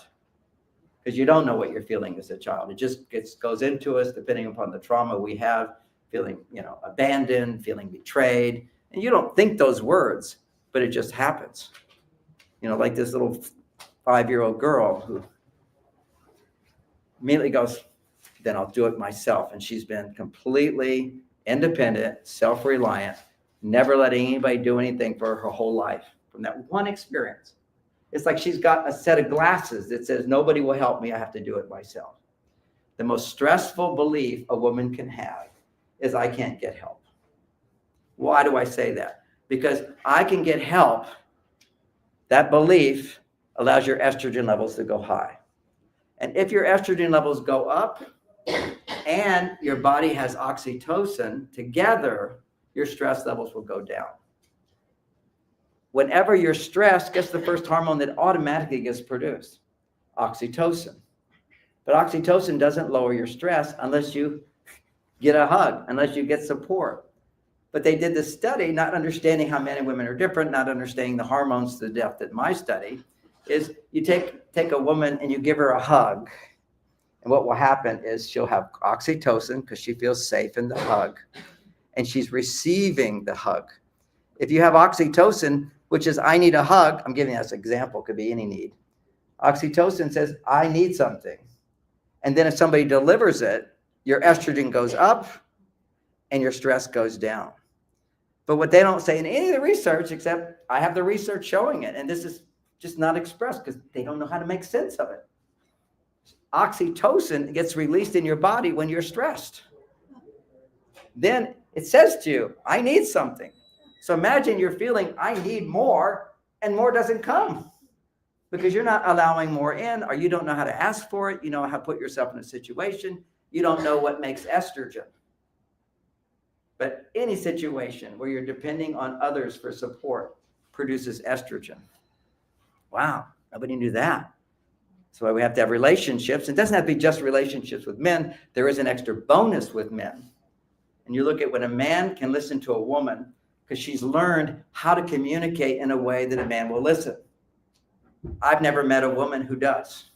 [SPEAKER 7] Because you don't know what you're feeling as a child. It just goes into us depending upon the trauma we have, feeling, abandoned, feeling betrayed. And you don't think those words, but it just happens. Like this little 5-year-old girl who immediately goes, then I'll do it myself. And she's been completely independent, self-reliant, never letting anybody do anything for her whole life from that one experience. It's like she's got a set of glasses that says, nobody will help me. I have to do it myself. The most stressful belief a woman can have is I can't get help. Why do I say that? Because I can get help. That belief allows your estrogen levels to go high. And if your estrogen levels go up and your body has oxytocin, together, your stress levels will go down. Whenever you're stressed, guess the first hormone that automatically gets produced? Oxytocin. But oxytocin doesn't lower your stress unless you get a hug, unless you get support. But they did this study, not understanding how men and women are different, not understanding the hormones to the depth that my study is. You take a woman and you give her a hug. And what will happen is she'll have oxytocin because she feels safe in the hug. And she's receiving the hug. If you have oxytocin, which is I need a hug, I'm giving us an example, could be any need. Oxytocin says, I need something. And then if somebody delivers it, your estrogen goes up and your stress goes down. But what they don't say in any of the research, except I have the research showing it, and this is just not expressed because they don't know how to make sense of it. Oxytocin gets released in your body when you're stressed. Then it says to you, I need something. So imagine you're feeling, I need more, and more doesn't come because you're not allowing more in, or you don't know how to ask for it. You know how to put yourself in a situation. You don't know what makes estrogen. But any situation where you're depending on others for support produces estrogen. Wow, nobody knew that. That's why we have to have relationships. It doesn't have to be just relationships with men. There is an extra bonus with men. And you look at when a man can listen to a woman because she's learned how to communicate in a way that a man will listen. I've never met a woman who does.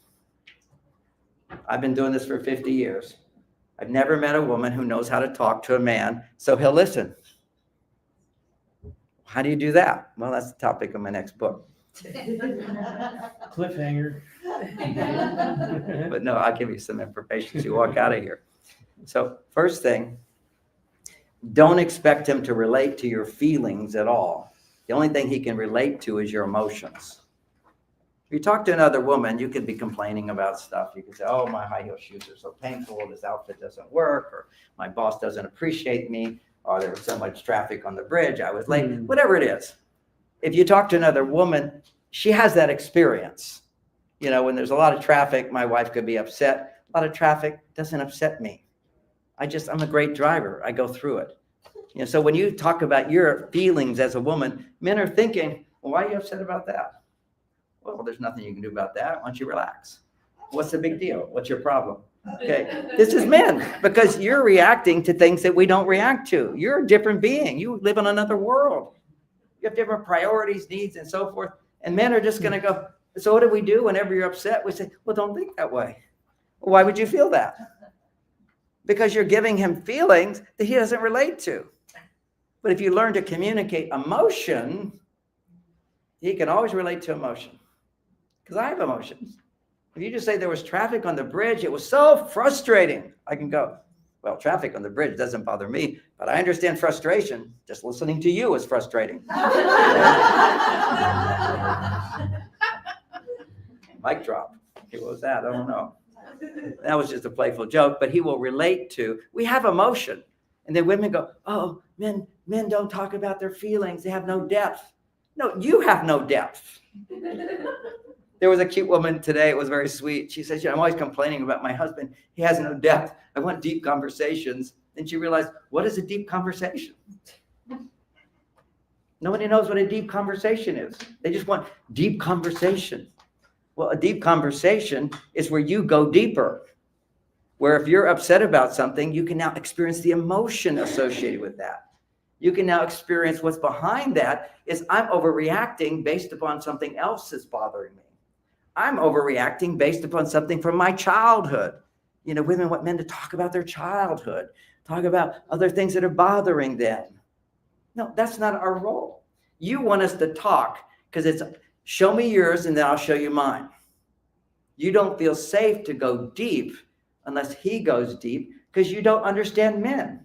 [SPEAKER 7] I've been doing this for 50 years. I've never met a woman who knows how to talk to a man so he'll listen. How do you do that? Well, that's the topic of my next book.
[SPEAKER 10] Cliffhanger.
[SPEAKER 7] But no, I'll give you some information as you walk out of here. So first thing, don't expect him to relate to your feelings at all. The only thing he can relate to is your emotions. If you talk to another woman, you could be complaining about stuff. You could say, oh, my high heel shoes are so painful. This outfit doesn't work, or my boss doesn't appreciate me. or there was so much traffic on the bridge, I was late, whatever it is. If you talk to another woman, she has that experience. You know, when there's a lot of traffic, my wife could be upset. A lot of traffic doesn't upset me. I'm a great driver. I go through it. You know, so when you talk about your feelings as a woman, men are thinking, well, why are you upset about that? Well, there's nothing you can do about that. Why don't you relax? What's the big deal? What's your problem? Okay, this is men, because you're reacting to things that we don't react to. You're a different being. You live in another world. You have different priorities, needs, and so forth. And men are just going to go, so what do we do whenever you're upset? We say, well, don't think that way. Well, why would you feel that? Because you're giving him feelings that he doesn't relate to. But if you learn to communicate emotion, he can always relate to emotion. Because I have emotions. If you just say there was traffic on the bridge, it was so frustrating. I can go, well, traffic on the bridge doesn't bother me, but I understand frustration. Just listening to you is frustrating. Mic drop. Okay, what was that? I don't know. That was just a playful joke, but he will relate to, we have emotion. And then women go, oh, men don't talk about their feelings. They have no depth. No, you have no depth. There was a cute woman today. It was very sweet. She said, I'm always complaining about my husband. He has no depth. I want deep conversations. And she realized, what is a deep conversation? Nobody knows what a deep conversation is. They just want deep conversation. Well, a deep conversation is where you go deeper. Where if you're upset about something, you can now experience the emotion associated with that. You can now experience what's behind that is I'm overreacting based upon something else that's bothering me. I'm overreacting based upon something from my childhood. You know, women want men to talk about their childhood, talk about other things that are bothering them. No, that's not our role. You want us to talk because it's show me yours and then I'll show you mine. You don't feel safe to go deep unless he goes deep because you don't understand men.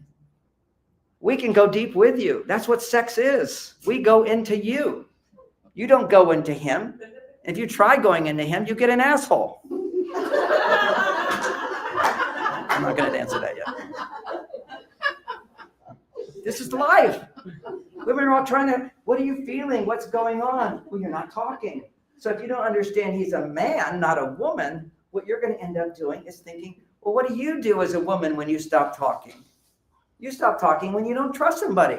[SPEAKER 7] We can go deep with you. That's what sex is. We go into you. You don't go into him. If you try going into him, you get an asshole. I'm not going to answer that yet. This is life. Women are all trying to, what are you feeling? What's going on? Well, you're not talking. So if you don't understand he's a man, not a woman, what you're going to end up doing is thinking, well, what do you do as a woman when you stop talking? You stop talking when you don't trust somebody.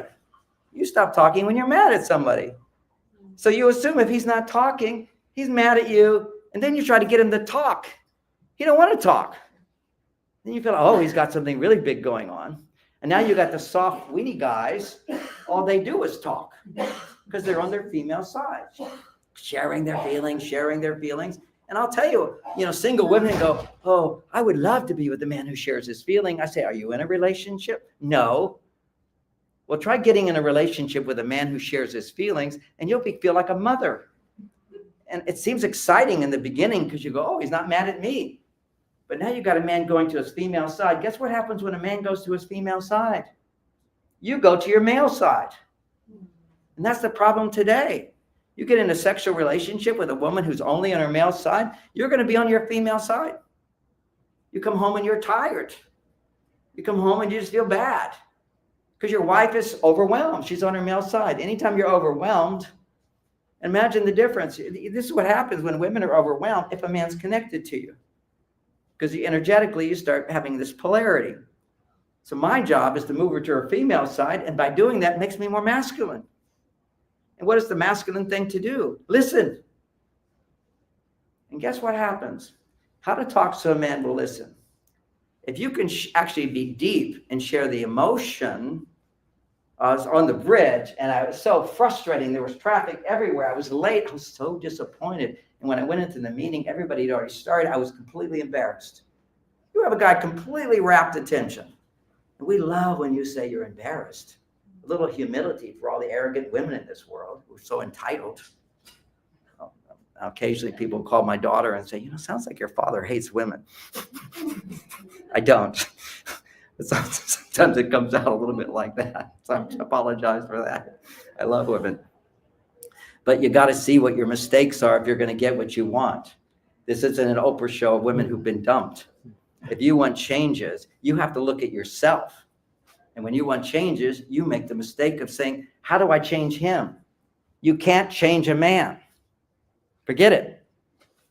[SPEAKER 7] You stop talking when you're mad at somebody. So you assume if he's not talking, he's mad at you, and then you try to get him to talk. He don't want to talk. Then you feel, oh, he's got something really big going on. And now you got the soft, weenie guys. All they do is talk because they're on their female side, sharing their feelings. And I'll tell you, single women go, oh, I would love to be with a man who shares his feeling. I say, are you in a relationship? No. Well, try getting in a relationship with a man who shares his feelings, and you'll feel like a mother. And it seems exciting in the beginning because you go, oh, he's not mad at me. But now you got a man going to his female side. Guess what happens when a man goes to his female side? You go to your male side. And that's the problem today. You get in a sexual relationship with a woman who's only on her male side, you're going to be on your female side. You come home and you're tired. You come home and you just feel bad because your wife is overwhelmed. She's on her male side. Anytime you're overwhelmed, imagine the difference. This is what happens when women are overwhelmed if a man's connected to you. Because energetically, you start having this polarity. So my job is to move her to her female side, and by doing that, it makes me more masculine. And what is the masculine thing to do? Listen. And guess what happens? How to talk so a man will listen. If you can actually be deep and share the emotion. I was on the bridge, and I was so frustrating. There was traffic everywhere. I was late. I was so disappointed. And when I went into the meeting, everybody had already started. I was completely embarrassed. You have a guy completely rapt attention. And we love when you say you're embarrassed. A little humility for all the arrogant women in this world who are so entitled. Occasionally people call my daughter and say, sounds like your father hates women. I don't. Sometimes it comes out a little bit like that. So I apologize for that. I love women. But you got to see what your mistakes are if you're going to get what you want. This isn't an Oprah show of women who've been dumped. If you want changes, you have to look at yourself. And And when you want changes, you make the mistake of saying, how do I change him? You can't change a man. Forget it.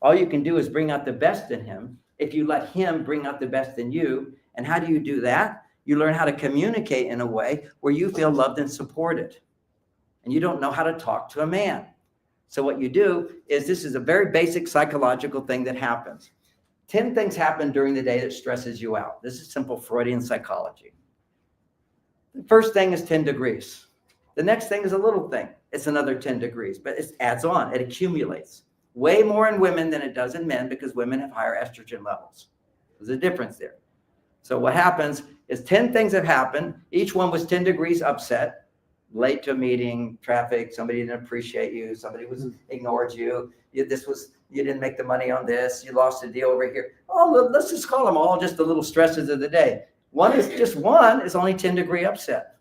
[SPEAKER 7] All you can do is bring out the best in him if you let him bring out the best in you. And how do you do that? You learn how to communicate in a way where you feel loved and supported. And you don't know how to talk to a man. So what you do is, this is a very basic psychological thing that happens. 10 things happen during the day that stresses you out. This is simple Freudian psychology. The first thing is 10 degrees. The next thing is a little thing. It's another 10 degrees, but it adds on. It accumulates. Way more in women than it does in men, because women have higher estrogen levels. There's a difference there. So what happens is 10 things have happened. Each one was 10 degrees upset. Late to a meeting, traffic, somebody didn't appreciate you, somebody ignored you. You didn't make the money on this, you lost a deal over here. Oh, let's just call them all just the little stresses of the day. One is only 10 degree upset.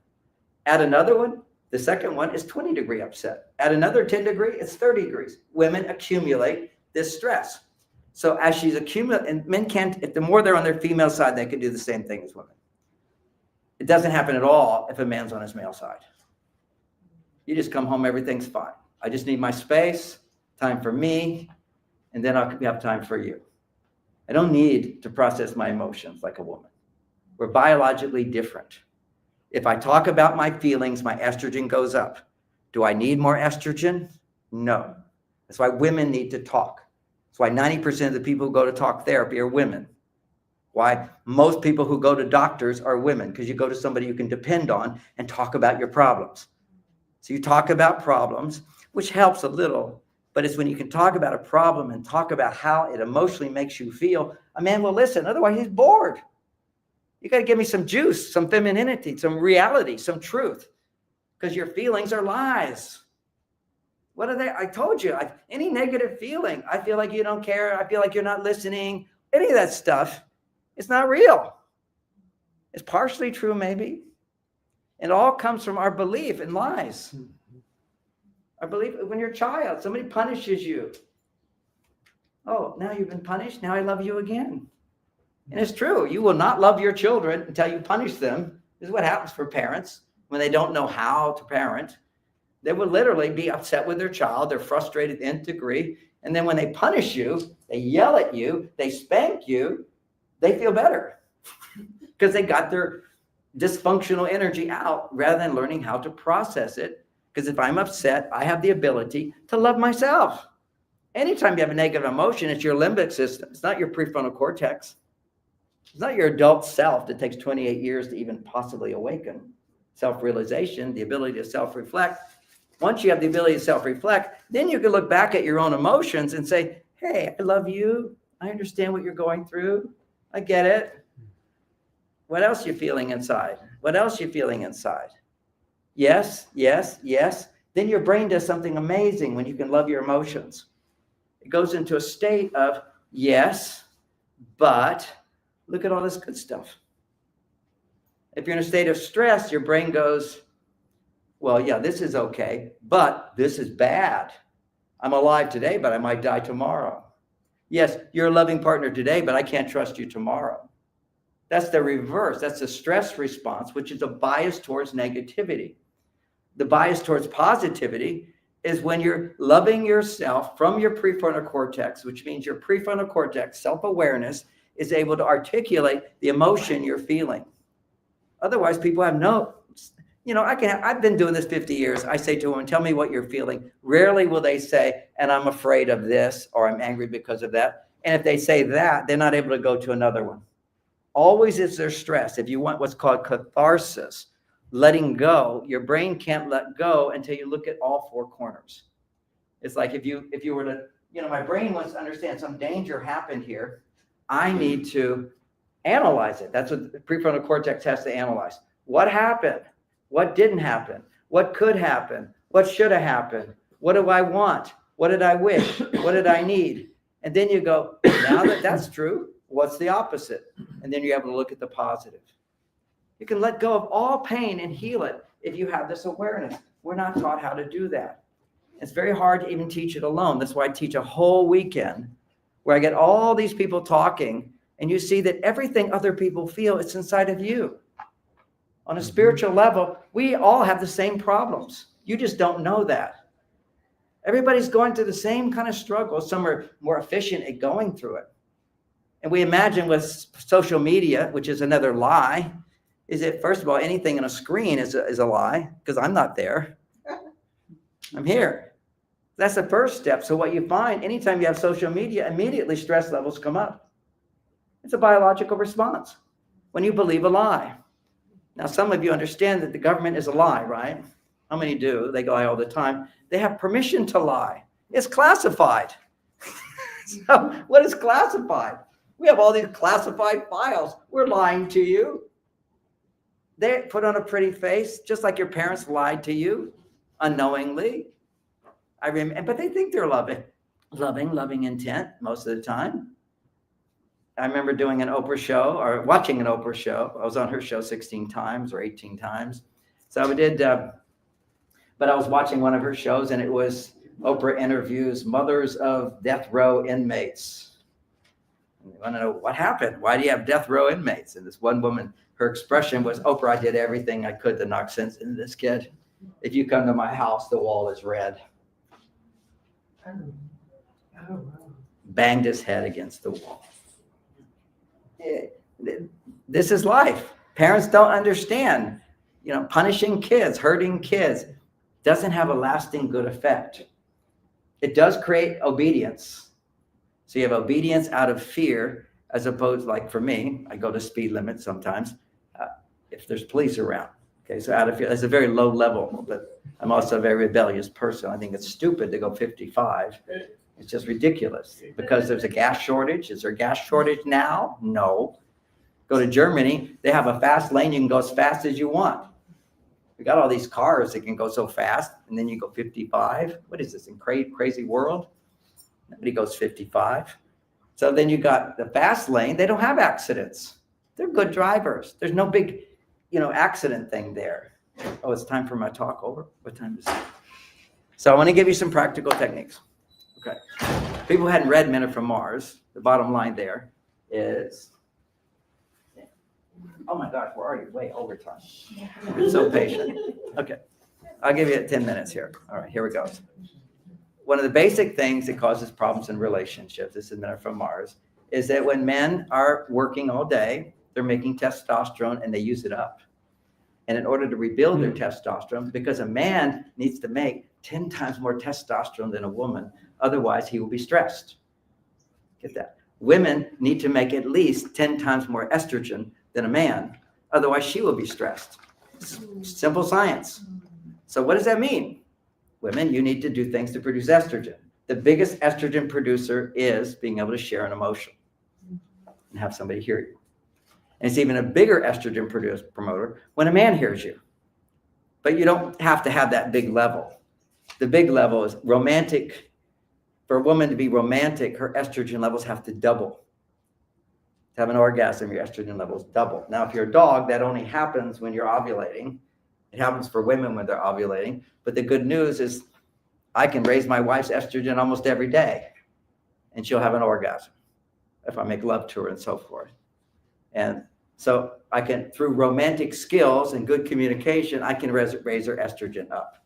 [SPEAKER 7] Add another one, the second one is 20 degree upset. Add another 10 degree, it's 30 degrees. Women accumulate this stress. So as she's accumulating, and men can't, if the more they're on their female side, they can do the same thing as women. It doesn't happen at all if a man's on his male side. You just come home, everything's fine. I just need my space, time for me, and then I'll have time for you. I don't need to process my emotions like a woman. We're biologically different. If I talk about my feelings, my estrogen goes up. Do I need more estrogen? No. That's why women need to talk. That's why 90% of the people who go to talk therapy are women. Why most people who go to doctors are women, because you go to somebody you can depend on and talk about your problems. So you talk about problems, which helps a little, but it's when you can talk about a problem and talk about how it emotionally makes you feel, a man will listen. Otherwise, he's bored. You got to give me some juice, some femininity, some reality, some truth, because your feelings are lies. What are they? I told you, any negative feeling, I feel like you don't care. I feel like you're not listening. Any of that stuff, it's not real. It's partially true, maybe. It all comes from our belief in lies. Our belief when you're a child, somebody punishes you. Oh, now you've been punished. Now I love you again. And it's true. You will not love your children until you punish them. This is what happens for parents when they don't know how to parent. They will literally be upset with their child. They're frustrated to the nth degree. And then when they punish you, they yell at you, they spank you, they feel better because they got their dysfunctional energy out rather than learning how to process it. Because if I'm upset, I have the ability to love myself. Anytime you have a negative emotion, it's your limbic system. It's not your prefrontal cortex. It's not your adult self that takes 28 years to even possibly awaken. Self-realization, the ability to self-reflect. Once you have the ability to self-reflect, then you can look back at your own emotions and say, hey, I love you. I understand what you're going through. I get it. What else are you feeling inside? What else are you feeling inside? Yes, yes, yes. Then your brain does something amazing when you can love your emotions. It goes into a state of, yes, but look at all this good stuff. If you're in a state of stress, your brain goes, well, yeah, this is okay, but this is bad. I'm alive today, but I might die tomorrow. Yes, you're a loving partner today, but I can't trust you tomorrow. That's the reverse. That's the stress response, which is a bias towards negativity. The bias towards positivity is when you're loving yourself from your prefrontal cortex, which means your prefrontal cortex, self-awareness, is able to articulate the emotion you're feeling. Otherwise, people have no, I've been doing this 50 years. I say to a woman, tell me what you're feeling. Rarely will they say, and I'm afraid of this, or I'm angry because of that. And if they say that, they're not able to go to another one. Always is there stress. If you want what's called catharsis, letting go, your brain can't let go until you look at all four corners. It's like if you were to, my brain wants to understand some danger happened here. I need to analyze it. That's what the prefrontal cortex has to analyze. What happened? What didn't happen? What could happen? What should have happened? What do I want? What did I wish? What did I need? And then you go, now that that's true, what's the opposite? And then you're able to look at the positive. You can let go of all pain and heal it if you have this awareness. We're not taught how to do that. It's very hard to even teach it alone. That's why I teach a whole weekend where I get all these people talking, and you see that everything other people feel, it's inside of you. On a spiritual level, we all have the same problems. You just don't know that. Everybody's going through the same kind of struggle. Some are more efficient at going through it. And we imagine with social media, which is another lie, is that, first of all, anything on a screen is a lie, because I'm not there. I'm here. That's the first step. So what you find, anytime you have social media, immediately stress levels come up. It's a biological response when you believe a lie. Now, some of you understand that the government is a lie, right? How many do? They lie all the time. They have permission to lie. It's classified. So what is classified? We have all these classified files. We're lying to you. They put on a pretty face, just like your parents lied to you unknowingly. But they think they're loving intent most of the time. I remember doing an Oprah show or watching an Oprah show. I was on her show 16 times or 18 times. So I did, but I was watching one of her shows, and it was Oprah interviews mothers of death row inmates. And you want to know what happened? Why do you have death row inmates? And this one woman, her expression was, Oprah, I did everything I could to knock sense into this kid. If you come to my house, the wall is red. Banged his head against the wall. This is life. Parents don't understand, punishing kids, hurting kids doesn't have a lasting good effect. It does create obedience. So you have obedience out of fear, as opposed, like for me, I go to speed limit sometimes if there's police around. Okay, so out of fear, that's a very low level, but I'm also a very rebellious person. I think it's stupid to go 55. It's just ridiculous because there's a gas shortage. Is there a gas shortage now? No. Go to Germany, they have a fast lane. You can go as fast as you want. We got all these cars that can go so fast, and then you go 55. What is this, in crazy world? Nobody goes 55. So then you got the fast lane. They don't have accidents. They're good drivers. There's no big, accident thing there. Oh, it's time for my talk over. What time is it? So I want to give you some practical techniques. Okay. People who hadn't read Men Are From Mars, the bottom line there is, oh my gosh, we're already way over time. You're so patient. Okay. I'll give you 10 minutes here. All right, here we go. One of the basic things that causes problems in relationships, this is Men Are From Mars, is that when men are working all day, they're making testosterone and they use it up. And in order to rebuild their testosterone, because a man needs to make 10 times more testosterone than a woman, otherwise he will be stressed. Get that? Women need to make at least 10 times more estrogen than a man, otherwise she will be stressed. Simple science. So what does that mean? Women, you need to do things to produce estrogen. The biggest estrogen producer is being able to share an emotion and have somebody hear you. And it's even a bigger estrogen promoter when a man hears you. But you don't have to have that big level. The big level is romantic. For a woman to be romantic, her estrogen levels have to double. To have an orgasm, your estrogen levels double. Now, if you're a dog, that only happens when you're ovulating. It happens for women when they're ovulating. But the good news is I can raise my wife's estrogen almost every day, and she'll have an orgasm if I make love to her and so forth. And so I can, through romantic skills and good communication, I can raise her estrogen up.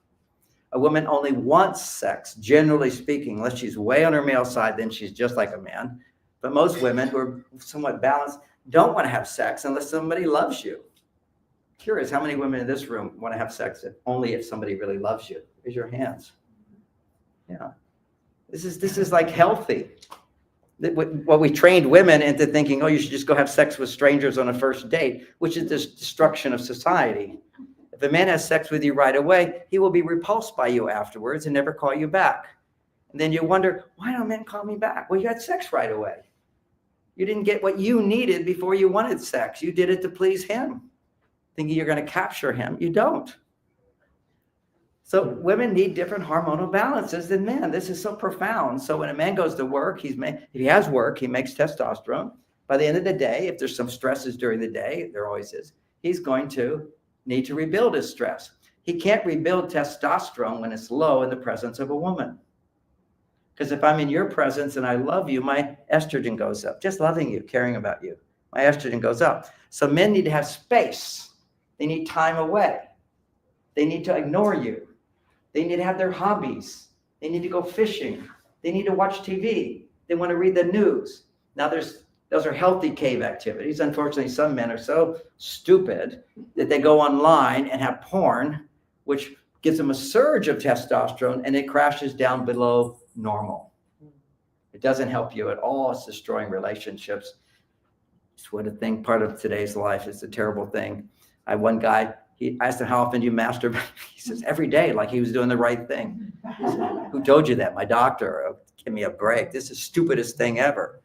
[SPEAKER 7] A woman only wants sex, generally speaking, unless she's way on her male side, then she's just like a man. But most women who are somewhat balanced don't want to have sex unless somebody loves you. Curious, how many women in this room want to have sex only if somebody really loves you? Raise your hands. Yeah. This is like healthy. What we trained women into thinking, oh, you should just go have sex with strangers on a first date, which is the destruction of society. If a man has sex with you right away, he will be repulsed by you afterwards and never call you back. And then you wonder, why don't men call me back? Well, you had sex right away. You didn't get what you needed before you wanted sex. You did it to please him, thinking you're going to capture him. You don't. So women need different hormonal balances than men. This is so profound. So when a man goes to work, if he has work, he makes testosterone. By the end of the day, if there's some stresses during the day, there always is, he's going to need to rebuild his stress. He can't rebuild testosterone when it's low in the presence of a woman. Because if I'm in your presence and I love you, my estrogen goes up. Just loving you, caring about you, my estrogen goes up. So men need to have space They need time away. They need to ignore you. They need to have their hobbies. They need to go fishing. They need to watch TV. They want to read the news. Now those are healthy cave activities. Unfortunately, some men are so stupid that they go online and have porn, which gives them a surge of testosterone and it crashes down below normal. It doesn't help you at all. It's destroying relationships. It's what a thing, part of today's life. It's a terrible thing. I had one guy, I asked him, how often do you masturbate? He says, every day, like he was doing the right thing. Said, who told you that? My doctor. Oh, give me a break. This is the stupidest thing ever.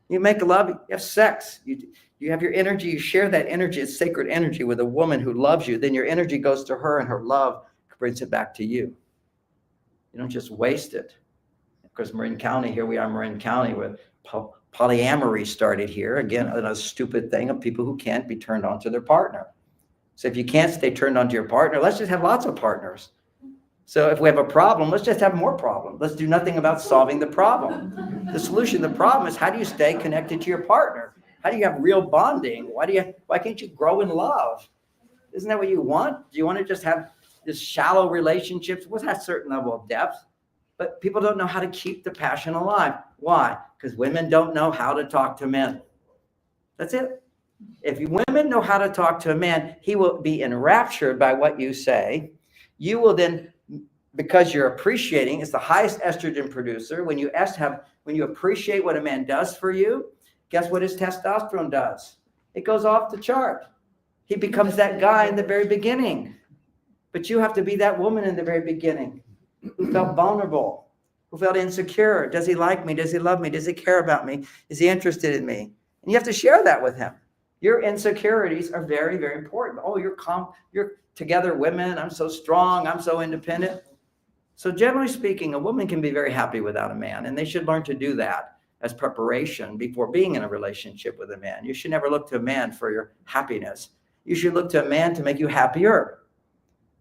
[SPEAKER 7] You make love, you have sex, you have your energy, you share that energy, it's sacred energy with a woman who loves you, then your energy goes to her and her love brings it back to you. You don't just waste it. Of course, Marin County, here we are in Marin County where polyamory started here. Again, another stupid thing of people who can't be turned on to their partner. So if you can't stay turned on to your partner, let's just have lots of partners. So if we have a problem, let's just have more problems. Let's do nothing about solving the problem. The solution to the problem is how do you stay connected to your partner? How do you have real bonding? Why can't you grow in love? Isn't that what you want? Do you want to just have this shallow relationships with a certain level of depth? But people don't know how to keep the passion alive. Why? Because women don't know how to talk to men. That's it. If women know how to talk to a man, he will be enraptured by what you say. You will then, because you're appreciating, it's the highest estrogen producer. When you appreciate what a man does for you, guess what his testosterone does? It goes off the chart. He becomes that guy in the very beginning. But you have to be that woman in the very beginning who felt vulnerable, who felt insecure. Does he like me? Does he love me? Does he care about me? Is he interested in me? And you have to share that with him. Your insecurities are very, very important. Oh, you're together women. I'm so strong. I'm so independent. So generally speaking, a woman can be very happy without a man, and they should learn to do that as preparation before being in a relationship with a man. You should never look to a man for your happiness. You should look to a man to make you happier.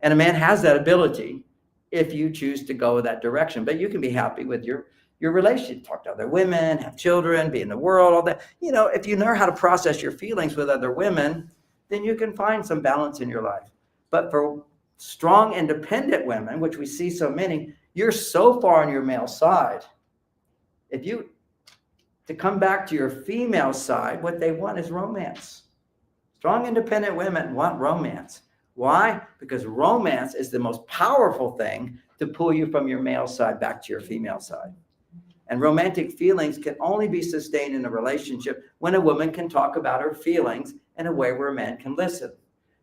[SPEAKER 7] And a man has that ability if you choose to go that direction. But you can be happy with your relationship, talk to other women, have children, be in the world, all that. You know, if you know how to process your feelings with other women, then you can find some balance in your life. But for strong, independent women, which we see so many, you're so far on your male side. To come back to your female side, what they want is romance. Strong, independent women want romance. Why? Because romance is the most powerful thing to pull you from your male side back to your female side. And romantic feelings can only be sustained in a relationship when a woman can talk about her feelings in a way where a man can listen.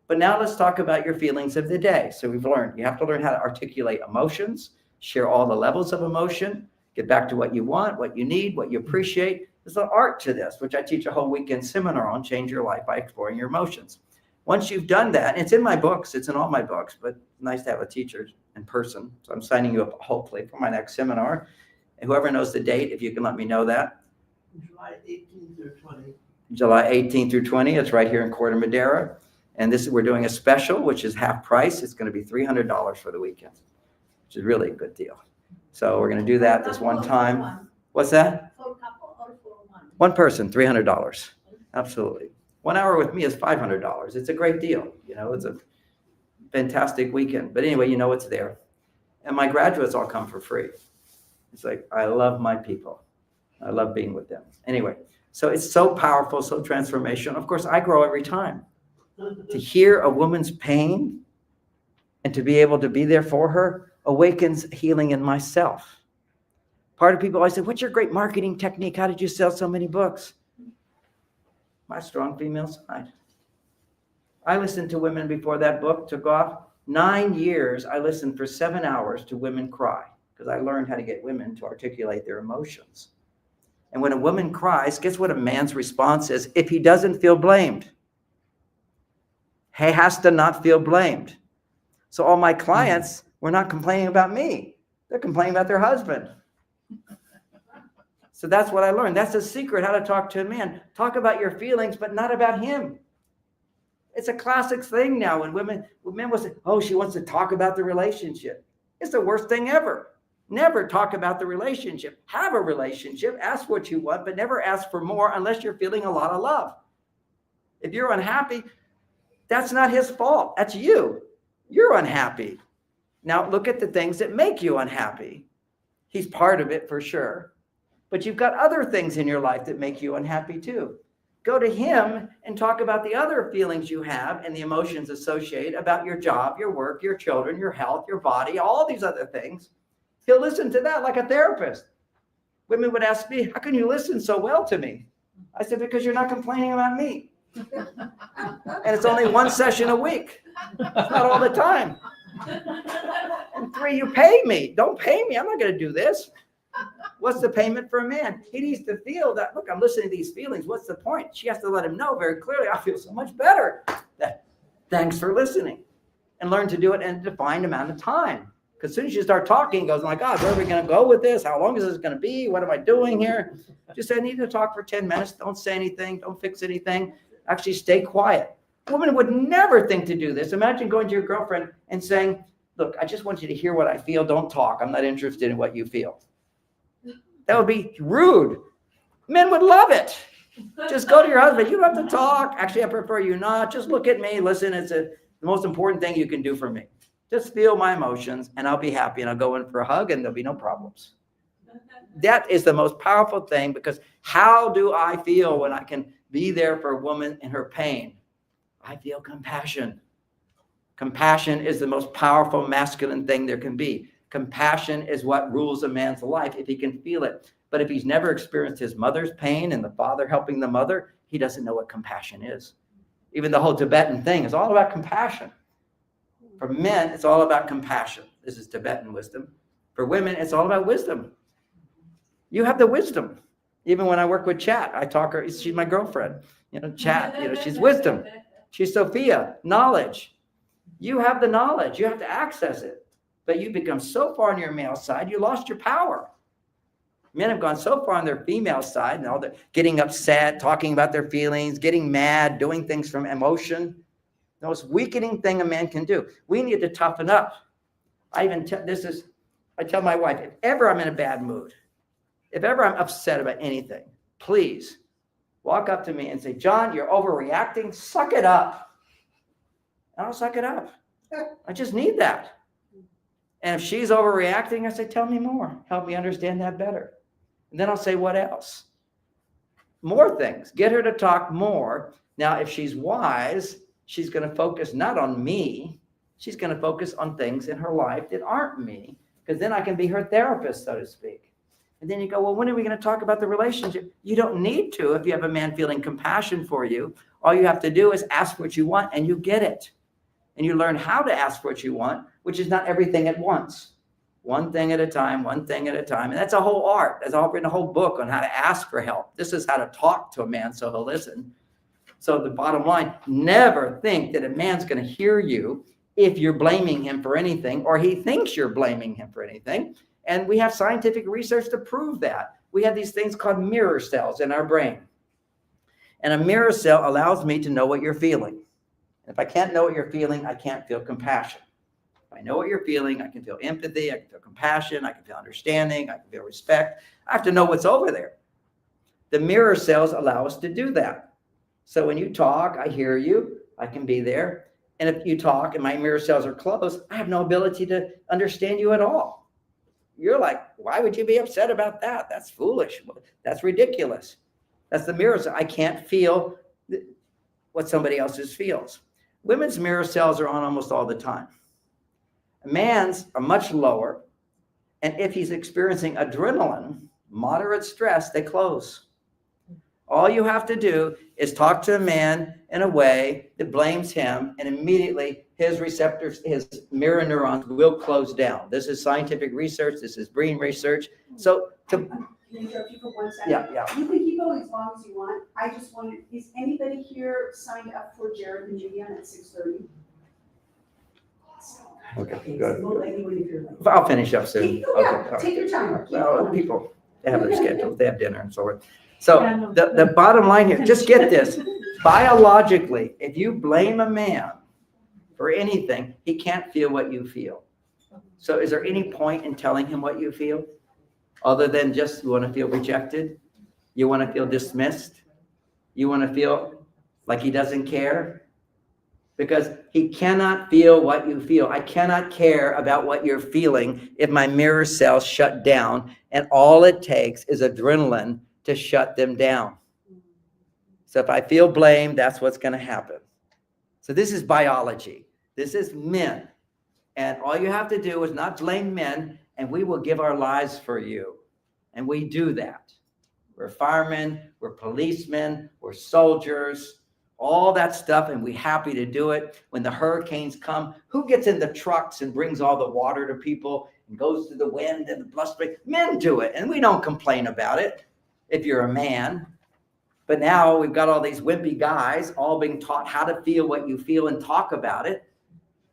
[SPEAKER 7] But now let's talk about your feelings of the day. So we've learned, you have to learn how to articulate emotions, share all the levels of emotion, get back to what you want, what you need, what you appreciate. There's an art to this, which I teach a whole weekend seminar on, Change Your Life by Exploring Your Emotions. Once you've done that, and it's in my books, it's in all my books, but nice to have a teacher in person. So I'm signing you up hopefully for my next seminar. And whoever knows the date, if you can let me know that.
[SPEAKER 5] July 18th through 20.
[SPEAKER 7] July 18th through 20. It's right here in Corte Madera. And we're doing a special, which is half price. It's going to be $300 for the weekend, which is really a good deal. So we're going to do that this one time. What's that? One person, $300. Absolutely. 1 hour with me is $500. It's a great deal. You know, it's a fantastic weekend. But anyway, you know it's there. And my graduates all come for free. It's like, I love my people. I love being with them. Anyway, so it's so powerful, so transformational. Of course, I grow every time. To hear a woman's pain and to be able to be there for her awakens healing in myself. Part of people always say, what's your great marketing technique? How did you sell so many books? My strong female side. I listened to women before that book took off. 9 years, I listened for 7 hours to women cry because I learned how to get women to articulate their emotions. And when a woman cries, guess what a man's response is? If he doesn't feel blamed, he has to not feel blamed. So all my clients were not complaining about me. They're complaining about their husband. So that's what I learned. That's the secret, how to talk to a man. Talk about your feelings, but not about him. It's a classic thing now when men will say, oh, she wants to talk about the relationship. It's the worst thing ever. Never talk about the relationship. Have a relationship, ask what you want, but never ask for more unless you're feeling a lot of love. If you're unhappy, That's not his fault. That's you. You're unhappy. Now look at the things that make you unhappy. He's part of it for sure. But you've got other things in your life that make you unhappy too. Go to him and talk about the other feelings you have and the emotions associated about your job, your work, your children, your health, your body, all these other things. He'll listen to that like a therapist. Women would ask me, how can you listen so well to me? I said, because you're not complaining about me. And it's only one session a week. It's not all the time. And 3, you pay me. Don't pay me. I'm not going to do this. What's the payment for a man? He needs to feel that, look, I'm listening to these feelings. What's the point? She has to let him know very clearly, I feel so much better. Thanks for listening. And learn to do it in a defined amount of time. Because as soon as you start talking, he goes, oh my God, where are we going to go with this? How long is this going to be? What am I doing here? Just say, I need to talk for 10 minutes. Don't say anything. Don't fix anything. Actually stay quiet. Women would never think to do this. Imagine going to your girlfriend and saying, look, I just want you to hear what I feel. Don't talk. I'm not interested in what you feel. That would be rude. Men would love it. Just go to your husband. You don't have to talk. Actually, I prefer you not. Just look at me. Listen, it's the most important thing you can do for me. Just feel my emotions and I'll be happy and I'll go in for a hug and there'll be no problems. That is the most powerful thing, because how do I feel when I can be there for a woman in her pain? I feel compassion. Compassion is the most powerful masculine thing there can be. Compassion is what rules a man's life if he can feel it. But if he's never experienced his mother's pain and the father helping the mother, he doesn't know what compassion is. Even the whole Tibetan thing is all about compassion. For men, it's all about compassion. This is Tibetan wisdom. For women, it's all about wisdom. You have the wisdom. Even when I work with Chat, I talk her, she's my girlfriend. Chat, she's wisdom. She's Sophia, knowledge. You have the knowledge. You have to access it. But you become so far on your male side, you lost your power. Men have gone so far on their female side, and all they're getting upset, talking about their feelings, getting mad, doing things from emotion. The most weakening thing a man can do. We need to toughen up. I tell my wife, if ever I'm in a bad mood, if ever I'm upset about anything, please walk up to me and say, John, you're overreacting. Suck it up. And I'll suck it up. I just need that. And if she's overreacting, I say, tell me more. Help me understand that better. And then I'll say, what else? More things. Get her to talk more. Now, if she's wise, she's going to focus not on me. She's going to focus on things in her life that aren't me, because then I can be her therapist, so to speak. And then you go, well, when are we going to talk about the relationship? You don't need to if you have a man feeling compassion for you. All you have to do is ask what you want, and you get it. And you learn how to ask what you want, which is not everything at once. One thing at a time, one thing at a time. And that's a whole art. There's written a whole book on how to ask for help. This is how to talk to a man so he'll listen. So the bottom line, never think that a man's going to hear you if you're blaming him for anything, or he thinks you're blaming him for anything. And we have scientific research to prove that. We have these things called mirror cells in our brain. And a mirror cell allows me to know what you're feeling. If I can't know what you're feeling, I can't feel compassion. If I know what you're feeling, I can feel empathy, I can feel compassion, I can feel understanding, I can feel respect. I have to know what's over there. The mirror cells allow us to do that. So when you talk, I hear you, I can be there. And if you talk and my mirror cells are closed, I have no ability to understand you at all. You're like, why would you be upset about that? That's foolish. That's ridiculous. That's the mirror cell. I can't feel what somebody else's feels. Women's mirror cells are on almost all the time. A man's are much lower. And if he's experiencing adrenaline, moderate stress, they close. All you have to do is talk to a man in a way that blames him, and immediately his receptors, his mirror neurons will close down. This is scientific research. This is brain research. So
[SPEAKER 2] Can I interrupt you for 1 second?
[SPEAKER 7] Yeah.
[SPEAKER 2] You can keep going as long as you want. I just wanted, is anybody here signed up for Jared and Julian at 6:30?
[SPEAKER 7] Okay, good.
[SPEAKER 2] Well, anyone if you're late.
[SPEAKER 7] I'll finish up soon.
[SPEAKER 2] Yeah, take your time. Keep
[SPEAKER 7] Well,
[SPEAKER 2] going.
[SPEAKER 7] people, they have their schedules, they have dinner and so forth. So the bottom line here, just get this. Biologically, if you blame a man for anything, he can't feel what you feel. So is there any point in telling him what you feel? Other than just you want to feel rejected? You want to feel dismissed? You want to feel like he doesn't care? because he cannot feel what you feel. I cannot care about what you're feeling if my mirror cells shut down, and all it takes is adrenaline to shut them down. So if I feel blame, that's what's going to happen. So this is biology. This is men. And all you have to do is not blame men, and we will give our lives for you. And we do that. We're firemen, we're policemen, we're soldiers, all that stuff, and we're happy to do it. When the hurricanes come, who gets in the trucks and brings all the water to people and goes through the wind and the bluster? Men do it, and we don't complain about it if you're a man. But now we've got all these wimpy guys all being taught how to feel what you feel and talk about it.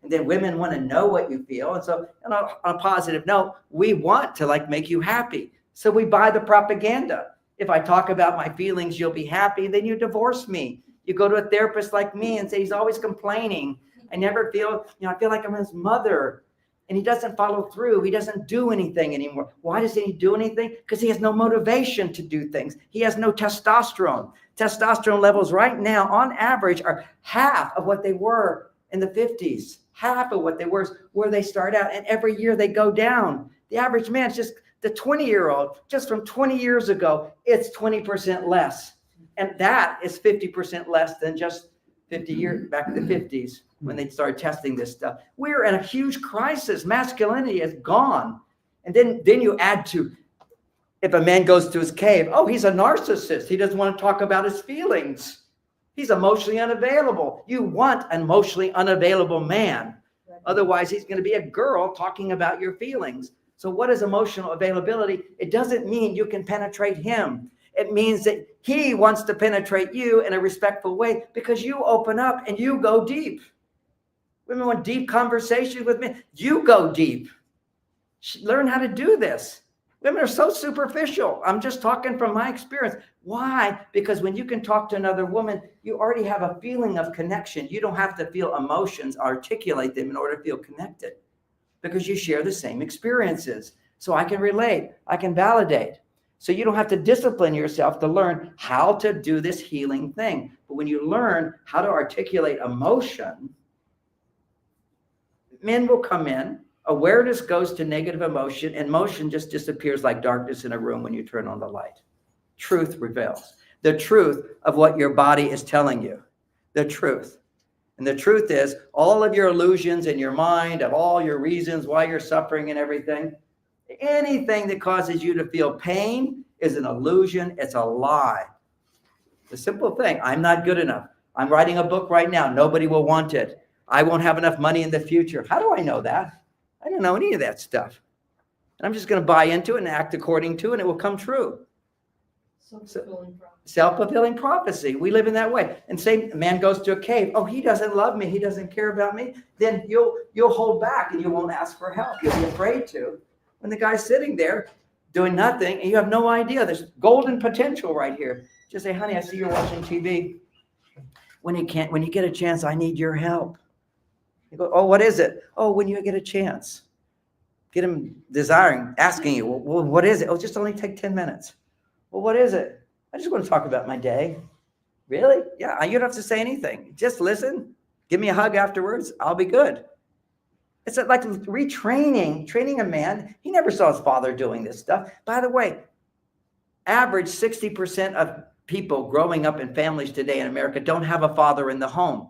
[SPEAKER 7] And then women want to know what you feel. And so on a positive note, we want to make you happy. So we buy the propaganda. If I talk about my feelings, you'll be happy. Then you divorce me. You go to a therapist like me and say, he's always complaining. I never feel, I feel like I'm his mother. And he doesn't follow through. He doesn't do anything anymore. Why doesn't he do anything? Because he has no motivation to do things. He has no testosterone. Testosterone levels right now, on average, are half of what they were in the 50s. Half of what they were where they start out. And every year they go down. The average man's just the 20-year-old, just from 20 years ago, it's 20% less. And that is 50% less than just 50 years back in the 50s when they started testing this stuff. We're in a huge crisis. Masculinity is gone. And then you add to, if a man goes to his cave, oh, he's a narcissist. He doesn't want to talk about his feelings. He's emotionally unavailable. You want an emotionally unavailable man. Otherwise, he's going to be a girl talking about your feelings. So what is emotional availability? It doesn't mean you can penetrate him. It means that he wants to penetrate you in a respectful way because you open up and you go deep. Women want deep conversations with men. You go deep. Learn how to do this. Women are so superficial. I'm just talking from my experience. Why? Because when you can talk to another woman, you already have a feeling of connection. You don't have to feel emotions, articulate them in order to feel connected because you share the same experiences. So I can relate. I can validate. So you don't have to discipline yourself to learn how to do this healing thing. But when you learn how to articulate emotion, men will come in. Awareness goes to negative emotion, and motion just disappears like darkness in a room when you turn on the light. Truth reveals. The truth of what your body is telling you. The truth. And the truth is, all of your illusions in your mind, of all your reasons why you're suffering and everything, anything that causes you to feel pain is an illusion. It's a lie. The simple thing, I'm not good enough. I'm writing a book right now. Nobody will want it. I won't have enough money in the future. How do I know that? I don't know any of that stuff. And I'm just going to buy into it and act according to it, and it will come true. Self-fulfilling prophecy. We live in that way. And say a man goes to a cave. Oh, he doesn't love me. He doesn't care about me. Then you'll hold back and you won't ask for help. You'll be afraid to. When the guy's sitting there doing nothing and you have no idea, there's golden potential right here. Just say, honey, I see you're watching TV. When you get a chance, I need your help. You go, oh, what is it? Oh, when you get a chance. Get him asking you, well, what is it? Oh, just only take 10 minutes. Well, what is it? I just want to talk about my day. Really? Yeah, you don't have to say anything. Just listen. Give me a hug afterwards. I'll be good. It's like training a man. He never saw his father doing this stuff. By the way, average 60% of people growing up in families today in America don't have a father in the home.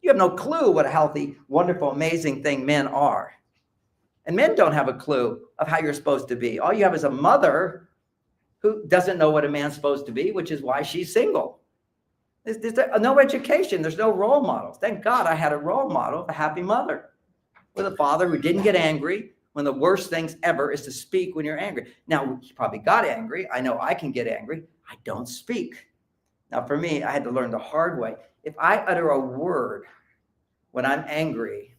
[SPEAKER 7] You have no clue what a healthy, wonderful, amazing thing men are. And men don't have a clue of how you're supposed to be. All you have is a mother who doesn't know what a man's supposed to be, which is why she's single. There's no education. There's no role models. Thank God I had a role model, a happy mother, with a father who didn't get angry. One of the worst things ever is to speak when you're angry. Now, he probably got angry. I know I can get angry. I don't speak. Now, for me, I had to learn the hard way. If I utter a word when I'm angry,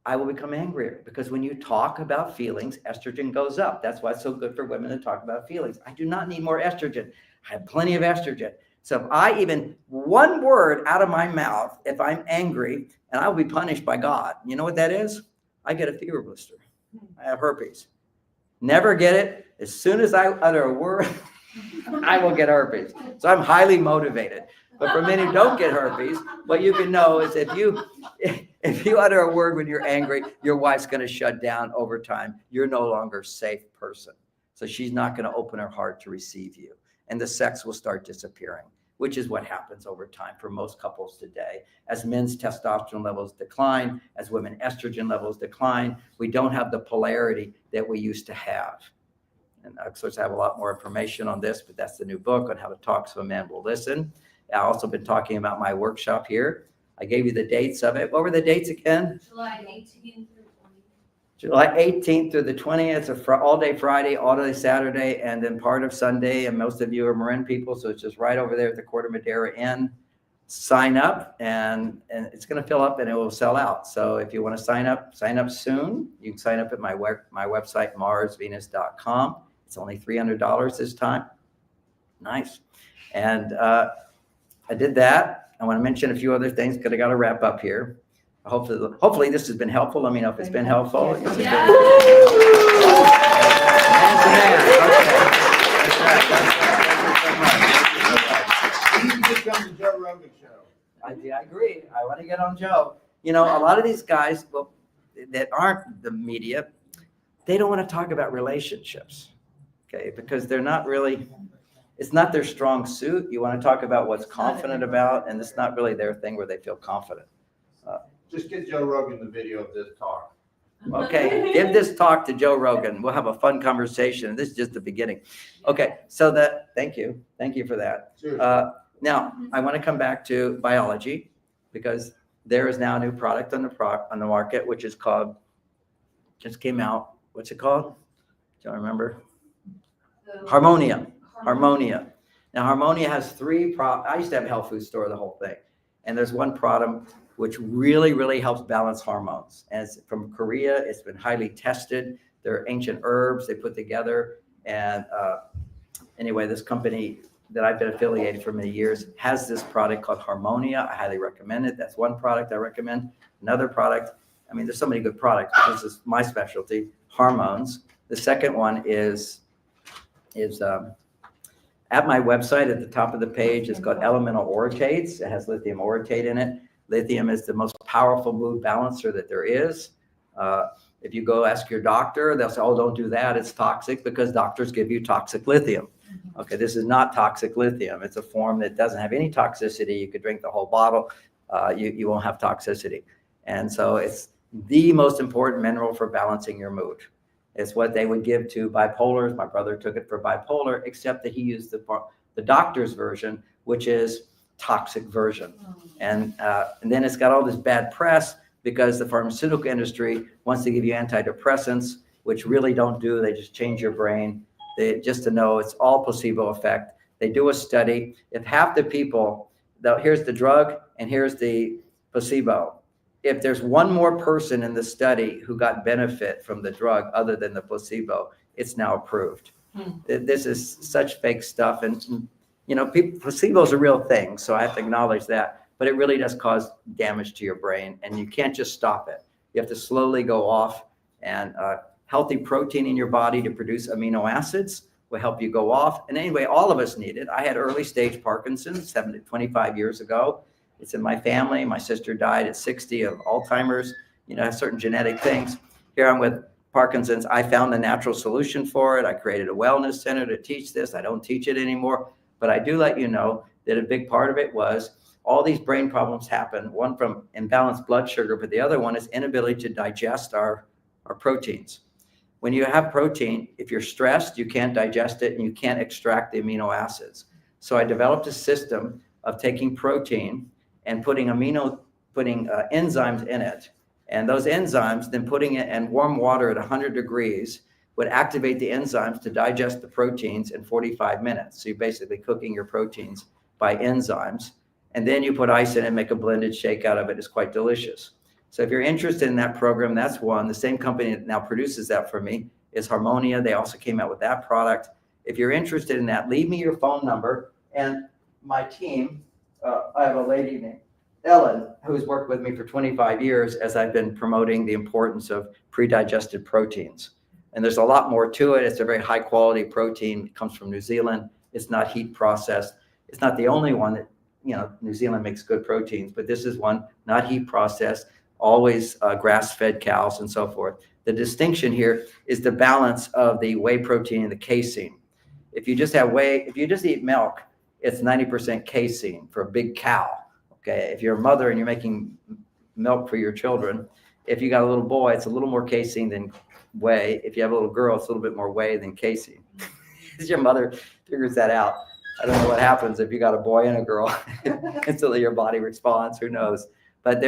[SPEAKER 7] I will become angrier, because when you talk about feelings, estrogen goes up. That's why it's so good for women to talk about feelings. I do not need more estrogen. I have plenty of estrogen. So if I even one word out of my mouth, if I'm angry, and I will be punished by God. You know what that is? I get a fever blister. I have herpes. Never get it. As soon as I utter a word, I will get herpes. So I'm highly motivated. But for men who don't get herpes, what you can know is if you utter a word when you're angry, your wife's going to shut down over time. You're no longer a safe person. So she's not going to open her heart to receive you. And the sex will start disappearing, which is what happens over time for most couples today. As men's testosterone levels decline, as women estrogen levels decline, we don't have the polarity that we used to have. And I'm supposed to have a lot more information on this, but that's the new book on how to talk so a man will listen. I've also been talking about my workshop here. I gave you the dates of it. What were the dates again?
[SPEAKER 19] July 18th through 20th.
[SPEAKER 7] July 18th through the 20th. It's a all-day Friday, all-day Saturday, and then part of Sunday. And most of you are Marin people, so it's just right over there at the Corte Madera Inn. Sign up, and it's going to fill up, and it will sell out. So if you want to sign up soon. You can sign up at my website, marsvenus.com. It's only $300 this time. Nice. And I did that. I want to mention a few other things because I got to wrap up here. Hopefully this has been helpful. Let me know if it's been helpful.
[SPEAKER 19] Yeah.
[SPEAKER 7] I agree. I want to get on Joe. You know, a lot of these guys that aren't the media, they don't want to talk about relationships, okay? Because they're not really, it's not their strong suit. You want to talk about what's confident about, and it's not really their thing where they feel confident.
[SPEAKER 8] Just get Joe Rogan the video of this talk.
[SPEAKER 7] Okay, give this talk to Joe Rogan. We'll have a fun conversation. This is just the beginning. Okay, so thank you for that. Now, I want to come back to biology because there is now a new product on the market, which is called, just came out. What's it called? Don't remember. Harmonia. Now, Harmonia has three I used to have a health food store, the whole thing. And there's one product which really, really helps balance hormones. And it's from Korea. It's been highly tested. They're ancient herbs they put together. And anyway, this company that I've been affiliated for many years has this product called Harmonia. I highly recommend it. That's one product I recommend. Another product, I mean, there's so many good products, but this is my specialty, hormones. The second one is at my website at the top of the page. It's called Elemental Orotates. It has lithium orotate in it. Lithium is the most powerful mood balancer that there is. If you go ask your doctor, they'll say, oh, don't do that. It's toxic, because doctors give you toxic lithium. Okay, this is not toxic lithium. It's a form that doesn't have any toxicity. You could drink the whole bottle. You won't have toxicity. And so it's the most important mineral for balancing your mood. It's what they would give to bipolars. My brother took it for bipolar, except that he used the doctor's version, which is toxic version. And then it's got all this bad press because the pharmaceutical industry wants to give you antidepressants, which really don't do. They just change your brain. Just to know, it's all placebo effect. They do a study. If half the people, here's the drug and here's the placebo. If there's one more person in the study who got benefit from the drug other than the placebo, it's now approved. This is such fake stuff. And, you know, placebo is a real thing, so I have to acknowledge that. But it really does cause damage to your brain, and you can't just stop it. You have to slowly go off, and healthy protein in your body to produce amino acids will help you go off. And anyway, all of us need it. I had early stage Parkinson's 25 years ago. It's in my family. My sister died at 60 of Alzheimer's. You know, certain genetic things. Here I'm with Parkinson's. I found the natural solution for it. I created a wellness center to teach this. I don't teach it anymore, but I do let you know that a big part of it was all these brain problems happen. One from imbalanced blood sugar, but the other one is inability to digest our proteins. When you have protein, if you're stressed, you can't digest it and you can't extract the amino acids. So I developed a system of taking protein and putting enzymes in it. And those enzymes, then putting it in warm water at 100 degrees, would activate the enzymes to digest the proteins in 45 minutes. So you're basically cooking your proteins by enzymes. And then you put ice in it and make a blended shake out of it. It's quite delicious. So if you're interested in that program, that's one. The same company that now produces that for me is Harmonia. They also came out with that product. If you're interested in that, leave me your phone number. And my team, I have a lady named Ellen who's worked with me for 25 years as I've been promoting the importance of pre-digested proteins. And there's a lot more to it. It's a very high quality protein. It comes from New Zealand. It's not heat processed. It's not the only one that New Zealand makes good proteins, but this is one not heat processed, always grass-fed cows and so forth. The distinction here is the balance of the whey protein and the casein. If you just eat milk, it's 90% casein for a big cow. Okay, if you're a mother and you're making milk for your children, if you got a little boy, it's a little more casein than whey. If you have a little girl, it's a little bit more whey than casein. As your mother figures that out. I don't know what happens if you got a boy and a girl until your body responds. Who knows? But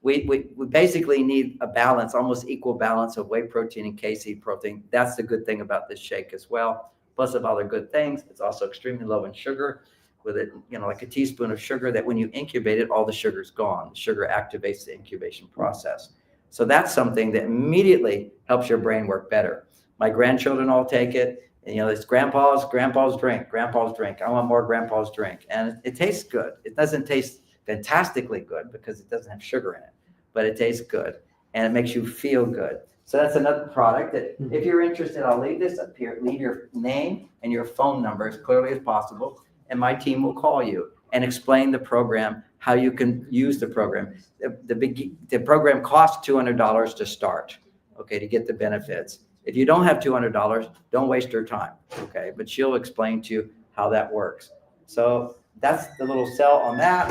[SPEAKER 7] we basically need a balance, almost equal balance of whey protein and casein protein. That's the good thing about this shake as well. Plus of other good things, it's also extremely low in sugar. With it, like a teaspoon of sugar, that when you incubate it, all the sugar's gone. Sugar activates the incubation process. So that's something that immediately helps your brain work better. My grandchildren all take it. And, it's grandpa's drink. I want more grandpa's drink. And it tastes good. It doesn't taste fantastically good because it doesn't have sugar in it, but it tastes good and it makes you feel good. So that's another product that if you're interested, I'll leave this up here. Leave your name and your phone number as clearly as possible. And my team will call you and explain the program, how you can use the program. The program costs $200 to start, okay, to get the benefits. If you don't have $200, don't waste your time, okay? But she'll explain to you how that works. So that's the little sell on that.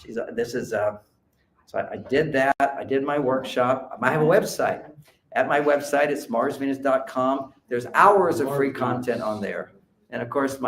[SPEAKER 7] So I did that. I did my workshop. I have a website. At my website, it's marsvenus.com. There's hours of free content on there. And of course,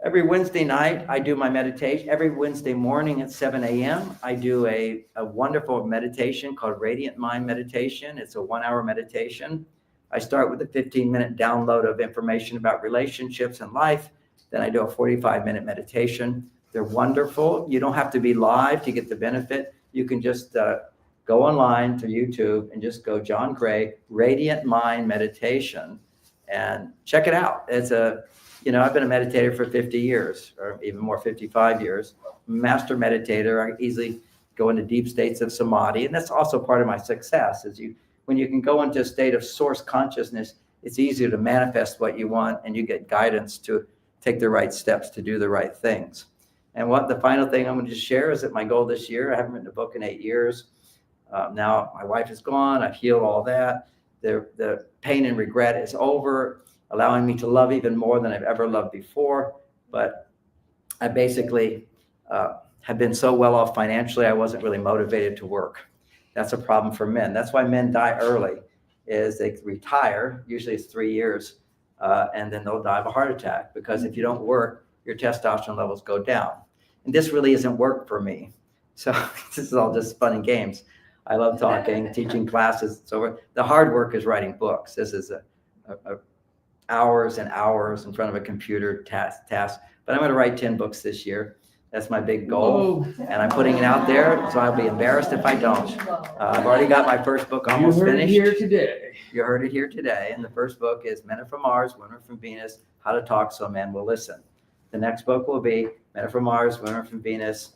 [SPEAKER 7] every Wednesday night, I do my meditation. Every Wednesday morning at 7 a.m., I do a wonderful meditation called Radiant Mind Meditation. It's a 1-hour meditation. I start with a 15-minute download of information about relationships and life. Then I do a 45-minute meditation. They're wonderful. You don't have to be live to get the benefit. You can just go online to YouTube and just go John Gray, Radiant Mind Meditation, and check it out. It's I've been a meditator for 50 years, or even more, 55 years. Master meditator. I easily go into deep states of samadhi. And that's also part of my success, is when you can go into a state of source consciousness, it's easier to manifest what you want, and you get guidance to take the right steps to do the right things. And the final thing I'm going to just share is that my goal this year, I haven't written a book in 8 years. Now my wife is gone. I've healed all that. The pain and regret is over, allowing me to love even more than I've ever loved before. But I basically have been so well off financially, I wasn't really motivated to work. That's a problem for men. That's why men die early, is they retire, usually it's 3 years, and then they'll die of a heart attack, because if you don't work, your testosterone levels go down. And this really isn't work for me. So this is all just fun and games. I love talking, teaching classes. So the hard work is writing books. This is hours and hours in front of a computer task. But I'm going to write 10 books this year. That's my big goal. Whoa. And I'm putting it out there, so I'll be embarrassed if I don't. I've already got my first book almost finished. You heard it here today. And the first book is Men Are From Mars, Women Are From Venus, How to Talk So Men Will Listen. The next book will be Men Are From Mars, Women Are From Venus,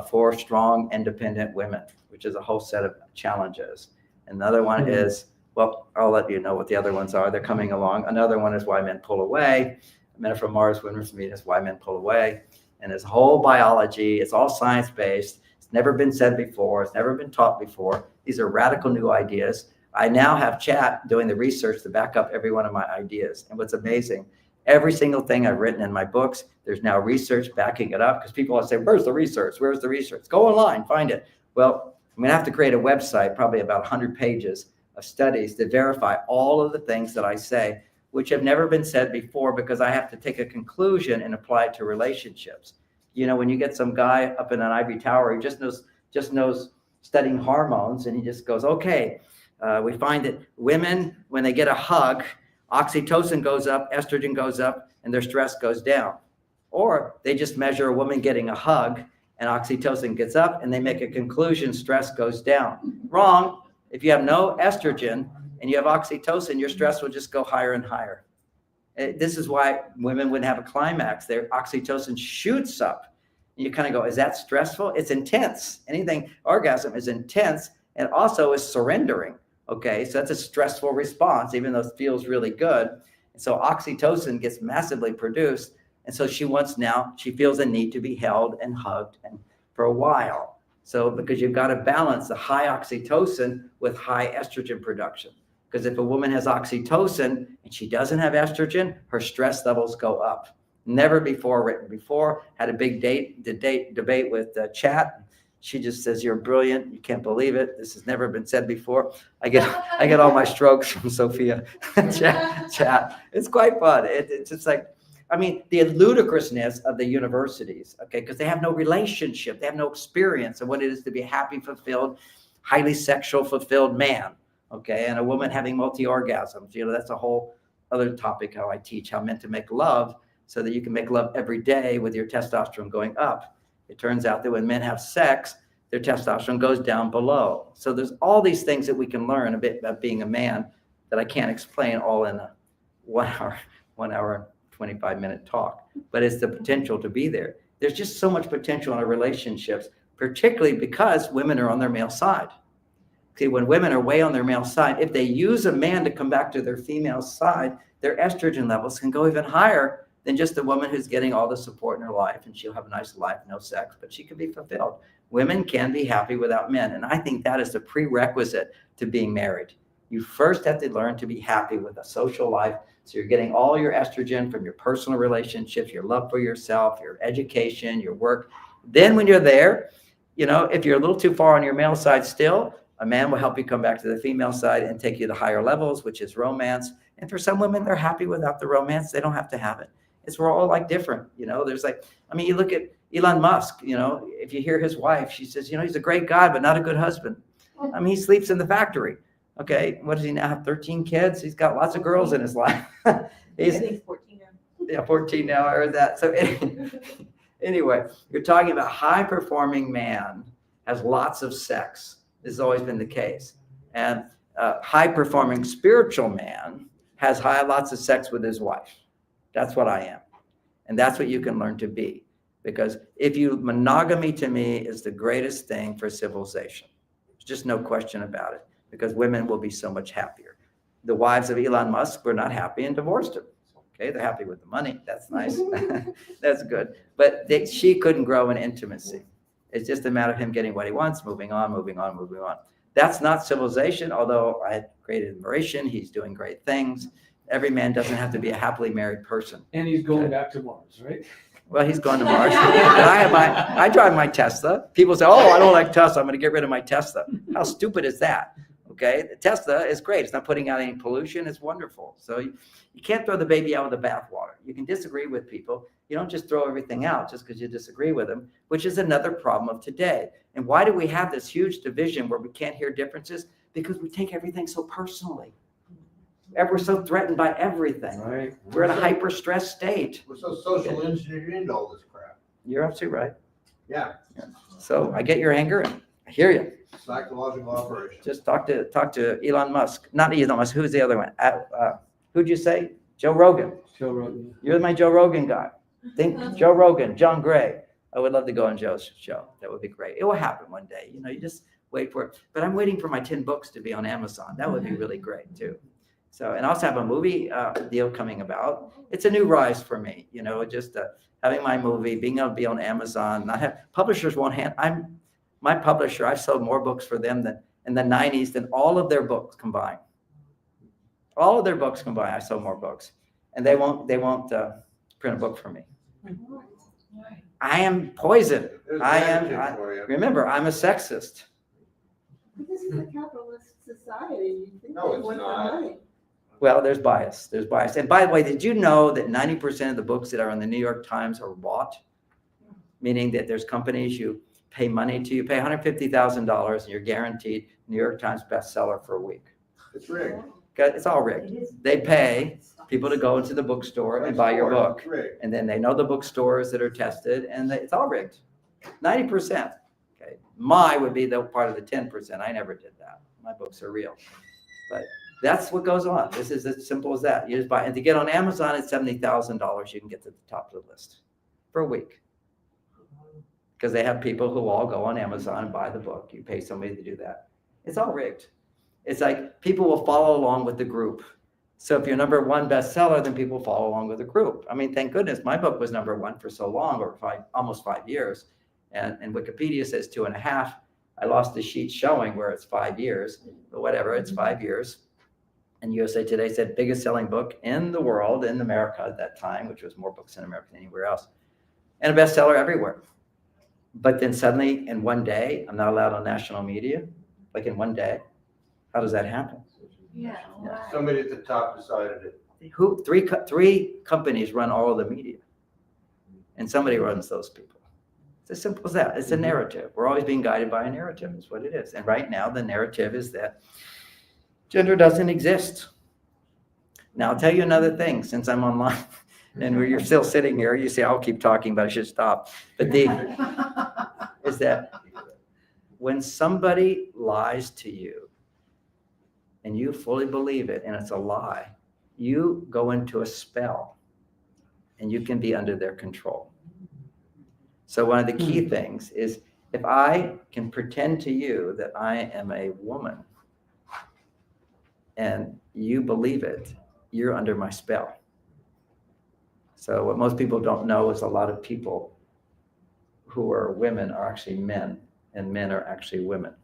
[SPEAKER 7] for Strong, Independent Women, which is a whole set of challenges. Another one is, well, I'll let you know what the other ones are. They're coming along. Another one is Why Men Pull Away. Men Are From Mars, Women Are From Venus, Why Men Pull Away. And it's whole biology. It's all science-based. It's never been said before. It's never been taught before. These are radical new ideas. I now have chat doing the research to back up every one of my ideas. And what's amazing, every single thing I've written in my books, there's now research backing it up, because people will say, where's the research? Where's the research? Go online, find it. Well, I'm going to have to create a website, probably about 100 pages of studies to verify all of the things that I say, which have never been said before, because I have to take a conclusion and apply it to relationships. When you get some guy up in an ivory tower, he just knows studying hormones, and he just goes, okay, we find that women, when they get a hug, oxytocin goes up, estrogen goes up, and their stress goes down. Or they just measure a woman getting a hug, and oxytocin gets up, and they make a conclusion, stress goes down. Wrong. If you have no estrogen and you have oxytocin, your stress will just go higher and higher. This is why women wouldn't have a climax. Their oxytocin shoots up. And you kind of go, is that stressful? It's intense. Orgasm is intense, and also is surrendering. Okay, so that's a stressful response, even though it feels really good. And so oxytocin gets massively produced. And so she feels a need to be held and hugged and for a while. So because you've got to balance the high oxytocin with high estrogen production. Because if a woman has oxytocin and she doesn't have estrogen, her stress levels go up. Never before written before. Had a big debate with Chat. She just says, "You're brilliant. You can't believe it. This has never been said before." I get all my strokes from Sophia. Chat. It's quite fun. It's just like, I mean, the ludicrousness of the universities, okay, because they have no relationship, they have no experience of what it is to be a happy, fulfilled, highly sexual, fulfilled man, okay, and a woman having multi-orgasms. That's a whole other topic, how I teach how men to make love so that you can make love every day with your testosterone going up. It turns out that when men have sex, their testosterone goes down below. So there's all these things that we can learn a bit about being a man that I can't explain all in a 1 hour 25-minute talk, but it's the potential to be there. There's just so much potential in our relationships, particularly because women are on their male side. See, when women are way on their male side, if they use a man to come back to their female side, their estrogen levels can go even higher than just a woman who's getting all the support in her life, and she'll have a nice life, no sex, but she can be fulfilled. Women can be happy without men, and I think that is the prerequisite to being married. You first have to learn to be happy with a social life. So you're getting all your estrogen from your personal relationships, your love for yourself, your education, your work. Then when you're there, if you're a little too far on your male side still, a man will help you come back to the female side and take you to higher levels, which is romance. And for some women, they're happy without the romance. They don't have to have it. We're all like different, there's you look at Elon Musk, if you hear his wife, she says, he's a great guy, but not a good husband. He sleeps in the factory. Okay, what does he now have? 13 kids? He's got lots of girls in his life. He's 14 now. Yeah, 14 now. I heard that. So anyway, you're talking about high-performing man has lots of sex. This has always been the case. And high-performing spiritual man has lots of sex with his wife. That's what I am. And that's what you can learn to be. Because monogamy to me is the greatest thing for civilization. There's just no question about it. Because women will be so much happier. The wives of Elon Musk were not happy and divorced him. Okay, they're happy with the money. That's nice. That's good. But she couldn't grow in intimacy. It's just a matter of him getting what he wants, moving on. That's not civilization, although I had great admiration. He's doing great things. Every man doesn't have to be a happily married person.
[SPEAKER 10] And he's going back to Mars, right?
[SPEAKER 7] Well, he's going to Mars. I drive my Tesla. People say, "Oh, I don't like Tesla. I'm going to get rid of my Tesla." How stupid is that? Okay, the Tesla is great. It's not putting out any pollution. It's wonderful. So you can't throw the baby out with the bathwater. You can disagree with people. You don't just throw everything out just because you disagree with them, which is another problem of today. And why do we have this huge division where we can't hear differences? Because we take everything so personally. We're so threatened by everything.
[SPEAKER 10] Right.
[SPEAKER 7] We're in a hyper-stressed state.
[SPEAKER 8] We're so social engineered into all this crap.
[SPEAKER 7] You're absolutely right.
[SPEAKER 8] Yeah.
[SPEAKER 7] So I get your anger and I hear you.
[SPEAKER 8] Psychological operation.
[SPEAKER 7] Just talk to Elon Musk. Not Elon Musk. Who's the other one? Who'd you say? Joe Rogan.
[SPEAKER 10] Joe Rogan.
[SPEAKER 7] You're my Joe Rogan guy. Think Joe Rogan, John Gray. I would love to go on Joe's show. That would be great. It will happen one day. You just wait for it. But I'm waiting for my 10 books to be on Amazon. That would be really great too. So, and I also have a movie deal coming about. It's a new rise for me. Just having my movie, being able to be on Amazon. Publishers won't my publisher, I've sold more books for them than in the 90s than all of their books combined. All of their books combined, I sold more books. And they won't print a book for me. I am poison. Remember, I'm a sexist.
[SPEAKER 20] But this is a capitalist society. You think
[SPEAKER 8] No,
[SPEAKER 20] they
[SPEAKER 8] it's
[SPEAKER 20] want the
[SPEAKER 8] not.
[SPEAKER 20] money.
[SPEAKER 7] Well, there's bias. And by the way, did you know that 90% of the books that are in the New York Times are bought? Meaning that there's companies you pay money to. You pay $150,000 and you're guaranteed New York Times bestseller for a week.
[SPEAKER 8] It's rigged.
[SPEAKER 7] It's all rigged. They pay people to go into the bookstore and buy your book. And then they know the bookstores that are tested, and it's all rigged. 90%. Okay. My would be the part of the 10%. I never did that. My books are real. But that's what goes on. This is as simple as that. You just buy, and to get on Amazon, it's $70,000. You can get to the top of the list for a week. Because they have people who all go on Amazon and buy the book. You pay somebody to do that. It's all rigged. It's like people will follow along with the group. So if you're number one bestseller, then people follow along with the group. I mean, thank goodness my book was number one for so long, or almost 5 years. And Wikipedia says 2.5. I lost the sheet showing where it's 5 years, but whatever, it's 5 years. And USA Today said biggest selling book in the world, in America at that time, which was more books in America than anywhere else, and a bestseller everywhere. But then suddenly in one day, I'm not allowed on national media, like in one day. How does that happen?
[SPEAKER 11] Yeah.
[SPEAKER 8] Somebody at the top decided it.
[SPEAKER 7] Three companies run all of the media, and somebody runs those people. It's as simple as that. It's a narrative. We're always being guided by a narrative, is what it is. And right now, the narrative is that gender doesn't exist. Now, I'll tell you another thing, since I'm online, and you're still sitting here, you say, I'll keep talking, but I should stop. But is that when somebody lies to you, and you fully believe it, and it's a lie, you go into a spell, and you can be under their control. So one of the key things is, if I can pretend to you that I am a woman, and you believe it, you're under my spell. So what most people don't know is a lot of people who are women are actually men, and men are actually women,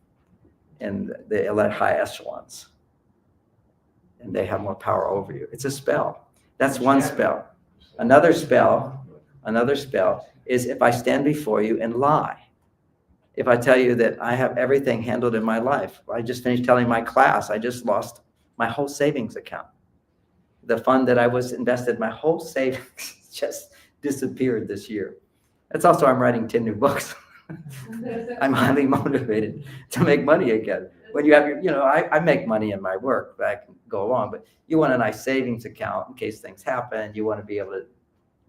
[SPEAKER 7] and the high echelons. And they have more power over you. It's a spell. That's one spell. Another spell is if I stand before you and lie. If I tell you that I have everything handled in my life. I just finished telling my class, I just lost my whole savings account. The fund that I was invested, my whole savings just disappeared this year. That's also, I'm writing 10 new books. I'm highly motivated to make money again. When you have your, I make money in my work, but I can go along, but you want a nice savings account in case things happen. You want to be able to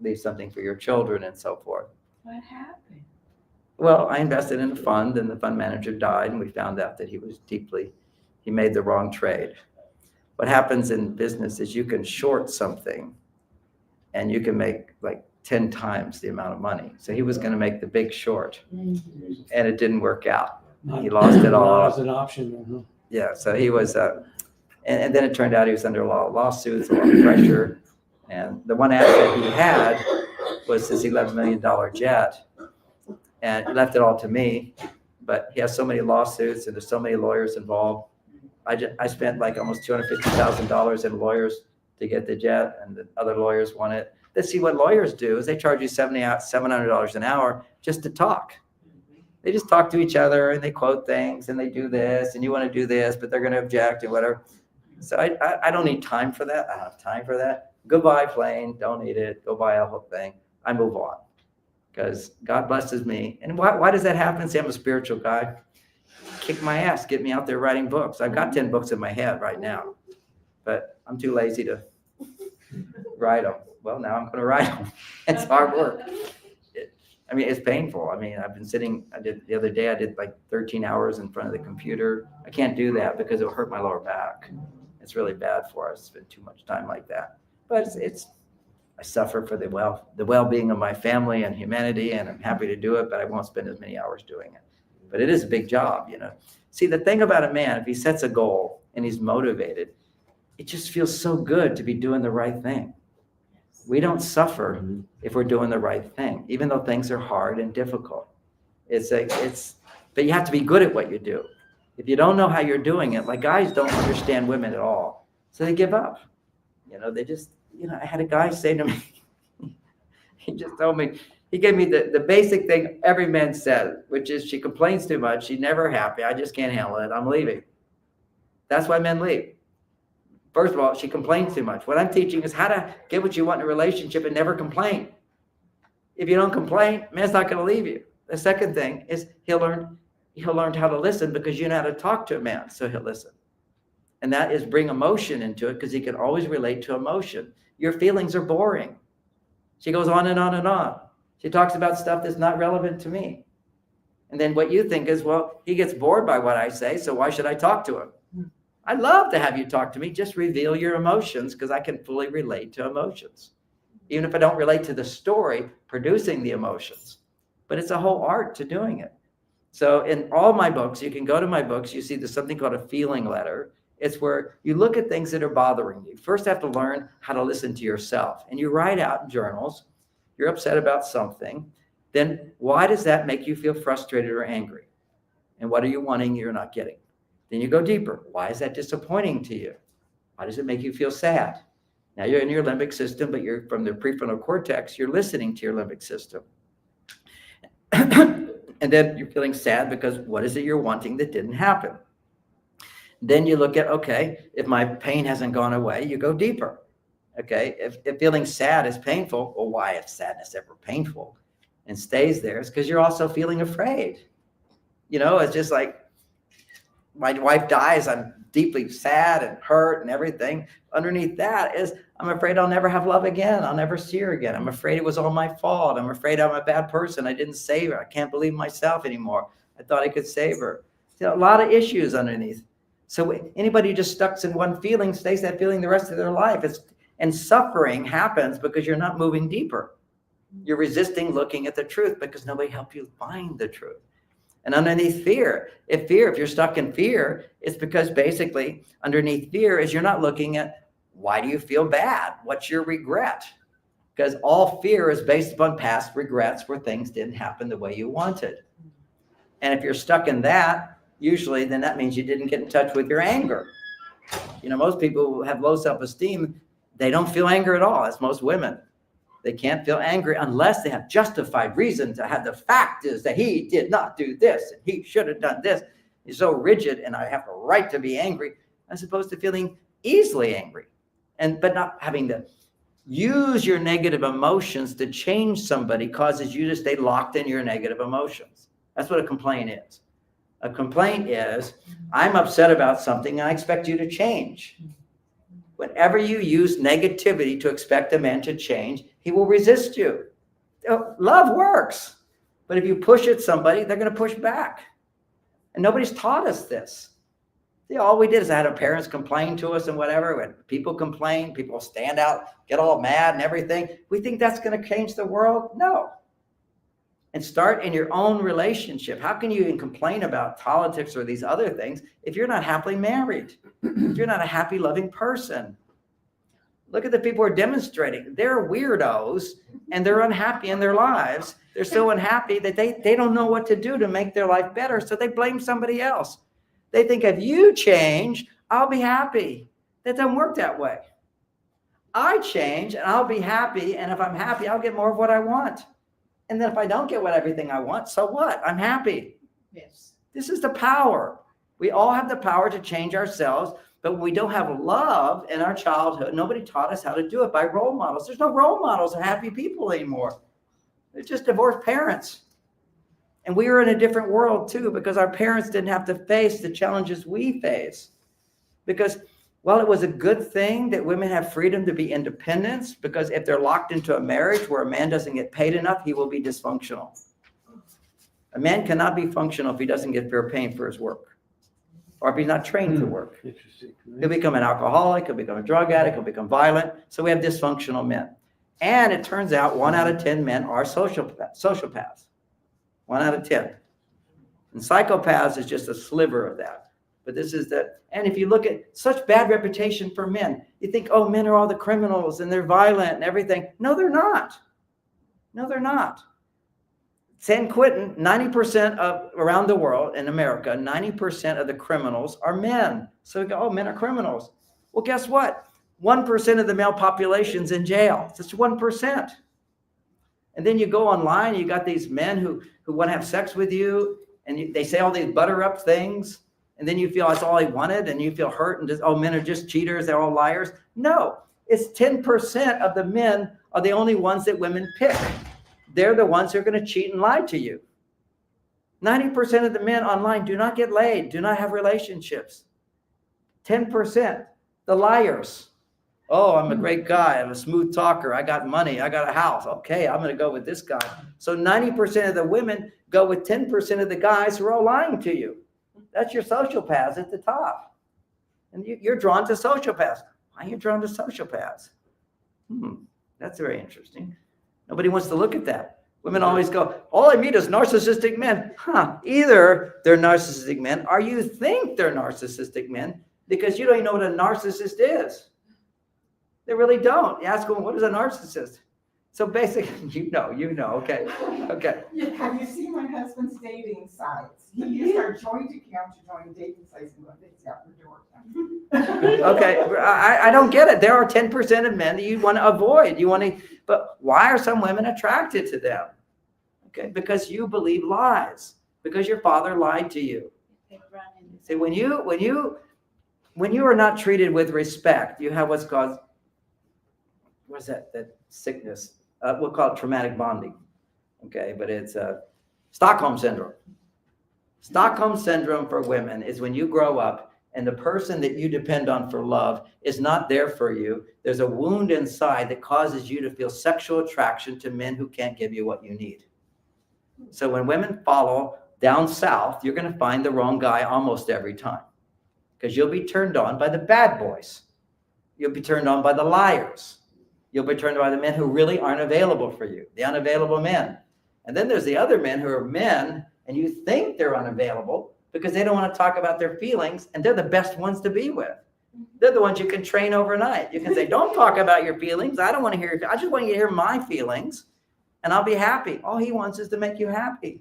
[SPEAKER 7] leave something for your children and so forth.
[SPEAKER 4] What happened?
[SPEAKER 7] Well, I invested in a fund, and the fund manager died, and we found out that he made the wrong trade. What happens in business is you can short something and you can make like 10 times the amount of money. So he was going to make the big short, and it didn't work out. He lost it all.
[SPEAKER 10] As an option.
[SPEAKER 7] Yeah, so he was, and then it turned out he was under a lot of lawsuits, a lot of pressure. And the one asset he had was this $11 million jet, and he left it all to me. But he has so many lawsuits, and there's so many lawyers involved. I spent like almost $250,000 in lawyers to get the jet, and the other lawyers want it. Let's see, what lawyers do is they charge you $700 an hour just to talk. They just talk to each other, and they quote things, and they do this, and you want to do this, but they're going to object and whatever. So I don't need time for that. I don't have time for that. Goodbye, plane. Don't need it. Go buy a whole thing. I move on because God blesses me. And why does that happen? See, I'm a spiritual guy. Kick my ass. Get me out there writing books. I've got 10 books in my head right now, but I'm too lazy to write them. Well, now I'm going to write them. It's hard work. It's painful. The other day I did like 13 hours in front of the computer. I can't do that because it'll hurt my lower back. It's really bad for us to spend too much time like that. But I suffer for the well-being of my family and humanity, and I'm happy to do it, but I won't spend as many hours doing it. But it is a big job, See, the thing about a man, if he sets a goal and he's motivated, it just feels so good to be doing the right thing. We don't suffer if we're doing the right thing, even though things are hard and difficult. But you have to be good at what you do. If you don't know how you're doing it, like guys don't understand women at all, so they give up. They just, I had a guy say to me, he just told me, he gave me the basic thing every man says, which is she complains too much, she's never happy, I just can't handle it, I'm leaving. That's why men leave. First of all, she complains too much. What I'm teaching is how to get what you want in a relationship and never complain. If you don't complain, man's not going to leave you. The second thing is he'll learn how to listen because you know how to talk to a man, so he'll listen. And that is bring emotion into it because he can always relate to emotion. Your feelings are boring. She goes on and on and on. She talks about stuff that's not relevant to me. And then what you think is, well, he gets bored by what I say, so why should I talk to him? I'd love to have you talk to me. Just reveal your emotions because I can fully relate to emotions. Even if I don't relate to the story, producing the emotions. But it's a whole art to doing it. So in all my books, you can go to my books, you see there's something called a feeling letter. It's where you look at things that are bothering you. First, have to learn how to listen to yourself. And you write out in journals, you're upset about something. Then why does that make you feel frustrated or angry? And what are you wanting you're not getting? Then you go deeper. Why is that disappointing to you? Why does it make you feel sad? Now you're in your limbic system, but you're from the prefrontal cortex, you're listening to your limbic system. And then you're feeling sad because what is it you're wanting that didn't happen? Then you look at, okay, if my pain hasn't gone away, you go deeper. Okay, if feeling sad is painful, well, why is sadness ever painful and stays there? It's because you're also feeling afraid. You know, it's just like my wife dies, I'm deeply sad and hurt and everything. Underneath that is, I'm afraid I'll never have love again. I'll never see her again. I'm afraid it was all my fault. I'm afraid I'm a bad person. I didn't save her. I can't believe myself anymore. I thought I could save her. A lot of issues underneath. So anybody who just stuck in one feeling stays that feeling the rest of their life. And suffering happens because you're not moving deeper. You're resisting looking at the truth because nobody helped you find the truth. And underneath fear, if you're stuck in fear, it's because basically underneath fear is you're not looking at why do you feel bad? What's your regret? Because all fear is based upon past regrets where things didn't happen the way you wanted. And if you're stuck in that, usually then that means you didn't get in touch with your anger. You know, most people who have low self-esteem, they don't feel anger at all. That's most women. They can't feel angry unless they have justified reason to have the fact is that he did not do this and he should have done this. He's so rigid and I have a right to be angry as opposed to feeling easily angry but not having to use your negative emotions to change somebody causes you to stay locked in your negative emotions. That's what a complaint is. A complaint is, I'm upset about something and I expect you to change. Whenever you use negativity to expect a man to change, he will resist you. Love works. But if you push at somebody, they're going to push back. And nobody's taught us this. See, all we did is I had our parents complain to us and whatever. When people complain, people stand out, get all mad and everything. We think that's going to change the world? No. And start in your own relationship. How can you even complain about politics or these other things if you're not happily married? If you're not a happy, loving person? Look at the people who are demonstrating. They're weirdos and they're unhappy in their lives. They're so unhappy that they don't know what to do to make their life better. So they blame somebody else. They think if you change, I'll be happy. That doesn't work that way. I change and I'll be happy. And if I'm happy, I'll get more of what I want. And then if I don't get everything I want, so what? I'm happy.
[SPEAKER 12] Yes.
[SPEAKER 7] This is the power. We all have the power to change ourselves, but when we don't have love in our childhood, nobody taught us how to do it by role models. There's no role models of happy people anymore. They're just divorced parents. And we are in a different world too, because our parents didn't have to face the challenges we face. Because while it was a good thing that women have freedom to be independent, because if they're locked into a marriage where a man doesn't get paid enough, he will be dysfunctional. A man cannot be functional if he doesn't get fair pay for his work, or if he's not trained to work.
[SPEAKER 10] Interesting.
[SPEAKER 7] He'll become an alcoholic, he'll become a drug addict, he'll become violent. So we have dysfunctional men. And it turns out 1 out of 10 men are sociopaths. 1 out of 10. And psychopaths is just a sliver of that. But this is that. And if you look at such bad reputation for men, you think, oh, men are all the criminals and they're violent and everything. No, they're not. No, they're not. San Quentin, 90% of around the world in America, 90% of the criminals are men. So we go, oh, men are criminals. Well, guess what? 1% of the male population's in jail. That's 1%. And then you go online, you got these men who want to have sex with you, and they say all these butter up things, and then you feel that's all he wanted, and you feel hurt, and just, oh, men are just cheaters, they're all liars. No, it's 10% of the men are the only ones that women pick. They're the ones who are going to cheat and lie to you. 90% of the men online do not get laid, do not have relationships. 10%, the liars. Oh, I'm a great guy. I'm a smooth talker. I got money. I got a house. Okay, I'm going to go with this guy. So 90% of the women go with 10% of the guys who are all lying to you. That's your sociopaths at the top. And you're drawn to sociopaths. Why are you drawn to sociopaths? That's very interesting. Nobody wants to look at that. Women always go, all I meet is narcissistic men. Either they're narcissistic men or you think they're narcissistic men because you don't even know what a narcissist is. They really don't. You ask them, what is a narcissist? So basically, you know, okay.
[SPEAKER 14] Yeah, have you seen my husband's dating sites? He used our joint account to join dating sites and what they've got the door.
[SPEAKER 7] Okay, I don't get it. There are 10% of men that you want to avoid. But why are some women attracted to them? Okay, because you believe lies. Because your father lied to you. See, when you are not treated with respect, you have what's called, what's that sickness? We'll call it traumatic bonding. Okay, but it's Stockholm syndrome. Stockholm syndrome for women is when you grow up and the person that you depend on for love is not there for you. There's a wound inside that causes you to feel sexual attraction to men who can't give you what you need. So when women follow down south, you're going to find the wrong guy almost every time, because you'll be turned on by the bad boys. You'll be turned on by the liars. You'll be turned on by the men who really aren't available for you, the unavailable men. And then there's the other men who are men, and you think they're unavailable because they don't want to talk about their feelings, and they're the best ones to be with. They're the ones you can train overnight. You can say, don't talk about your feelings. I don't want to hear I just want you to hear my feelings, and I'll be happy. All he wants is to make you happy.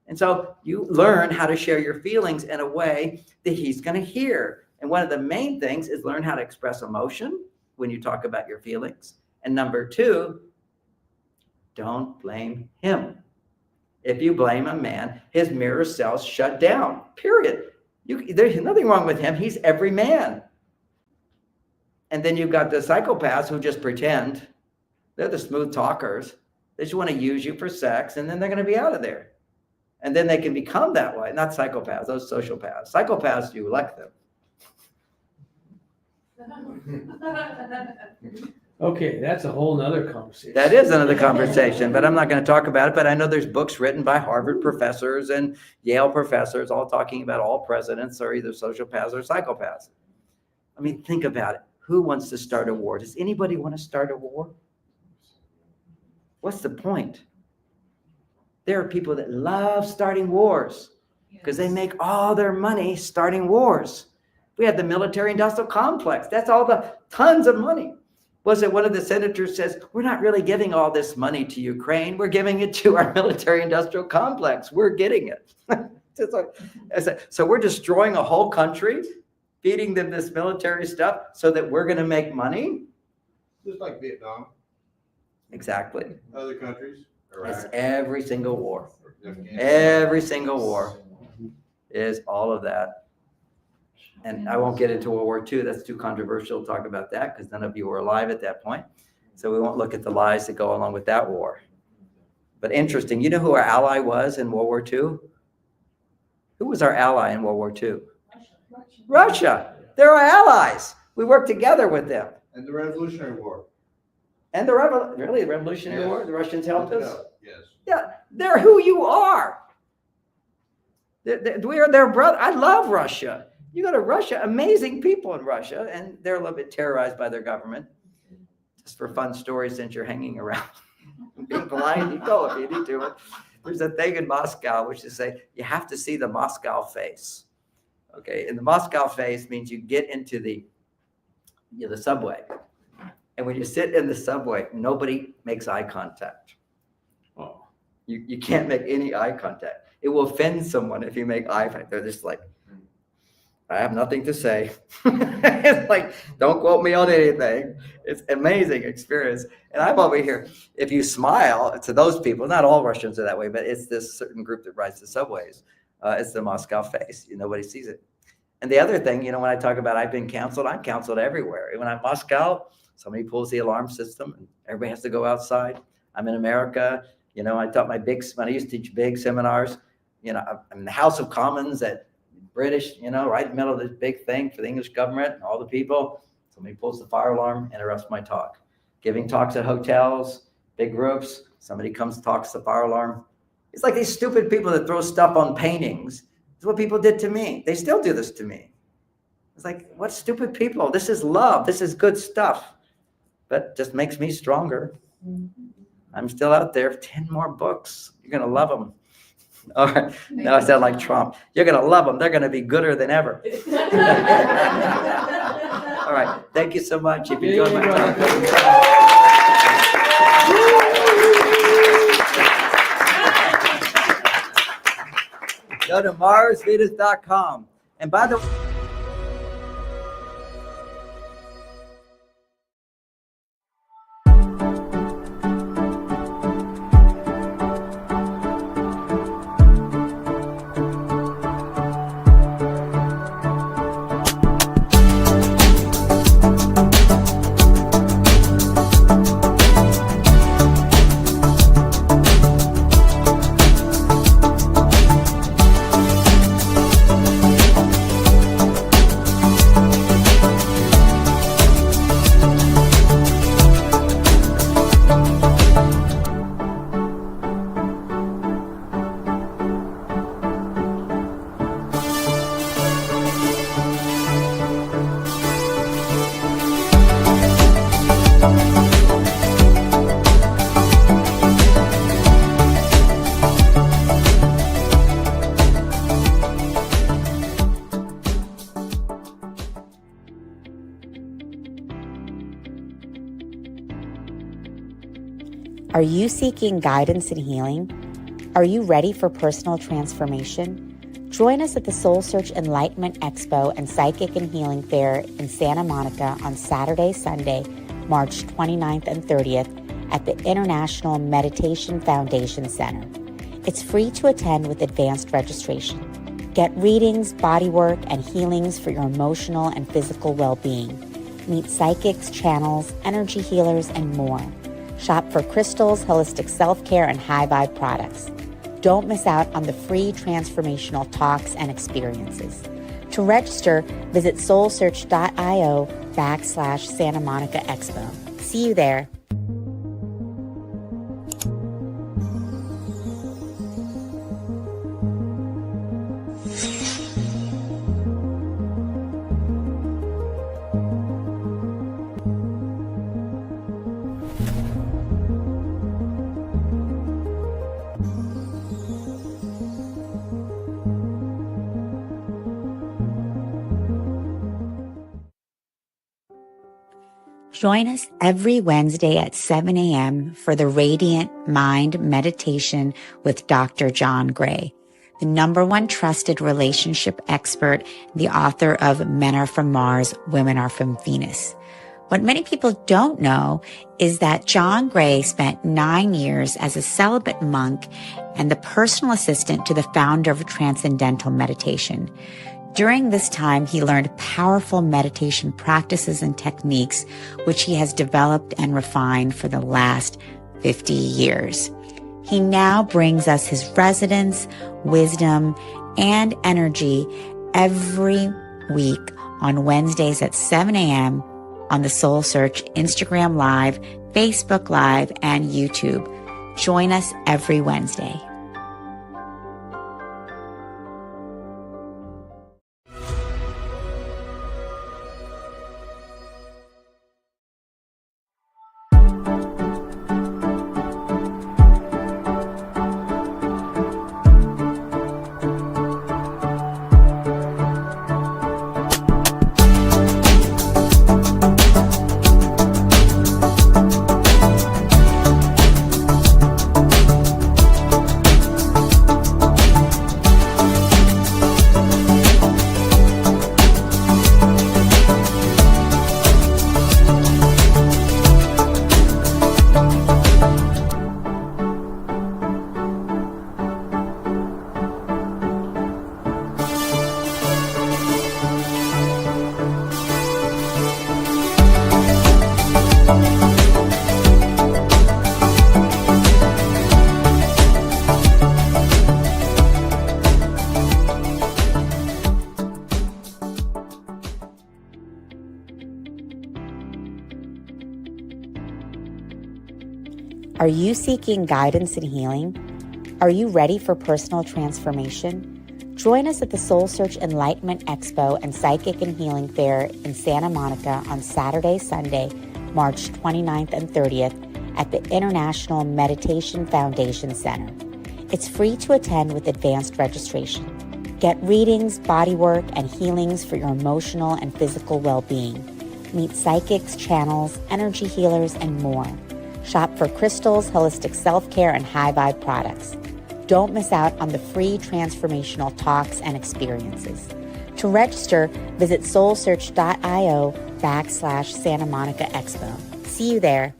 [SPEAKER 7] And so you learn how to share your feelings in a way that he's going to hear. And one of the main things is learn how to express emotion when you talk about your feelings. And number 2, don't blame him. If you blame a man, his mirror cells shut down, period. There's nothing wrong with him. He's every man. And then you've got the psychopaths who just pretend. They're the smooth talkers. They just want to use you for sex, and then they're going to be out of there. And then they can become that way. Not psychopaths, those sociopaths. Psychopaths, you elect them.
[SPEAKER 10] Okay, that's a whole nother conversation.
[SPEAKER 7] That is another conversation, but I'm not going to talk about it. But I know there's books written by Harvard professors and Yale professors all talking about all presidents are either sociopaths or psychopaths. I mean, think about it. Who wants to start a war? Does anybody want to start a war? What's the point? There are people that love starting wars because they make all their money starting wars. We had the military-industrial complex. That's all the tons of money. Was it one of the senators says, we're not really giving all this money to Ukraine. We're giving it to our military-industrial complex. We're getting it. So we're destroying a whole country, feeding them this military stuff so that we're going to make money?
[SPEAKER 8] Just like Vietnam.
[SPEAKER 7] Exactly.
[SPEAKER 8] Other countries.
[SPEAKER 7] It's every single war. Every single war is all of that. And I won't get into World War II. That's too controversial to talk about that because none of you were alive at that point. So we won't look at the lies that go along with that war. But interesting, you know who our ally was in World War II? Who was our ally in World War II? Russia. They're our allies. We work together with them.
[SPEAKER 8] And the Revolutionary War.
[SPEAKER 7] And the Revolutionary War, the Russians helped us.
[SPEAKER 8] Yes.
[SPEAKER 7] Yeah, they're who you are. We are their brother. I love Russia. You go to Russia, amazing people in Russia, and they're a little bit terrorized by their government. Just for fun stories, since you're hanging around, being blind, you go if you need to. There's a thing in Moscow which is say you have to see the Moscow face. Okay, and the Moscow face means you get into the subway, and when you sit in the subway, nobody makes eye contact.
[SPEAKER 10] Oh,
[SPEAKER 7] you can't make any eye contact. It will offend someone if you make eye contact. They're just like, I have nothing to say. It's like, don't quote me on anything. It's an amazing experience. And I'm over here. If you smile to those people, not all Russians are that way, but it's this certain group that rides the subways. It's the Moscow face. Nobody sees it. And the other thing, when I talk about I've been counseled, I'm counseled everywhere. When I'm in Moscow, somebody pulls the alarm system and everybody has to go outside. I'm in America. I taught when I used to teach big seminars, I'm in the House of Commons at British, right in the middle of this big thing for the English government and all the people. Somebody pulls the fire alarm, interrupts my talk. Giving talks at hotels, big groups, somebody comes, talks the fire alarm. It's like these stupid people that throw stuff on paintings. It's what people did to me. They still do this to me. It's like, what stupid people? This is love. This is good stuff. But just makes me stronger. I'm still out there. 10 more books. You're going to love them. All right, now I sound like Trump. You're going to love them. They're going to be gooder than ever. All right, thank you so much. If you enjoyed my talk. Go to MarsVenus.com. And by the way,
[SPEAKER 1] Are you seeking guidance and healing? Are you ready for personal transformation? Join us at the Soul Search Enlightenment Expo and Psychic and Healing Fair in Santa Monica on Saturday, Sunday, March 29th and 30th at the International Meditation Foundation Center. It's free to attend with advanced registration. Get readings, bodywork, and healings for your emotional and physical well-being. Meet psychics, channels, energy healers, and more. Shop for crystals, holistic self-care, and high-vibe products. Don't miss out on the free transformational talks and experiences. To register, visit soulsearch.io/Santa Monica Expo. See you there. Join us every Wednesday at 7 a.m. for the Radiant Mind Meditation with Dr. John Gray, the #1 trusted relationship expert, the author of Men Are From Mars, Women Are From Venus. What many people don't know is that John Gray spent 9 years as a celibate monk and the personal assistant to the founder of Transcendental Meditation. During this time, he learned powerful meditation practices and techniques, which he has developed and refined for the last 50 years. He now brings us his resonance, wisdom, and energy every week on Wednesdays at 7 a.m. on the Soul Search Instagram Live, Facebook Live, and YouTube. Join us every Wednesday. Are you seeking guidance and healing? Are you ready for personal transformation? Join us at the Soul Search Enlightenment Expo and Psychic and Healing Fair in Santa Monica on Saturday, Sunday, March 29th and 30th at the International Meditation Foundation Center. It's free to attend with advanced registration. Get readings, bodywork, and healings for your emotional and physical well-being. Meet psychics, channels, energy healers, and more. Shop for crystals, holistic self-care, and high-vibe products. Don't miss out on the free transformational talks and experiences. To register, visit soulsearch.io/Santa Monica Expo. See you there.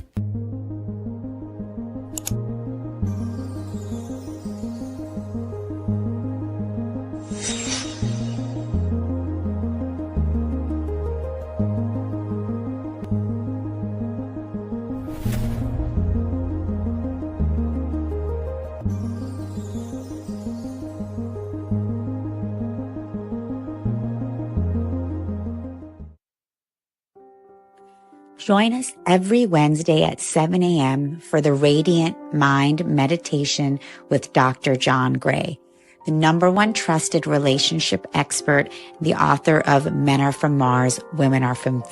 [SPEAKER 1] Join us every Wednesday at 7 a.m. for the Radiant Mind Meditation with Dr. John Gray, the #1 trusted relationship expert, the author of Men Are From Mars, Women Are From Venus.